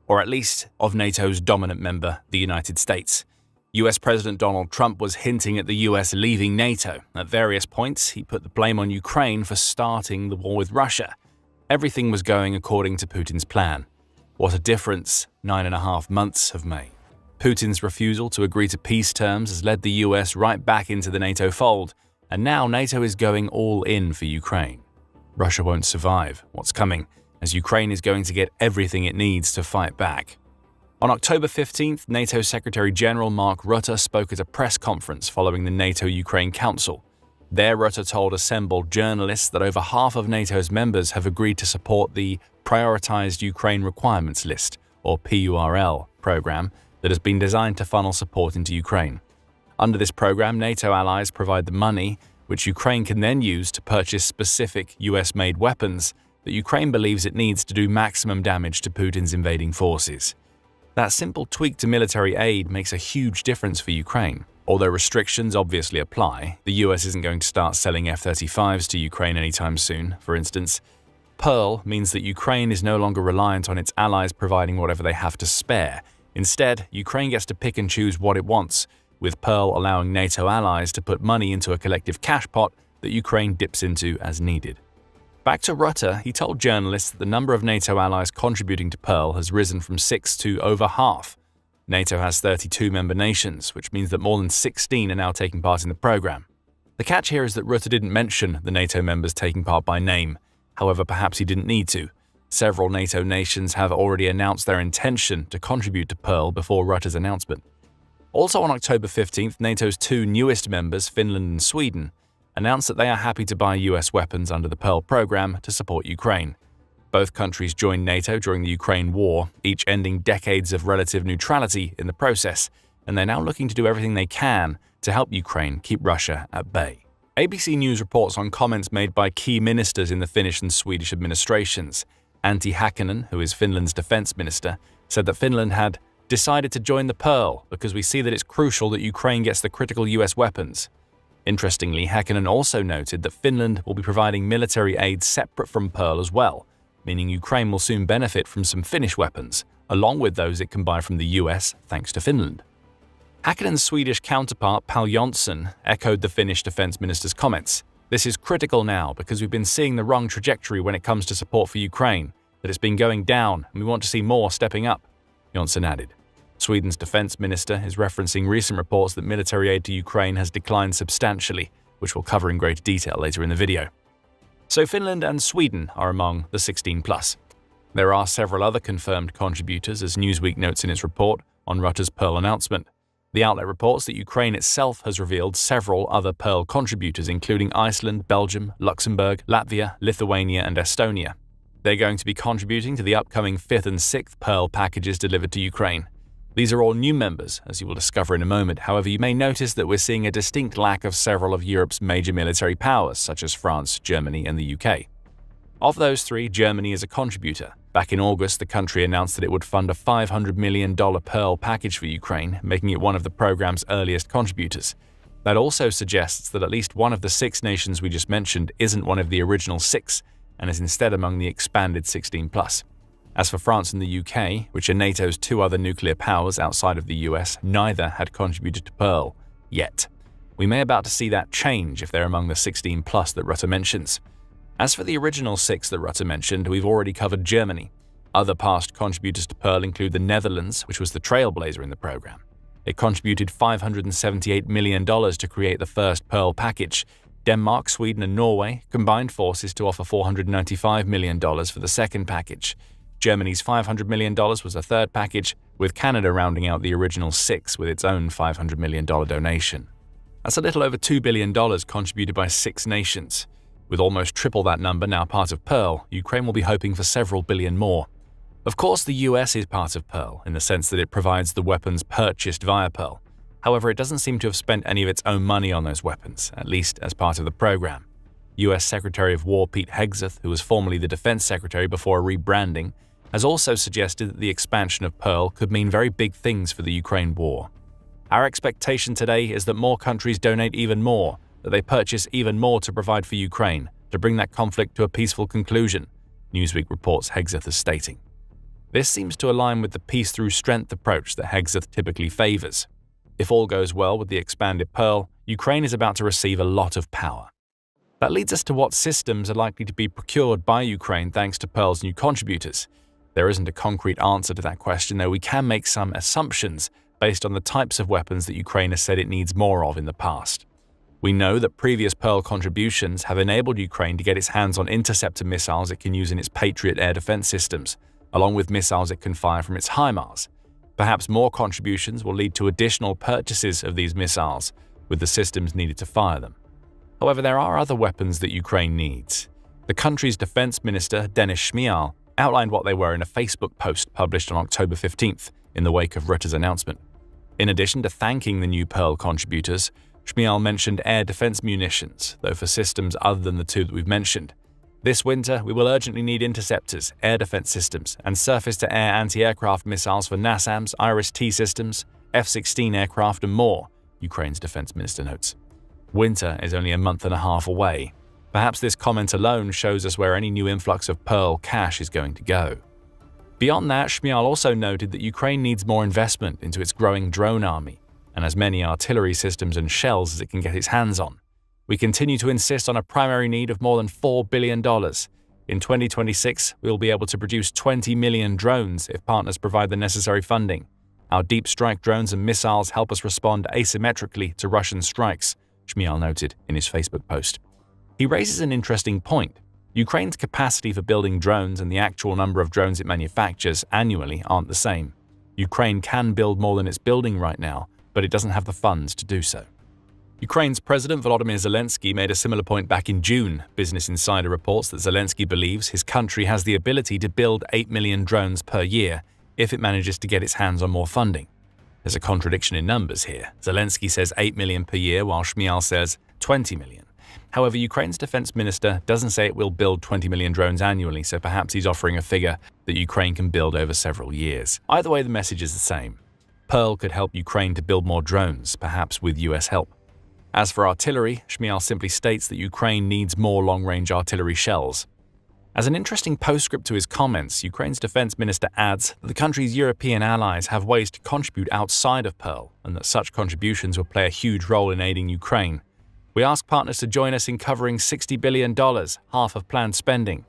or at least of NATO's dominant member, the United States. US President Donald Trump was hinting at the US leaving NATO. At various points, he put the blame on Ukraine for starting the war with Russia. Everything was going according to Putin's plan. What a difference 9.5 months have made. Putin's refusal to agree to peace terms has led the US right back into the NATO fold, and now NATO is going all in for Ukraine. Russia won't survive what's coming, as Ukraine is going to get everything it needs to fight back. On October 15th, NATO Secretary General Mark Rutte spoke at a press conference following the NATO-Ukraine Council. There, Rutte told assembled journalists that over half of NATO's members have agreed to support the Prioritized Ukraine Requirements List, or PURL, program that has been designed to funnel support into Ukraine. Under this program, NATO allies provide the money, which Ukraine can then use to purchase specific US-made weapons that Ukraine believes it needs to do maximum damage to Putin's invading forces. That simple tweak to military aid makes a huge difference for Ukraine. Although restrictions obviously apply, the US isn't going to start selling F-35s to Ukraine anytime soon, for instance. PURL means that Ukraine is no longer reliant on its allies providing whatever they have to spare. Instead, Ukraine gets to pick and choose what it wants, with PURL allowing NATO allies to put money into a collective cash pot that Ukraine dips into as needed. Back to Rutte, he told journalists that the number of NATO allies contributing to PURL has risen from 6 to over half. NATO has 32 member nations, which means that more than 16 are now taking part in the program. The catch here is that Rutte didn't mention the NATO members taking part by name. However, perhaps he didn't need to. Several NATO nations have already announced their intention to contribute to PURL before Rutte's announcement. Also on October 15th, NATO's two newest members, Finland and Sweden, announced that they are happy to buy US weapons under the PURL program to support Ukraine. Both countries joined NATO during the Ukraine war, each ending decades of relative neutrality in the process, and they're now looking to do everything they can to help Ukraine keep Russia at bay. ABC News reports on comments made by key ministers in the Finnish and Swedish administrations. Antti Häkkänen, who is Finland's defense minister, said that Finland had decided to join the PURL because we see that it's crucial that Ukraine gets the critical US weapons. Interestingly, Häkkänen also noted that Finland will be providing military aid separate from PURL as well, meaning Ukraine will soon benefit from some Finnish weapons, along with those it can buy from the US thanks to Finland. Häkkänen's Swedish counterpart, Pål Jonson, echoed the Finnish defense minister's comments. This is critical now because we've been seeing the wrong trajectory when it comes to support for Ukraine, that it's been going down and we want to see more stepping up, Jonson added. Sweden's defense minister is referencing recent reports that military aid to Ukraine has declined substantially, which we'll cover in greater detail later in the video. So Finland and Sweden are among the 16+. There are several other confirmed contributors, as Newsweek notes in its report on Rutte's PURL announcement. The outlet reports that Ukraine itself has revealed several other PURL contributors, including Iceland, Belgium, Luxembourg, Latvia, Lithuania, and Estonia. They're going to be contributing to the upcoming 5th and 6th PURL packages delivered to Ukraine. These are all new members, as you will discover in a moment. However, you may notice that we're seeing a distinct lack of several of Europe's major military powers, such as France, Germany, and the UK. Of those three, Germany is a contributor. Back in August, the country announced that it would fund a $500 million PURL package for Ukraine, making it one of the program's earliest contributors. That also suggests that at least one of the 6 nations we just mentioned isn't one of the original 6, and is instead among the expanded 16+. As for France and the UK, which are NATO's 2 other nuclear powers outside of the US, neither had contributed to PURL yet. We may about to see that change if they're among the 16+ that Rutte mentions. As for the original 6 that Rutte mentioned, we've already covered Germany. Other past contributors to PURL include the Netherlands, which was the trailblazer in the program. It contributed $578 million to create the first PURL package. Denmark, Sweden, and Norway combined forces to offer $495 million for the second package. Germany's $500 million was a third package, with Canada rounding out the original 6 with its own $500 million donation. That's a little over $2 billion contributed by 6 nations. With almost triple that number now part of Pearl, Ukraine will be hoping for several billion more. Of course, the US is part of Pearl, in the sense that it provides the weapons purchased via Pearl. However, it doesn't seem to have spent any of its own money on those weapons, at least as part of the program. US Secretary of War Pete Hegseth, who was formerly the Defense Secretary before rebranding, has also suggested that the expansion of Pearl could mean very big things for the Ukraine war. Our expectation today is that more countries donate even more, that they purchase even more to provide for Ukraine, to bring that conflict to a peaceful conclusion, Newsweek reports Hegseth as stating. This seems to align with the peace through strength approach that Hegseth typically favors. If all goes well with the expanded Pearl, Ukraine is about to receive a lot of power. That leads us to what systems are likely to be procured by Ukraine thanks to Pearl's new contributors. There isn't a concrete answer to that question, though we can make some assumptions based on the types of weapons that Ukraine has said it needs more of in the past. We know that previous Pearl contributions have enabled Ukraine to get its hands on interceptor missiles it can use in its Patriot air defense systems, along with missiles it can fire from its HIMARS. Perhaps more contributions will lead to additional purchases of these missiles, with the systems needed to fire them. However, there are other weapons that Ukraine needs. The country's defense minister, Denis Shmyhal, outlined what they were in a Facebook post published on October 15th in the wake of Rutte's announcement. In addition to thanking the new Pearl contributors, Shmyhal mentioned air defense munitions, though for systems other than the two that we've mentioned. This winter, we will urgently need interceptors, air defense systems, and surface-to-air anti-aircraft missiles for NASAMS, IRIS-T systems, F-16 aircraft, and more, Ukraine's defense minister notes. Winter is only a month and a half away. Perhaps this comment alone shows us where any new influx of Pearl cash is going to go. Beyond that, Shmyhal also noted that Ukraine needs more investment into its growing drone army, and as many artillery systems and shells as it can get its hands on. We continue to insist on a primary need of more than $4 billion. In 2026, we will be able to produce 20 million drones if partners provide the necessary funding. Our deep strike drones and missiles help us respond asymmetrically to Russian strikes, Shmyhal noted in his Facebook post. He raises an interesting point. Ukraine's capacity for building drones and the actual number of drones it manufactures annually aren't the same. Ukraine can build more than it's building right now, but it doesn't have the funds to do so. Ukraine's President Volodymyr Zelensky made a similar point back in June. Business Insider reports that Zelensky believes his country has the ability to build 8 million drones per year if it manages to get its hands on more funding. There's a contradiction in numbers here. Zelensky says 8 million per year, while Shmyhal says 20 million. However, Ukraine's defense minister doesn't say it will build 20 million drones annually, so perhaps he's offering a figure that Ukraine can build over several years. Either way, the message is the same. Pearl could help Ukraine to build more drones, perhaps with US help. As for artillery, Shmyhal simply states that Ukraine needs more long-range artillery shells. As an interesting postscript to his comments, Ukraine's defense minister adds that the country's European allies have ways to contribute outside of Pearl, and that such contributions will play a huge role in aiding Ukraine. We ask partners to join us in covering $60 billion, half of planned spending.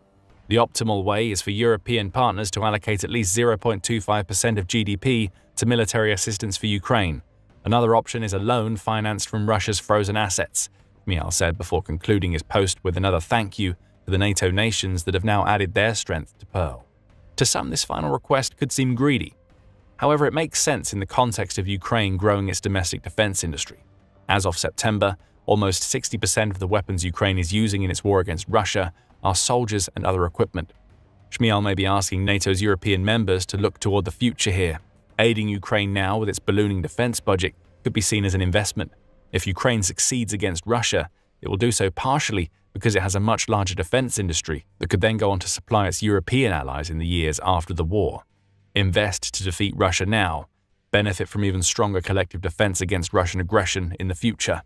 The optimal way is for European partners to allocate at least 0.25% of GDP to military assistance for Ukraine. Another option is a loan financed from Russia's frozen assets, Shmyhal said before concluding his post with another thank you to the NATO nations that have now added their strength to Pearl. To some, this final request could seem greedy. However, it makes sense in the context of Ukraine growing its domestic defense industry. As of September, almost 60% of the weapons Ukraine is using in its war against Russia are soldiers and other equipment. Shmyhal may be asking NATO's European members to look toward the future here. Aiding Ukraine now with its ballooning defense budget could be seen as an investment. If Ukraine succeeds against Russia, it will do so partially because it has a much larger defense industry that could then go on to supply its European allies in the years after the war. Invest to defeat Russia now, benefit from even stronger collective defense against Russian aggression in the future.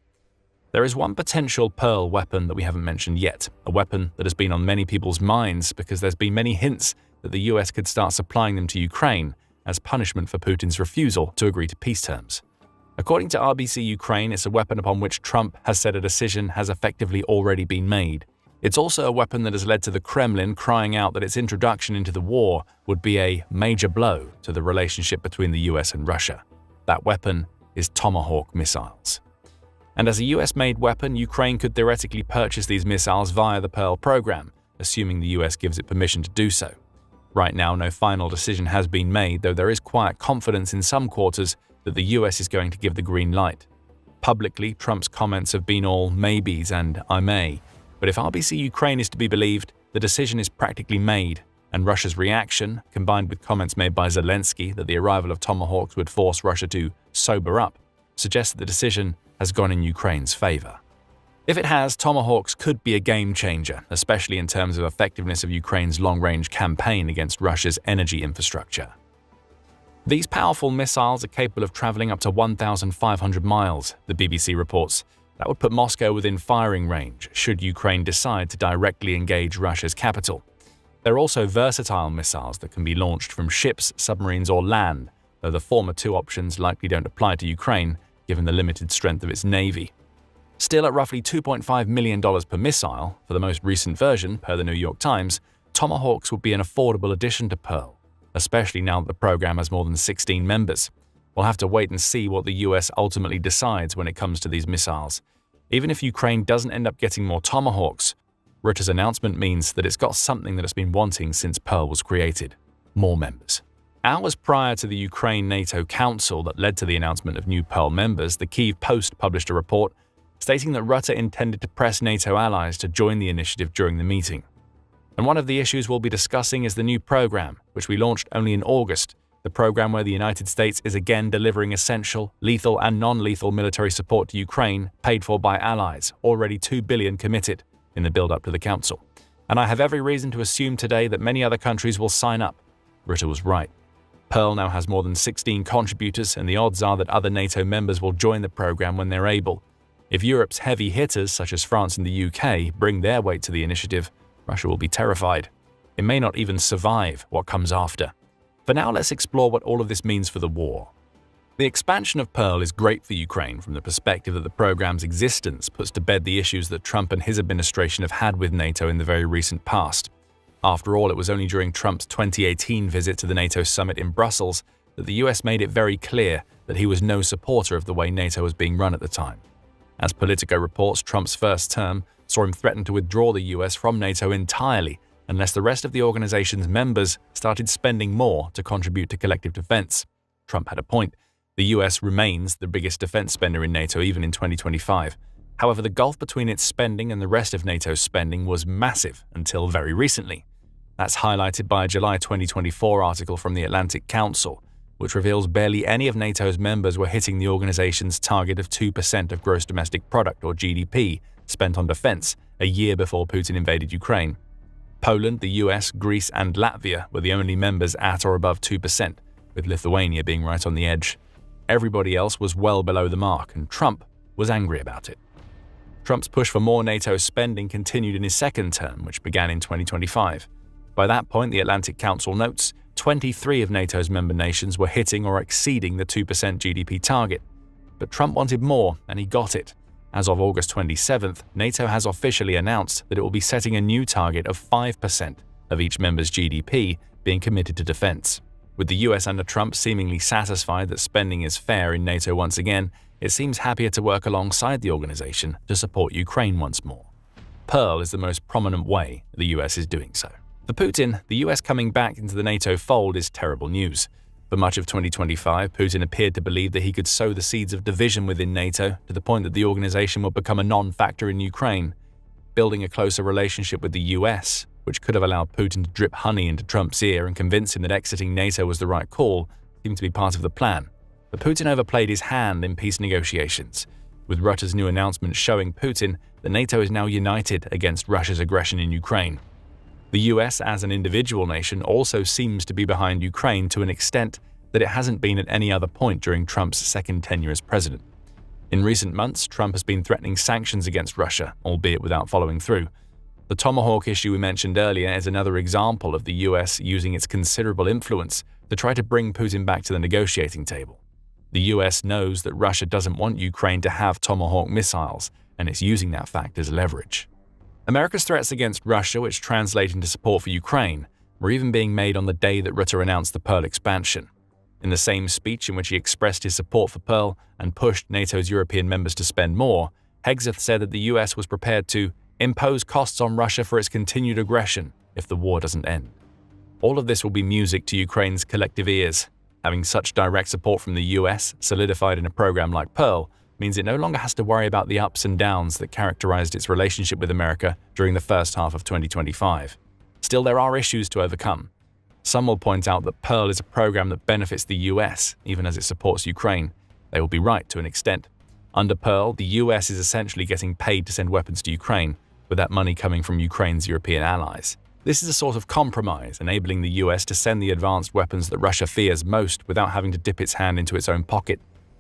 There is one potential Pearl weapon that we haven't mentioned yet, a weapon that has been on many people's minds because there's been many hints that the US could start supplying them to Ukraine as punishment for Putin's refusal to agree to peace terms. According to RBC Ukraine, it's a weapon upon which Trump has said a decision has effectively already been made. It's also a weapon that has led to the Kremlin crying out that its introduction into the war would be a major blow to the relationship between the US and Russia. That weapon is Tomahawk missiles. And as a US-made weapon, Ukraine could theoretically purchase these missiles via the Pearl program, assuming the US gives it permission to do so. Right now, no final decision has been made, though there is quiet confidence in some quarters that the US is going to give the green light. Publicly, Trump's comments have been all maybes and I may. But if RBC Ukraine is to be believed, the decision is practically made, and Russia's reaction, combined with comments made by Zelensky that the arrival of Tomahawks would force Russia to sober up, suggests that the decision has gone in Ukraine's favor. If it has, Tomahawks could be a game changer, especially in terms of effectiveness of Ukraine's long-range campaign against Russia's energy infrastructure. These powerful missiles are capable of traveling up to 1,500 miles, the BBC reports. That would put Moscow within firing range should Ukraine decide to directly engage Russia's capital. They're also versatile missiles that can be launched from ships, submarines, or land, though the former two options likely don't apply to Ukraine, given the limited strength of its navy. Still, at roughly $2.5 million per missile, for the most recent version, per the New York Times, Tomahawks would be an affordable addition to Pearl, especially now that the program has more than 16 members. We'll have to wait and see what the US ultimately decides when it comes to these missiles. Even if Ukraine doesn't end up getting more Tomahawks, Rutte's announcement means that it's got something that it's been wanting since Pearl was created: more members. Hours prior to the Ukraine-NATO Council that led to the announcement of new Pearl members, the Kyiv Post published a report stating that Rutte intended to press NATO allies to join the initiative during the meeting. And one of the issues we'll be discussing is the new program, which we launched only in August, the program where the United States is again delivering essential, lethal and non-lethal military support to Ukraine, paid for by allies, already $2 billion committed in the build-up to the Council. And I have every reason to assume today that many other countries will sign up. Rutte was right. Pearl now has more than 16 contributors, and the odds are that other NATO members will join the program when they're able. If Europe's heavy hitters, such as France and the UK, bring their weight to the initiative, Russia will be terrified. It may not even survive what comes after. For now, let's explore what all of this means for the war. The expansion of Pearl is great for Ukraine from the perspective that the program's existence puts to bed the issues that Trump and his administration have had with NATO in the very recent past. After all, it was only during Trump's 2018 visit to the NATO summit in Brussels that the US made it very clear that he was no supporter of the way NATO was being run at the time. As Politico reports, Trump's first term saw him threaten to withdraw the US from NATO entirely unless the rest of the organization's members started spending more to contribute to collective defense. Trump had a point. The US remains the biggest defense spender in NATO even in 2025. However, the gulf between its spending and the rest of NATO's spending was massive until very recently. That's highlighted by a July 2024 article from the Atlantic Council, which reveals barely any of NATO's members were hitting the organization's target of 2% of gross domestic product, or GDP, spent on defense a year before Putin invaded Ukraine. Poland, the US, Greece, and Latvia were the only members at or above 2%, with Lithuania being right on the edge. Everybody else was well below the mark, and Trump was angry about it. Trump's push for more NATO spending continued in his second term, which began in 2025. By that point, the Atlantic Council notes, 23 of NATO's member nations were hitting or exceeding the 2% GDP target. But Trump wanted more, and he got it. As of August 27th, NATO has officially announced that it will be setting a new target of 5% of each member's GDP being committed to defense. With the US under Trump seemingly satisfied that spending is fair in NATO once again, it seems happier to work alongside the organization to support Ukraine once more. Pearl is the most prominent way the US is doing so. For Putin, the US coming back into the NATO fold is terrible news. For much of 2025, Putin appeared to believe that he could sow the seeds of division within NATO to the point that the organization would become a non-factor in Ukraine. Building a closer relationship with the US, which could have allowed Putin to drip honey into Trump's ear and convince him that exiting NATO was the right call, seemed to be part of the plan. But Putin overplayed his hand in peace negotiations, with Rutte's new announcement showing Putin that NATO is now united against Russia's aggression in Ukraine. The US, as an individual nation, also seems to be behind Ukraine to an extent that it hasn't been at any other point during Trump's second tenure as president. In recent months, Trump has been threatening sanctions against Russia, albeit without following through. The Tomahawk issue we mentioned earlier is another example of the US using its considerable influence to try to bring Putin back to the negotiating table. The US knows that Russia doesn't want Ukraine to have Tomahawk missiles, and it's using that fact as leverage. America's threats against Russia, which translate into support for Ukraine, were even being made on the day that Rutte announced the Pearl expansion. In the same speech in which he expressed his support for Pearl and pushed NATO's European members to spend more, Hegseth said that the US was prepared to impose costs on Russia for its continued aggression if the war doesn't end. All of this will be music to Ukraine's collective ears. Having such direct support from the US, solidified in a program like Pearl, means it no longer has to worry about the ups and downs that characterized its relationship with America during the first half of 2025. Still, there are issues to overcome. Some will point out that Pearl is a program that benefits the US, even as it supports Ukraine. They will be right to an extent. Under Pearl, the US is essentially getting paid to send weapons to Ukraine, with that money coming from Ukraine's European allies. This is a sort of compromise, enabling the US to send the advanced weapons that Russia fears most without having to dip its hand into its own pocket.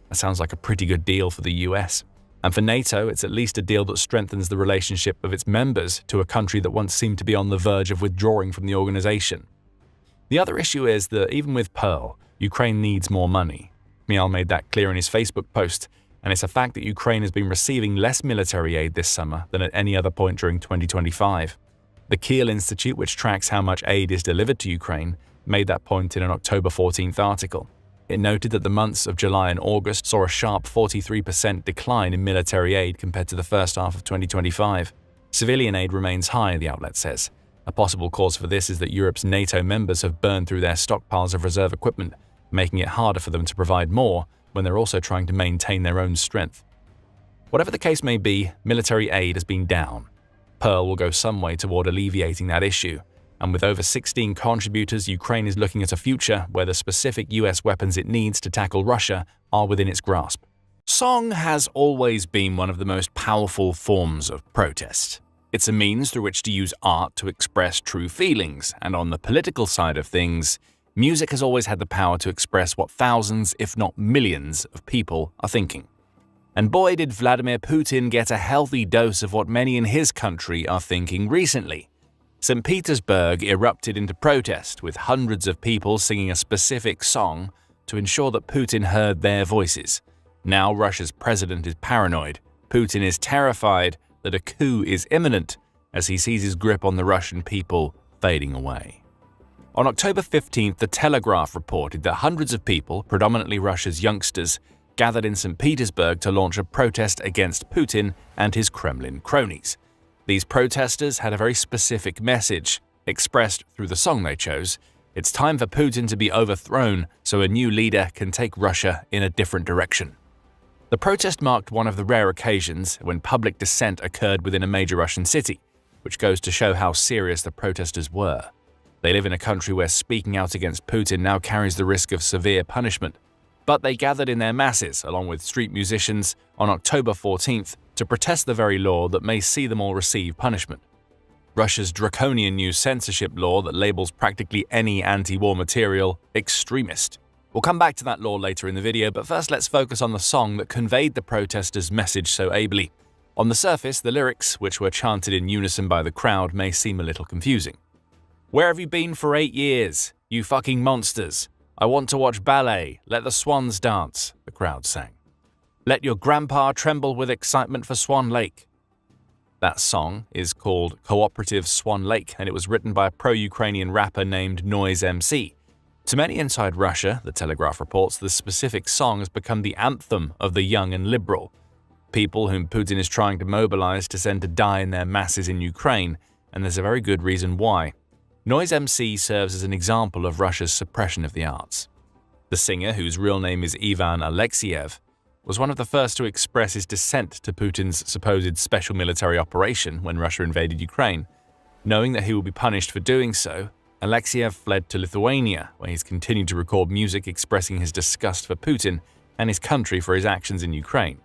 That sounds like a pretty good deal for the US. And for NATO, it's at least a deal that strengthens the relationship of its members to a country that once seemed to be on the verge of withdrawing from the organization. The other issue is that even with Pearl, Ukraine needs more money. Mial made that clear in his Facebook post, and it's a fact that Ukraine has been receiving less military aid this summer than at any other point during 2025. The Kiel Institute, which tracks how much aid is delivered to Ukraine, made that point in an October 14th article. It noted that the months of July and August saw a sharp 43% decline in military aid compared to the first half of 2025. Civilian aid remains high, the outlet says. A possible cause for this is that Europe's NATO members have burned through their stockpiles of reserve equipment, making it harder for them to provide more when they're also trying to maintain their own strength. Whatever the case may be, military aid has been down. Pearl will go some way toward alleviating that issue, and with over 16 contributors, Ukraine is looking at a future where the specific US weapons it needs to tackle Russia are within its grasp. Song has always been one of the most powerful forms of protest. It's a means through which to use art to express true feelings, and on the political side of things, music has always had the power to express what thousands, if not millions, of people are thinking. And boy, did Vladimir Putin get a healthy dose of what many in his country are thinking recently. St. Petersburg erupted into protest, with hundreds of people singing a specific song to ensure that Putin heard their voices. Now Russia's president is paranoid. Putin is terrified that a coup is imminent as he sees his grip on the Russian people fading away. On October 15th, The Telegraph reported that hundreds of people, predominantly Russia's youngsters, gathered in St. Petersburg to launch a protest against Putin and his Kremlin cronies. These protesters had a very specific message, expressed through the song they chose. It's time for Putin to be overthrown so a new leader can take Russia in a different direction. The protest marked one of the rare occasions when public dissent occurred within a major Russian city, which goes to show how serious the protesters were. They live in a country where speaking out against Putin now carries the risk of severe punishment. But they gathered in their masses, along with street musicians, on October 14th to protest the very law that may see them all receive punishment. Russia's draconian new censorship law that labels practically any anti-war material extremist. We'll come back to that law later in the video, but first let's focus on the song that conveyed the protesters' message so ably. On the surface, the lyrics, which were chanted in unison by the crowd, may seem a little confusing. "Where have you been for 8 years, you fucking monsters? I want to watch ballet, let the swans dance," the crowd sang. "Let your grandpa tremble with excitement for Swan Lake." That song is called Cooperative Swan Lake, and it was written by a pro-Ukrainian rapper named Noise MC. To many inside Russia, The Telegraph reports, the specific song has become the anthem of the young and liberal, people whom Putin is trying to mobilize to send to die in their masses in Ukraine, and there's a very good reason why. Noise MC serves as an example of Russia's suppression of the arts. The singer, whose real name is Ivan Alexeyev, was one of the first to express his dissent to Putin's supposed special military operation when Russia invaded Ukraine. Knowing that he will be punished for doing so, Alexeyev fled to Lithuania, where he's continued to record music expressing his disgust for Putin and his country for his actions in Ukraine.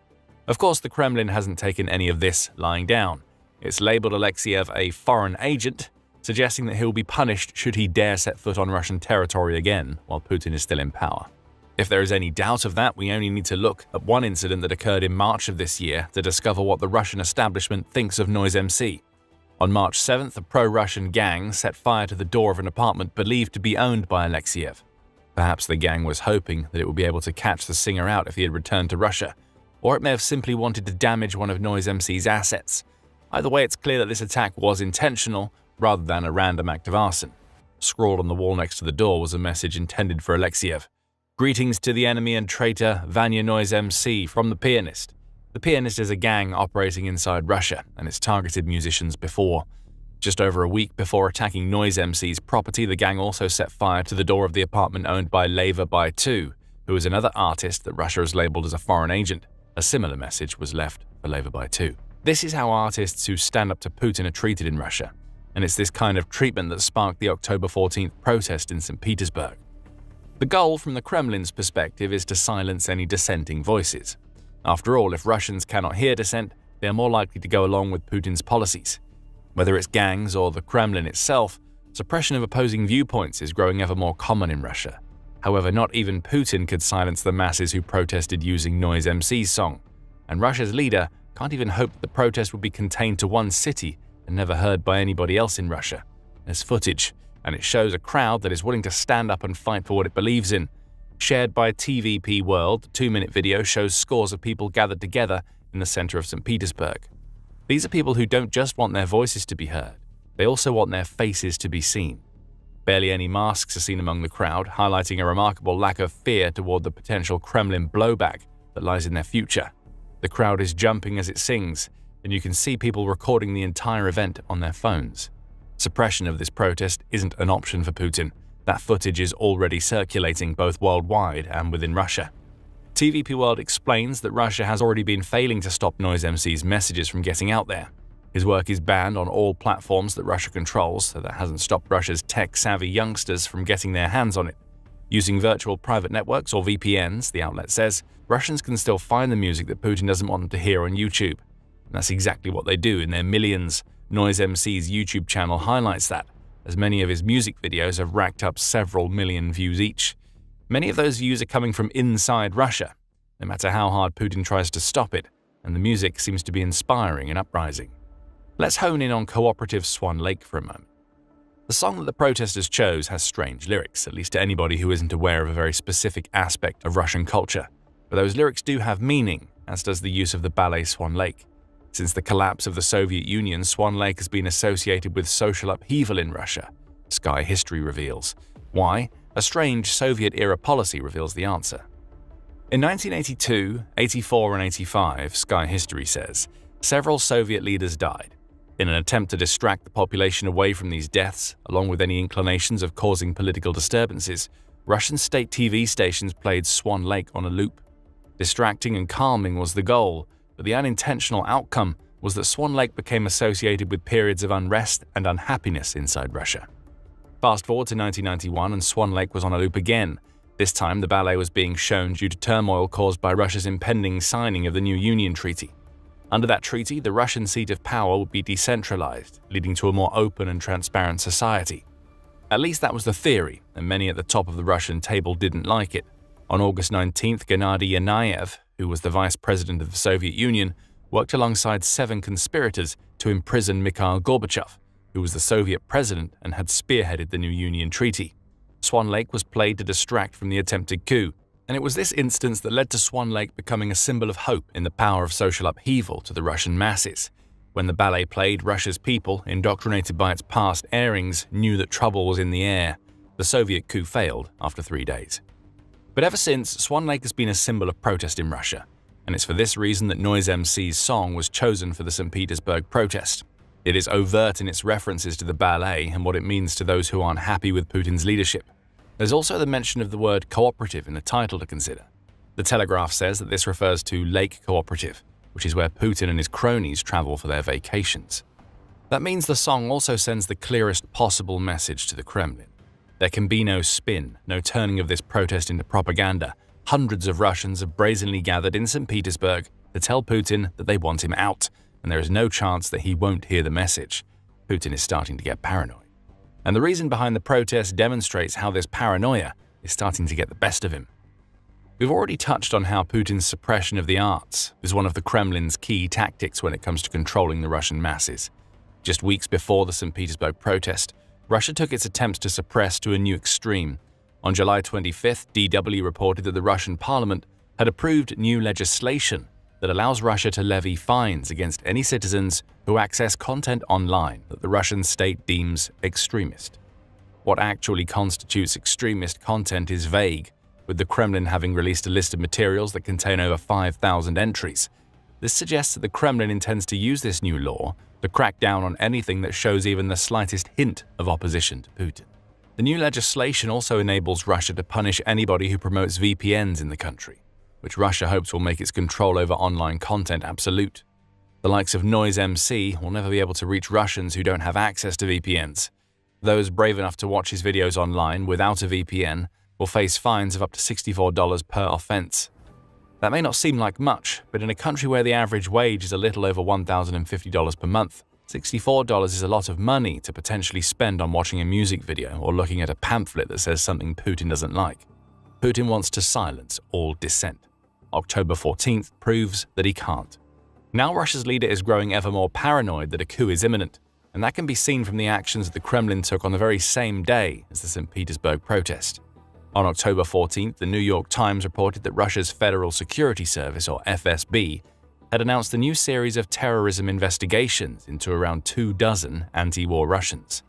Of course, the Kremlin hasn't taken any of this lying down. It's labeled Alexeyev a foreign agent, suggesting that he'll be punished should he dare set foot on Russian territory again while Putin is still in power. If there is any doubt of that, we only need to look at one incident that occurred in March of this year to discover what the Russian establishment thinks of Noise MC. On March 7th, a pro-Russian gang set fire to the door of an apartment believed to be owned by Alexeyev. Perhaps the gang was hoping that it would be able to catch the singer out if he had returned to Russia, or it may have simply wanted to damage one of Noise MC's assets. Either way, it's clear that this attack was intentional rather than a random act of arson. Scrawled on the wall next to the door was a message intended for Alexeyev. "Greetings to the enemy and traitor Vanya Noise MC from the Pianist." The Pianist is a gang operating inside Russia, and it's targeted musicians before. Just over a week before attacking Noise MC's property, the gang also set fire to the door of the apartment owned by Leva by 2, who is another artist that Russia has labeled as a foreign agent. A similar message was left for Labour too. This is how artists who stand up to Putin are treated in Russia, and it's this kind of treatment that sparked the October 14th protest in St. Petersburg. The goal from the Kremlin's perspective is to silence any dissenting voices. After all, if Russians cannot hear dissent, they are more likely to go along with Putin's policies. Whether it's gangs or the Kremlin itself, suppression of opposing viewpoints is growing ever more common in Russia. However, not even Putin could silence the masses who protested using Noise MC's song, and Russia's leader can't even hope that the protest would be contained to one city and never heard by anybody else in Russia. There's footage, and it shows a crowd that is willing to stand up and fight for what it believes in. Shared by TVP World, the 2-minute video shows scores of people gathered together in the center of St. Petersburg. These are people who don't just want their voices to be heard, they also want their faces to be seen. Barely any masks are seen among the crowd, highlighting a remarkable lack of fear toward the potential Kremlin blowback that lies in their future. The crowd is jumping as it sings, and you can see people recording the entire event on their phones. Suppression of this protest isn't an option for Putin. That footage is already circulating both worldwide and within Russia. TVP World explains that Russia has already been failing to stop Noise MC's messages from getting out there. His work is banned on all platforms that Russia controls, so that hasn't stopped Russia's tech-savvy youngsters from getting their hands on it. Using virtual private networks or VPNs, the outlet says, Russians can still find the music that Putin doesn't want them to hear on YouTube. And that's exactly what they do in their millions. Noise MC's YouTube channel highlights that, as many of his music videos have racked up several million views each. Many of those views are coming from inside Russia, no matter how hard Putin tries to stop it, and the music seems to be inspiring and uprising. Let's hone in on cooperative Swan Lake for a moment. The song that the protesters chose has strange lyrics, at least to anybody who isn't aware of a very specific aspect of Russian culture. But those lyrics do have meaning, as does the use of the ballet Swan Lake. Since the collapse of the Soviet Union, Swan Lake has been associated with social upheaval in Russia. Sky History reveals. Why? A strange Soviet-era policy reveals the answer. In 1982, 84 and 85, Sky History says, several Soviet leaders died. In an attempt to distract the population away from these deaths, along with any inclinations of causing political disturbances, Russian state TV stations played Swan Lake on a loop. Distracting and calming was the goal, but the unintentional outcome was that Swan Lake became associated with periods of unrest and unhappiness inside Russia. Fast forward to 1991 and Swan Lake was on a loop again. This time the ballet was being shown due to turmoil caused by Russia's impending signing of the new Union Treaty. Under that treaty, the Russian seat of power would be decentralized, leading to a more open and transparent society. At least that was the theory, and many at the top of the Russian table didn't like it. On August 19th, Gennady Yanayev, who was the vice president of the Soviet Union, worked alongside 7 conspirators to imprison Mikhail Gorbachev, who was the Soviet president and had spearheaded the new Union Treaty. Swan Lake was played to distract from the attempted coup, and it was this instance that led to Swan Lake becoming a symbol of hope in the power of social upheaval to the Russian masses. When the ballet played, Russia's people, indoctrinated by its past airings, knew that trouble was in the air. The Soviet coup failed after 3 days. But ever since, Swan Lake has been a symbol of protest in Russia, and it's for this reason that Noise MC's song was chosen for the St. Petersburg protest. It is overt in its references to the ballet and what it means to those who aren't happy with Putin's leadership. There's also the mention of the word cooperative in the title to consider. The Telegraph says that this refers to Lake Cooperative, which is where Putin and his cronies travel for their vacations. That means the song also sends the clearest possible message to the Kremlin. There can be no spin, no turning of this protest into propaganda. Hundreds of Russians have brazenly gathered in St. Petersburg to tell Putin that they want him out, and there is no chance that he won't hear the message. Putin is starting to get paranoid. And the reason behind the protest demonstrates how this paranoia is starting to get the best of him. We've already touched on how Putin's suppression of the arts is one of the Kremlin's key tactics when it comes to controlling the Russian masses. Just weeks before the St. Petersburg protest, Russia took its attempts to suppress to a new extreme. On July 25th, DW reported that the Russian parliament had approved new legislation that allows Russia to levy fines against any citizens who access content online that the Russian state deems extremist. What actually constitutes extremist content is vague, with the Kremlin having released a list of materials that contain over 5,000 entries. This suggests that the Kremlin intends to use this new law to crack down on anything that shows even the slightest hint of opposition to Putin. The new legislation also enables Russia to punish anybody who promotes VPNs in the country. which Russia hopes will make its control over online content absolute. The likes of Noise MC will never be able to reach Russians who don't have access to VPNs. Those brave enough to watch his videos online without a VPN will face fines of up to $64 per offense. That may not seem like much, but in a country where the average wage is a little over $1,050 per month, $64 is a lot of money to potentially spend on watching a music video or looking at a pamphlet that says something Putin doesn't like. Putin wants to silence all dissent. October 14th proves that he can't. Now Russia's leader is growing ever more paranoid that a coup is imminent, and that can be seen from the actions the Kremlin took on the very same day as the St. Petersburg protest. On October 14th, the New York Times reported that Russia's Federal Security Service, or FSB, had announced a new series of terrorism investigations into around 24 anti-war Russians.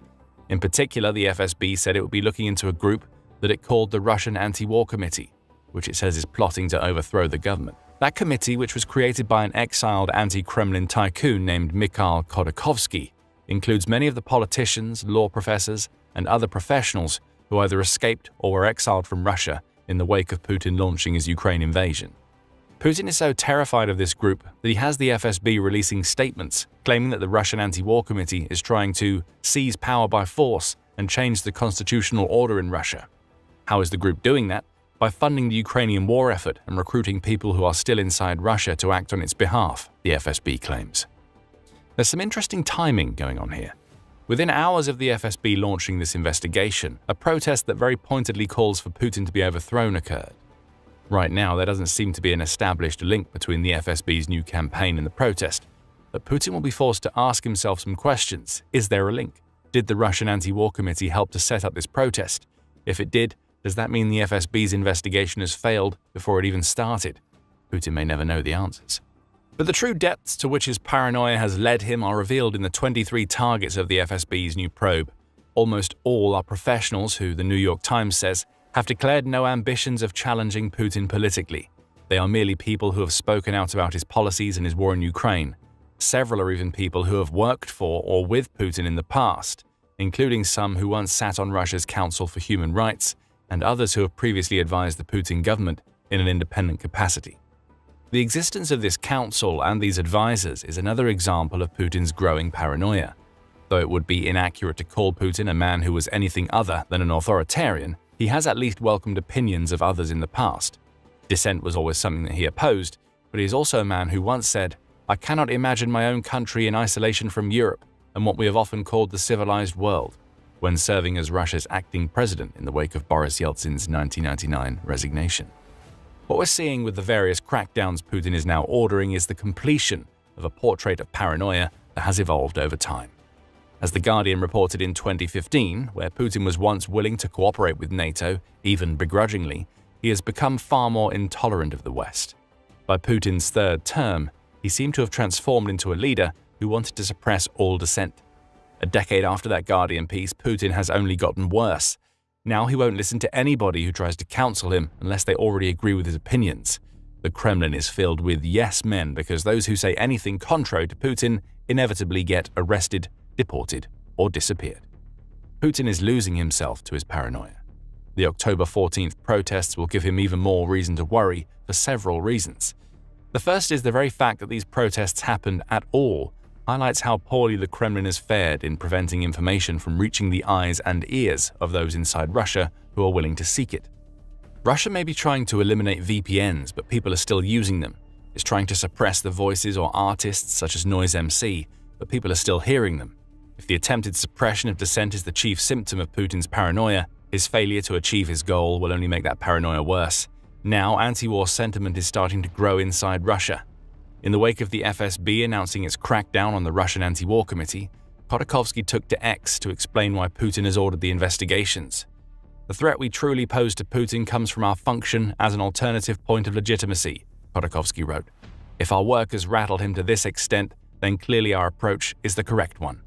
In particular, the FSB said it would be looking into a group that it called the Russian Anti-War Committee, which it says is plotting to overthrow the government. That committee, which was created by an exiled anti-Kremlin tycoon named Mikhail Khodorkovsky, includes many of the politicians, law professors, and other professionals who either escaped or were exiled from Russia in the wake of Putin launching his Ukraine invasion. Putin is so terrified of this group that he has the FSB releasing statements claiming that the Russian Anti-War Committee is trying to seize power by force and change the constitutional order in Russia. How is the group doing that? By funding the Ukrainian war effort and recruiting people who are still inside Russia to act on its behalf, the FSB claims. There's some interesting timing going on here. Within hours of the FSB launching this investigation, a protest that very pointedly calls for Putin to be overthrown occurred. Right now, there doesn't seem to be an established link between the FSB's new campaign and the protest, but Putin will be forced to ask himself some questions. Is there a link? Did the Russian Anti-War Committee help to set up this protest? If it did, does that mean the FSB's investigation has failed before it even started? Putin may never know the answers. But the true depths to which his paranoia has led him are revealed in the 23 targets of the FSB's new probe. Almost all are professionals who, the New York Times says, have declared no ambitions of challenging Putin politically. They are merely people who have spoken out about his policies and his war in Ukraine. Several are even people who have worked for or with Putin in the past, including some who once sat on Russia's Council for Human Rights and others who have previously advised the Putin government in an independent capacity. The existence of this council and these advisors is another example of Putin's growing paranoia. Though it would be inaccurate to call Putin a man who was anything other than an authoritarian, he has at least welcomed opinions of others in the past. Dissent was always something that he opposed, but he is also a man who once said, "I cannot imagine my own country in isolation from Europe and what we have often called the civilized world," when serving as Russia's acting president in the wake of Boris Yeltsin's 1999 resignation. What we're seeing with the various crackdowns Putin is now ordering is the completion of a portrait of paranoia that has evolved over time. As The Guardian reported in 2015, where Putin was once willing to cooperate with NATO, even begrudgingly, he has become far more intolerant of the West. By Putin's third term, he seemed to have transformed into a leader who wanted to suppress all dissent. A decade after that Guardian piece, Putin has only gotten worse. Now he won't listen to anybody who tries to counsel him unless they already agree with his opinions. The Kremlin is filled with yes men because those who say anything contrary to Putin inevitably get arrested, deported, or disappeared. Putin is losing himself to his paranoia. The October 14th protests will give him even more reason to worry for several reasons. The first is the very fact that these protests happened at all highlights how poorly the Kremlin has fared in preventing information from reaching the eyes and ears of those inside Russia who are willing to seek it. Russia may be trying to eliminate VPNs, but people are still using them. It's trying to suppress the voices or artists such as Noise MC, but people are still hearing them. If the attempted suppression of dissent is the chief symptom of Putin's paranoia, his failure to achieve his goal will only make that paranoia worse. Now, anti-war sentiment is starting to grow inside Russia. In the wake of the FSB announcing its crackdown on the Russian Anti-War Committee, Khodorkovsky took to X to explain why Putin has ordered the investigations. "The threat we truly pose to Putin comes from our function as an alternative point of legitimacy," Khodorkovsky wrote. "If our work has rattled him to this extent, then clearly our approach is the correct one."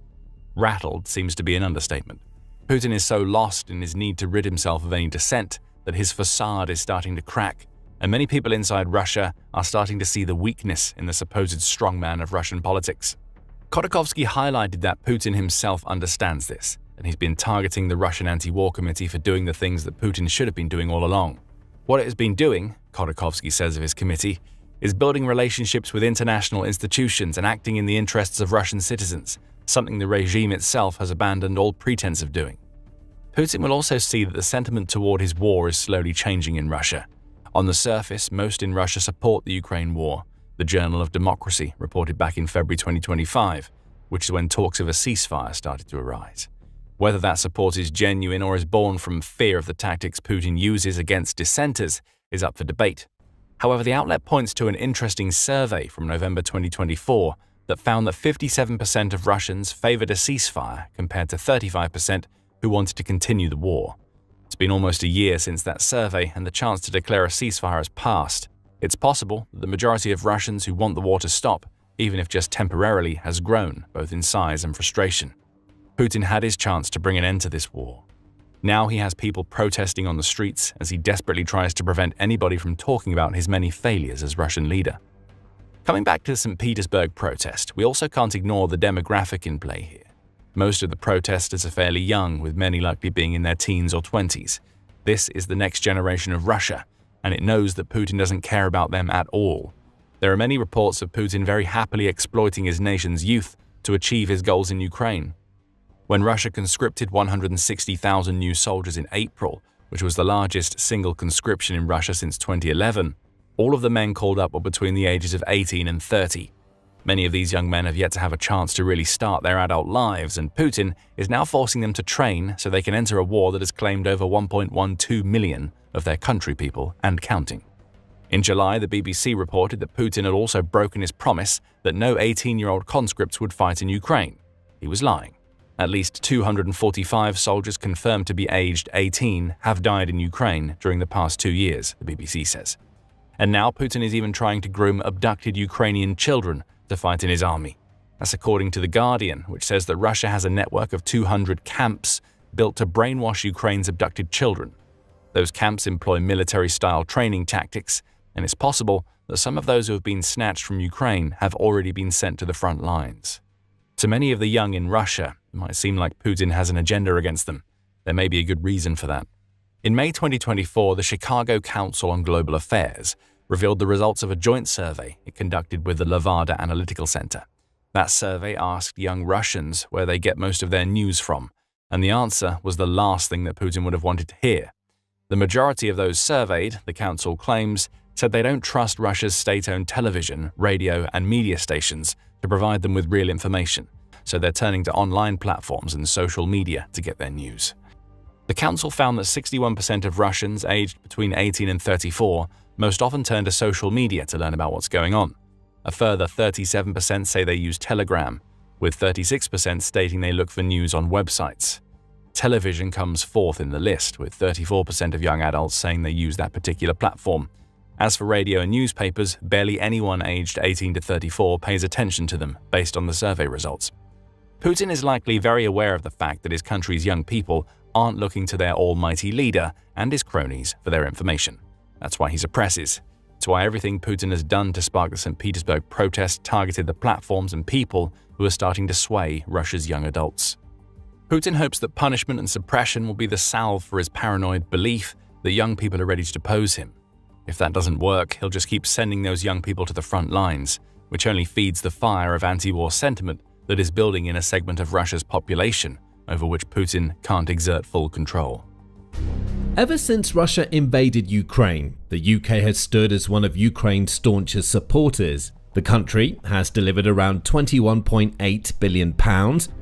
Rattled seems to be an understatement. Putin is so lost in his need to rid himself of any dissent that his facade is starting to crack, and many people inside Russia are starting to see the weakness in the supposed strongman of Russian politics. Khodorkovsky highlighted that Putin himself understands this, and he's been targeting the Russian Anti-War Committee for doing the things that Putin should have been doing all along. What it has been doing, Khodorkovsky says of his committee, is building relationships with international institutions and acting in the interests of Russian citizens, something the regime itself has abandoned all pretense of doing. Putin will also see that the sentiment toward his war is slowly changing in Russia. On the surface, most in Russia support the Ukraine war, the Journal of Democracy reported back in February 2025, which is when talks of a ceasefire started to arise. Whether that support is genuine or is born from fear of the tactics Putin uses against dissenters is up for debate. However, the outlet points to an interesting survey from November 2024 that found that 57% of Russians favored a ceasefire compared to 35% who wanted to continue the war. It's been almost a year since that survey, and the chance to declare a ceasefire has passed. It's possible that the majority of Russians who want the war to stop, even if just temporarily, has grown, both in size and frustration. Putin had his chance to bring an end to this war. Now he has people protesting on the streets as he desperately tries to prevent anybody from talking about his many failures as Russian leader. Coming back to the St. Petersburg protest, we also can't ignore the demographic in play here. Most of the protesters are fairly young, with many likely being in their teens or 20s. This is the next generation of Russia, and it knows that Putin doesn't care about them at all. There are many reports of Putin very happily exploiting his nation's youth to achieve his goals in Ukraine. When Russia conscripted 160,000 new soldiers in April, which was the largest single conscription in Russia since 2011, all of the men called up were between the ages of 18 and 30. Many of these young men have yet to have a chance to really start their adult lives, and Putin is now forcing them to train so they can enter a war that has claimed over 1.12 million of their country people and counting. In July, the BBC reported that Putin had also broken his promise that no 18-year-old conscripts would fight in Ukraine. He was lying. At least 245 soldiers confirmed to be aged 18 have died in Ukraine during the past 2 years, the BBC says. And now Putin is even trying to groom abducted Ukrainian children to fight in his army. That's according to The Guardian, which says that Russia has a network of 200 camps built to brainwash Ukraine's abducted children. Those camps employ military-style training tactics, and it's possible that some of those who have been snatched from Ukraine have already been sent to the front lines. To many of the young in Russia, it might seem like Putin has an agenda against them. There may be a good reason for that. In May 2024, the Chicago Council on Global Affairs revealed the results of a joint survey it conducted with the Levada Analytical Center. That survey asked young Russians where they get most of their news from, and the answer was the last thing that Putin would have wanted to hear. The majority of those surveyed, the council claims, said they don't trust Russia's state-owned television, radio, and media stations to provide them with real information, so they're turning to online platforms and social media to get their news. The council found that 61% of Russians aged between 18 and 34 most often turn to social media to learn about what's going on. A further 37% say they use Telegram, with 36% stating they look for news on websites. Television comes fourth in the list, with 34% of young adults saying they use that particular platform. As for radio and newspapers, barely anyone aged 18 to 34 pays attention to them based on the survey results. Putin is likely very aware of the fact that his country's young people aren't looking to their almighty leader and his cronies for their information. That's why he suppresses. It's why everything Putin has done to spark the St. Petersburg protests targeted the platforms and people who are starting to sway Russia's young adults. Putin hopes that punishment and suppression will be the salve for his paranoid belief that young people are ready to depose him. If that doesn't work, he'll just keep sending those young people to the front lines, which only feeds the fire of anti-war sentiment that is building in a segment of Russia's population over which Putin can't exert full control. Ever since Russia invaded Ukraine, the UK has stood as one of Ukraine's staunchest supporters. The country has delivered around £21.8 billion,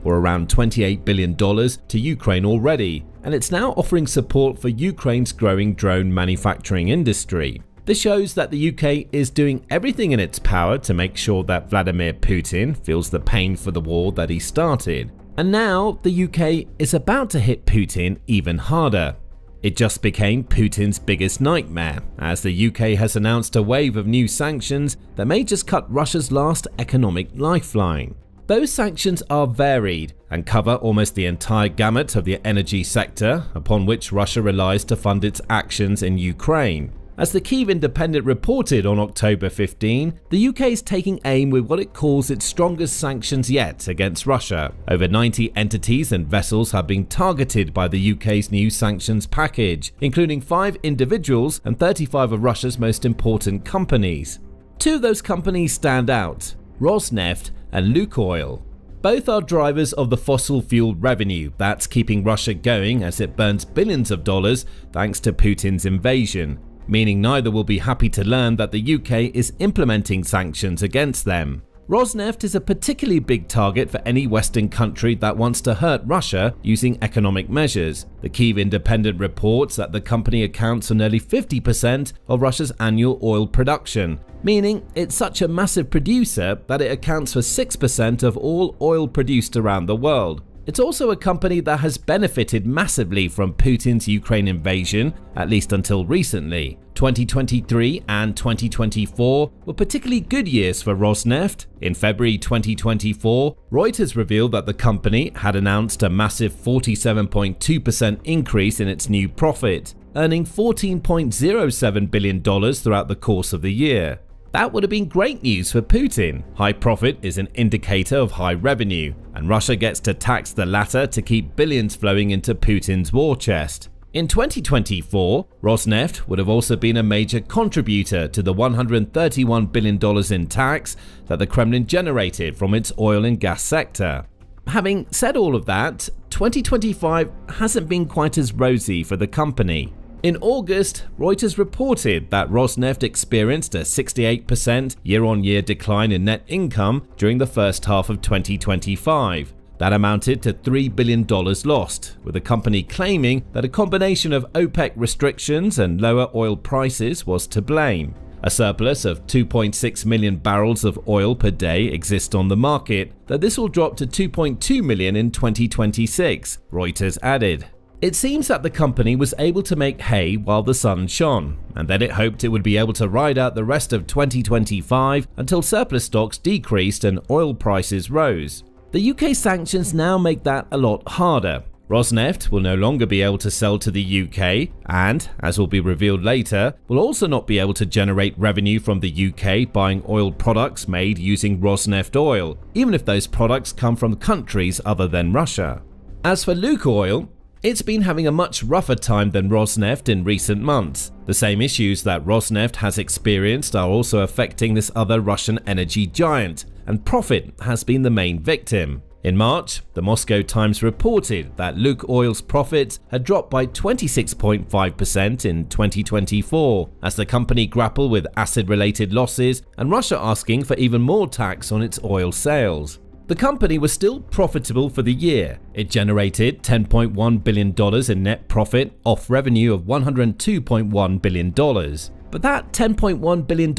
or around $28 billion, to Ukraine already, and it's now offering support for Ukraine's growing drone manufacturing industry. This shows that the UK is doing everything in its power to make sure that Vladimir Putin feels the pain for the war that he started. And now the UK is about to hit Putin even harder. It just became Putin's biggest nightmare, as the UK has announced a wave of new sanctions that may just cut Russia's last economic lifeline. Those sanctions are varied and cover almost the entire gamut of the energy sector upon which Russia relies to fund its actions in Ukraine. As the Kyiv Independent reported on October 15, the UK is taking aim with what it calls its strongest sanctions yet against Russia. Over 90 entities and vessels have been targeted by the UK's new sanctions package, including 5 individuals and 35 of Russia's most important companies. 2 of those companies stand out: Rosneft and Lukoil. Both are drivers of the fossil-fueled revenue that's keeping Russia going as it burns billions of dollars thanks to Putin's invasion, meaning neither will be happy to learn that the UK is implementing sanctions against them. Rosneft is a particularly big target for any Western country that wants to hurt Russia using economic measures. The Kyiv Independent reports that the company accounts for nearly 50% of Russia's annual oil production, meaning it's such a massive producer that it accounts for 6% of all oil produced around the world. It's also a company that has benefited massively from Putin's Ukraine invasion, at least until recently. 2023 and 2024 were particularly good years for Rosneft. In February 2024, Reuters revealed that the company had announced a massive 47.2% increase in its new profit, earning $14.07 billion throughout the course of the year. That would have been great news for Putin. High profit is an indicator of high revenue, and Russia gets to tax the latter to keep billions flowing into Putin's war chest. In 2024, Rosneft would have also been a major contributor to the $131 billion in tax that the Kremlin generated from its oil and gas sector. Having said all of that, 2025 hasn't been quite as rosy for the company. In August, Reuters reported that Rosneft experienced a 68% year-on-year decline in net income during the first half of 2025. That amounted to $3 billion lost, with the company claiming that a combination of OPEC restrictions and lower oil prices was to blame. A surplus of 2.6 million barrels of oil per day exists on the market, though this will drop to 2.2 million in 2026, Reuters added. It seems that the company was able to make hay while the sun shone, and that it hoped it would be able to ride out the rest of 2025 until surplus stocks decreased and oil prices rose. The UK sanctions now make that a lot harder. Rosneft will no longer be able to sell to the UK and, as will be revealed later, will also not be able to generate revenue from the UK buying oil products made using Rosneft oil, even if those products come from countries other than Russia. As for Lukoil, it's been having a much rougher time than Rosneft in recent months. The same issues that Rosneft has experienced are also affecting this other Russian energy giant, and profit has been the main victim. In March, the Moscow Times reported that Lukoil's profits had dropped by 26.5% in 2024 as the company grappled with acid-related losses and Russia asking for even more tax on its oil sales. The company was still profitable for the year. It generated $10.1 billion in net profit off revenue of $102.1 billion. But that $10.1 billion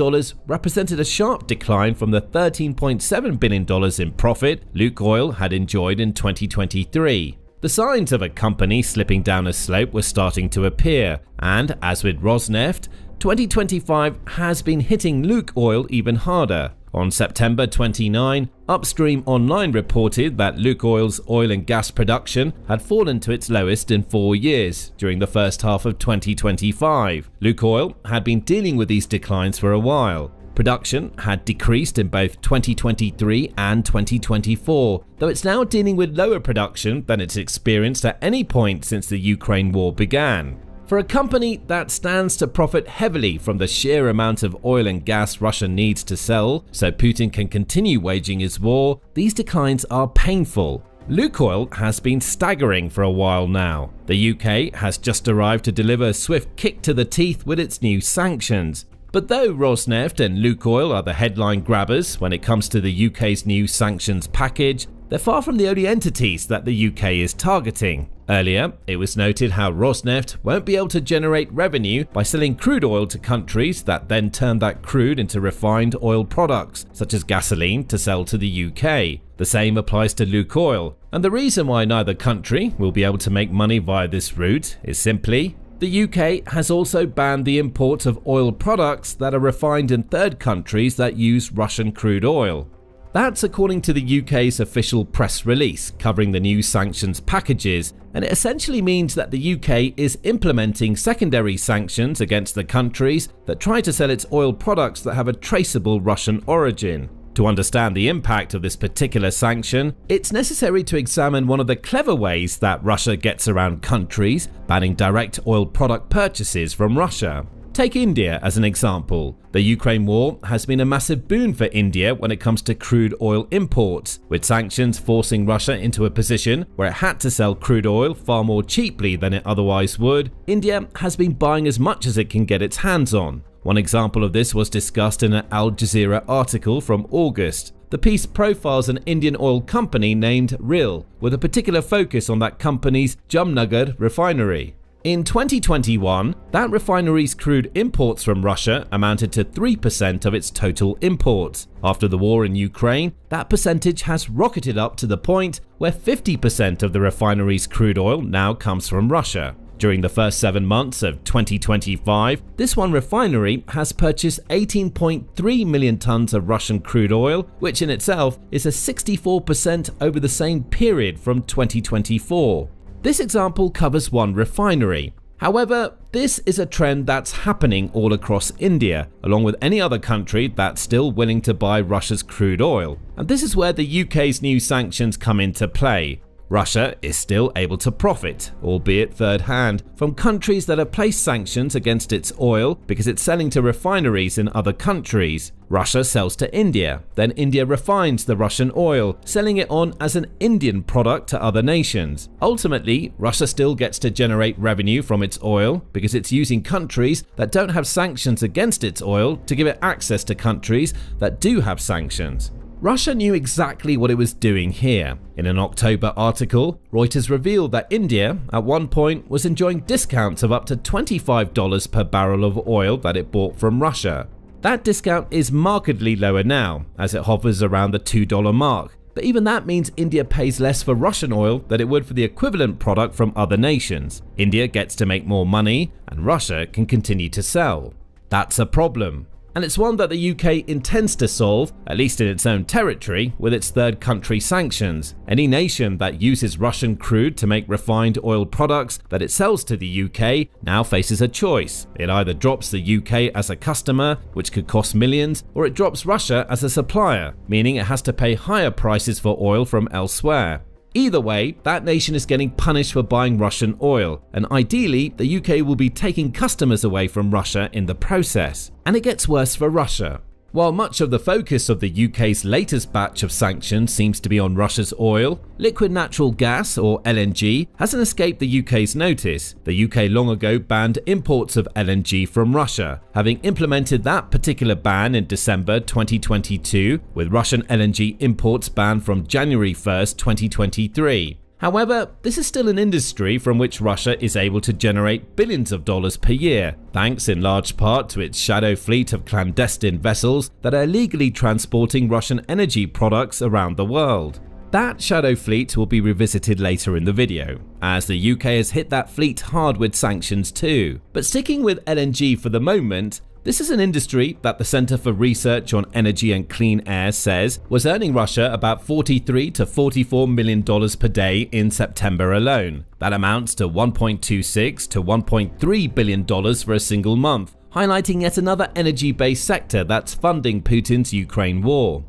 represented a sharp decline from the $13.7 billion in profit Lukoil had enjoyed in 2023. The signs of a company slipping down a slope were starting to appear, and as with Rosneft, 2025 has been hitting Lukoil even harder. On September 29, Upstream Online reported that Lukoil's oil and gas production had fallen to its lowest in 4 years during the first half of 2025. Lukoil had been dealing with these declines for a while. Production had decreased in both 2023 and 2024, though it's now dealing with lower production than it's experienced at any point since the Ukraine war began. For a company that stands to profit heavily from the sheer amount of oil and gas Russia needs to sell so Putin can continue waging his war, these declines are painful. Lukoil has been staggering for a while now. The UK has just arrived to deliver a swift kick to the teeth with its new sanctions. But though Rosneft and Lukoil are the headline grabbers when it comes to the UK's new sanctions package, they're far from the only entities that the UK is targeting. Earlier, it was noted how Rosneft won't be able to generate revenue by selling crude oil to countries that then turn that crude into refined oil products, such as gasoline, to sell to the UK. The same applies to Lukoil, and the reason why neither country will be able to make money via this route is simply the UK has also banned the import of oil products that are refined in third countries that use Russian crude oil. That's according to the UK's official press release covering the new sanctions packages, and it essentially means that the UK is implementing secondary sanctions against the countries that try to sell its oil products that have a traceable Russian origin. To understand the impact of this particular sanction, it's necessary to examine one of the clever ways that Russia gets around countries banning direct oil product purchases from Russia. Take India as an example. The Ukraine war has been a massive boon for India when it comes to crude oil imports, with sanctions forcing Russia into a position where it had to sell crude oil far more cheaply than it otherwise would. India has been buying as much as it can get its hands on. One example of this was discussed in an Al Jazeera article from August. The piece profiles an Indian oil company named RIL, with a particular focus on that company's Jamnagar refinery. In 2021, that refinery's crude imports from Russia amounted to 3% of its total imports. After the war in Ukraine, that percentage has rocketed up to the point where 50% of the refinery's crude oil now comes from Russia. During the first 7 months of 2025, this one refinery has purchased 18.3 million tons of Russian crude oil, which in itself is a 64% over the same period from 2024. This example covers one refinery. However, this is a trend that's happening all across India, along with any other country that's still willing to buy Russia's crude oil. And this is where the UK's new sanctions come into play. Russia is still able to profit, albeit third hand, from countries that have placed sanctions against its oil because it's selling to refineries in other countries. Russia sells to India, then India refines the Russian oil, selling it on as an Indian product to other nations. Ultimately, Russia still gets to generate revenue from its oil because it's using countries that don't have sanctions against its oil to give it access to countries that do have sanctions. Russia knew exactly what it was doing here. In an October article, Reuters revealed that India, at one point, was enjoying discounts of up to $25 per barrel of oil that it bought from Russia. That discount is markedly lower now, as it hovers around the $2 mark. But even that means India pays less for Russian oil than it would for the equivalent product from other nations. India gets to make more money, and Russia can continue to sell. That's a problem. And it's one that the UK intends to solve, at least in its own territory, with its third country sanctions. Any nation that uses Russian crude to make refined oil products that it sells to the UK now faces a choice. It either drops the UK as a customer, which could cost millions, or it drops Russia as a supplier, meaning it has to pay higher prices for oil from elsewhere. Either way, that nation is getting punished for buying Russian oil, and ideally, the UK will be taking customers away from Russia in the process. And it gets worse for Russia. While much of the focus of the UK's latest batch of sanctions seems to be on Russia's oil, liquid natural gas, or LNG, hasn't escaped the UK's notice. The UK long ago banned imports of LNG from Russia, having implemented that particular ban in December 2022, with Russian LNG imports banned from January 1st, 2023. However, this is still an industry from which Russia is able to generate billions of dollars per year, thanks in large part to its shadow fleet of clandestine vessels that are illegally transporting Russian energy products around the world. That shadow fleet will be revisited later in the video, as the UK has hit that fleet hard with sanctions too. But sticking with LNG for the moment, this is an industry that the Center for Research on Energy and Clean Air says was earning Russia about $43 to $44 million per day in September alone. That amounts to $1.26 to $1.3 billion for a single month, highlighting yet another energy-based sector that's funding Putin's Ukraine war.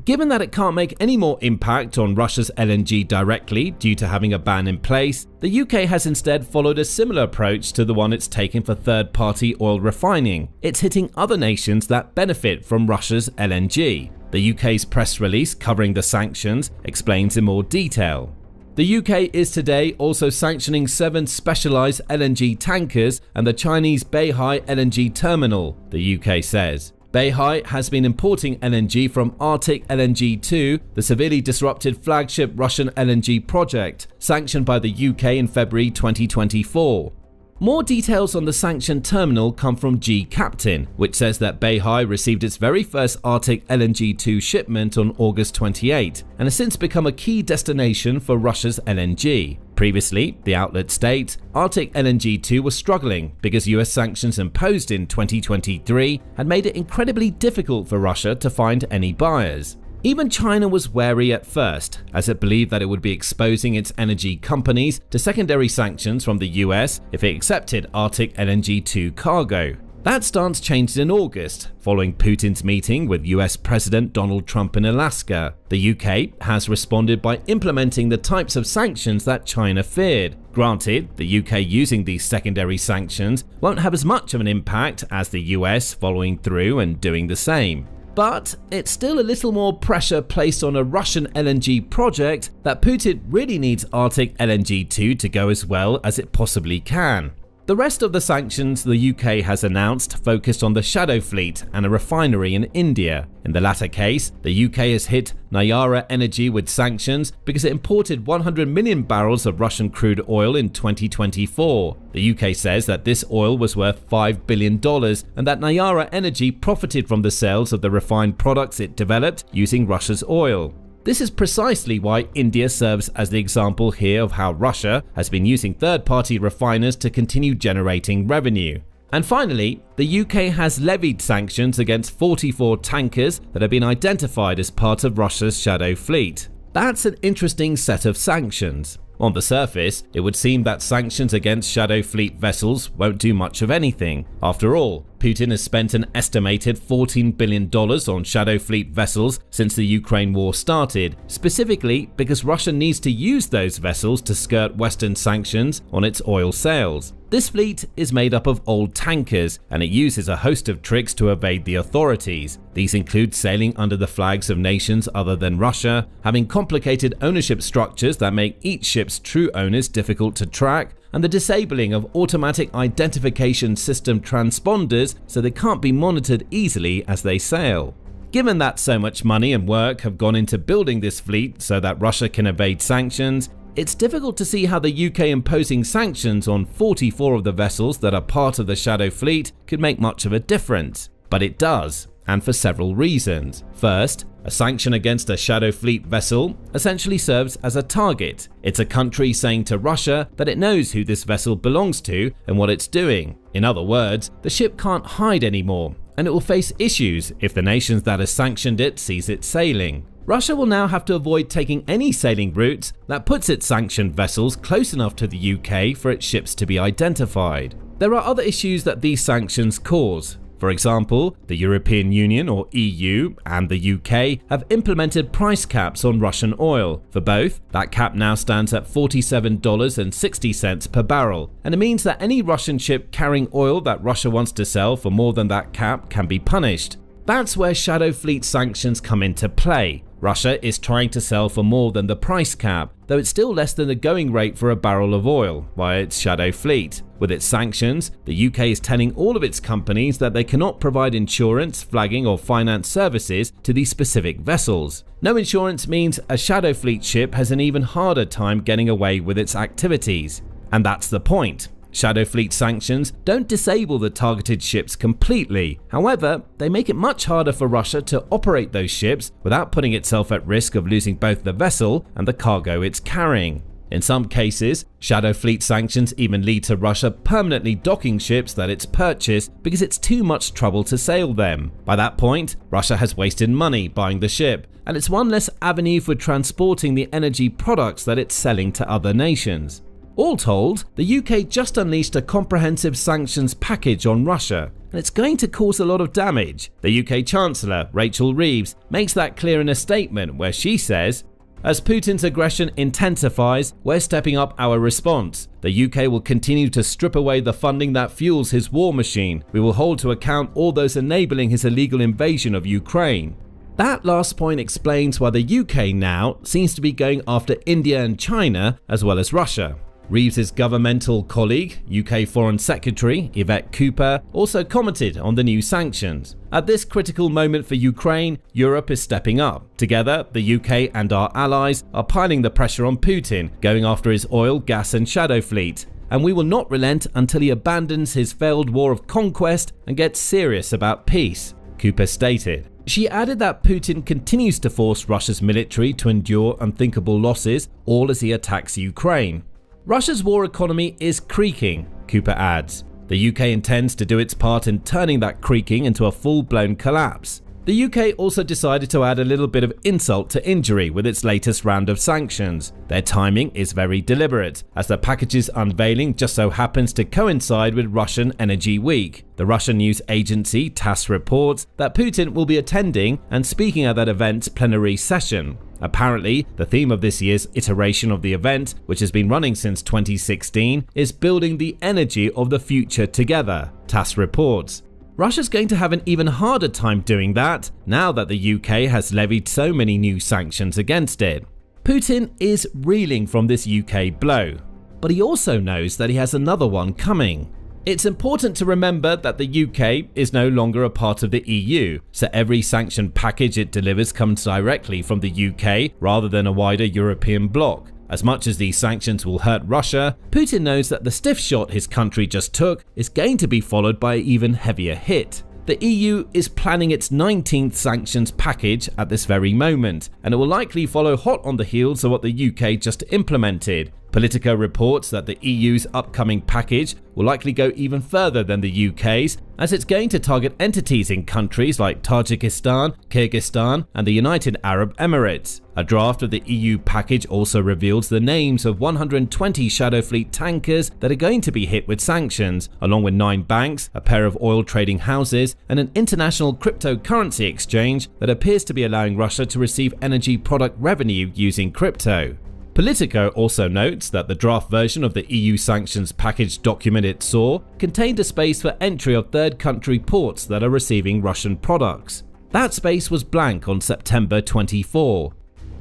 Given that it can't make any more impact on Russia's LNG directly due to having a ban in place, the UK has instead followed a similar approach to the one it's taken for third-party oil refining. It's hitting other nations that benefit from Russia's LNG. The UK's press release covering the sanctions explains in more detail. The UK is today also sanctioning 7 specialised LNG tankers and the Chinese Beihai LNG terminal, the UK says. Beihai has been importing LNG from Arctic LNG 2, the severely disrupted flagship Russian LNG project, sanctioned by the UK in February 2024. More details on the sanctioned terminal come from G-Captain, which says that Beihai received its very first Arctic LNG 2 shipment on August 28 and has since become a key destination for Russia's LNG. Previously, the outlet states, Arctic LNG 2 was struggling because US sanctions imposed in 2023 had made it incredibly difficult for Russia to find any buyers. Even China was wary at first, as it believed that it would be exposing its energy companies to secondary sanctions from the US if it accepted Arctic LNG 2 cargo. That stance changed in August, following Putin's meeting with US President Donald Trump in Alaska. The UK has responded by implementing the types of sanctions that China feared. Granted, the UK using these secondary sanctions won't have as much of an impact as the US following through and doing the same. But it's still a little more pressure placed on a Russian LNG project that Putin really needs Arctic LNG 2 to go as well as it possibly can. The rest of the sanctions the UK has announced focused on the Shadow Fleet and a refinery in India. In the latter case, the UK has hit Nayara Energy with sanctions because it imported 100 million barrels of Russian crude oil in 2024. The UK says that this oil was worth $5 billion and that Nayara Energy profited from the sales of the refined products it developed using Russia's oil. This is precisely why India serves as the example here of how Russia has been using third-party refiners to continue generating revenue. And finally, the UK has levied sanctions against 44 tankers that have been identified as part of Russia's Shadow Fleet. That's an interesting set of sanctions. On the surface, it would seem that sanctions against Shadow Fleet vessels won't do much of anything. After all, Putin has spent an estimated $14 billion on Shadow Fleet vessels since the Ukraine war started, specifically because Russia needs to use those vessels to skirt Western sanctions on its oil sales. This fleet is made up of old tankers, and it uses a host of tricks to evade the authorities. These include sailing under the flags of nations other than Russia, having complicated ownership structures that make each ship's true owners difficult to track, and the disabling of automatic identification system transponders so they can't be monitored easily as they sail. Given that so much money and work have gone into building this fleet so that Russia can evade sanctions, it's difficult to see how the UK imposing sanctions on 44 of the vessels that are part of the Shadow Fleet could make much of a difference. But it does, and for several reasons. First, a sanction against a Shadow Fleet vessel essentially serves as a target. It's a country saying to Russia that it knows who this vessel belongs to and what it's doing. In other words, the ship can't hide anymore, and it will face issues if the nations that has sanctioned it sees it sailing. Russia will now have to avoid taking any sailing routes that puts its sanctioned vessels close enough to the UK for its ships to be identified. There are other issues that these sanctions cause. For example, the European Union or EU and the UK have implemented price caps on Russian oil. For both, that cap now stands at $47.60 per barrel, and it means that any Russian ship carrying oil that Russia wants to sell for more than that cap can be punished. That's where Shadow Fleet sanctions come into play. Russia is trying to sell for more than the price cap, though it's still less than the going rate for a barrel of oil via its Shadow Fleet. With its sanctions, the UK is telling all of its companies that they cannot provide insurance, flagging or finance services to these specific vessels. No insurance means a Shadow Fleet ship has an even harder time getting away with its activities. And that's the point. Shadow Fleet sanctions don't disable the targeted ships completely. However, they make it much harder for Russia to operate those ships without putting itself at risk of losing both the vessel and the cargo it's carrying. In some cases, Shadow Fleet sanctions even lead to Russia permanently docking ships that it's purchased because it's too much trouble to sail them. By that point, Russia has wasted money buying the ship, and it's one less avenue for transporting the energy products that it's selling to other nations. All told, the UK just unleashed a comprehensive sanctions package on Russia, and it's going to cause a lot of damage. The UK Chancellor, Rachel Reeves, makes that clear in a statement where she says, "As Putin's aggression intensifies, we're stepping up our response. The UK will continue to strip away the funding that fuels his war machine. We will hold to account all those enabling his illegal invasion of Ukraine." That last point explains why the UK now seems to be going after India and China as well as Russia. Reeves' governmental colleague, UK Foreign Secretary Yvette Cooper, also commented on the new sanctions. At this critical moment for Ukraine, Europe is stepping up. Together, the UK and our allies are piling the pressure on Putin, going after his oil, gas and Shadow Fleet. And we will not relent until he abandons his failed war of conquest and gets serious about peace, Cooper stated. She added that Putin continues to force Russia's military to endure unthinkable losses, all as he attacks Ukraine. Russia's war economy is creaking, Cooper adds. The UK intends to do its part in turning that creaking into a full-blown collapse. The UK also decided to add a little bit of insult to injury with its latest round of sanctions. Their timing is very deliberate, as the package's unveiling just so happens to coincide with Russian Energy Week. The Russian news agency TASS reports that Putin will be attending and speaking at that event's plenary session. Apparently, the theme of this year's iteration of the event, which has been running since 2016, is building the energy of the future together, TASS reports. Russia's going to have an even harder time doing that now that the UK has levied so many new sanctions against it. Putin is reeling from this UK blow, but he also knows that he has another one coming. It's important to remember that the UK is no longer a part of the EU, so every sanction package it delivers comes directly from the UK rather than a wider European bloc. As much as these sanctions will hurt Russia, Putin knows that the stiff shot his country just took is going to be followed by an even heavier hit. The EU is planning its 19th sanctions package at this very moment, and it will likely follow hot on the heels of what the UK just implemented. Politico reports that the EU's upcoming package will likely go even further than the UK's, as it's going to target entities in countries like Tajikistan, Kyrgyzstan, and the United Arab Emirates. A draft of the EU package also reveals the names of 120 Shadow Fleet tankers that are going to be hit with sanctions, along with 9 banks, a pair of oil trading houses, and an international cryptocurrency exchange that appears to be allowing Russia to receive energy product revenue using crypto. Politico also notes that the draft version of the EU sanctions package document it saw contained a space for entry of third country ports that are receiving Russian products. That space was blank on September 24.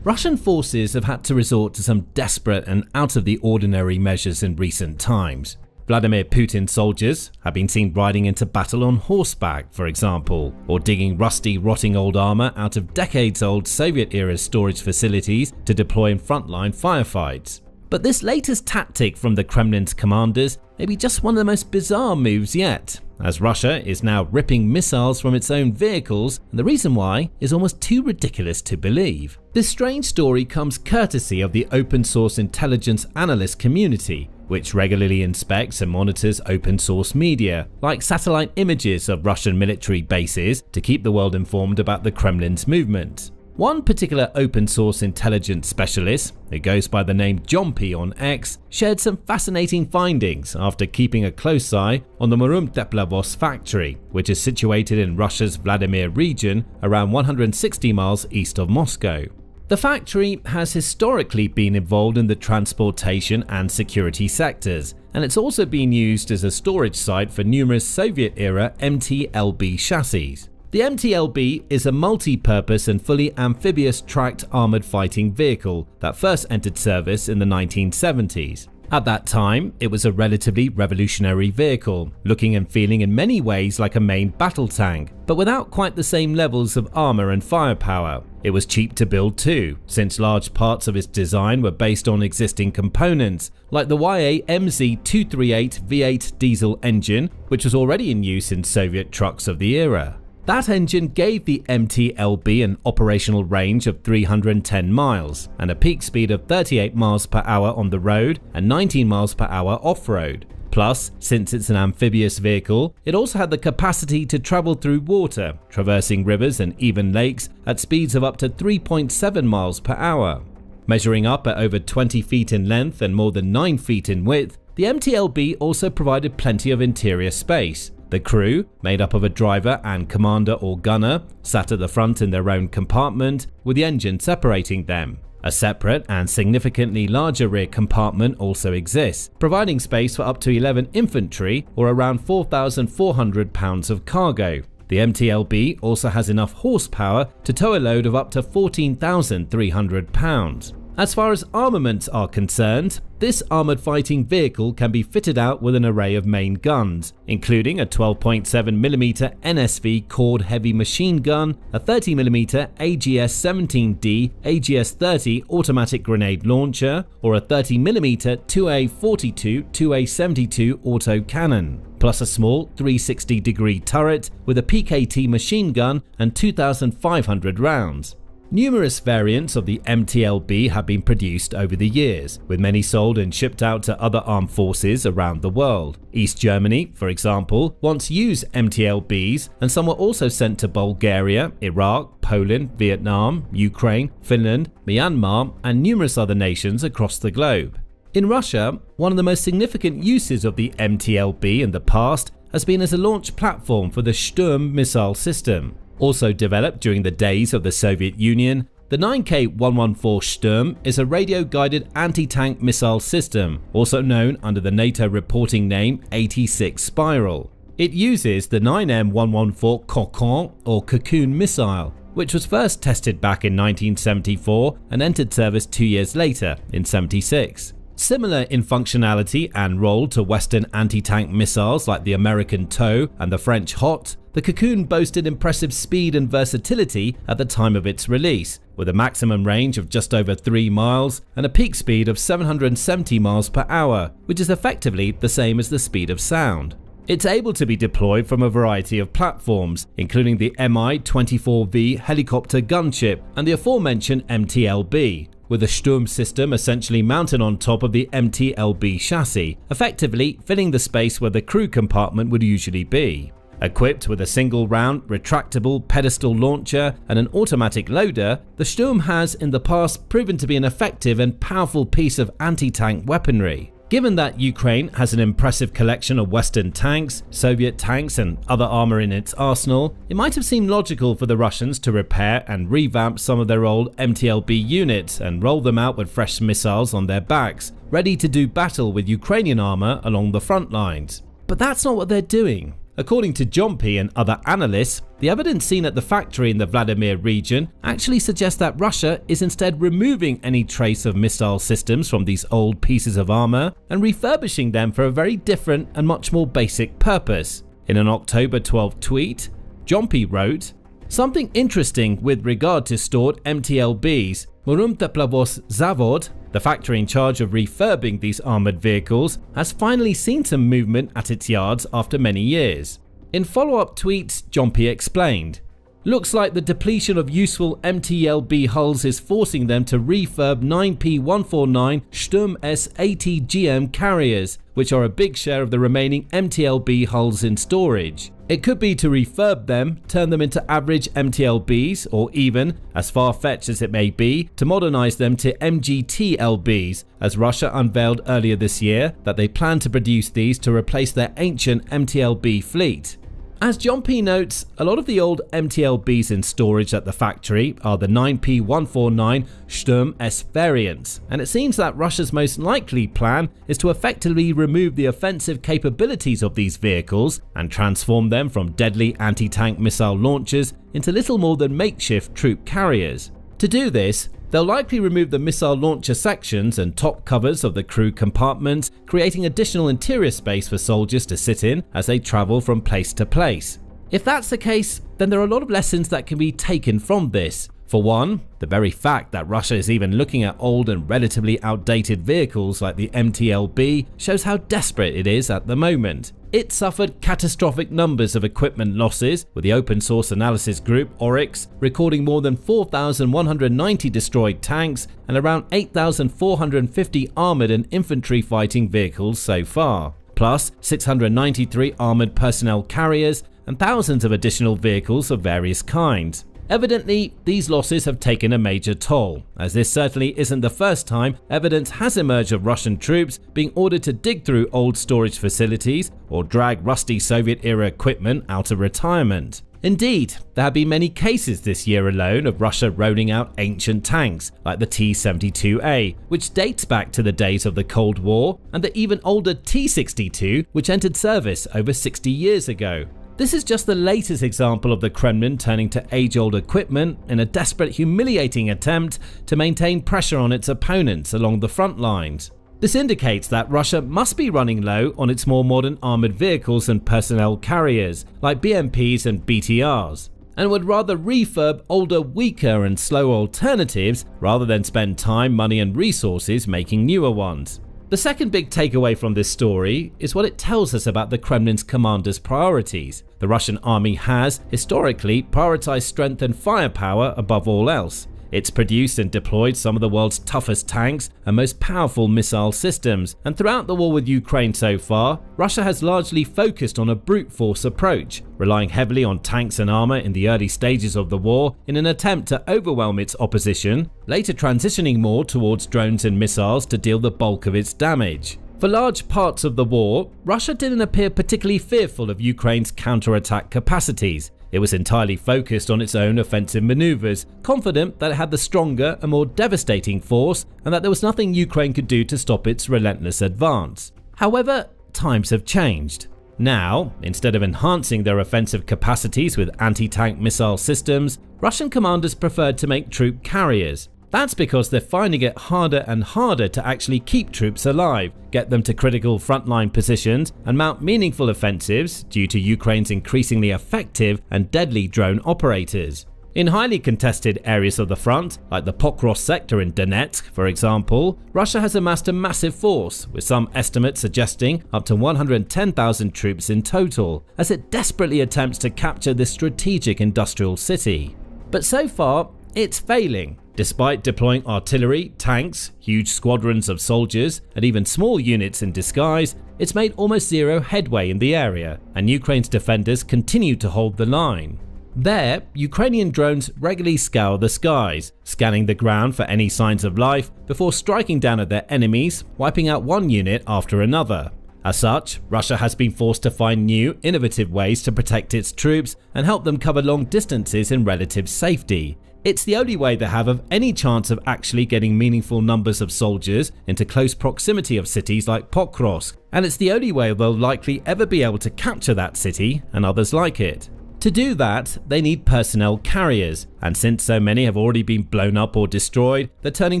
Russian forces have had to resort to some desperate and out of the ordinary measures in recent times. Vladimir Putin's soldiers have been seen riding into battle on horseback, for example, or digging rusty, rotting old armor out of decades-old Soviet-era storage facilities to deploy in frontline firefights. But this latest tactic from the Kremlin's commanders may be just one of the most bizarre moves yet, as Russia is now ripping missiles from its own vehicles, and the reason why is almost too ridiculous to believe. This strange story comes courtesy of the open source intelligence analyst community, which regularly inspects and monitors open source media, like satellite images of Russian military bases, to keep the world informed about the Kremlin's movement. One particular open source intelligence specialist, who goes by the name Jompy on X, shared some fascinating findings after keeping a close eye on the Muromteplavos factory, which is situated in Russia's Vladimir region, around 160 miles east of Moscow. The factory has historically been involved in the transportation and security sectors, and it's also been used as a storage site for numerous Soviet-era MT-LB chassis. The MT-LB is a multi-purpose and fully amphibious tracked armored fighting vehicle that first entered service in the 1970s. At that time, it was a relatively revolutionary vehicle, looking and feeling in many ways like a main battle tank, but without quite the same levels of armor and firepower. It was cheap to build too, since large parts of its design were based on existing components, like the YA MZ238 V8 diesel engine, which was already in use in Soviet trucks of the era. That engine gave the MT-LB an operational range of 310 miles and a peak speed of 38 miles per hour on the road and 19 miles per hour off-road. Plus, since it's an amphibious vehicle, it also had the capacity to travel through water, traversing rivers and even lakes at speeds of up to 3.7 miles per hour. Measuring up at over 20 feet in length and more than 9 feet in width, the MT-LB also provided plenty of interior space. The crew, made up of a driver and commander or gunner, sat at the front in their own compartment, with the engine separating them. A separate and significantly larger rear compartment also exists, providing space for up to 11 infantry or around 4,400 pounds of cargo. The MT-LB also has enough horsepower to tow a load of up to 14,300 pounds. As far as armaments are concerned, this armored fighting vehicle can be fitted out with an array of main guns, including a 12.7mm NSV Cord heavy machine gun, a 30mm AGS-17D AGS-30 automatic grenade launcher, or a 30mm 2A42 2A72 autocannon, plus a small 360-degree turret with a PKT machine gun and 2,500 rounds. Numerous variants of the MTLB have been produced over the years, with many sold and shipped out to other armed forces around the world. East Germany, for example, once used MTLBs, and some were also sent to Bulgaria, Iraq, Poland, Vietnam, Ukraine, Finland, Myanmar, and numerous other nations across the globe. In Russia, one of the most significant uses of the MTLB in the past has been as a launch platform for the Sturm missile system. Also developed during the days of the Soviet Union, the 9K-114 Sturm is a radio-guided anti-tank missile system, also known under the NATO reporting name 86 Spiral. It uses the 9M114 Kokon or Cocoon missile, which was first tested back in 1974 and entered service 2 years later, in 76. Similar in functionality and role to Western anti-tank missiles like the American TOW and the French HOT, the Cocoon boasted impressive speed and versatility at the time of its release, with a maximum range of just over 3 miles and a peak speed of 770 miles per hour, which is effectively the same as the speed of sound. It's able to be deployed from a variety of platforms, including the Mi-24V helicopter gunship and the aforementioned MTLB, with the Sturm system essentially mounted on top of the MTLB chassis, effectively filling the space where the crew compartment would usually be. Equipped with a single-round, retractable pedestal launcher and an automatic loader, the Sturm has in the past proven to be an effective and powerful piece of anti-tank weaponry. Given that Ukraine has an impressive collection of Western tanks, Soviet tanks and other armor in its arsenal, it might have seemed logical for the Russians to repair and revamp some of their old MTLB units and roll them out with fresh missiles on their backs, ready to do battle with Ukrainian armor along the front lines. But that's not what they're doing. According to Jompy and other analysts, the evidence seen at the factory in the Vladimir region actually suggests that Russia is instead removing any trace of missile systems from these old pieces of armor and refurbishing them for a very different and much more basic purpose. In an October 12 tweet, Jompy wrote, "Something interesting with regard to stored MTLBs. Teplavoz Zavod, the factory in charge of refurbing these armored vehicles, has finally seen some movement at its yards after many years." In follow-up tweets, Jompy explained, "Looks like the depletion of useful MTLB hulls is forcing them to refurb 9P149 Sturm S-80GM carriers, which are a big share of the remaining MTLB hulls in storage. It could be to refurb them, turn them into average MTLBs, or even, as far-fetched as it may be, to modernize them to MGT-LBs, as Russia unveiled earlier this year that they plan to produce these to replace their ancient MTLB fleet." As Jompy notes, a lot of the old MTLBs in storage at the factory are the 9P149 Sturm S variants, and it seems that Russia's most likely plan is to effectively remove the offensive capabilities of these vehicles and transform them from deadly anti-tank missile launchers into little more than makeshift troop carriers. To do this, they'll likely remove the missile launcher sections and top covers of the crew compartments, creating additional interior space for soldiers to sit in as they travel from place to place. If that's the case, then there are a lot of lessons that can be taken from this. For one, the very fact that Russia is even looking at old and relatively outdated vehicles like the MTLB shows how desperate it is at the moment. It suffered catastrophic numbers of equipment losses, with the open source analysis group Oryx recording more than 4,190 destroyed tanks and around 8,450 armored and infantry fighting vehicles so far, plus 693 armored personnel carriers and thousands of additional vehicles of various kinds. Evidently, these losses have taken a major toll, as this certainly isn't the first time evidence has emerged of Russian troops being ordered to dig through old storage facilities or drag rusty Soviet-era equipment out of retirement. Indeed, there have been many cases this year alone of Russia rolling out ancient tanks like the T-72A, which dates back to the days of the Cold War, and the even older T-62, which entered service over 60 years ago. This is just the latest example of the Kremlin turning to age-old equipment in a desperate, humiliating attempt to maintain pressure on its opponents along the front lines. This indicates that Russia must be running low on its more modern armored vehicles and personnel carriers, like BMPs and BTRs, and would rather refurb older, weaker and slow alternatives rather than spend time, money and resources making newer ones. The second big takeaway from this story is what it tells us about the Kremlin's commanders' priorities. The Russian army has, historically, prioritized strength and firepower above all else. It's produced and deployed some of the world's toughest tanks and most powerful missile systems, and throughout the war with Ukraine so far, Russia has largely focused on a brute force approach, relying heavily on tanks and armor in the early stages of the war in an attempt to overwhelm its opposition, later transitioning more towards drones and missiles to deal the bulk of its damage. For large parts of the war, Russia didn't appear particularly fearful of Ukraine's counterattack capacities. It was entirely focused on its own offensive maneuvers, confident that it had the stronger and more devastating force and that there was nothing Ukraine could do to stop its relentless advance. However, times have changed. Now, instead of enhancing their offensive capacities with anti-tank missile systems, Russian commanders preferred to make troop carriers. That's because they're finding it harder and harder to actually keep troops alive, get them to critical frontline positions, and mount meaningful offensives due to Ukraine's increasingly effective and deadly drone operators. In highly contested areas of the front, like the Pokros sector in Donetsk, for example, Russia has amassed a massive force, with some estimates suggesting up to 110,000 troops in total, as it desperately attempts to capture this strategic industrial city. But so far, it's failing. Despite deploying artillery, tanks, huge squadrons of soldiers, and even small units in disguise, it's made almost zero headway in the area, and Ukraine's defenders continue to hold the line. There, Ukrainian drones regularly scour the skies, scanning the ground for any signs of life before striking down at their enemies, wiping out one unit after another. As such, Russia has been forced to find new, innovative ways to protect its troops and help them cover long distances in relative safety. It's the only way they have of any chance of actually getting meaningful numbers of soldiers into close proximity of cities like Pokrovsk, and it's the only way they'll likely ever be able to capture that city and others like it. To do that, they need personnel carriers, and since so many have already been blown up or destroyed, they're turning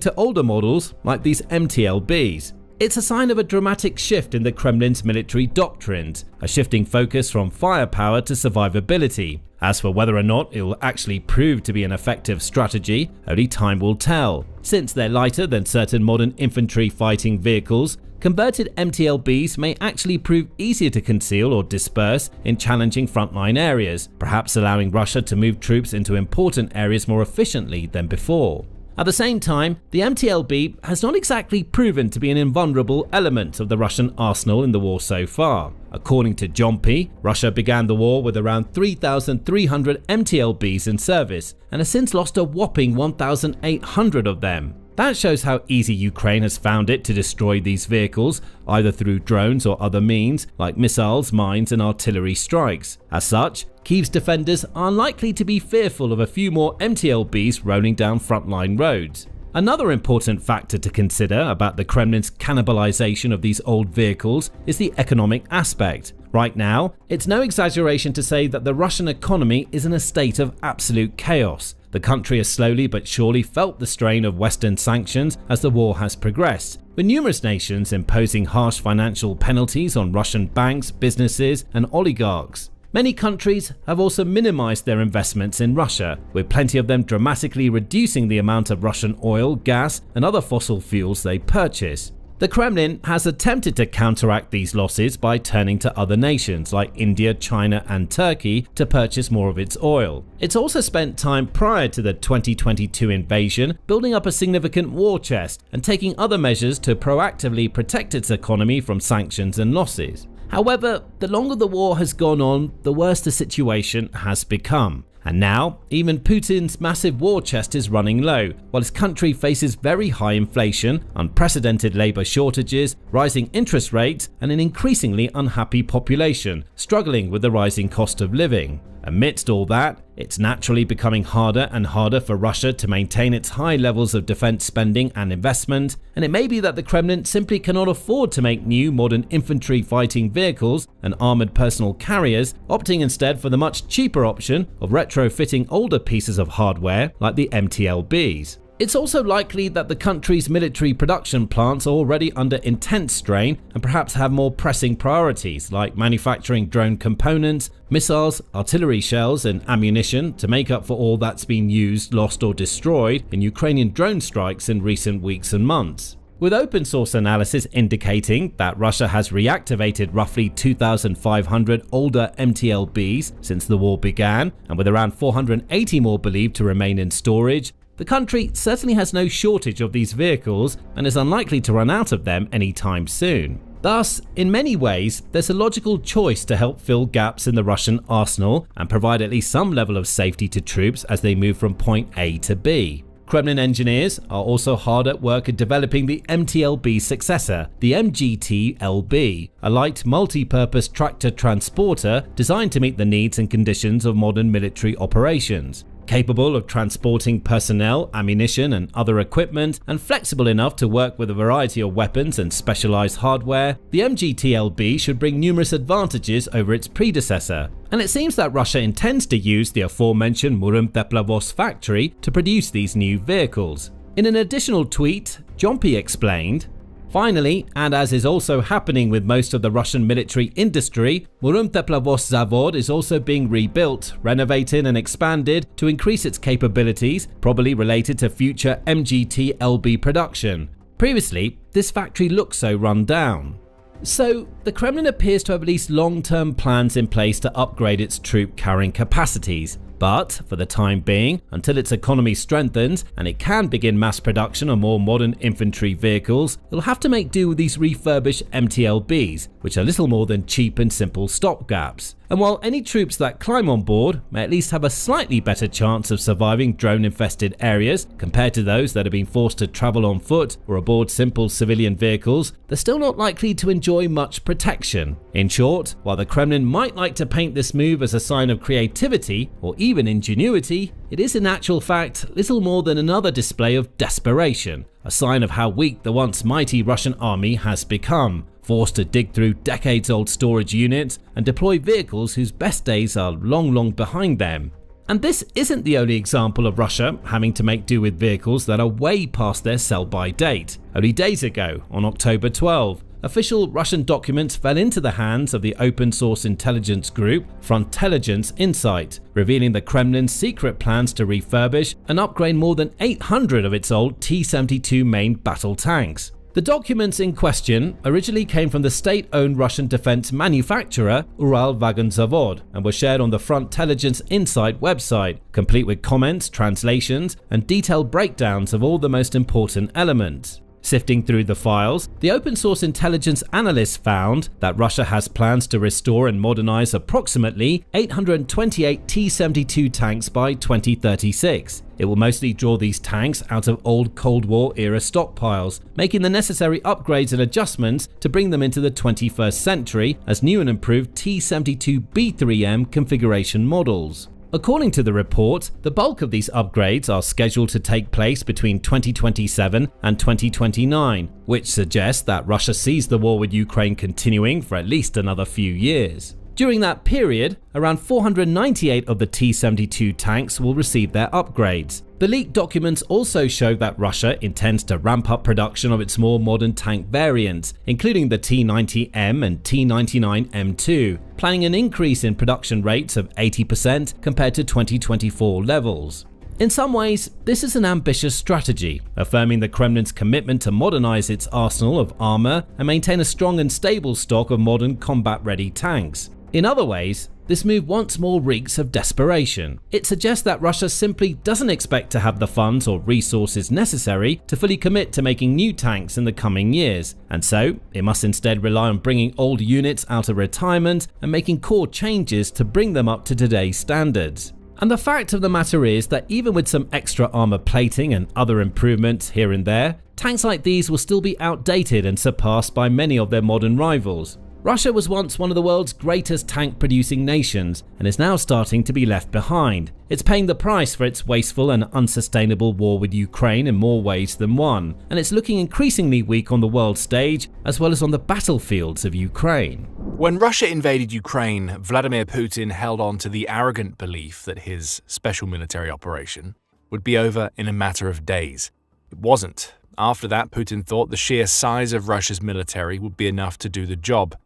to older models like these MTLBs. It's a sign of a dramatic shift in the Kremlin's military doctrines, a shifting focus from firepower to survivability. As for whether or not it will actually prove to be an effective strategy, only time will tell. Since they're lighter than certain modern infantry fighting vehicles, converted MTLBs may actually prove easier to conceal or disperse in challenging frontline areas, perhaps allowing Russia to move troops into important areas more efficiently than before. At the same time, the MTLB has not exactly proven to be an invulnerable element of the Russian arsenal in the war so far. According to Jompy, Russia began the war with around 3,300 MTLBs in service and has since lost a whopping 1,800 of them. That shows how easy Ukraine has found it to destroy these vehicles, either through drones or other means, like missiles, mines, and artillery strikes. As such, Kyiv's defenders are likely to be fearful of a few more MTLBs rolling down frontline roads. Another important factor to consider about the Kremlin's cannibalization of these old vehicles is the economic aspect. Right now, it's no exaggeration to say that the Russian economy is in a state of absolute chaos. The country has slowly but surely felt the strain of Western sanctions as the war has progressed, with numerous nations imposing harsh financial penalties on Russian banks, businesses, and oligarchs. Many countries have also minimized their investments in Russia, with plenty of them dramatically reducing the amount of Russian oil, gas, and other fossil fuels they purchase. The Kremlin has attempted to counteract these losses by turning to other nations like India, China, and Turkey to purchase more of its oil. It's also spent time prior to the 2022 invasion building up a significant war chest and taking other measures to proactively protect its economy from sanctions and losses. However, the longer the war has gone on, the worse the situation has become. And now, even Putin's massive war chest is running low, while his country faces very high inflation, unprecedented labor shortages, rising interest rates, and an increasingly unhappy population, struggling with the rising cost of living. Amidst all that, it's naturally becoming harder and harder for Russia to maintain its high levels of defense spending and investment, and it may be that the Kremlin simply cannot afford to make new modern infantry fighting vehicles and armored personal carriers, opting instead for the much cheaper option of retrofitting older pieces of hardware like the MTLBs. It's also likely that the country's military production plants are already under intense strain and perhaps have more pressing priorities like manufacturing drone components, missiles, artillery shells, and ammunition to make up for all that's been used, lost, or destroyed in Ukrainian drone strikes in recent weeks and months. With open source analysis indicating that Russia has reactivated roughly 2,500 older MTLBs since the war began, and with around 480 more believed to remain in storage, The country certainly has no shortage of these vehicles and is unlikely to run out of them anytime soon. Thus, in many ways, there's a logical choice to help fill gaps in the Russian arsenal and provide at least some level of safety to troops as they move from point A to B. Kremlin engineers are also hard at work at developing the MTLB successor, the MGT-LB, a light multi-purpose tractor transporter designed to meet the needs and conditions of modern military operations. Capable of transporting personnel, ammunition and other equipment, and flexible enough to work with a variety of weapons and specialized hardware, the MGT-LB should bring numerous advantages over its predecessor. And it seems that Russia intends to use the aforementioned Muromets factory to produce these new vehicles. In an additional tweet, Jompy explained, "Finally, and as is also happening with most of the Russian military industry, Muromets Zavod is also being rebuilt, renovated and expanded to increase its capabilities, probably related to future MGT-LB production. Previously, this factory looked so run down." So, the Kremlin appears to have at least long-term plans in place to upgrade its troop carrying capacities. But, for the time being, until its economy strengthens and it can begin mass production of more modern infantry vehicles, it'll have to make do with these refurbished MTLBs, which are little more than cheap and simple stopgaps. And while any troops that climb on board may at least have a slightly better chance of surviving drone-infested areas compared to those that have been forced to travel on foot or aboard simple civilian vehicles, they're still not likely to enjoy much protection. In short, while the Kremlin might like to paint this move as a sign of creativity or even ingenuity, it is in actual fact little more than another display of desperation, a sign of how weak the once mighty Russian army has become, forced to dig through decades-old storage units and deploy vehicles whose best days are long behind them. And this isn't the only example of Russia having to make do with vehicles that are way past their sell-by date. Only days ago, on October 12, official Russian documents fell into the hands of the open-source intelligence group Frontelligence Insight, revealing the Kremlin's secret plans to refurbish and upgrade more than 800 of its old T-72 main battle tanks. The documents in question originally came from the state-owned Russian defense manufacturer Uralvagonzavod and were shared on the Frontelligence Insight website, complete with comments, translations, and detailed breakdowns of all the most important elements. Sifting through the files, the open-source intelligence analysts found that Russia has plans to restore and modernize approximately 828 T-72 tanks by 2036. It will mostly draw these tanks out of old Cold War-era stockpiles, making the necessary upgrades and adjustments to bring them into the 21st century as new and improved T-72B3M configuration models. According to the report, the bulk of these upgrades are scheduled to take place between 2027 and 2029, which suggests that Russia sees the war with Ukraine continuing for at least another few years. During that period, around 498 of the T-72 tanks will receive their upgrades. The leaked documents also show that Russia intends to ramp up production of its more modern tank variants, including the T-90M and T-99M2, planning an increase in production rates of 80% compared to 2024 levels. In some ways, this is an ambitious strategy, affirming the Kremlin's commitment to modernize its arsenal of armor and maintain a strong and stable stock of modern combat-ready tanks. In other ways, this move once more reeks of desperation. It suggests that Russia simply doesn't expect to have the funds or resources necessary to fully commit to making new tanks in the coming years, and so it must instead rely on bringing old units out of retirement and making core changes to bring them up to today's standards. And the fact of the matter is that even with some extra armor plating and other improvements here and there, tanks like these will still be outdated and surpassed by many of their modern rivals. Russia was once one of the world's greatest tank-producing nations and is now starting to be left behind. It's paying the price for its wasteful and unsustainable war with Ukraine in more ways than one, and it's looking increasingly weak on the world stage as well as on the battlefields of Ukraine. When Russia invaded Ukraine, Vladimir Putin held on to the arrogant belief that his special military operation would be over in a matter of days. It wasn't. After that, Putin thought the sheer size of Russia's military would be enough to do the job.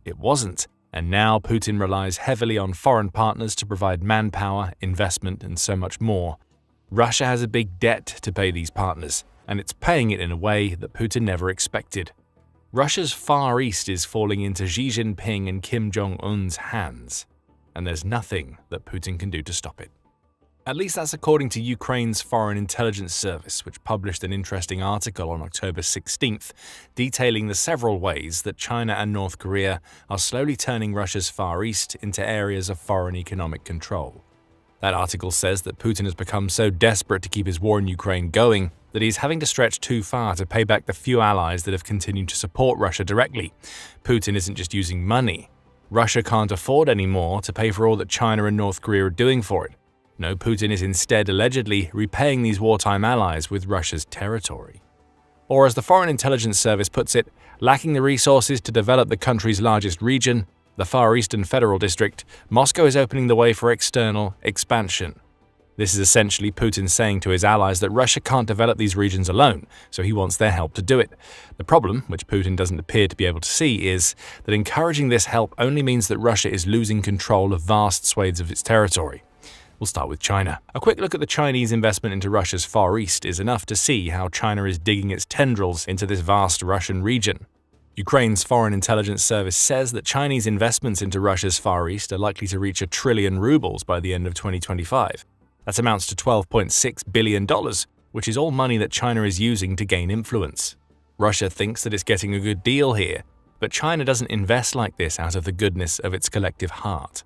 It wasn't, and now Putin relies heavily on foreign partners to provide manpower, investment, and so much more. Russia has a big debt to pay these partners, and it's paying it in a way that Putin never expected. Russia's Far East is falling into Xi Jinping and Kim Jong-un's hands, and there's nothing that Putin can do to stop it. At least that's according to Ukraine's Foreign Intelligence Service, which published an interesting article on October 16th, detailing the several ways that China and North Korea are slowly turning Russia's Far East into areas of foreign economic control. That article says that Putin has become so desperate to keep his war in Ukraine going that he's having to stretch too far to pay back the few allies that have continued to support Russia directly. Putin isn't just using money. Russia can't afford anymore to pay for all that China and North Korea are doing for it. No, Putin is instead allegedly repaying these wartime allies with Russia's territory. Or as the Foreign Intelligence Service puts it, lacking the resources to develop the country's largest region, the Far Eastern Federal District, Moscow is opening the way for external expansion. This is essentially Putin saying to his allies that Russia can't develop these regions alone, so he wants their help to do it. The problem, which Putin doesn't appear to be able to see, is that encouraging this help only means that Russia is losing control of vast swathes of its territory. We'll start with China. A quick look at the Chinese investment into Russia's Far East is enough to see how China is digging its tendrils into this vast Russian region. Ukraine's Foreign Intelligence Service says that Chinese investments into Russia's Far East are likely to reach $1 trillion rubles by the end of 2025. That amounts to $12.6 billion, which is all money that China is using to gain influence. Russia thinks that it's getting a good deal here, but China doesn't invest like this out of the goodness of its collective heart.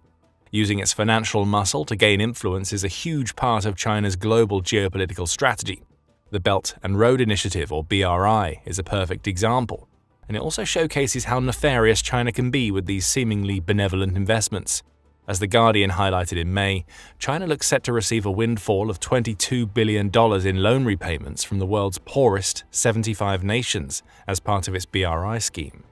Using its financial muscle to gain influence is a huge part of China's global geopolitical strategy. The Belt and Road Initiative, or BRI, is a perfect example, and it also showcases how nefarious China can be with these seemingly benevolent investments. As The Guardian highlighted in May, China looks set to receive a windfall of $22 billion in loan repayments from the world's poorest 75 nations as part of its BRI scheme.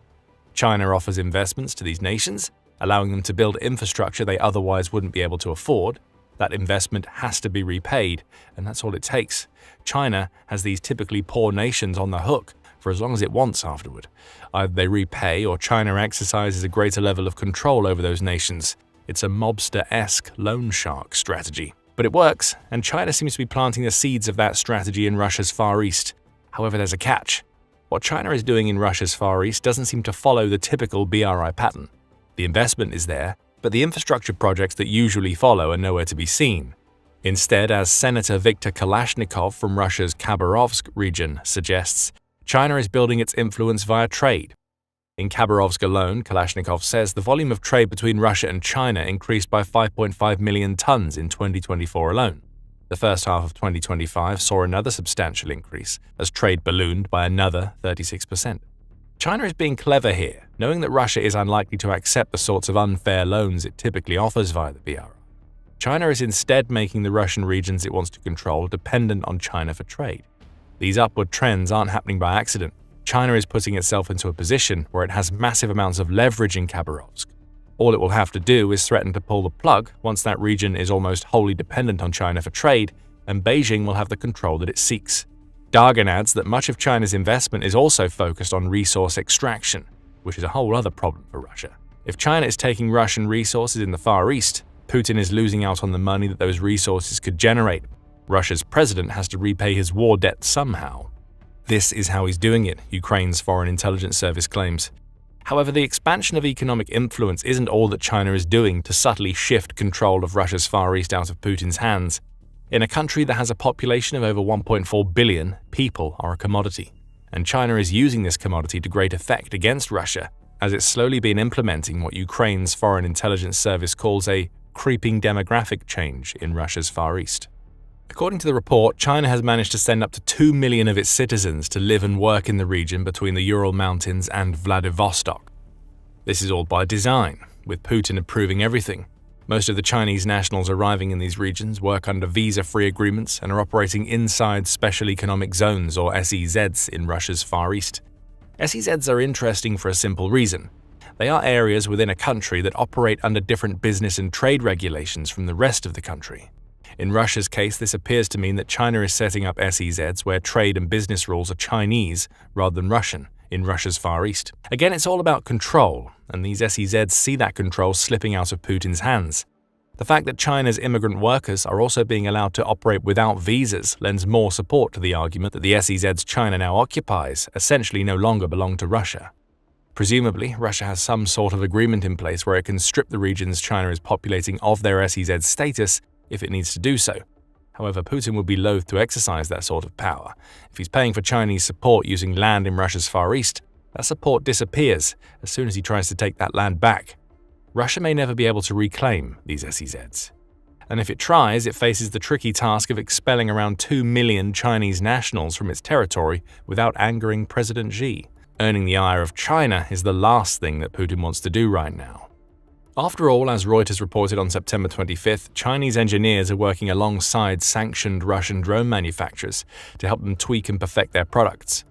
China offers investments to these nations, allowing them to build infrastructure they otherwise wouldn't be able to afford. That investment has to be repaid, and that's all it takes. China has these typically poor nations on the hook for as long as it wants afterward. Either they repay or China exercises a greater level of control over those nations. It's a mobster-esque loan shark strategy. But it works, and China seems to be planting the seeds of that strategy in Russia's Far East. However, there's a catch. What China is doing in Russia's Far East doesn't seem to follow the typical BRI pattern. The investment is there, but the infrastructure projects that usually follow are nowhere to be seen. Instead, as Senator Viktor Kalashnikov from Russia's Khabarovsk region suggests, China is building its influence via trade. In Khabarovsk alone, Kalashnikov says the volume of trade between Russia and China increased by 5.5 million tons in 2024 alone. The first half of 2025 saw another substantial increase, as trade ballooned by another 36%. China is being clever here, knowing that Russia is unlikely to accept the sorts of unfair loans it typically offers via the BRI. China is instead making the Russian regions it wants to control dependent on China for trade. These upward trends aren't happening by accident. China is putting itself into a position where it has massive amounts of leverage in Khabarovsk. All it will have to do is threaten to pull the plug once that region is almost wholly dependent on China for trade, and Beijing will have the control that it seeks. Dagen adds that much of China's investment is also focused on resource extraction, which is a whole other problem for Russia. If China is taking Russian resources in the Far East, Putin is losing out on the money that those resources could generate. Russia's president has to repay his war debt somehow. This is how he's doing it, Ukraine's Foreign Intelligence Service claims. However, the expansion of economic influence isn't all that China is doing to subtly shift control of Russia's Far East out of Putin's hands. In a country that has a population of over 1.4 billion, people are a commodity. And China is using this commodity to great effect against Russia, as it's slowly been implementing what Ukraine's Foreign Intelligence Service calls a creeping demographic change in Russia's Far East. According to the report, China has managed to send up to 2 million of its citizens to live and work in the region between the Ural Mountains and Vladivostok. This is all by design, with Putin approving everything. Most of the Chinese nationals arriving in these regions work under visa-free agreements and are operating inside Special Economic Zones, or SEZs, in Russia's Far East. SEZs are interesting for a simple reason. They are areas within a country that operate under different business and trade regulations from the rest of the country. In Russia's case, this appears to mean that China is setting up SEZs where trade and business rules are Chinese rather than Russian in Russia's Far East. Again, it's all about control, and these SEZs see that control slipping out of Putin's hands. The fact that China's immigrant workers are also being allowed to operate without visas lends more support to the argument that the SEZs China now occupies essentially no longer belong to Russia. Presumably, Russia has some sort of agreement in place where it can strip the regions China is populating of their SEZ status if it needs to do so, However, Putin would be loath to exercise that sort of power. If he's paying for Chinese support using land in Russia's Far East, that support disappears as soon as he tries to take that land back. Russia may never be able to reclaim these SEZs. And if it tries, it faces the tricky task of expelling around 2 million Chinese nationals from its territory without angering President Xi. Earning the ire of China is the last thing that Putin wants to do right now. After all, as Reuters reported on September 25th, Chinese engineers are working alongside sanctioned Russian drone manufacturers to help them tweak and perfect their products.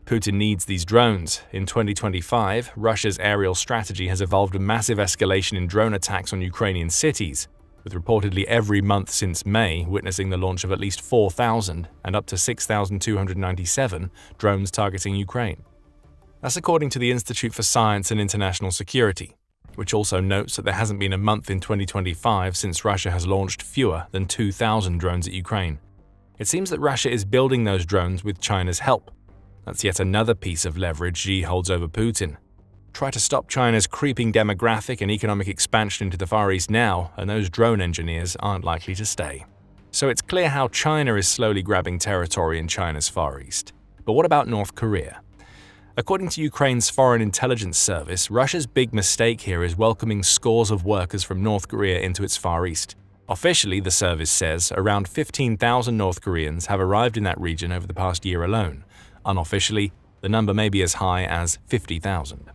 Putin needs these drones. In 2025, Russia's aerial strategy has evolved a massive escalation in drone attacks on Ukrainian cities, with reportedly every month since May witnessing the launch of at least 4,000 and up to 6,297 drones targeting Ukraine. That's according to the Institute for Science and International Security, which also notes that there hasn't been a month in 2025 since Russia has launched fewer than 2,000 drones at Ukraine. It seems that Russia is building those drones with China's help. That's yet another piece of leverage Xi holds over Putin. Try to stop China's creeping demographic and economic expansion into the Far East now, and those drone engineers aren't likely to stay. So it's clear how China is slowly grabbing territory in China's Far East. But what about North Korea? According to Ukraine's Foreign Intelligence Service, Russia's big mistake here is welcoming scores of workers from North Korea into its Far East. Officially, the service says around 15,000 North Koreans have arrived in that region over the past year alone. Unofficially, the number may be as high as 50,000.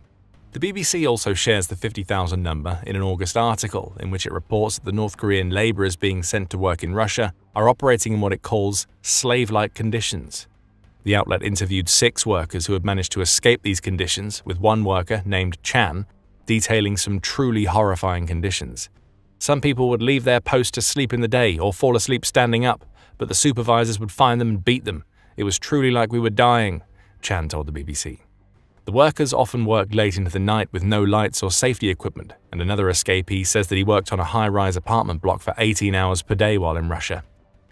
The BBC also shares the 50,000 number in an August article in which it reports that the North Korean laborers being sent to work in Russia are operating in what it calls slave-like conditions. The outlet interviewed 6 workers who had managed to escape these conditions, with one worker, named Chan, detailing some truly horrifying conditions. Some people would leave their post to sleep in the day or fall asleep standing up, but the supervisors would find them and beat them. It was truly like we were dying, Chan told the BBC. The workers often worked late into the night with no lights or safety equipment, and another escapee says that he worked on a high-rise apartment block for 18 hours per day while in Russia.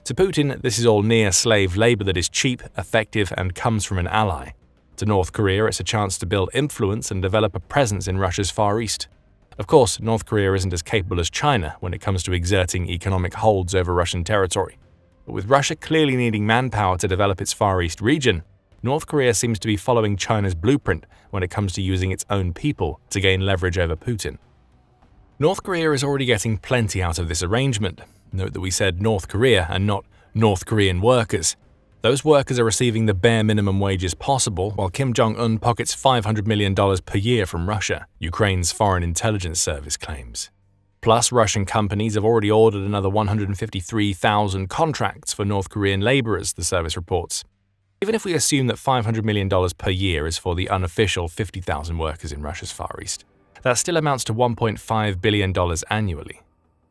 To Putin, this is all near-slave labor that is cheap, effective, and comes from an ally. To North Korea, it's a chance to build influence and develop a presence in Russia's Far East. Of course, North Korea isn't as capable as China when it comes to exerting economic holds over Russian territory. But with Russia clearly needing manpower to develop its Far East region, North Korea seems to be following China's blueprint when it comes to using its own people to gain leverage over Putin. North Korea is already getting plenty out of this arrangement. Note that we said North Korea and not North Korean workers. Those workers are receiving the bare minimum wages possible, while Kim Jong-un pockets $500 million per year from Russia, Ukraine's Foreign Intelligence Service claims. Plus, Russian companies have already ordered another 153,000 contracts for North Korean laborers, the service reports. Even if we assume that $500 million per year is for the unofficial 50,000 workers in Russia's Far East, that still amounts to $1.5 billion annually.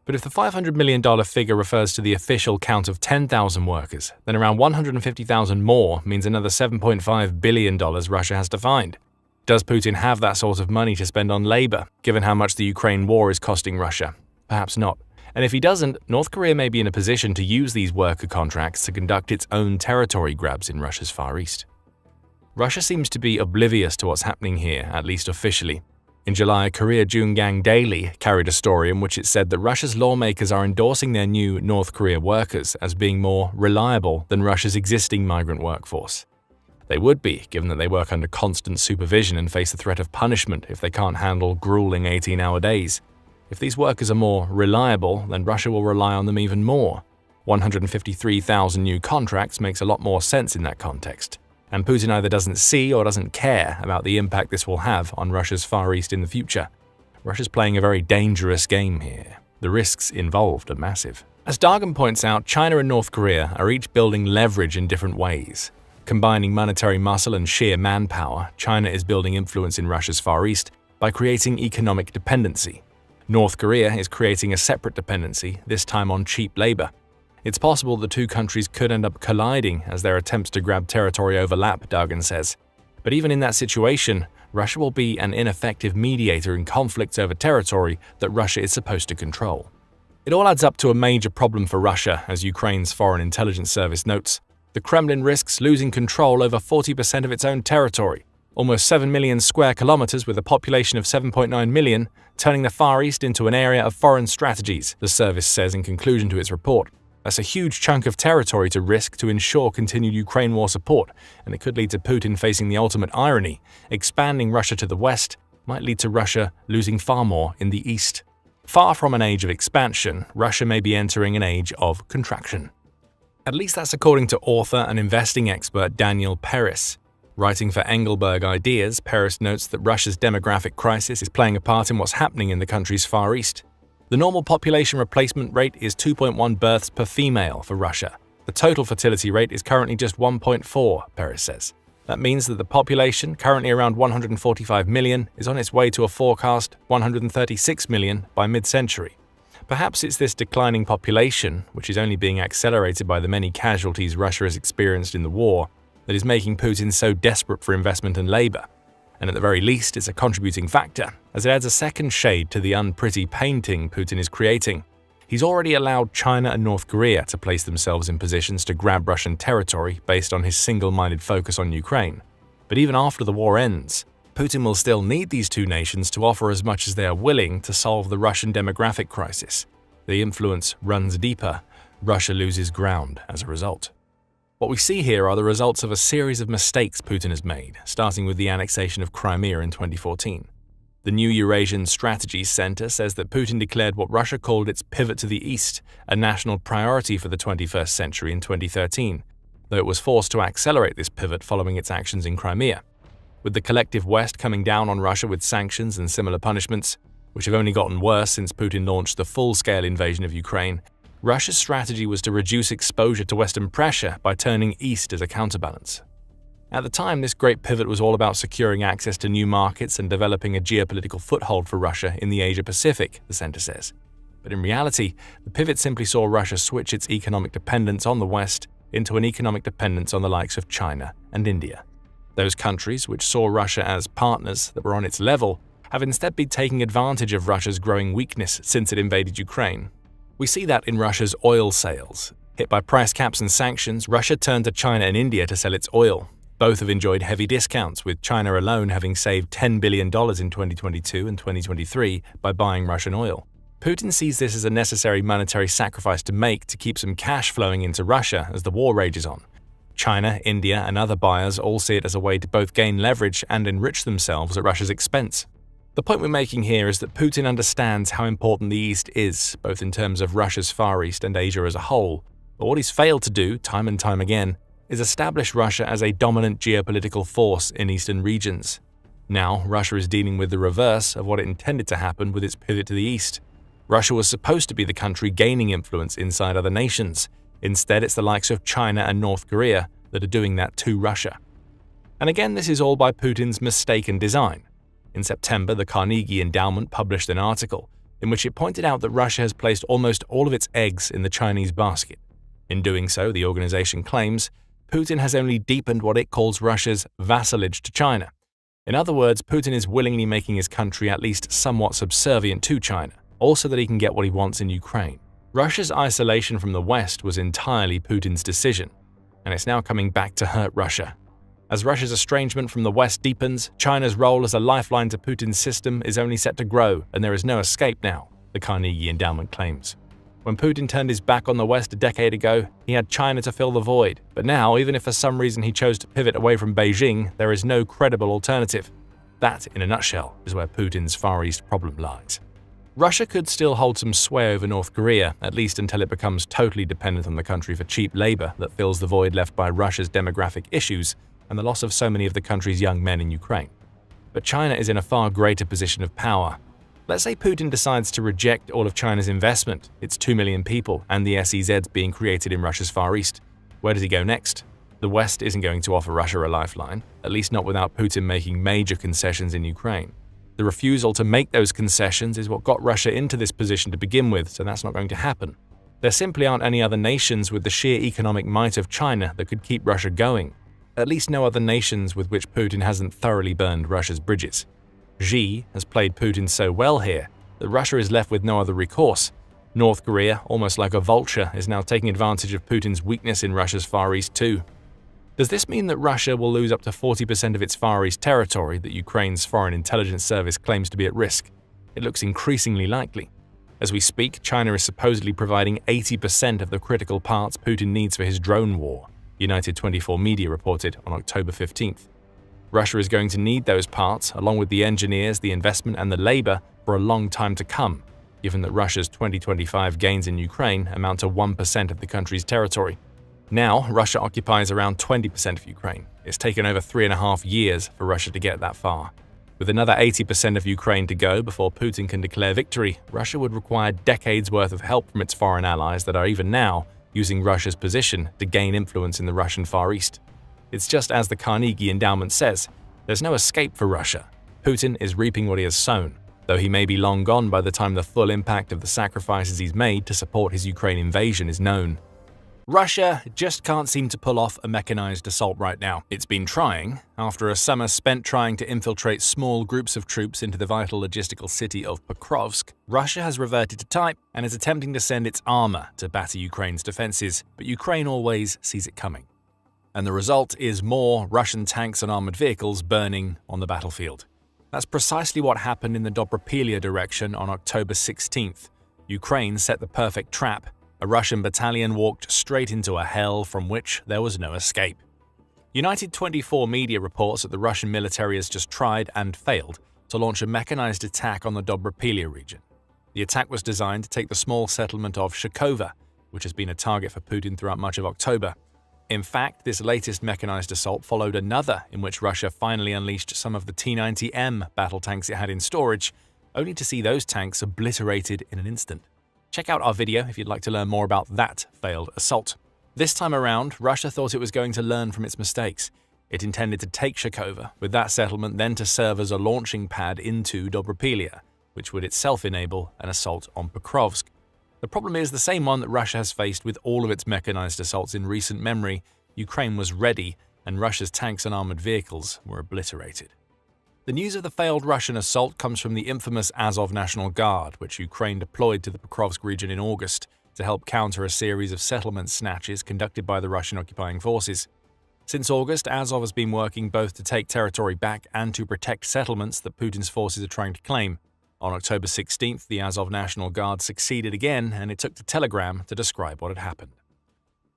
But if the $500 million figure refers to the official count of 10,000 workers, then around 150,000 more means another $7.5 billion Russia has to find. Does Putin have that sort of money to spend on labor, given how much the Ukraine war is costing Russia? Perhaps not. And if he doesn't, North Korea may be in a position to use these worker contracts to conduct its own territory grabs in Russia's Far East. Russia seems to be oblivious to what's happening here, at least officially. In July, Korea Jungang Daily carried a story in which it said that Russia's lawmakers are endorsing their new North Korea workers as being more reliable than Russia's existing migrant workforce. They would be, given that they work under constant supervision and face the threat of punishment if they can't handle grueling 18-hour days. If these workers are more reliable, then Russia will rely on them even more. 153,000 new contracts makes a lot more sense in that context. And Putin either doesn't see or doesn't care about the impact this will have on Russia's Far East in the future. Russia's playing a very dangerous game here. The risks involved are massive. As Dargan points out, China and North Korea are each building leverage in different ways. Combining monetary muscle and sheer manpower, China is building influence in Russia's Far East by creating economic dependency. North Korea is creating a separate dependency, this time on cheap labor. It's possible the two countries could end up colliding as their attempts to grab territory overlap, Dargan says. But even in that situation, Russia will be an ineffective mediator in conflicts over territory that Russia is supposed to control. It all adds up to a major problem for Russia, as Ukraine's Foreign Intelligence Service notes. The Kremlin risks losing control over 40% of its own territory, almost 7 million square kilometers with a population of 7.9 million, turning the Far East into an area of foreign strategies, the service says in conclusion to its report. That's a huge chunk of territory to risk to ensure continued Ukraine war support, and it could lead to Putin facing the ultimate irony. Expanding Russia to the west might lead to Russia losing far more in the east. Far from an age of expansion, Russia may be entering an age of contraction. At least that's according to author and investing expert Daniel Peris. Writing for Engelberg Ideas, Peris notes that Russia's demographic crisis is playing a part in what's happening in the country's Far East. The normal population replacement rate is 2.1 births per female for Russia. The total fertility rate is currently just 1.4, Peris says. That means that the population, currently around 145 million, is on its way to a forecast 136 million by mid-century. Perhaps it's this declining population, which is only being accelerated by the many casualties Russia has experienced in the war, that is making Putin so desperate for investment and labor. And at the very least, it's a contributing factor, as it adds a second shade to the unpretty painting Putin is creating. He's already allowed China and North Korea to place themselves in positions to grab Russian territory based on his single-minded focus on Ukraine. But even after the war ends, Putin will still need these two nations to offer as much as they are willing to solve the Russian demographic crisis. The influence runs deeper. Russia loses ground as a result. What we see here are the results of a series of mistakes Putin has made, starting with the annexation of Crimea in 2014. The New Eurasian Strategy Center says that Putin declared what Russia called its pivot to the east, a national priority for the 21st century in 2013, though it was forced to accelerate this pivot following its actions in Crimea. With the collective West coming down on Russia with sanctions and similar punishments, which have only gotten worse since Putin launched the full-scale invasion of Ukraine, Russia's strategy was to reduce exposure to Western pressure by turning east as a counterbalance. At the time, this great pivot was all about securing access to new markets and developing a geopolitical foothold for Russia in the Asia-Pacific, the center says. But in reality, the pivot simply saw Russia switch its economic dependence on the West into an economic dependence on the likes of China and India. Those countries, which saw Russia as partners that were on its level, have instead been taking advantage of Russia's growing weakness since it invaded Ukraine. We see that in Russia's oil sales. Hit by price caps and sanctions, Russia turned to China and India to sell its oil. Both have enjoyed heavy discounts, with China alone having saved $10 billion in 2022 and 2023 by buying Russian oil. Putin sees this as a necessary monetary sacrifice to make to keep some cash flowing into Russia as the war rages on. China, India, and other buyers all see it as a way to both gain leverage and enrich themselves at Russia's expense. The point we're making here is that Putin understands how important the East is, both in terms of Russia's Far East and Asia as a whole. But what he's failed to do, time and time again, is establish Russia as a dominant geopolitical force in eastern regions. Now, Russia is dealing with the reverse of what it intended to happen with its pivot to the East. Russia was supposed to be the country gaining influence inside other nations. Instead, it's the likes of China and North Korea that are doing that to Russia. And again, this is all by Putin's mistaken design. In September, the Carnegie Endowment published an article in which it pointed out that Russia has placed almost all of its eggs in the Chinese basket. In doing so, the organization claims, Putin has only deepened what it calls Russia's vassalage to China. In other words, Putin is willingly making his country at least somewhat subservient to China, also that he can get what he wants in Ukraine. Russia's isolation from the West was entirely Putin's decision, and it's now coming back to hurt Russia. As Russia's estrangement from the West deepens, China's role as a lifeline to Putin's system is only set to grow, and there is no escape now, the Carnegie Endowment claims. When Putin turned his back on the West a decade ago, he had China to fill the void. But now, even if for some reason he chose to pivot away from Beijing, there is no credible alternative. That, in a nutshell, is where Putin's Far East problem lies. Russia could still hold some sway over North Korea, at least until it becomes totally dependent on the country for cheap labor that fills the void left by Russia's demographic issues and the loss of so many of the country's young men in Ukraine. But China is in a far greater position of power. Let's say Putin decides to reject all of China's investment, its 2 million people, and the SEZs being created in Russia's Far East. Where does he go next? The West isn't going to offer Russia a lifeline, at least not without Putin making major concessions in Ukraine. The refusal to make those concessions is what got Russia into this position to begin with, so that's not going to happen. There simply aren't any other nations with the sheer economic might of China that could keep Russia going. At least no other nations with which Putin hasn't thoroughly burned Russia's bridges. Xi has played Putin so well here that Russia is left with no other recourse. North Korea, almost like a vulture, is now taking advantage of Putin's weakness in Russia's Far East too. Does this mean that Russia will lose up to 40% of its Far East territory that Ukraine's Foreign Intelligence Service claims to be at risk? It looks increasingly likely. As we speak, China is supposedly providing 80% of the critical parts Putin needs for his drone war, United 24 Media reported on October 15th. Russia is going to need those parts, along with the engineers, the investment and the labor, for a long time to come, given that Russia's 2025 gains in Ukraine amount to 1% of the country's territory. Now, Russia occupies around 20% of Ukraine. It's taken over 3.5 years for Russia to get that far. With another 80% of Ukraine to go before Putin can declare victory, Russia would require decades worth of help from its foreign allies that are even now using Russia's position to gain influence in the Russian Far East. It's just as the Carnegie Endowment says, there's no escape for Russia. Putin is reaping what he has sown, though he may be long gone by the time the full impact of the sacrifices he's made to support his Ukraine invasion is known. Russia just can't seem to pull off a mechanized assault right now. It's been trying. After a summer spent trying to infiltrate small groups of troops into the vital logistical city of Pokrovsk, Russia has reverted to type and is attempting to send its armor to batter Ukraine's defenses, but Ukraine always sees it coming. And the result is more Russian tanks and armored vehicles burning on the battlefield. That's precisely what happened in the Dobrapilya direction on October 16th. Ukraine set the perfect trap. A Russian battalion walked straight into a hell from which there was no escape. United 24 Media reports that the Russian military has just tried and failed to launch a mechanized attack on the Dobrapilya region. The attack was designed to take the small settlement of Shcherbaky, which has been a target for Putin throughout much of October. In fact, this latest mechanized assault followed another in which Russia finally unleashed some of the T-90M battle tanks it had in storage, only to see those tanks obliterated in an instant. Check out our video if you'd like to learn more about that failed assault. This time around, Russia thought it was going to learn from its mistakes. It intended to take Shcherbaky, with that settlement then to serve as a launching pad into Dobrapilya, which would itself enable an assault on Pokrovsk. The problem is the same one that Russia has faced with all of its mechanized assaults in recent memory. Ukraine was ready, and Russia's tanks and armored vehicles were obliterated. The news of the failed Russian assault comes from the infamous Azov National Guard, which Ukraine deployed to the Pokrovsk region in August to help counter a series of settlement snatches conducted by the Russian occupying forces. Since August, Azov has been working both to take territory back and to protect settlements that Putin's forces are trying to claim. On October 16th, the Azov National Guard succeeded again, and it took to Telegram to describe what had happened.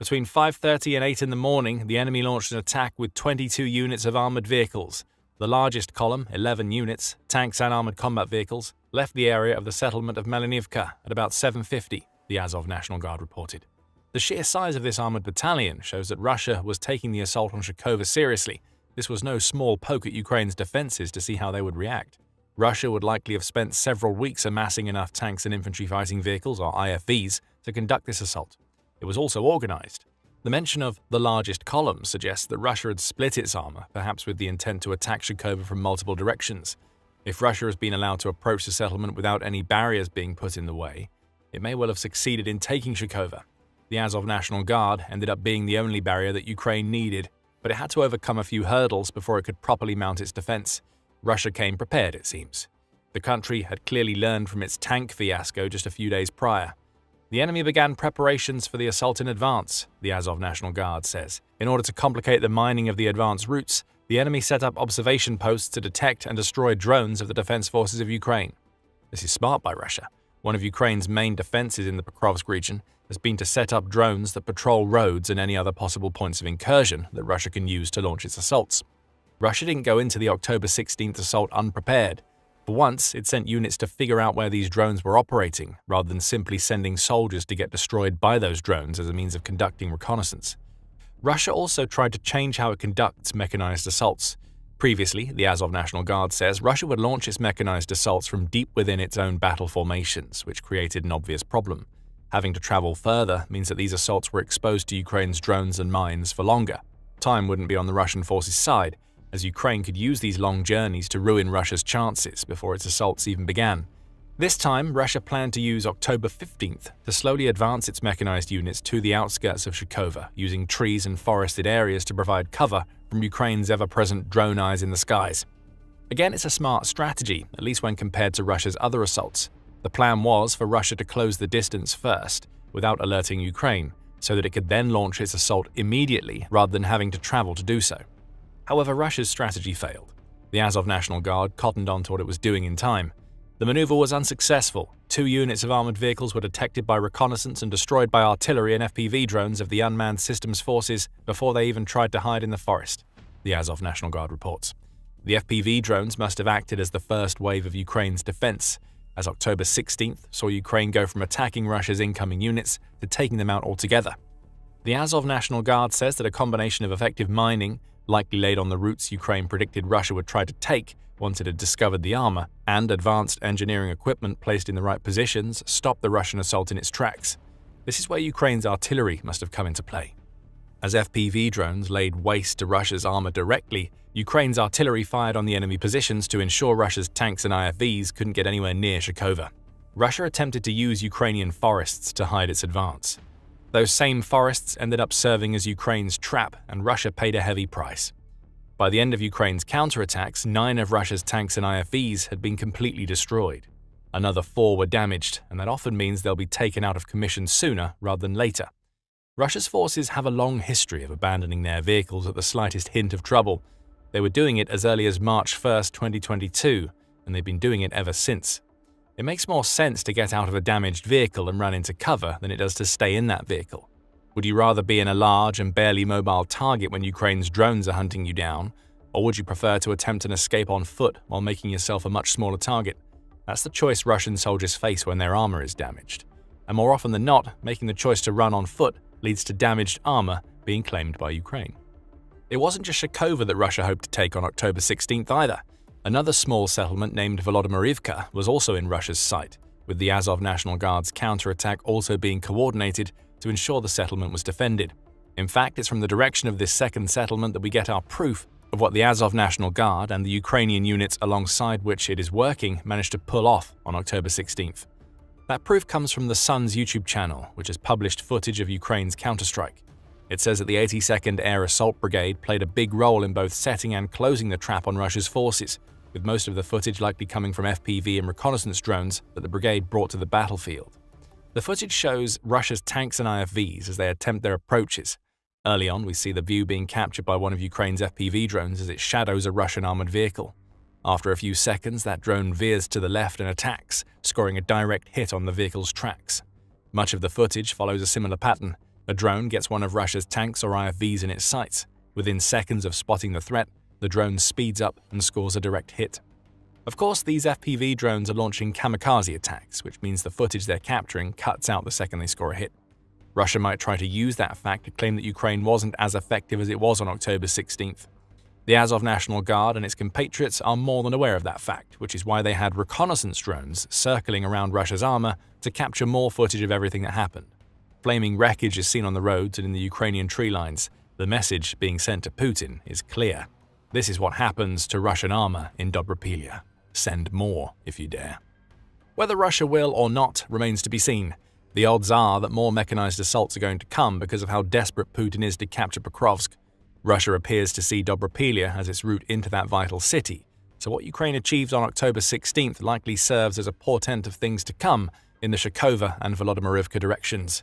Between 5:30 and 8 in the morning, the enemy launched an attack with 22 units of armored vehicles. The largest column, 11 units, tanks and armored combat vehicles, left the area of the settlement of Melanivka at about 7:50, the Azov National Guard reported. The sheer size of this armored battalion shows that Russia was taking the assault on Shcherbaky seriously. This was no small poke at Ukraine's defenses to see how they would react. Russia would likely have spent several weeks amassing enough tanks and infantry fighting vehicles, or IFVs, to conduct this assault. It was also organized. The mention of the largest column suggests that Russia had split its armor, perhaps with the intent to attack Shcherbaky from multiple directions. If Russia has been allowed to approach the settlement without any barriers being put in the way, it may well have succeeded in taking Shcherbaky. The Azov National Guard ended up being the only barrier that Ukraine needed, but it had to overcome a few hurdles before it could properly mount its defense. Russia came prepared, it seems. The country had clearly learned from its tank fiasco just a few days prior. The enemy began preparations for the assault in advance, the Azov National Guard says. In order to complicate the mining of the advance routes, the enemy set up observation posts to detect and destroy drones of the defense forces of Ukraine. This is smart by Russia. One of Ukraine's main defenses in the Pokrovsk region has been to set up drones that patrol roads and any other possible points of incursion that Russia can use to launch its assaults. Russia didn't go into the October 16th assault unprepared. For once, it sent units to figure out where these drones were operating, rather than simply sending soldiers to get destroyed by those drones as a means of conducting reconnaissance. Russia also tried to change how it conducts mechanized assaults. Previously, the Azov National Guard says Russia would launch its mechanized assaults from deep within its own battle formations, which created an obvious problem. Having to travel further means that these assaults were exposed to Ukraine's drones and mines for longer. Time wouldn't be on the Russian forces' side, as Ukraine could use these long journeys to ruin Russia's chances before its assaults even began. This time, Russia planned to use October 15th to slowly advance its mechanized units to the outskirts of Shcherbaky, using trees and forested areas to provide cover from Ukraine's ever-present drone eyes in the skies. Again, it's a smart strategy, at least when compared to Russia's other assaults. The plan was for Russia to close the distance first, without alerting Ukraine, so that it could then launch its assault immediately rather than having to travel to do so. However, Russia's strategy failed. The Azov National Guard cottoned on to what it was doing in time. The maneuver was unsuccessful. 2 units of armored vehicles were detected by reconnaissance and destroyed by artillery and FPV drones of the unmanned systems forces before they even tried to hide in the forest, the Azov National Guard reports. The FPV drones must have acted as the first wave of Ukraine's defense, as October 16th saw Ukraine go from attacking Russia's incoming units to taking them out altogether. The Azov National Guard says that a combination of effective mining, likely laid on the routes Ukraine predicted Russia would try to take once it had discovered the armor, and advanced engineering equipment placed in the right positions stopped the Russian assault in its tracks. This is where Ukraine's artillery must have come into play. As FPV drones laid waste to Russia's armor directly, Ukraine's artillery fired on the enemy positions to ensure Russia's tanks and IFVs couldn't get anywhere near Stepove. Russia attempted to use Ukrainian forests to hide its advance. Those same forests ended up serving as Ukraine's trap, and Russia paid a heavy price. By the end of Ukraine's counterattacks, 9 of Russia's tanks and IFVs had been completely destroyed. Another 4 were damaged, and that often means they'll be taken out of commission sooner rather than later. Russia's forces have a long history of abandoning their vehicles at the slightest hint of trouble. They were doing it as early as March 1, 2022, and they've been doing it ever since. It makes more sense to get out of a damaged vehicle and run into cover than it does to stay in that vehicle. Would you rather be in a large and barely mobile target when Ukraine's drones are hunting you down, or would you prefer to attempt an escape on foot while making yourself a much smaller target? That's the choice Russian soldiers face when their armor is damaged. And more often than not, making the choice to run on foot leads to damaged armor being claimed by Ukraine. It wasn't just Stepove that Russia hoped to take on October 16th either. Another small settlement named Volodymyrivka was also in Russia's sight, with the Azov National Guard's counterattack also being coordinated to ensure the settlement was defended. In fact, it's from the direction of this second settlement that we get our proof of what the Azov National Guard and the Ukrainian units alongside which it is working managed to pull off on October 16th. That proof comes from the Sun's YouTube channel, which has published footage of Ukraine's counterstrike. It says that the 82nd Air Assault Brigade played a big role in both setting and closing the trap on Russia's forces, with most of the footage likely coming from FPV and reconnaissance drones that the brigade brought to the battlefield. The footage shows Russia's tanks and IFVs as they attempt their approaches. Early on, we see the view being captured by one of Ukraine's FPV drones as it shadows a Russian armored vehicle. After a few seconds, that drone veers to the left and attacks, scoring a direct hit on the vehicle's tracks. Much of the footage follows a similar pattern. A drone gets one of Russia's tanks or IFVs in its sights. Within seconds of spotting the threat, the drone speeds up and scores a direct hit. Of course, these FPV drones are launching kamikaze attacks, which means the footage they're capturing cuts out the second they score a hit. Russia might try to use that fact to claim that Ukraine wasn't as effective as it was on October 16th. The Azov National Guard and its compatriots are more than aware of that fact, which is why they had reconnaissance drones circling around Russia's armor to capture more footage of everything that happened. Flaming wreckage is seen on the roads and in the Ukrainian tree lines. The message being sent to Putin is clear. This is what happens to Russian armor in Dobrapilya. Send more if you dare. Whether Russia will or not remains to be seen. The odds are that more mechanized assaults are going to come because of how desperate Putin is to capture Pokrovsk. Russia appears to see Dobrapilya as its route into that vital city, so what Ukraine achieved on October 16th likely serves as a portent of things to come in the Stepove and Volodymyrivka directions.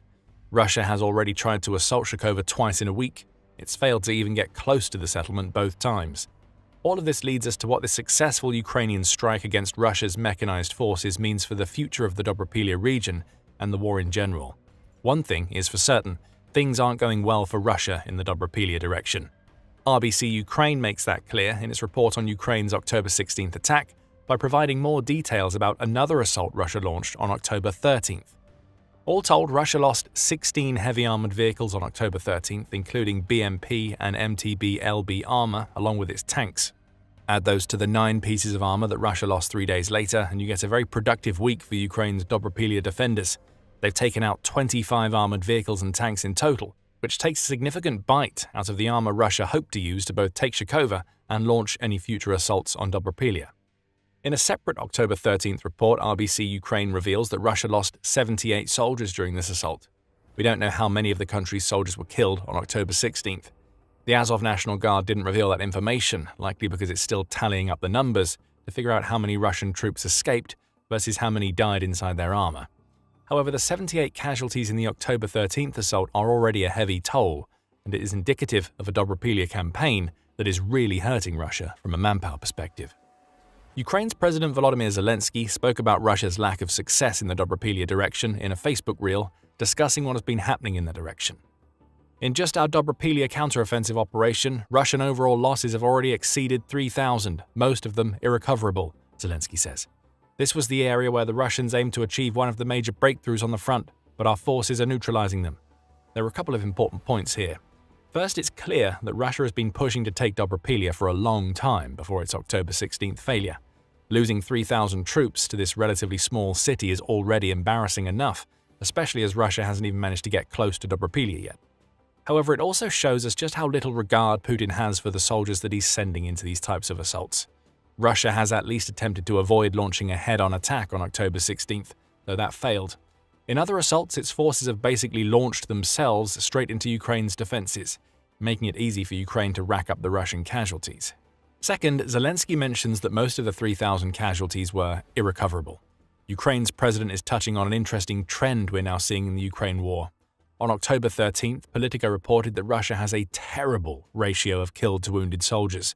Russia has already tried to assault Stepove twice in a week. It's failed to even get close to the settlement both times. All of this leads us to what this successful Ukrainian strike against Russia's mechanized forces means for the future of the Dobrapilya region and the war in general. One thing is for certain, things aren't going well for Russia in the Dobrapilya direction. RBC Ukraine makes that clear in its report on Ukraine's October 16th attack by providing more details about another assault Russia launched on October 13th. All told, Russia lost 16 heavy armored vehicles on October 13th, including BMP and MTB-LB armor along with its tanks. Add those to the 9 pieces of armor that Russia lost 3 days later, and you get a very productive week for Ukraine's Dobrapilya defenders. They've taken out 25 armored vehicles and tanks in total, which takes a significant bite out of the armor Russia hoped to use to both take Stepove and launch any future assaults on Dobrapilya. In a separate October 13th report, RBC Ukraine reveals that Russia lost 78 soldiers during this assault. We don't know how many of the country's soldiers were killed on October 16th. The Azov National Guard didn't reveal that information, likely because it's still tallying up the numbers to figure out how many Russian troops escaped versus how many died inside their armor. However, the 78 casualties in the October 13th assault are already a heavy toll, and it is indicative of a Dobrapilya campaign that is really hurting Russia from a manpower perspective. Ukraine's President Volodymyr Zelensky spoke about Russia's lack of success in the Dobropilya direction in a Facebook reel, discussing what has been happening in that direction. In just our Dobropilya counteroffensive operation, Russian overall losses have already exceeded 3,000, most of them irrecoverable, Zelensky says. This was the area where the Russians aimed to achieve one of the major breakthroughs on the front, but our forces are neutralizing them. There are a couple of important points here. First, it's clear that Russia has been pushing to take Dobropilya for a long time before its October 16th failure. Losing 3,000 troops to this relatively small city is already embarrassing enough, especially as Russia hasn't even managed to get close to Dobropilya yet. However, it also shows us just how little regard Putin has for the soldiers that he's sending into these types of assaults. Russia has at least attempted to avoid launching a head-on attack on October 16th, though that failed. In other assaults, its forces have basically launched themselves straight into Ukraine's defenses, making it easy for Ukraine to rack up the Russian casualties. Second, Zelensky mentions that most of the 3,000 casualties were irrecoverable. Ukraine's president is touching on an interesting trend we're now seeing in the Ukraine war. On October 13th, Politico reported that Russia has a terrible ratio of killed to wounded soldiers.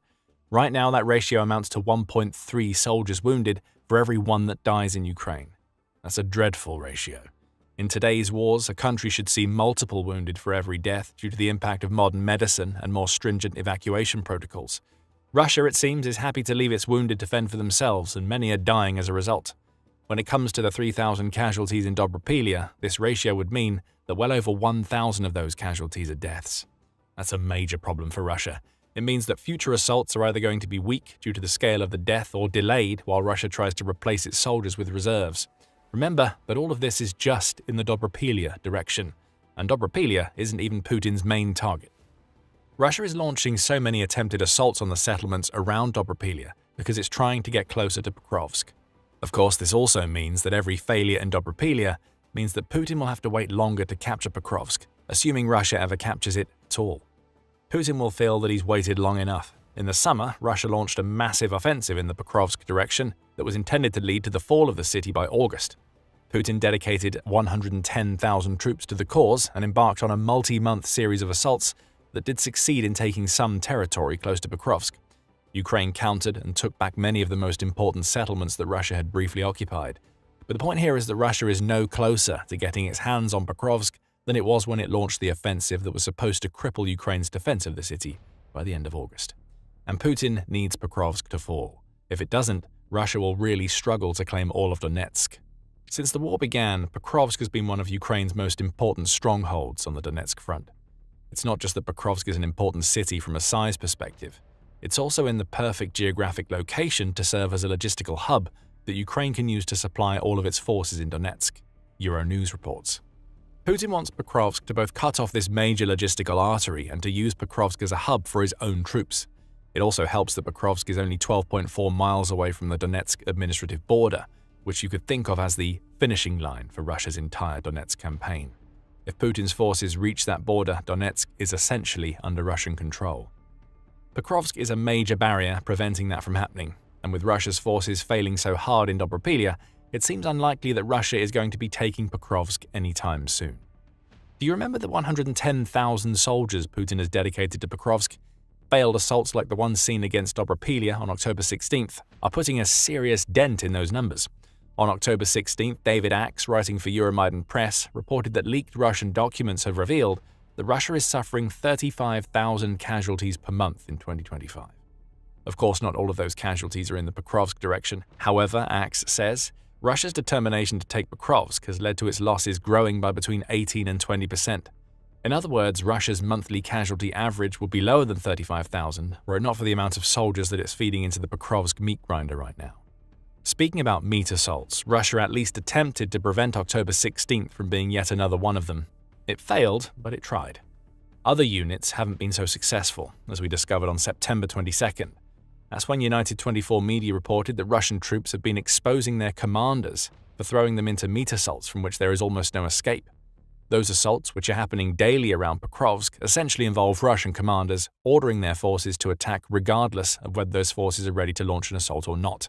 Right now, that ratio amounts to 1.3 soldiers wounded for every one that dies in Ukraine. That's a dreadful ratio. In today's wars, a country should see multiple wounded for every death due to the impact of modern medicine and more stringent evacuation protocols. Russia, it seems, is happy to leave its wounded to fend for themselves, and many are dying as a result. When it comes to the 3,000 casualties in Dobropilya, this ratio would mean that well over 1,000 of those casualties are deaths. That's a major problem for Russia. It means that future assaults are either going to be weak due to the scale of the death or delayed while Russia tries to replace its soldiers with reserves. Remember that all of this is just in the Dobropilya direction, and Dobropilya isn't even Putin's main target. Russia is launching so many attempted assaults on the settlements around Dobropilya because it's trying to get closer to Pokrovsk. Of course, this also means that every failure in Dobropilya means that Putin will have to wait longer to capture Pokrovsk, assuming Russia ever captures it at all. Putin will feel that he's waited long enough. In the summer, Russia launched a massive offensive in the Pokrovsk direction that was intended to lead to the fall of the city by August. Putin dedicated 110,000 troops to the cause and embarked on a multi-month series of assaults that did succeed in taking some territory close to Pokrovsk. Ukraine countered and took back many of the most important settlements that Russia had briefly occupied. But the point here is that Russia is no closer to getting its hands on Pokrovsk than it was when it launched the offensive that was supposed to cripple Ukraine's defense of the city by the end of August. And Putin needs Pokrovsk to fall. If it doesn't, Russia will really struggle to claim all of Donetsk. Since the war began, Pokrovsk has been one of Ukraine's most important strongholds on the Donetsk front. It's not just that Pokrovsk is an important city from a size perspective. It's also in the perfect geographic location to serve as a logistical hub that Ukraine can use to supply all of its forces in Donetsk, Euronews reports. Putin wants Pokrovsk to both cut off this major logistical artery and to use Pokrovsk as a hub for his own troops. It also helps that Pokrovsk is only 12.4 miles away from the Donetsk administrative border, which you could think of as the finishing line for Russia's entire Donetsk campaign. If Putin's forces reach that border, Donetsk is essentially under Russian control. Pokrovsk is a major barrier preventing that from happening, and with Russia's forces failing so hard in Dobropilya, it seems unlikely that Russia is going to be taking Pokrovsk anytime soon. Do you remember the 110,000 soldiers Putin has dedicated to Pokrovsk? Failed assaults like the one seen against Dobropilya on October 16th are putting a serious dent in those numbers. On October 16th, David Axe, writing for Euromaidan Press, reported that leaked Russian documents have revealed that Russia is suffering 35,000 casualties per month in 2025. Of course, not all of those casualties are in the Pokrovsk direction. However, Axe says, Russia's determination to take Pokrovsk has led to its losses growing by between 18 and 20%. In other words, Russia's monthly casualty average would be lower than 35,000 were it not for the amount of soldiers that it's feeding into the Pokrovsk meat grinder right now. Speaking about meat assaults, Russia at least attempted to prevent October 16th from being yet another one of them. It failed, but it tried. Other units haven't been so successful, as we discovered on September 22nd. That's when United 24 media reported that Russian troops have been exposing their commanders for throwing them into meat assaults from which there is almost no escape. Those assaults, which are happening daily around Pokrovsk, essentially involve Russian commanders ordering their forces to attack regardless of whether those forces are ready to launch an assault or not.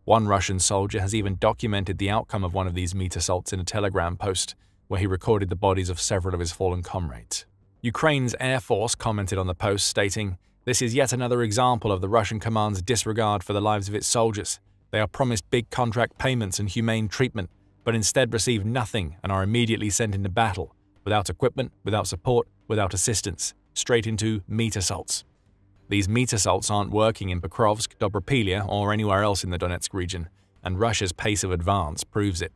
One Russian soldier has even documented the outcome of one of these meat assaults in a Telegram post, where he recorded the bodies of several of his fallen comrades. Ukraine's Air Force commented on the post, stating, "This is yet another example of the Russian command's disregard for the lives of its soldiers. They are promised big contract payments and humane treatment, but instead receive nothing and are immediately sent into battle, without equipment, without support, without assistance, straight into meat assaults. These meat assaults aren't working in Pokrovsk, Dobropilya, or anywhere else in the Donetsk region, and Russia's pace of advance proves it.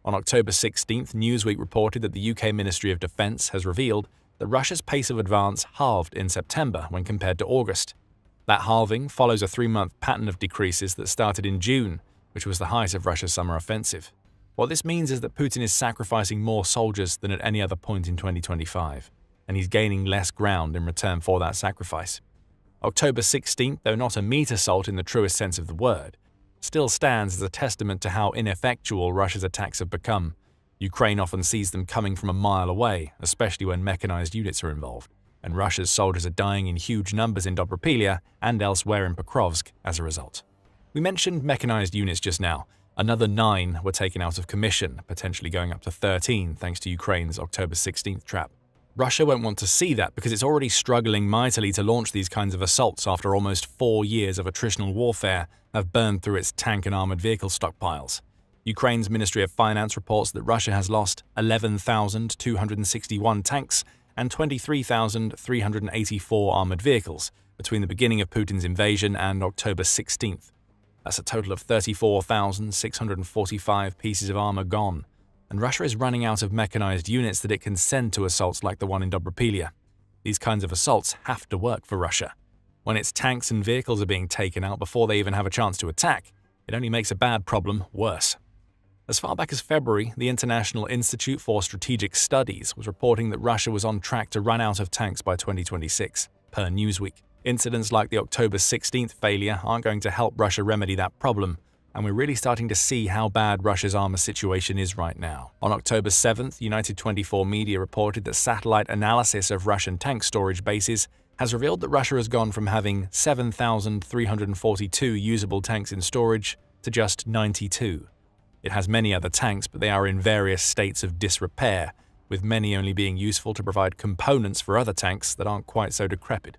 On October 16th, Newsweek reported that the UK Ministry of Defence has revealed that Russia's pace of advance halved in September when compared to August. That halving follows a 3-month pattern of decreases that started in June, which was the height of Russia's summer offensive. What this means is that Putin is sacrificing more soldiers than at any other point in 2025, and he's gaining less ground in return for that sacrifice. October 16th, though not a meat assault in the truest sense of the word, still stands as a testament to how ineffectual Russia's attacks have become. Ukraine often sees them coming from a mile away, especially when mechanized units are involved, and Russia's soldiers are dying in huge numbers in Dobropilya and elsewhere in Pokrovsk as a result. We mentioned mechanized units just now. Another 9 were taken out of commission, potentially going up to 13 thanks to Ukraine's October 16th trap. Russia won't want to see that because it's already struggling mightily to launch these kinds of assaults after almost 4 years of attritional warfare have burned through its tank and armored vehicle stockpiles. Ukraine's Ministry of Finance reports that Russia has lost 11,261 tanks and 23,384 armored vehicles between the beginning of Putin's invasion and October 16th. That's a total of 34,645 pieces of armor gone, and Russia is running out of mechanized units that it can send to assaults like the one in Dobropilya. These kinds of assaults have to work for Russia. When its tanks and vehicles are being taken out before they even have a chance to attack, it only makes a bad problem worse. As far back as February, the International Institute for Strategic Studies was reporting that Russia was on track to run out of tanks by 2026, per Newsweek. Incidents like the October 16th failure aren't going to help Russia remedy that problem, and we're really starting to see how bad Russia's armor situation is right now. On October 7th, United 24 media reported that satellite analysis of Russian tank storage bases has revealed that Russia has gone from having 7,342 usable tanks in storage to just 92. It has many other tanks, but they are in various states of disrepair, with many only being useful to provide components for other tanks that aren't quite so decrepit.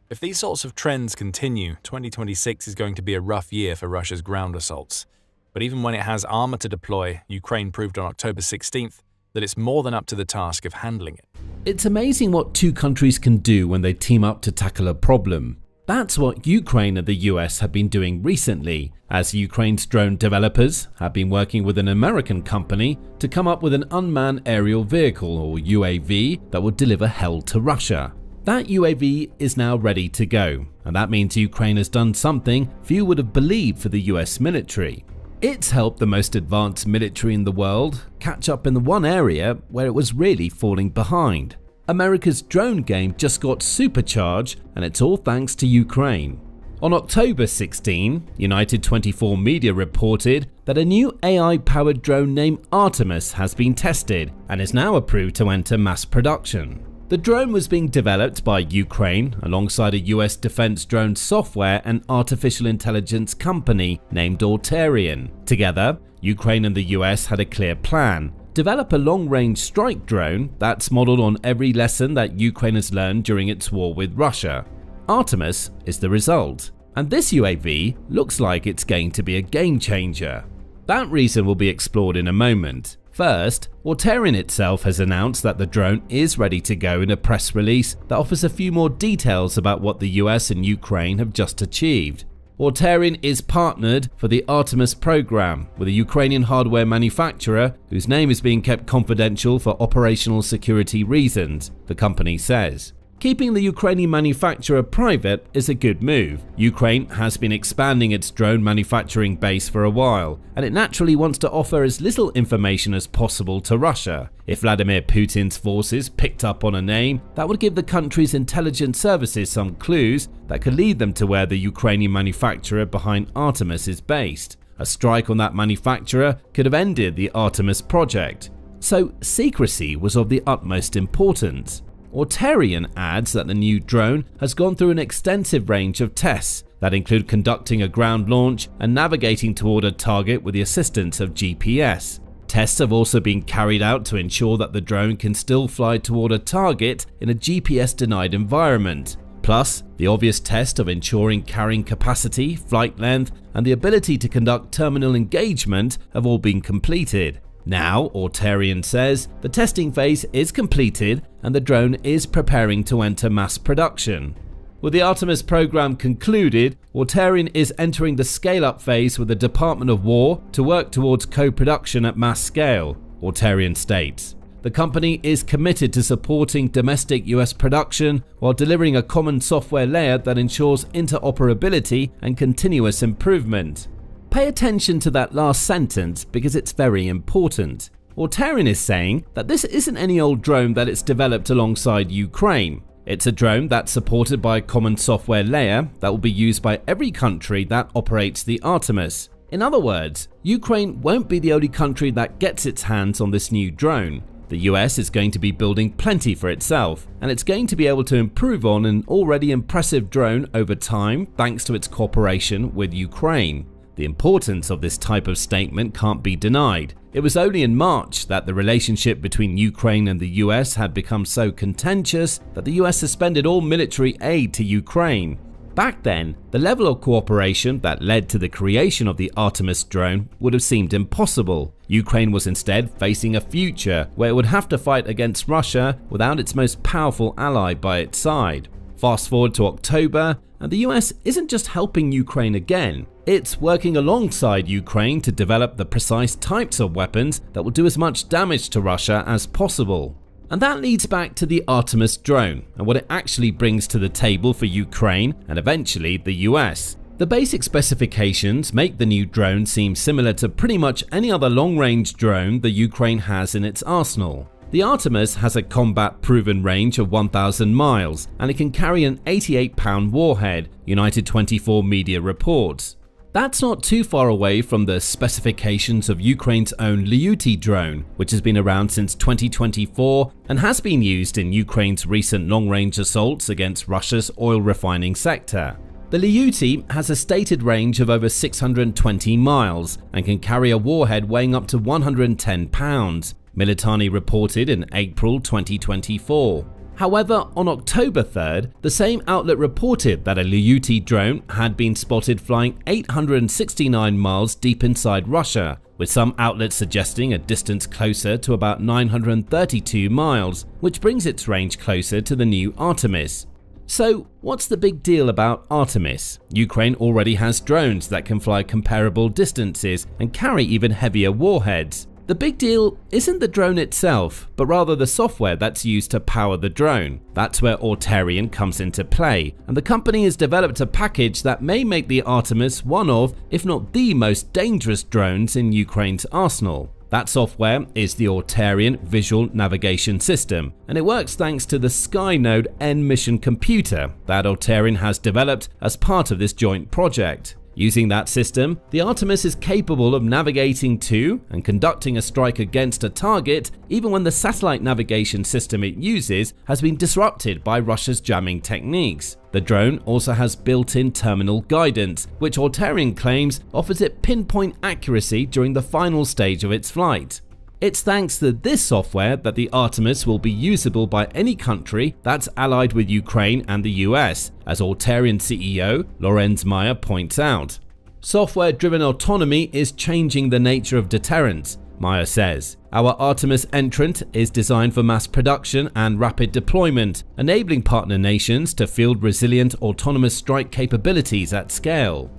If these sorts of trends continue, 2026 is going to be a rough year for Russia's ground assaults. But even when it has armor to deploy, Ukraine proved on October 16th that it's more than up to the task of handling it. It's amazing what two countries can do when they team up to tackle a problem. That's what Ukraine and the US have been doing recently, as Ukraine's drone developers have been working with an American company to come up with an unmanned aerial vehicle, or UAV, that will deliver hell to Russia. That UAV is now ready to go, and that means Ukraine has done something few would have believed for the US military. It's helped the most advanced military in the world catch up in the one area where it was really falling behind. America's drone game just got supercharged, and it's all thanks to Ukraine. On October 16, United 24 media reported that a new AI-powered drone named Artemis has been tested and is now approved to enter mass production. The drone was being developed by Ukraine alongside a US defense drone software and artificial intelligence company named Auterion. Together, Ukraine and the US had a clear plan: develop a long-range strike drone that's modeled on every lesson that Ukraine has learned during its war with Russia. Artemis is the result, and this UAV looks like it's going to be a game changer. That reason will be explored in a moment. First, Auterion itself has announced that the drone is ready to go in a press release that offers a few more details about what the US and Ukraine have just achieved. Auterion is partnered for the Artemis program with a Ukrainian hardware manufacturer whose name is being kept confidential for operational security reasons, the company says. Keeping the Ukrainian manufacturer private is a good move. Ukraine has been expanding its drone manufacturing base for a while, and it naturally wants to offer as little information as possible to Russia. If Vladimir Putin's forces picked up on a name, that would give the country's intelligence services some clues that could lead them to where the Ukrainian manufacturer behind Artemis is based. A strike on that manufacturer could have ended the Artemis project. So secrecy was of the utmost importance. Auterion adds that the new drone has gone through an extensive range of tests that include conducting a ground launch and navigating toward a target with the assistance of GPS. Tests have also been carried out to ensure that the drone can still fly toward a target in a GPS-denied environment. Plus, the obvious test of ensuring carrying capacity, flight length, and the ability to conduct terminal engagement have all been completed. Now, Auterion says, the testing phase is completed and the drone is preparing to enter mass production. With the Artemis program concluded, Auterion is entering the scale-up phase with the Department of War to work towards co-production at mass scale, Auterion states. The company is committed to supporting domestic US production while delivering a common software layer that ensures interoperability and continuous improvement. Pay attention to that last sentence because it's very important. Auterion is saying that this isn't any old drone that it's developed alongside Ukraine. It's a drone that's supported by a common software layer that will be used by every country that operates the Artemis. In other words, Ukraine won't be the only country that gets its hands on this new drone. The US is going to be building plenty for itself, and it's going to be able to improve on an already impressive drone over time thanks to its cooperation with Ukraine. The importance of this type of statement can't be denied. It was only in March that the relationship between Ukraine and the US had become so contentious that the US suspended all military aid to Ukraine. Back then, the level of cooperation that led to the creation of the Artemis drone would have seemed impossible. Ukraine was instead facing a future where it would have to fight against Russia without its most powerful ally by its side. Fast forward to October, and the US isn't just helping Ukraine again, it's working alongside Ukraine to develop the precise types of weapons that will do as much damage to Russia as possible. And that leads back to the Artemis drone and what it actually brings to the table for Ukraine and eventually the US. The basic specifications make the new drone seem similar to pretty much any other long-range drone the Ukraine has in its arsenal. The Artemis has a combat-proven range of 1,000 miles and it can carry an 88-pound warhead, United 24 media reports. That's not too far away from the specifications of Ukraine's own Lyuty drone, which has been around since 2024 and has been used in Ukraine's recent long-range assaults against Russia's oil refining sector. The Lyuty has a stated range of over 620 miles and can carry a warhead weighing up to 110 pounds, Militani reported in April 2024. However, on October 3rd, the same outlet reported that a Lyuty drone had been spotted flying 869 miles deep inside Russia, with some outlets suggesting a distance closer to about 932 miles, which brings its range closer to the new Artemis. So, what's the big deal about Artemis? Ukraine already has drones that can fly comparable distances and carry even heavier warheads. The big deal isn't the drone itself, but rather the software that's used to power the drone. That's where Auterion comes into play, and the company has developed a package that may make the Artemis one of, if not the most dangerous drones in Ukraine's arsenal. That software is the Auterion Visual Navigation System, and it works thanks to the Skynode N mission computer that Auterion has developed as part of this joint project. Using that system, the Artemis is capable of navigating to and conducting a strike against a target even when the satellite navigation system it uses has been disrupted by Russia's jamming techniques. The drone also has built-in terminal guidance, which Auterion claims offers it pinpoint accuracy during the final stage of its flight. It's thanks to this software that the Artemis will be usable by any country that's allied with Ukraine and the US, as Auterion CEO Lorenz Meyer points out. Software-driven autonomy is changing the nature of deterrence, Meyer says. Our Artemis entrant is designed for mass production and rapid deployment, enabling partner nations to field resilient autonomous strike capabilities at scale.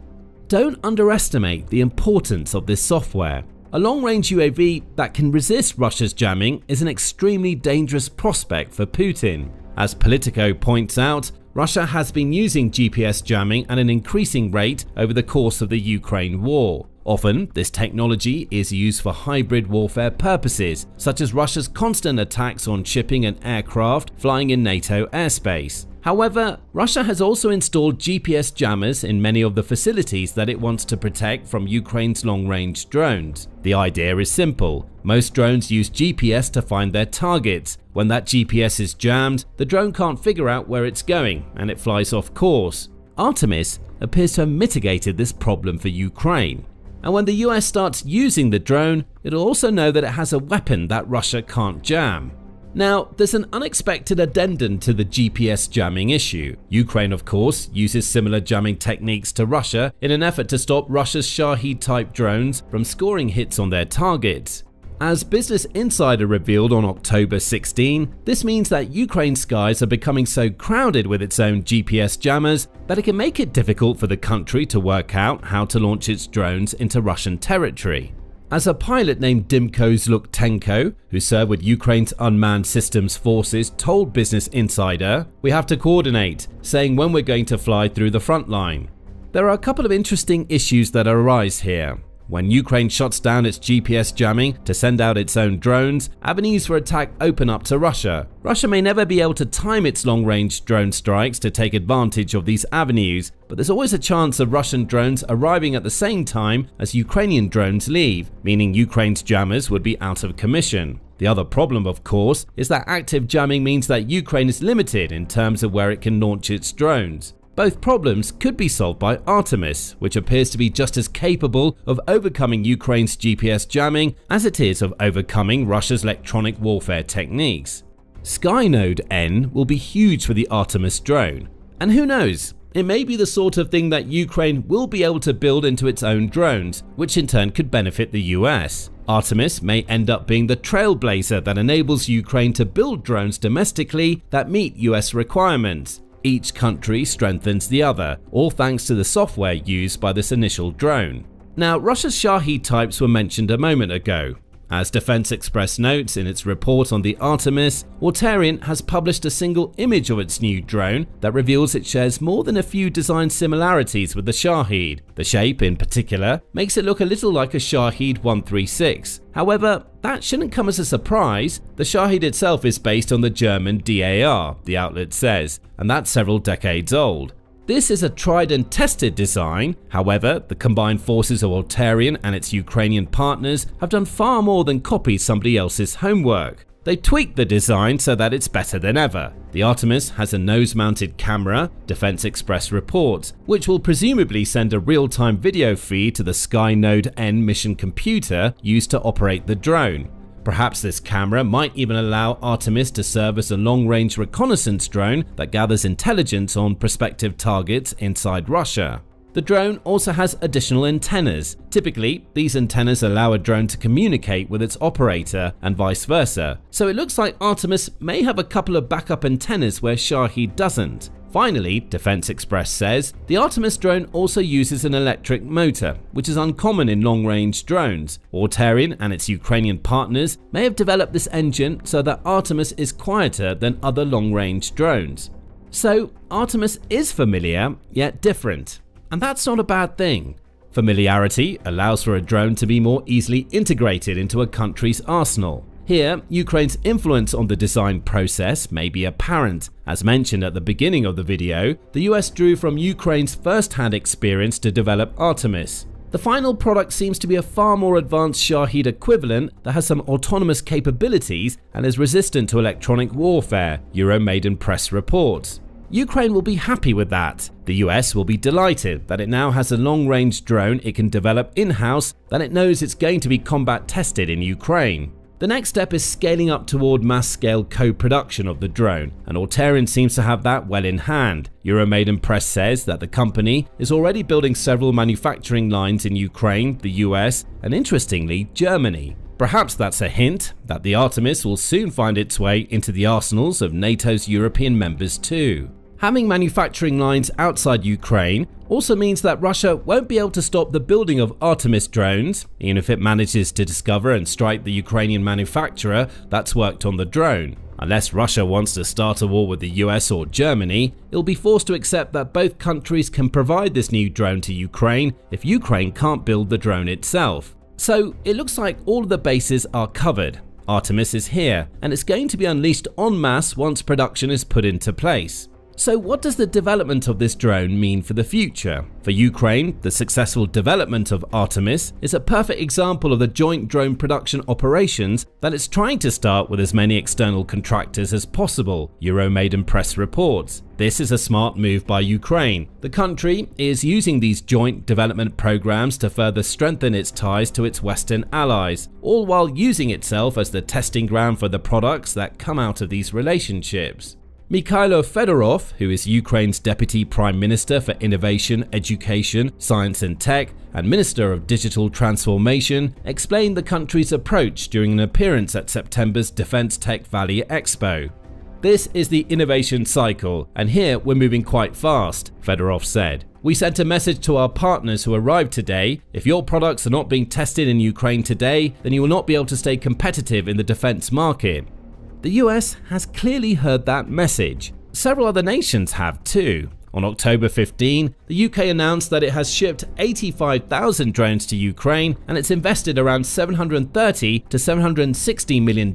Don't underestimate the importance of this software. A long-range UAV that can resist Russia's jamming is an extremely dangerous prospect for Putin. As Politico points out, Russia has been using GPS jamming at an increasing rate over the course of the Ukraine war. Often, this technology is used for hybrid warfare purposes, such as Russia's constant attacks on shipping and aircraft flying in NATO airspace. However, Russia has also installed GPS jammers in many of the facilities that it wants to protect from Ukraine's long-range drones. The idea is simple. Most drones use GPS to find their targets. When that GPS is jammed, the drone can't figure out where it's going and it flies off course. Artemis appears to have mitigated this problem for Ukraine. And when the US starts using the drone, it'll also know that it has a weapon that Russia can't jam. Now, there's an unexpected addendum to the GPS jamming issue. Ukraine, of course, uses similar jamming techniques to Russia in an effort to stop Russia's Shahed-type drones from scoring hits on their targets. As Business Insider revealed on October 16, this means that Ukraine's skies are becoming so crowded with its own GPS jammers that it can make it difficult for the country to work out how to launch its drones into Russian territory. As a pilot named Dimko Zluktenko, who served with Ukraine's unmanned systems forces, told Business Insider, "We have to coordinate, saying when we're going to fly through the front line." There are a couple of interesting issues that arise here. When Ukraine shuts down its GPS jamming to send out its own drones, avenues for attack open up to Russia. Russia may never be able to time its long-range drone strikes to take advantage of these avenues, but there's always a chance of Russian drones arriving at the same time as Ukrainian drones leave, meaning Ukraine's jammers would be out of commission. The other problem, of course, is that active jamming means that Ukraine is limited in terms of where it can launch its drones. Both problems could be solved by Artemis, which appears to be just as capable of overcoming Ukraine's GPS jamming as it is of overcoming Russia's electronic warfare techniques. Skynode N will be huge for the Artemis drone. And who knows, it may be the sort of thing that Ukraine will be able to build into its own drones, which in turn could benefit the US. Artemis may end up being the trailblazer that enables Ukraine to build drones domestically that meet US requirements. Each country strengthens the other, all thanks to the software used by this initial drone. Now, Russia's Shahed types were mentioned a moment ago. As Defense Express notes in its report on the Artemis, Auterion has published a single image of its new drone that reveals it shares more than a few design similarities with the Shahed. The shape, in particular, makes it look a little like a Shahed 136. However, that shouldn't come as a surprise. The Shahed itself is based on the German DAR, the outlet says, and that's several decades old. This is a tried and tested design. However, the combined forces of Auterion and its Ukrainian partners have done far more than copy somebody else's homework. They tweaked the design so that it's better than ever. The Artemis has a nose-mounted camera, Defense Express reports, which will presumably send a real-time video feed to the Skynode N mission computer used to operate the drone. Perhaps this camera might even allow Artemis to serve as a long-range reconnaissance drone that gathers intelligence on prospective targets inside Russia. The drone also has additional antennas. Typically, these antennas allow a drone to communicate with its operator and vice versa, so it looks like Artemis may have a couple of backup antennas where Shahed doesn't. Finally, Defense Express says, the Artemis drone also uses an electric motor, which is uncommon in long-range drones. Auterion and its Ukrainian partners may have developed this engine so that Artemis is quieter than other long-range drones. So, Artemis is familiar, yet different. And that's not a bad thing. Familiarity allows for a drone to be more easily integrated into a country's arsenal. Here, Ukraine's influence on the design process may be apparent. As mentioned at the beginning of the video, the US drew from Ukraine's first-hand experience to develop Artemis. The final product seems to be a far more advanced Shahed equivalent that has some autonomous capabilities and is resistant to electronic warfare, Euromaidan press reports. Ukraine will be happy with that. The US will be delighted that it now has a long-range drone it can develop in-house that it knows it's going to be combat tested in Ukraine. The next step is scaling up toward mass-scale co-production of the drone, and Auterion seems to have that well in hand. Euromaidan Press says that the company is already building several manufacturing lines in Ukraine, the US, and interestingly, Germany. Perhaps that's a hint that the Artemis will soon find its way into the arsenals of NATO's European members too. Having manufacturing lines outside Ukraine also means that Russia won't be able to stop the building of Artemis drones, even if it manages to discover and strike the Ukrainian manufacturer that's worked on the drone. Unless Russia wants to start a war with the US or Germany, it'll be forced to accept that both countries can provide this new drone to Ukraine if Ukraine can't build the drone itself. So it looks like all of the bases are covered. Artemis is here, and it's going to be unleashed en masse once production is put into place. So what does the development of this drone mean for the future? For Ukraine, the successful development of Artemis is a perfect example of the joint drone production operations that it's trying to start with as many external contractors as possible, Euromaidan press reports. This is a smart move by Ukraine. The country is using these joint development programs to further strengthen its ties to its Western allies, all while using itself as the testing ground for the products that come out of these relationships. Mikhailo Fedorov, who is Ukraine's Deputy Prime Minister for Innovation, Education, Science and Tech, and Minister of Digital Transformation, explained the country's approach during an appearance at September's Defense Tech Valley Expo. This is the innovation cycle, and here we're moving quite fast, Fedorov said. We sent a message to our partners who arrived today. If your products are not being tested in Ukraine today, then you will not be able to stay competitive in the defense market. The US has clearly heard that message. Several other nations have too. On October 15, the UK announced that it has shipped 85,000 drones to Ukraine and it's invested around $730 to $760 million in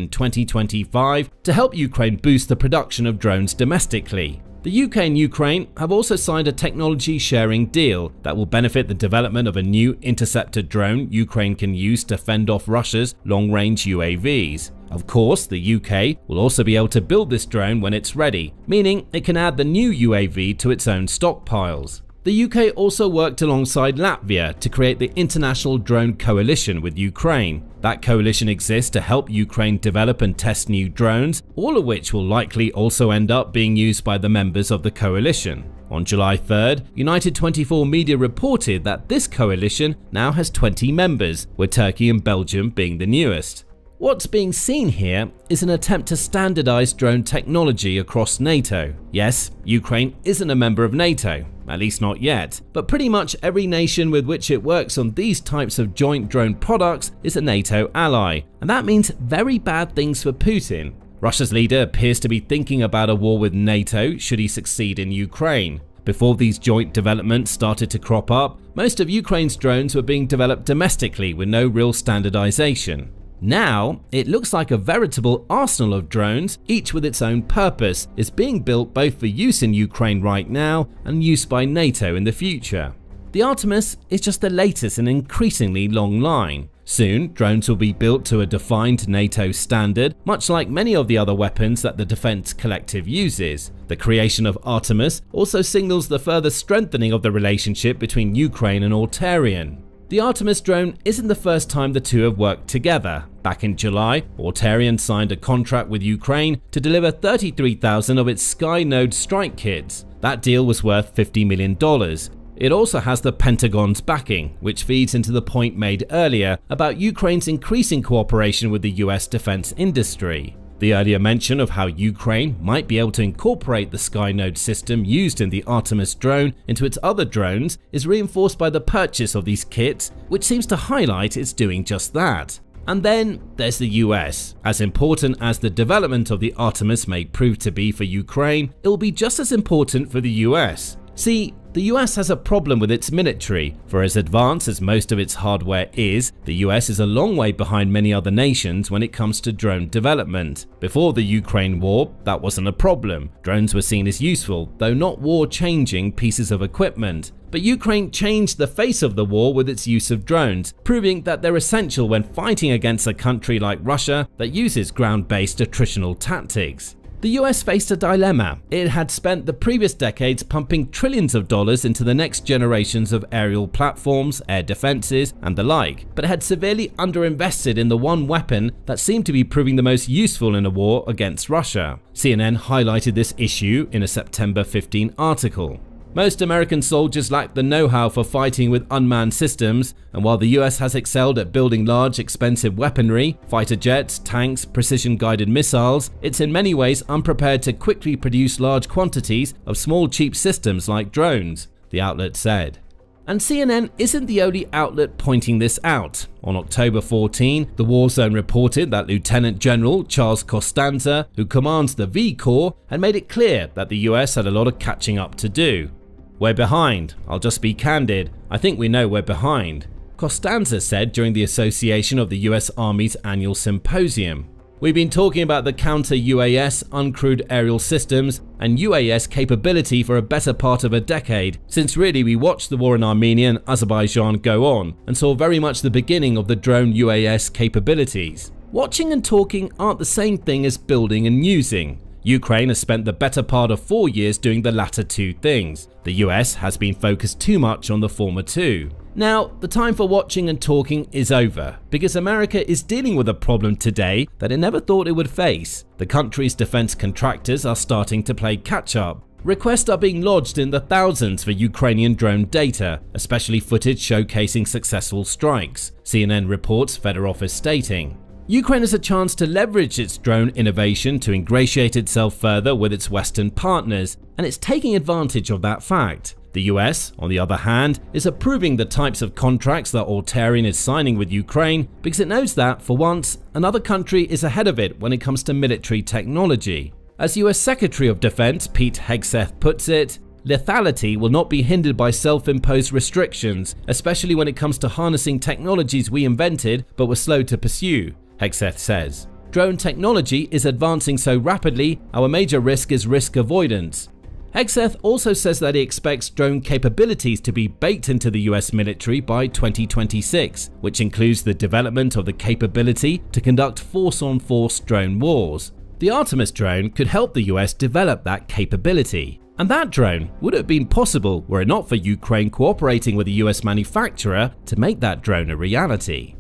2025 to help Ukraine boost the production of drones domestically. The UK and Ukraine have also signed a technology sharing deal that will benefit the development of a new interceptor drone Ukraine can use to fend off Russia's long-range UAVs. Of course, the UK will also be able to build this drone when it's ready, meaning it can add the new UAV to its own stockpiles. The UK also worked alongside Latvia to create the International Drone Coalition with Ukraine. That coalition exists to help Ukraine develop and test new drones, all of which will likely also end up being used by the members of the coalition. On July 3rd, United 24 Media reported that this coalition now has 20 members, with Turkey and Belgium being the newest. What's being seen here is an attempt to standardize drone technology across NATO. Yes, Ukraine isn't a member of NATO, at least not yet, but pretty much every nation with which it works on these types of joint drone products is a NATO ally, and that means very bad things for Putin. Russia's leader appears to be thinking about a war with NATO should he succeed in Ukraine. Before these joint developments started to crop up, most of Ukraine's drones were being developed domestically with no real standardization. Now, it looks like a veritable arsenal of drones, each with its own purpose, is being built both for use in Ukraine right now and use by NATO in the future. The Artemis is just the latest in an increasingly long line. Soon, drones will be built to a defined NATO standard, much like many of the other weapons that the Defense Collective uses. The creation of Artemis also signals the further strengthening of the relationship between Ukraine and Auterion. The Artemis drone isn't the first time the two have worked together. Back in July, Auterion signed a contract with Ukraine to deliver 33,000 of its Skynode strike kits. That deal was worth $50 million. It also has the Pentagon's backing, which feeds into the point made earlier about Ukraine's increasing cooperation with the US defense industry. The earlier mention of how Ukraine might be able to incorporate the Skynode system used in the Artemis drone into its other drones is reinforced by the purchase of these kits, which seems to highlight it's doing just that. And then there's the US. As important as the development of the Artemis may prove to be for Ukraine, it will be just as important for the US. See, the US has a problem with its military. For as advanced as most of its hardware is, the US is a long way behind many other nations when it comes to drone development. Before the Ukraine war, that wasn't a problem. Drones were seen as useful, though not war-changing pieces of equipment. But Ukraine changed the face of the war with its use of drones, proving that they're essential when fighting against a country like Russia that uses ground-based attritional tactics. The US faced a dilemma. It had spent the previous decades pumping trillions of dollars into the next generations of aerial platforms, air defenses, and the like, but it had severely underinvested in the one weapon that seemed to be proving the most useful in a war against Russia. CNN highlighted this issue in a September 15 article. Most American soldiers lack the know-how for fighting with unmanned systems, and while the US has excelled at building large, expensive weaponry, fighter jets, tanks, precision-guided missiles, it's in many ways unprepared to quickly produce large quantities of small, cheap systems like drones, the outlet said. And CNN isn't the only outlet pointing this out. On October 14, the War Zone reported that Lieutenant General Charles Costanza, who commands the V Corps, had made it clear that the US had a lot of catching up to do. "We're behind. I'll just be candid. I think we know we're behind," Costanza said during the Association of the US Army's annual symposium. We've been talking about the counter-UAS, uncrewed aerial systems, and UAS capability for a better part of a decade, since really we watched the war in Armenia and Azerbaijan go on, and saw very much the beginning of the drone UAS capabilities. Watching and talking aren't the same thing as building and using. Ukraine has spent the better part of 4 years doing the latter two things. The US has been focused too much on the former two. Now, the time for watching and talking is over, because America is dealing with a problem today that it never thought it would face. The country's defense contractors are starting to play catch-up. Requests are being lodged in the thousands for Ukrainian drone data, especially footage showcasing successful strikes, CNN reports Federal Office stating. Ukraine has a chance to leverage its drone innovation to ingratiate itself further with its Western partners, and it's taking advantage of that fact. The US, on the other hand, is approving the types of contracts that Altarian is signing with Ukraine because it knows that, for once, another country is ahead of it when it comes to military technology. As US Secretary of Defense Pete Hegseth puts it, lethality will not be hindered by self-imposed restrictions, especially when it comes to harnessing technologies we invented but were slow to pursue, Hegseth says. Drone technology is advancing so rapidly, our major risk is risk avoidance. Hegseth also says that he expects drone capabilities to be baked into the US military by 2026, which includes the development of the capability to conduct force-on-force drone wars. The Artemis drone could help the US develop that capability. And that drone would have been possible were it not for Ukraine cooperating with a US manufacturer to make that drone a reality.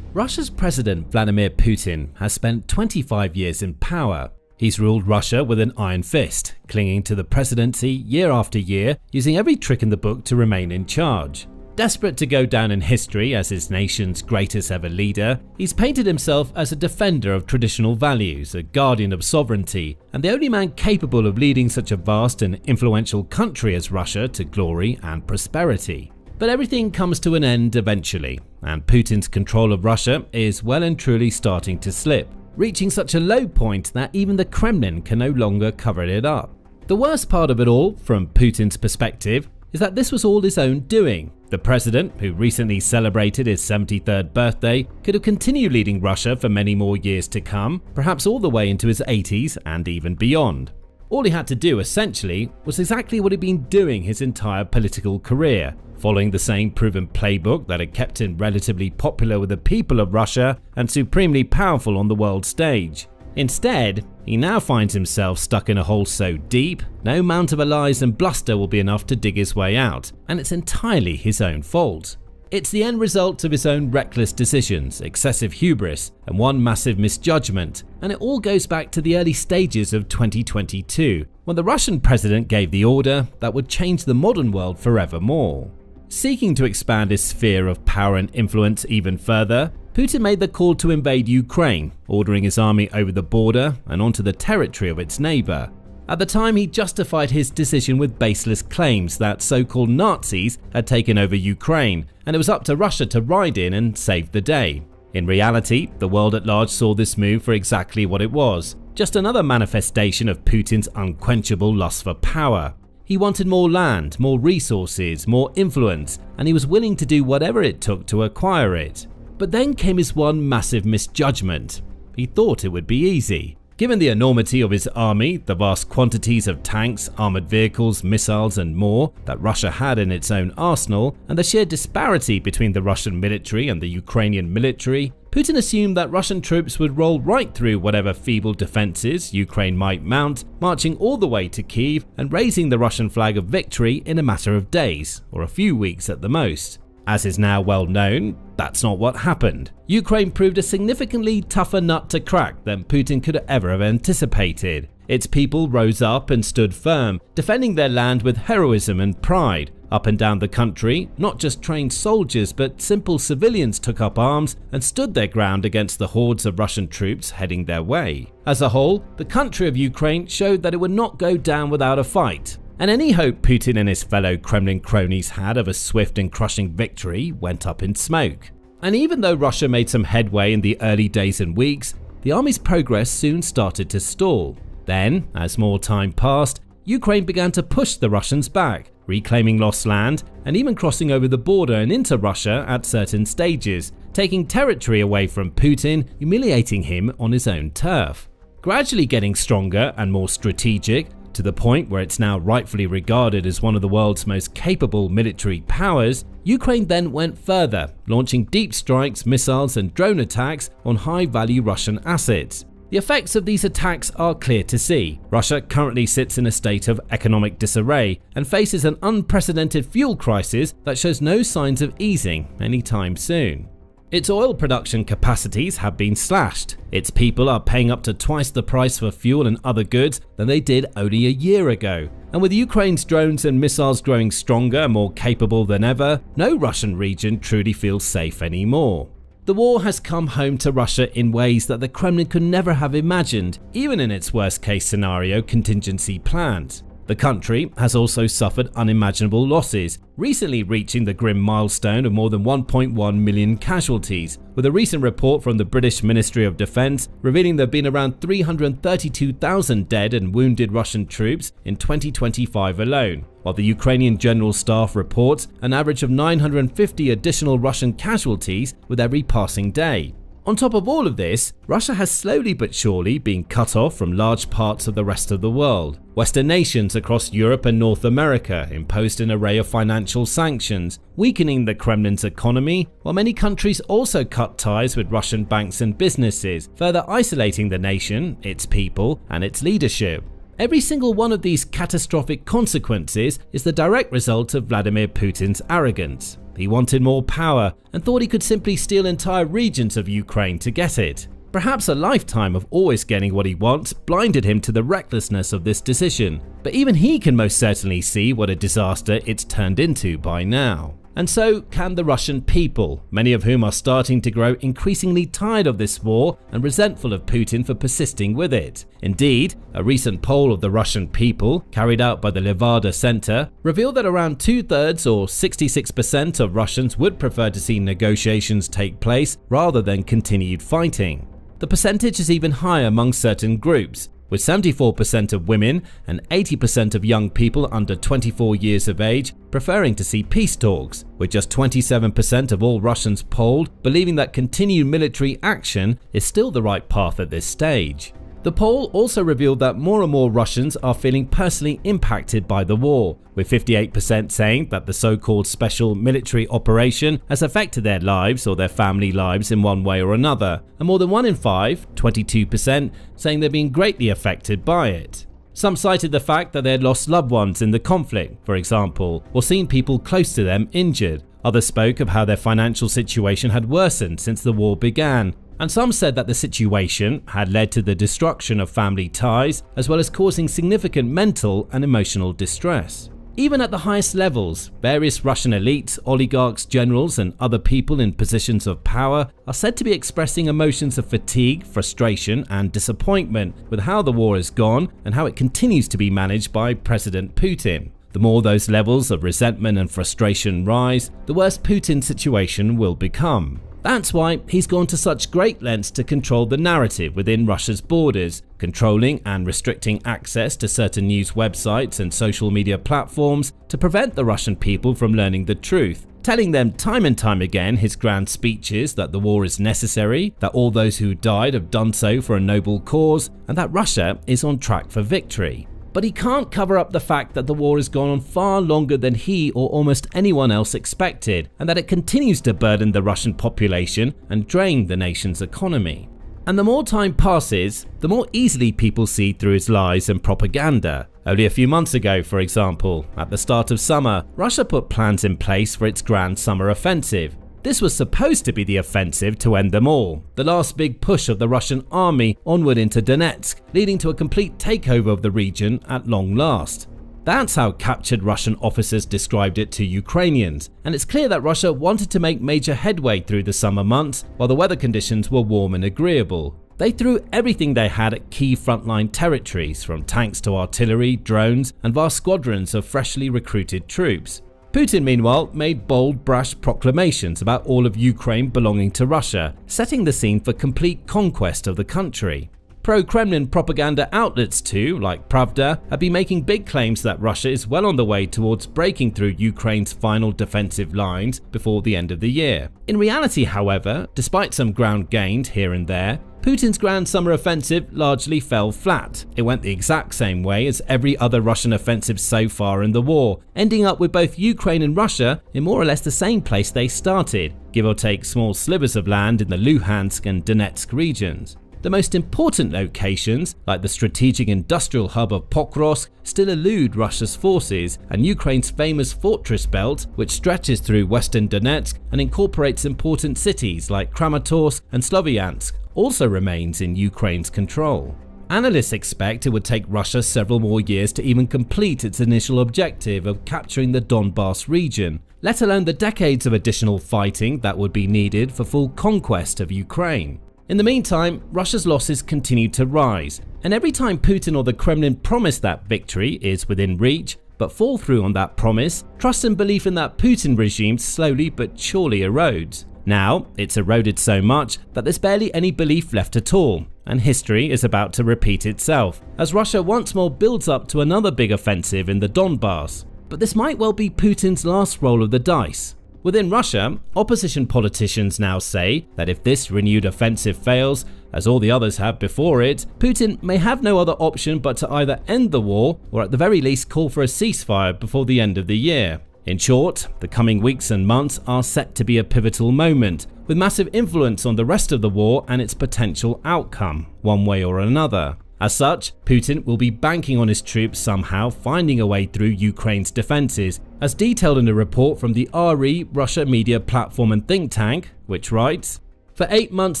Russia's President Vladimir Putin has spent 25 years in power. He's ruled Russia with an iron fist, clinging to the presidency year after year, using every trick in the book to remain in charge. Desperate to go down in history as his nation's greatest ever leader, he's painted himself as a defender of traditional values, a guardian of sovereignty, and the only man capable of leading such a vast and influential country as Russia to glory and prosperity. But everything comes to an end eventually, and Putin's control of Russia is well and truly starting to slip, reaching such a low point that even the Kremlin can no longer cover it up. The worst part of it all, from Putin's perspective, is that this was all his own doing. The president, who recently celebrated his 73rd birthday, could have continued leading Russia for many more years to come, perhaps all the way into his 80s and even beyond. All he had to do, essentially, was exactly what he'd been doing his entire political career, following the same proven playbook that had kept him relatively popular with the people of Russia and supremely powerful on the world stage. Instead, he now finds himself stuck in a hole so deep, no amount of lies and bluster will be enough to dig his way out, and it's entirely his own fault. It's the end result of his own reckless decisions, excessive hubris, and one massive misjudgment, and it all goes back to the early stages of 2022, when the Russian president gave the order that would change the modern world forevermore. Seeking to expand his sphere of power and influence even further, Putin made the call to invade Ukraine, ordering his army over the border and onto the territory of its neighbor. At the time, he justified his decision with baseless claims that so-called Nazis had taken over Ukraine, and it was up to Russia to ride in and save the day. In reality, the world at large saw this move for exactly what it was, just another manifestation of Putin's unquenchable lust for power. He wanted more land, more resources, more influence, and he was willing to do whatever it took to acquire it. But then came his one massive misjudgment. He thought it would be easy. Given the enormity of his army, the vast quantities of tanks, armored vehicles, missiles and more that Russia had in its own arsenal, and the sheer disparity between the Russian military and the Ukrainian military, Putin assumed that Russian troops would roll right through whatever feeble defenses Ukraine might mount, marching all the way to Kyiv and raising the Russian flag of victory in a matter of days, or a few weeks at the most. As is now well known, that's not what happened. Ukraine proved a significantly tougher nut to crack than Putin could ever have anticipated. Its people rose up and stood firm, defending their land with heroism and pride. Up and down the country, not just trained soldiers but simple civilians took up arms and stood their ground against the hordes of Russian troops heading their way. As a whole, the country of Ukraine showed that it would not go down without a fight. And any hope Putin and his fellow Kremlin cronies had of a swift and crushing victory went up in smoke. And even though Russia made some headway in the early days and weeks, the army's progress soon started to stall. Then, as more time passed, Ukraine began to push the Russians back, reclaiming lost land and even crossing over the border and into Russia at certain stages, taking territory away from Putin, humiliating him on his own turf. Gradually getting stronger and more strategic, to the point where it's now rightfully regarded as one of the world's most capable military powers, Ukraine then went further, launching deep strikes, missiles and drone attacks on high-value Russian assets. The effects of these attacks are clear to see. Russia currently sits in a state of economic disarray and faces an unprecedented fuel crisis that shows no signs of easing anytime soon. Its oil production capacities have been slashed. Its people are paying up to twice the price for fuel and other goods than they did only a year ago. And with Ukraine's drones and missiles growing stronger and more capable than ever, no Russian region truly feels safe anymore. The war has come home to Russia in ways that the Kremlin could never have imagined, even in its worst-case scenario contingency plans. The country has also suffered unimaginable losses, recently reaching the grim milestone of more than 1.1 million casualties, with a recent report from the British Ministry of Defence revealing there have been around 332,000 dead and wounded Russian troops in 2025 alone, while the Ukrainian General Staff reports an average of 950 additional Russian casualties with every passing day. On top of all of this, Russia has slowly but surely been cut off from large parts of the rest of the world. Western nations across Europe and North America imposed an array of financial sanctions, weakening the Kremlin's economy, while many countries also cut ties with Russian banks and businesses, further isolating the nation, its people, and its leadership. Every single one of these catastrophic consequences is the direct result of Vladimir Putin's arrogance. He wanted more power and thought he could simply steal entire regions of Ukraine to get it. Perhaps a lifetime of always getting what he wants blinded him to the recklessness of this decision, but even he can most certainly see what a disaster it's turned into by now. And so can the Russian people, many of whom are starting to grow increasingly tired of this war and resentful of Putin for persisting with it. Indeed, a recent poll of the Russian people, carried out by the Levada Center, revealed that around 2/3 or 66% of Russians would prefer to see negotiations take place rather than continued fighting. The percentage is even higher among certain groups, with 74% of women and 80% of young people under 24 years of age preferring to see peace talks, with just 27% of all Russians polled believing that continued military action is still the right path at this stage. The poll also revealed that more and more Russians are feeling personally impacted by the war, with 58% saying that the so-called special military operation has affected their lives or their family lives in one way or another, and more than 1 in 5, 22%, saying they're being greatly affected by it. Some cited the fact that they had lost loved ones in the conflict, for example, or seen people close to them injured. Others spoke of how their financial situation had worsened since the war began, and some said that the situation had led to the destruction of family ties, as well as causing significant mental and emotional distress. Even at the highest levels, various Russian elites, oligarchs, generals, and other people in positions of power are said to be expressing emotions of fatigue, frustration, and disappointment with how the war has gone and how it continues to be managed by President Putin. The more those levels of resentment and frustration rise, the worse Putin's situation will become. That's why he's gone to such great lengths to control the narrative within Russia's borders, controlling and restricting access to certain news websites and social media platforms to prevent the Russian people from learning the truth, telling them time and time again his grand speeches that the war is necessary, that all those who died have done so for a noble cause, and that Russia is on track for victory. But he can't cover up the fact that the war has gone on far longer than he or almost anyone else expected, and that it continues to burden the Russian population and drain the nation's economy. And the more time passes, the more easily people see through his lies and propaganda. Only a few months ago, for example, at the start of summer, Russia put plans in place for its grand summer offensive. This was supposed to be the offensive to end them all, the last big push of the Russian army onward into Donetsk, leading to a complete takeover of the region at long last. That's how captured Russian officers described it to Ukrainians, and it's clear that Russia wanted to make major headway through the summer months while the weather conditions were warm and agreeable. They threw everything they had at key frontline territories, from tanks to artillery, drones, and vast squadrons of freshly recruited troops. Putin, meanwhile, made bold, brash proclamations about all of Ukraine belonging to Russia, setting the scene for complete conquest of the country. Pro-Kremlin propaganda outlets too, like Pravda, have been making big claims that Russia is well on the way towards breaking through Ukraine's final defensive lines before the end of the year. In reality, however, despite some ground gained here and there, Putin's grand summer offensive largely fell flat. It went the exact same way as every other Russian offensive so far in the war, ending up with both Ukraine and Russia in more or less the same place they started, give or take small slivers of land in the Luhansk and Donetsk regions. The most important locations, like the strategic industrial hub of Pokrovsk, still elude Russia's forces, and Ukraine's famous fortress belt, which stretches through western Donetsk and incorporates important cities like Kramatorsk and Slovyansk, also remains in Ukraine's control. Analysts expect it would take Russia several more years to even complete its initial objective of capturing the Donbas region, let alone the decades of additional fighting that would be needed for full conquest of Ukraine. In the meantime, Russia's losses continue to rise, and every time Putin or the Kremlin promise that victory is within reach, but fall through on that promise, trust and belief in that Putin regime slowly but surely erodes. Now, it's eroded so much that there's barely any belief left at all, and history is about to repeat itself, as Russia once more builds up to another big offensive in the Donbas. But this might well be Putin's last roll of the dice. Within Russia, opposition politicians now say that if this renewed offensive fails, as all the others have before it, Putin may have no other option but to either end the war or at the very least call for a ceasefire before the end of the year. In short, the coming weeks and months are set to be a pivotal moment, with massive influence on the rest of the war and its potential outcome, one way or another. As such, Putin will be banking on his troops somehow finding a way through Ukraine's defenses, as detailed in a report from the RE Russia media platform and think tank, which writes, "For 8 months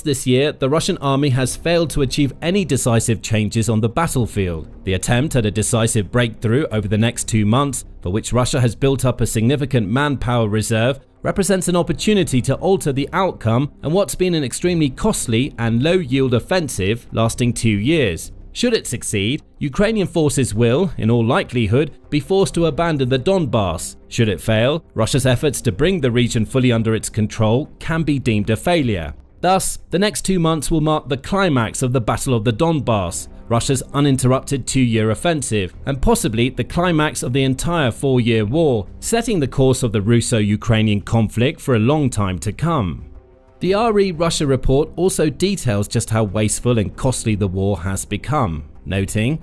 this year, the Russian army has failed to achieve any decisive changes on the battlefield. The attempt at a decisive breakthrough over the next 2 months, for which Russia has built up a significant manpower reserve, represents an opportunity to alter the outcome and what's been an extremely costly and low-yield offensive lasting 2 years. Should it succeed, Ukrainian forces will, in all likelihood, be forced to abandon the Donbas. Should it fail, Russia's efforts to bring the region fully under its control can be deemed a failure. Thus, the next 2 months will mark the climax of the Battle of the Donbas, Russia's uninterrupted 2-year offensive, and possibly the climax of the entire 4-year war, setting the course of the Russo-Ukrainian conflict for a long time to come." The RE Russia report also details just how wasteful and costly the war has become, noting,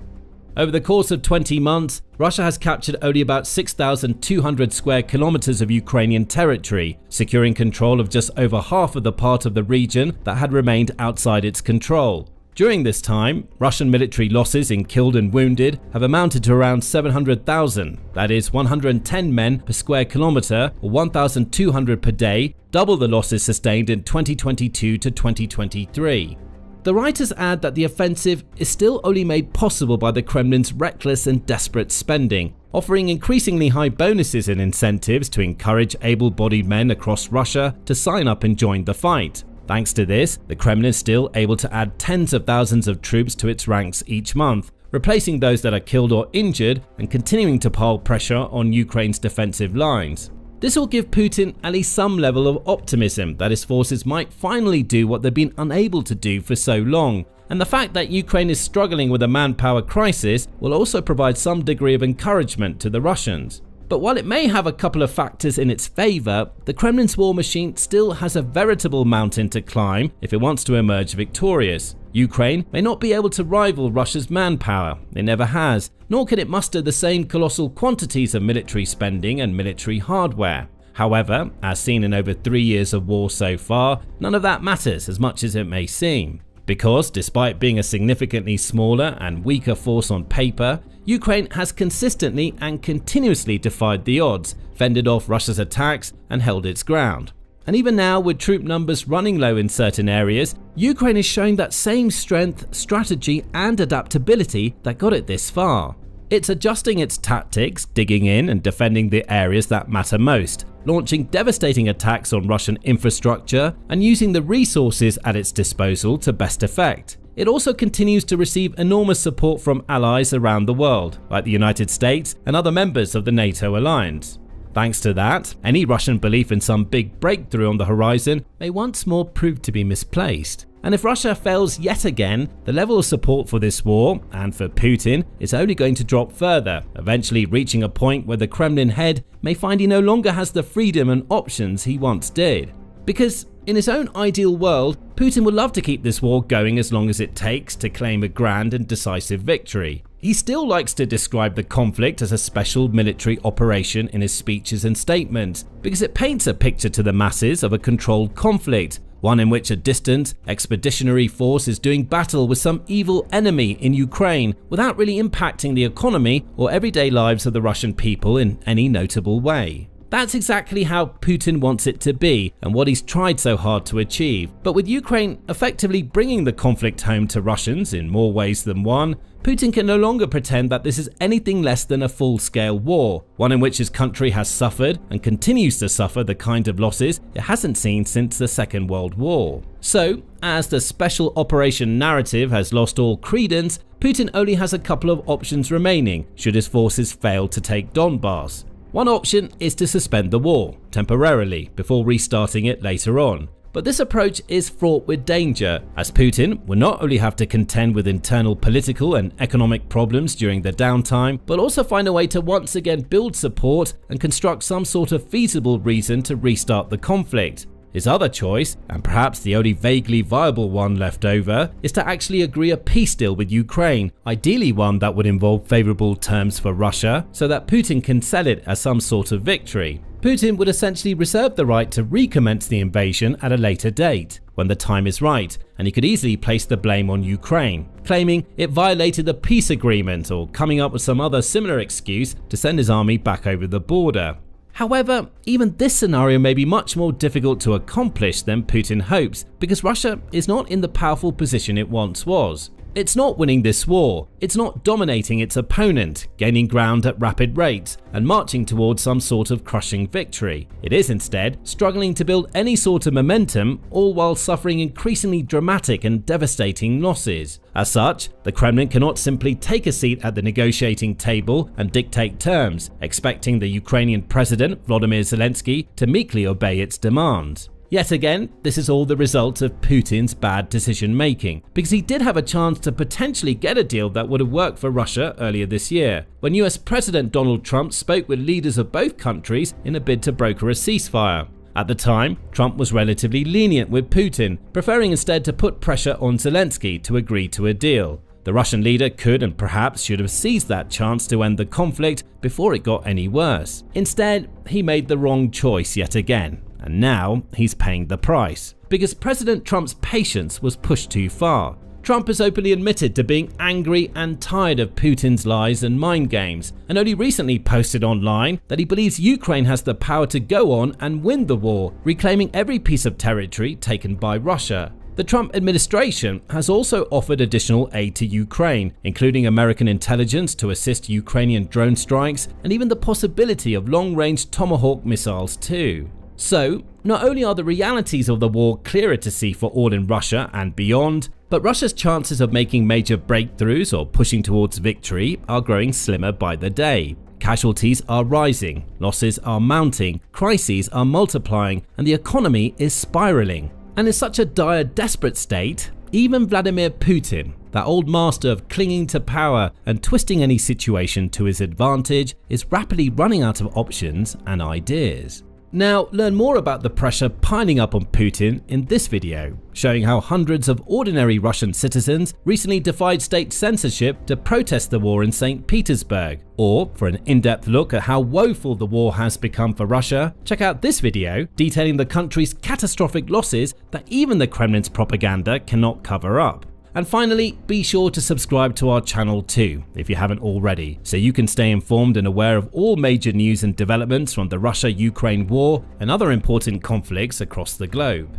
"Over the course of 20 months, Russia has captured only about 6,200 square kilometers of Ukrainian territory, securing control of just over half of the part of the region that had remained outside its control. During this time, Russian military losses in killed and wounded have amounted to around 700,000, that is 110 men per square kilometer or 1,200 per day, double the losses sustained in 2022 to 2023. The writers add that the offensive is still only made possible by the Kremlin's reckless and desperate spending, offering increasingly high bonuses and incentives to encourage able-bodied men across Russia to sign up and join the fight. Thanks to this, the Kremlin is still able to add tens of thousands of troops to its ranks each month, replacing those that are killed or injured and continuing to pile pressure on Ukraine's defensive lines. This will give Putin at least some level of optimism that his forces might finally do what they've been unable to do for so long, and the fact that Ukraine is struggling with a manpower crisis will also provide some degree of encouragement to the Russians. But while it may have a couple of factors in its favor, the Kremlin's war machine still has a veritable mountain to climb if it wants to emerge victorious. Ukraine may not be able to rival Russia's manpower, it never has, nor can it muster the same colossal quantities of military spending and military hardware. However, as seen in over 3 years of war so far, none of that matters as much as it may seem. Because despite being a significantly smaller and weaker force on paper, Ukraine has consistently and continuously defied the odds, fended off Russia's attacks and held its ground. And even now, with troop numbers running low in certain areas, Ukraine is showing that same strength, strategy and adaptability that got it this far. It's adjusting its tactics, digging in and defending the areas that matter most, launching devastating attacks on Russian infrastructure and using the resources at its disposal to best effect. It also continues to receive enormous support from allies around the world, like the United States and other members of the NATO alliance. Thanks to that, any Russian belief in some big breakthrough on the horizon may once more prove to be misplaced. And if Russia fails yet again, the level of support for this war, and for Putin, is only going to drop further, eventually reaching a point where the Kremlin head may find he no longer has the freedom and options he once did. Because in his own ideal world, Putin would love to keep this war going as long as it takes to claim a grand and decisive victory. He still likes to describe the conflict as a special military operation in his speeches and statements, because it paints a picture to the masses of a controlled conflict, one in which a distant, expeditionary force is doing battle with some evil enemy in Ukraine without really impacting the economy or everyday lives of the Russian people in any notable way. That's exactly how Putin wants it to be and what he's tried so hard to achieve. But with Ukraine effectively bringing the conflict home to Russians in more ways than one, Putin can no longer pretend that this is anything less than a full-scale war, one in which his country has suffered and continues to suffer the kind of losses it hasn't seen since the Second World War. So, as the special operation narrative has lost all credence, Putin only has a couple of options remaining should his forces fail to take Donbass. One option is to suspend the war, temporarily, before restarting it later on. But this approach is fraught with danger, as Putin will not only have to contend with internal political and economic problems during the downtime, but also find a way to once again build support and construct some sort of feasible reason to restart the conflict. His other choice, and perhaps the only vaguely viable one left over, is to actually agree a peace deal with Ukraine, ideally one that would involve favorable terms for Russia, so that Putin can sell it as some sort of victory. Putin would essentially reserve the right to recommence the invasion at a later date, when the time is right, and he could easily place the blame on Ukraine, claiming it violated the peace agreement or coming up with some other similar excuse to send his army back over the border. However, even this scenario may be much more difficult to accomplish than Putin hopes, because Russia is not in the powerful position it once was. It's not winning this war, it's not dominating its opponent, gaining ground at rapid rates, and marching towards some sort of crushing victory. It is instead struggling to build any sort of momentum, all while suffering increasingly dramatic and devastating losses. As such, the Kremlin cannot simply take a seat at the negotiating table and dictate terms, expecting the Ukrainian president, Volodymyr Zelensky, to meekly obey its demands. Yet again, this is all the result of Putin's bad decision making, because he did have a chance to potentially get a deal that would have worked for Russia earlier this year, when US President Donald Trump spoke with leaders of both countries in a bid to broker a ceasefire. At the time, Trump was relatively lenient with Putin, preferring instead to put pressure on Zelensky to agree to a deal. The Russian leader could and perhaps should have seized that chance to end the conflict before it got any worse. Instead, he made the wrong choice yet again. And now he's paying the price, because President Trump's patience was pushed too far. Trump has openly admitted to being angry and tired of Putin's lies and mind games, and only recently posted online that he believes Ukraine has the power to go on and win the war, reclaiming every piece of territory taken by Russia. The Trump administration has also offered additional aid to Ukraine, including American intelligence to assist Ukrainian drone strikes, and even the possibility of long-range Tomahawk missiles too. So, not only are the realities of the war clearer to see for all in Russia and beyond, but Russia's chances of making major breakthroughs or pushing towards victory are growing slimmer by the day. Casualties are rising, losses are mounting, crises are multiplying, and the economy is spiraling. And in such a dire, desperate state, even Vladimir Putin, that old master of clinging to power and twisting any situation to his advantage, is rapidly running out of options and ideas. Now, learn more about the pressure piling up on Putin in this video, showing how hundreds of ordinary Russian citizens recently defied state censorship to protest the war in St. Petersburg. Or, for an in-depth look at how woeful the war has become for Russia, check out this video detailing the country's catastrophic losses that even the Kremlin's propaganda cannot cover up. And finally, be sure to subscribe to our channel too, if you haven't already, so you can stay informed and aware of all major news and developments from the Russia-Ukraine war and other important conflicts across the globe.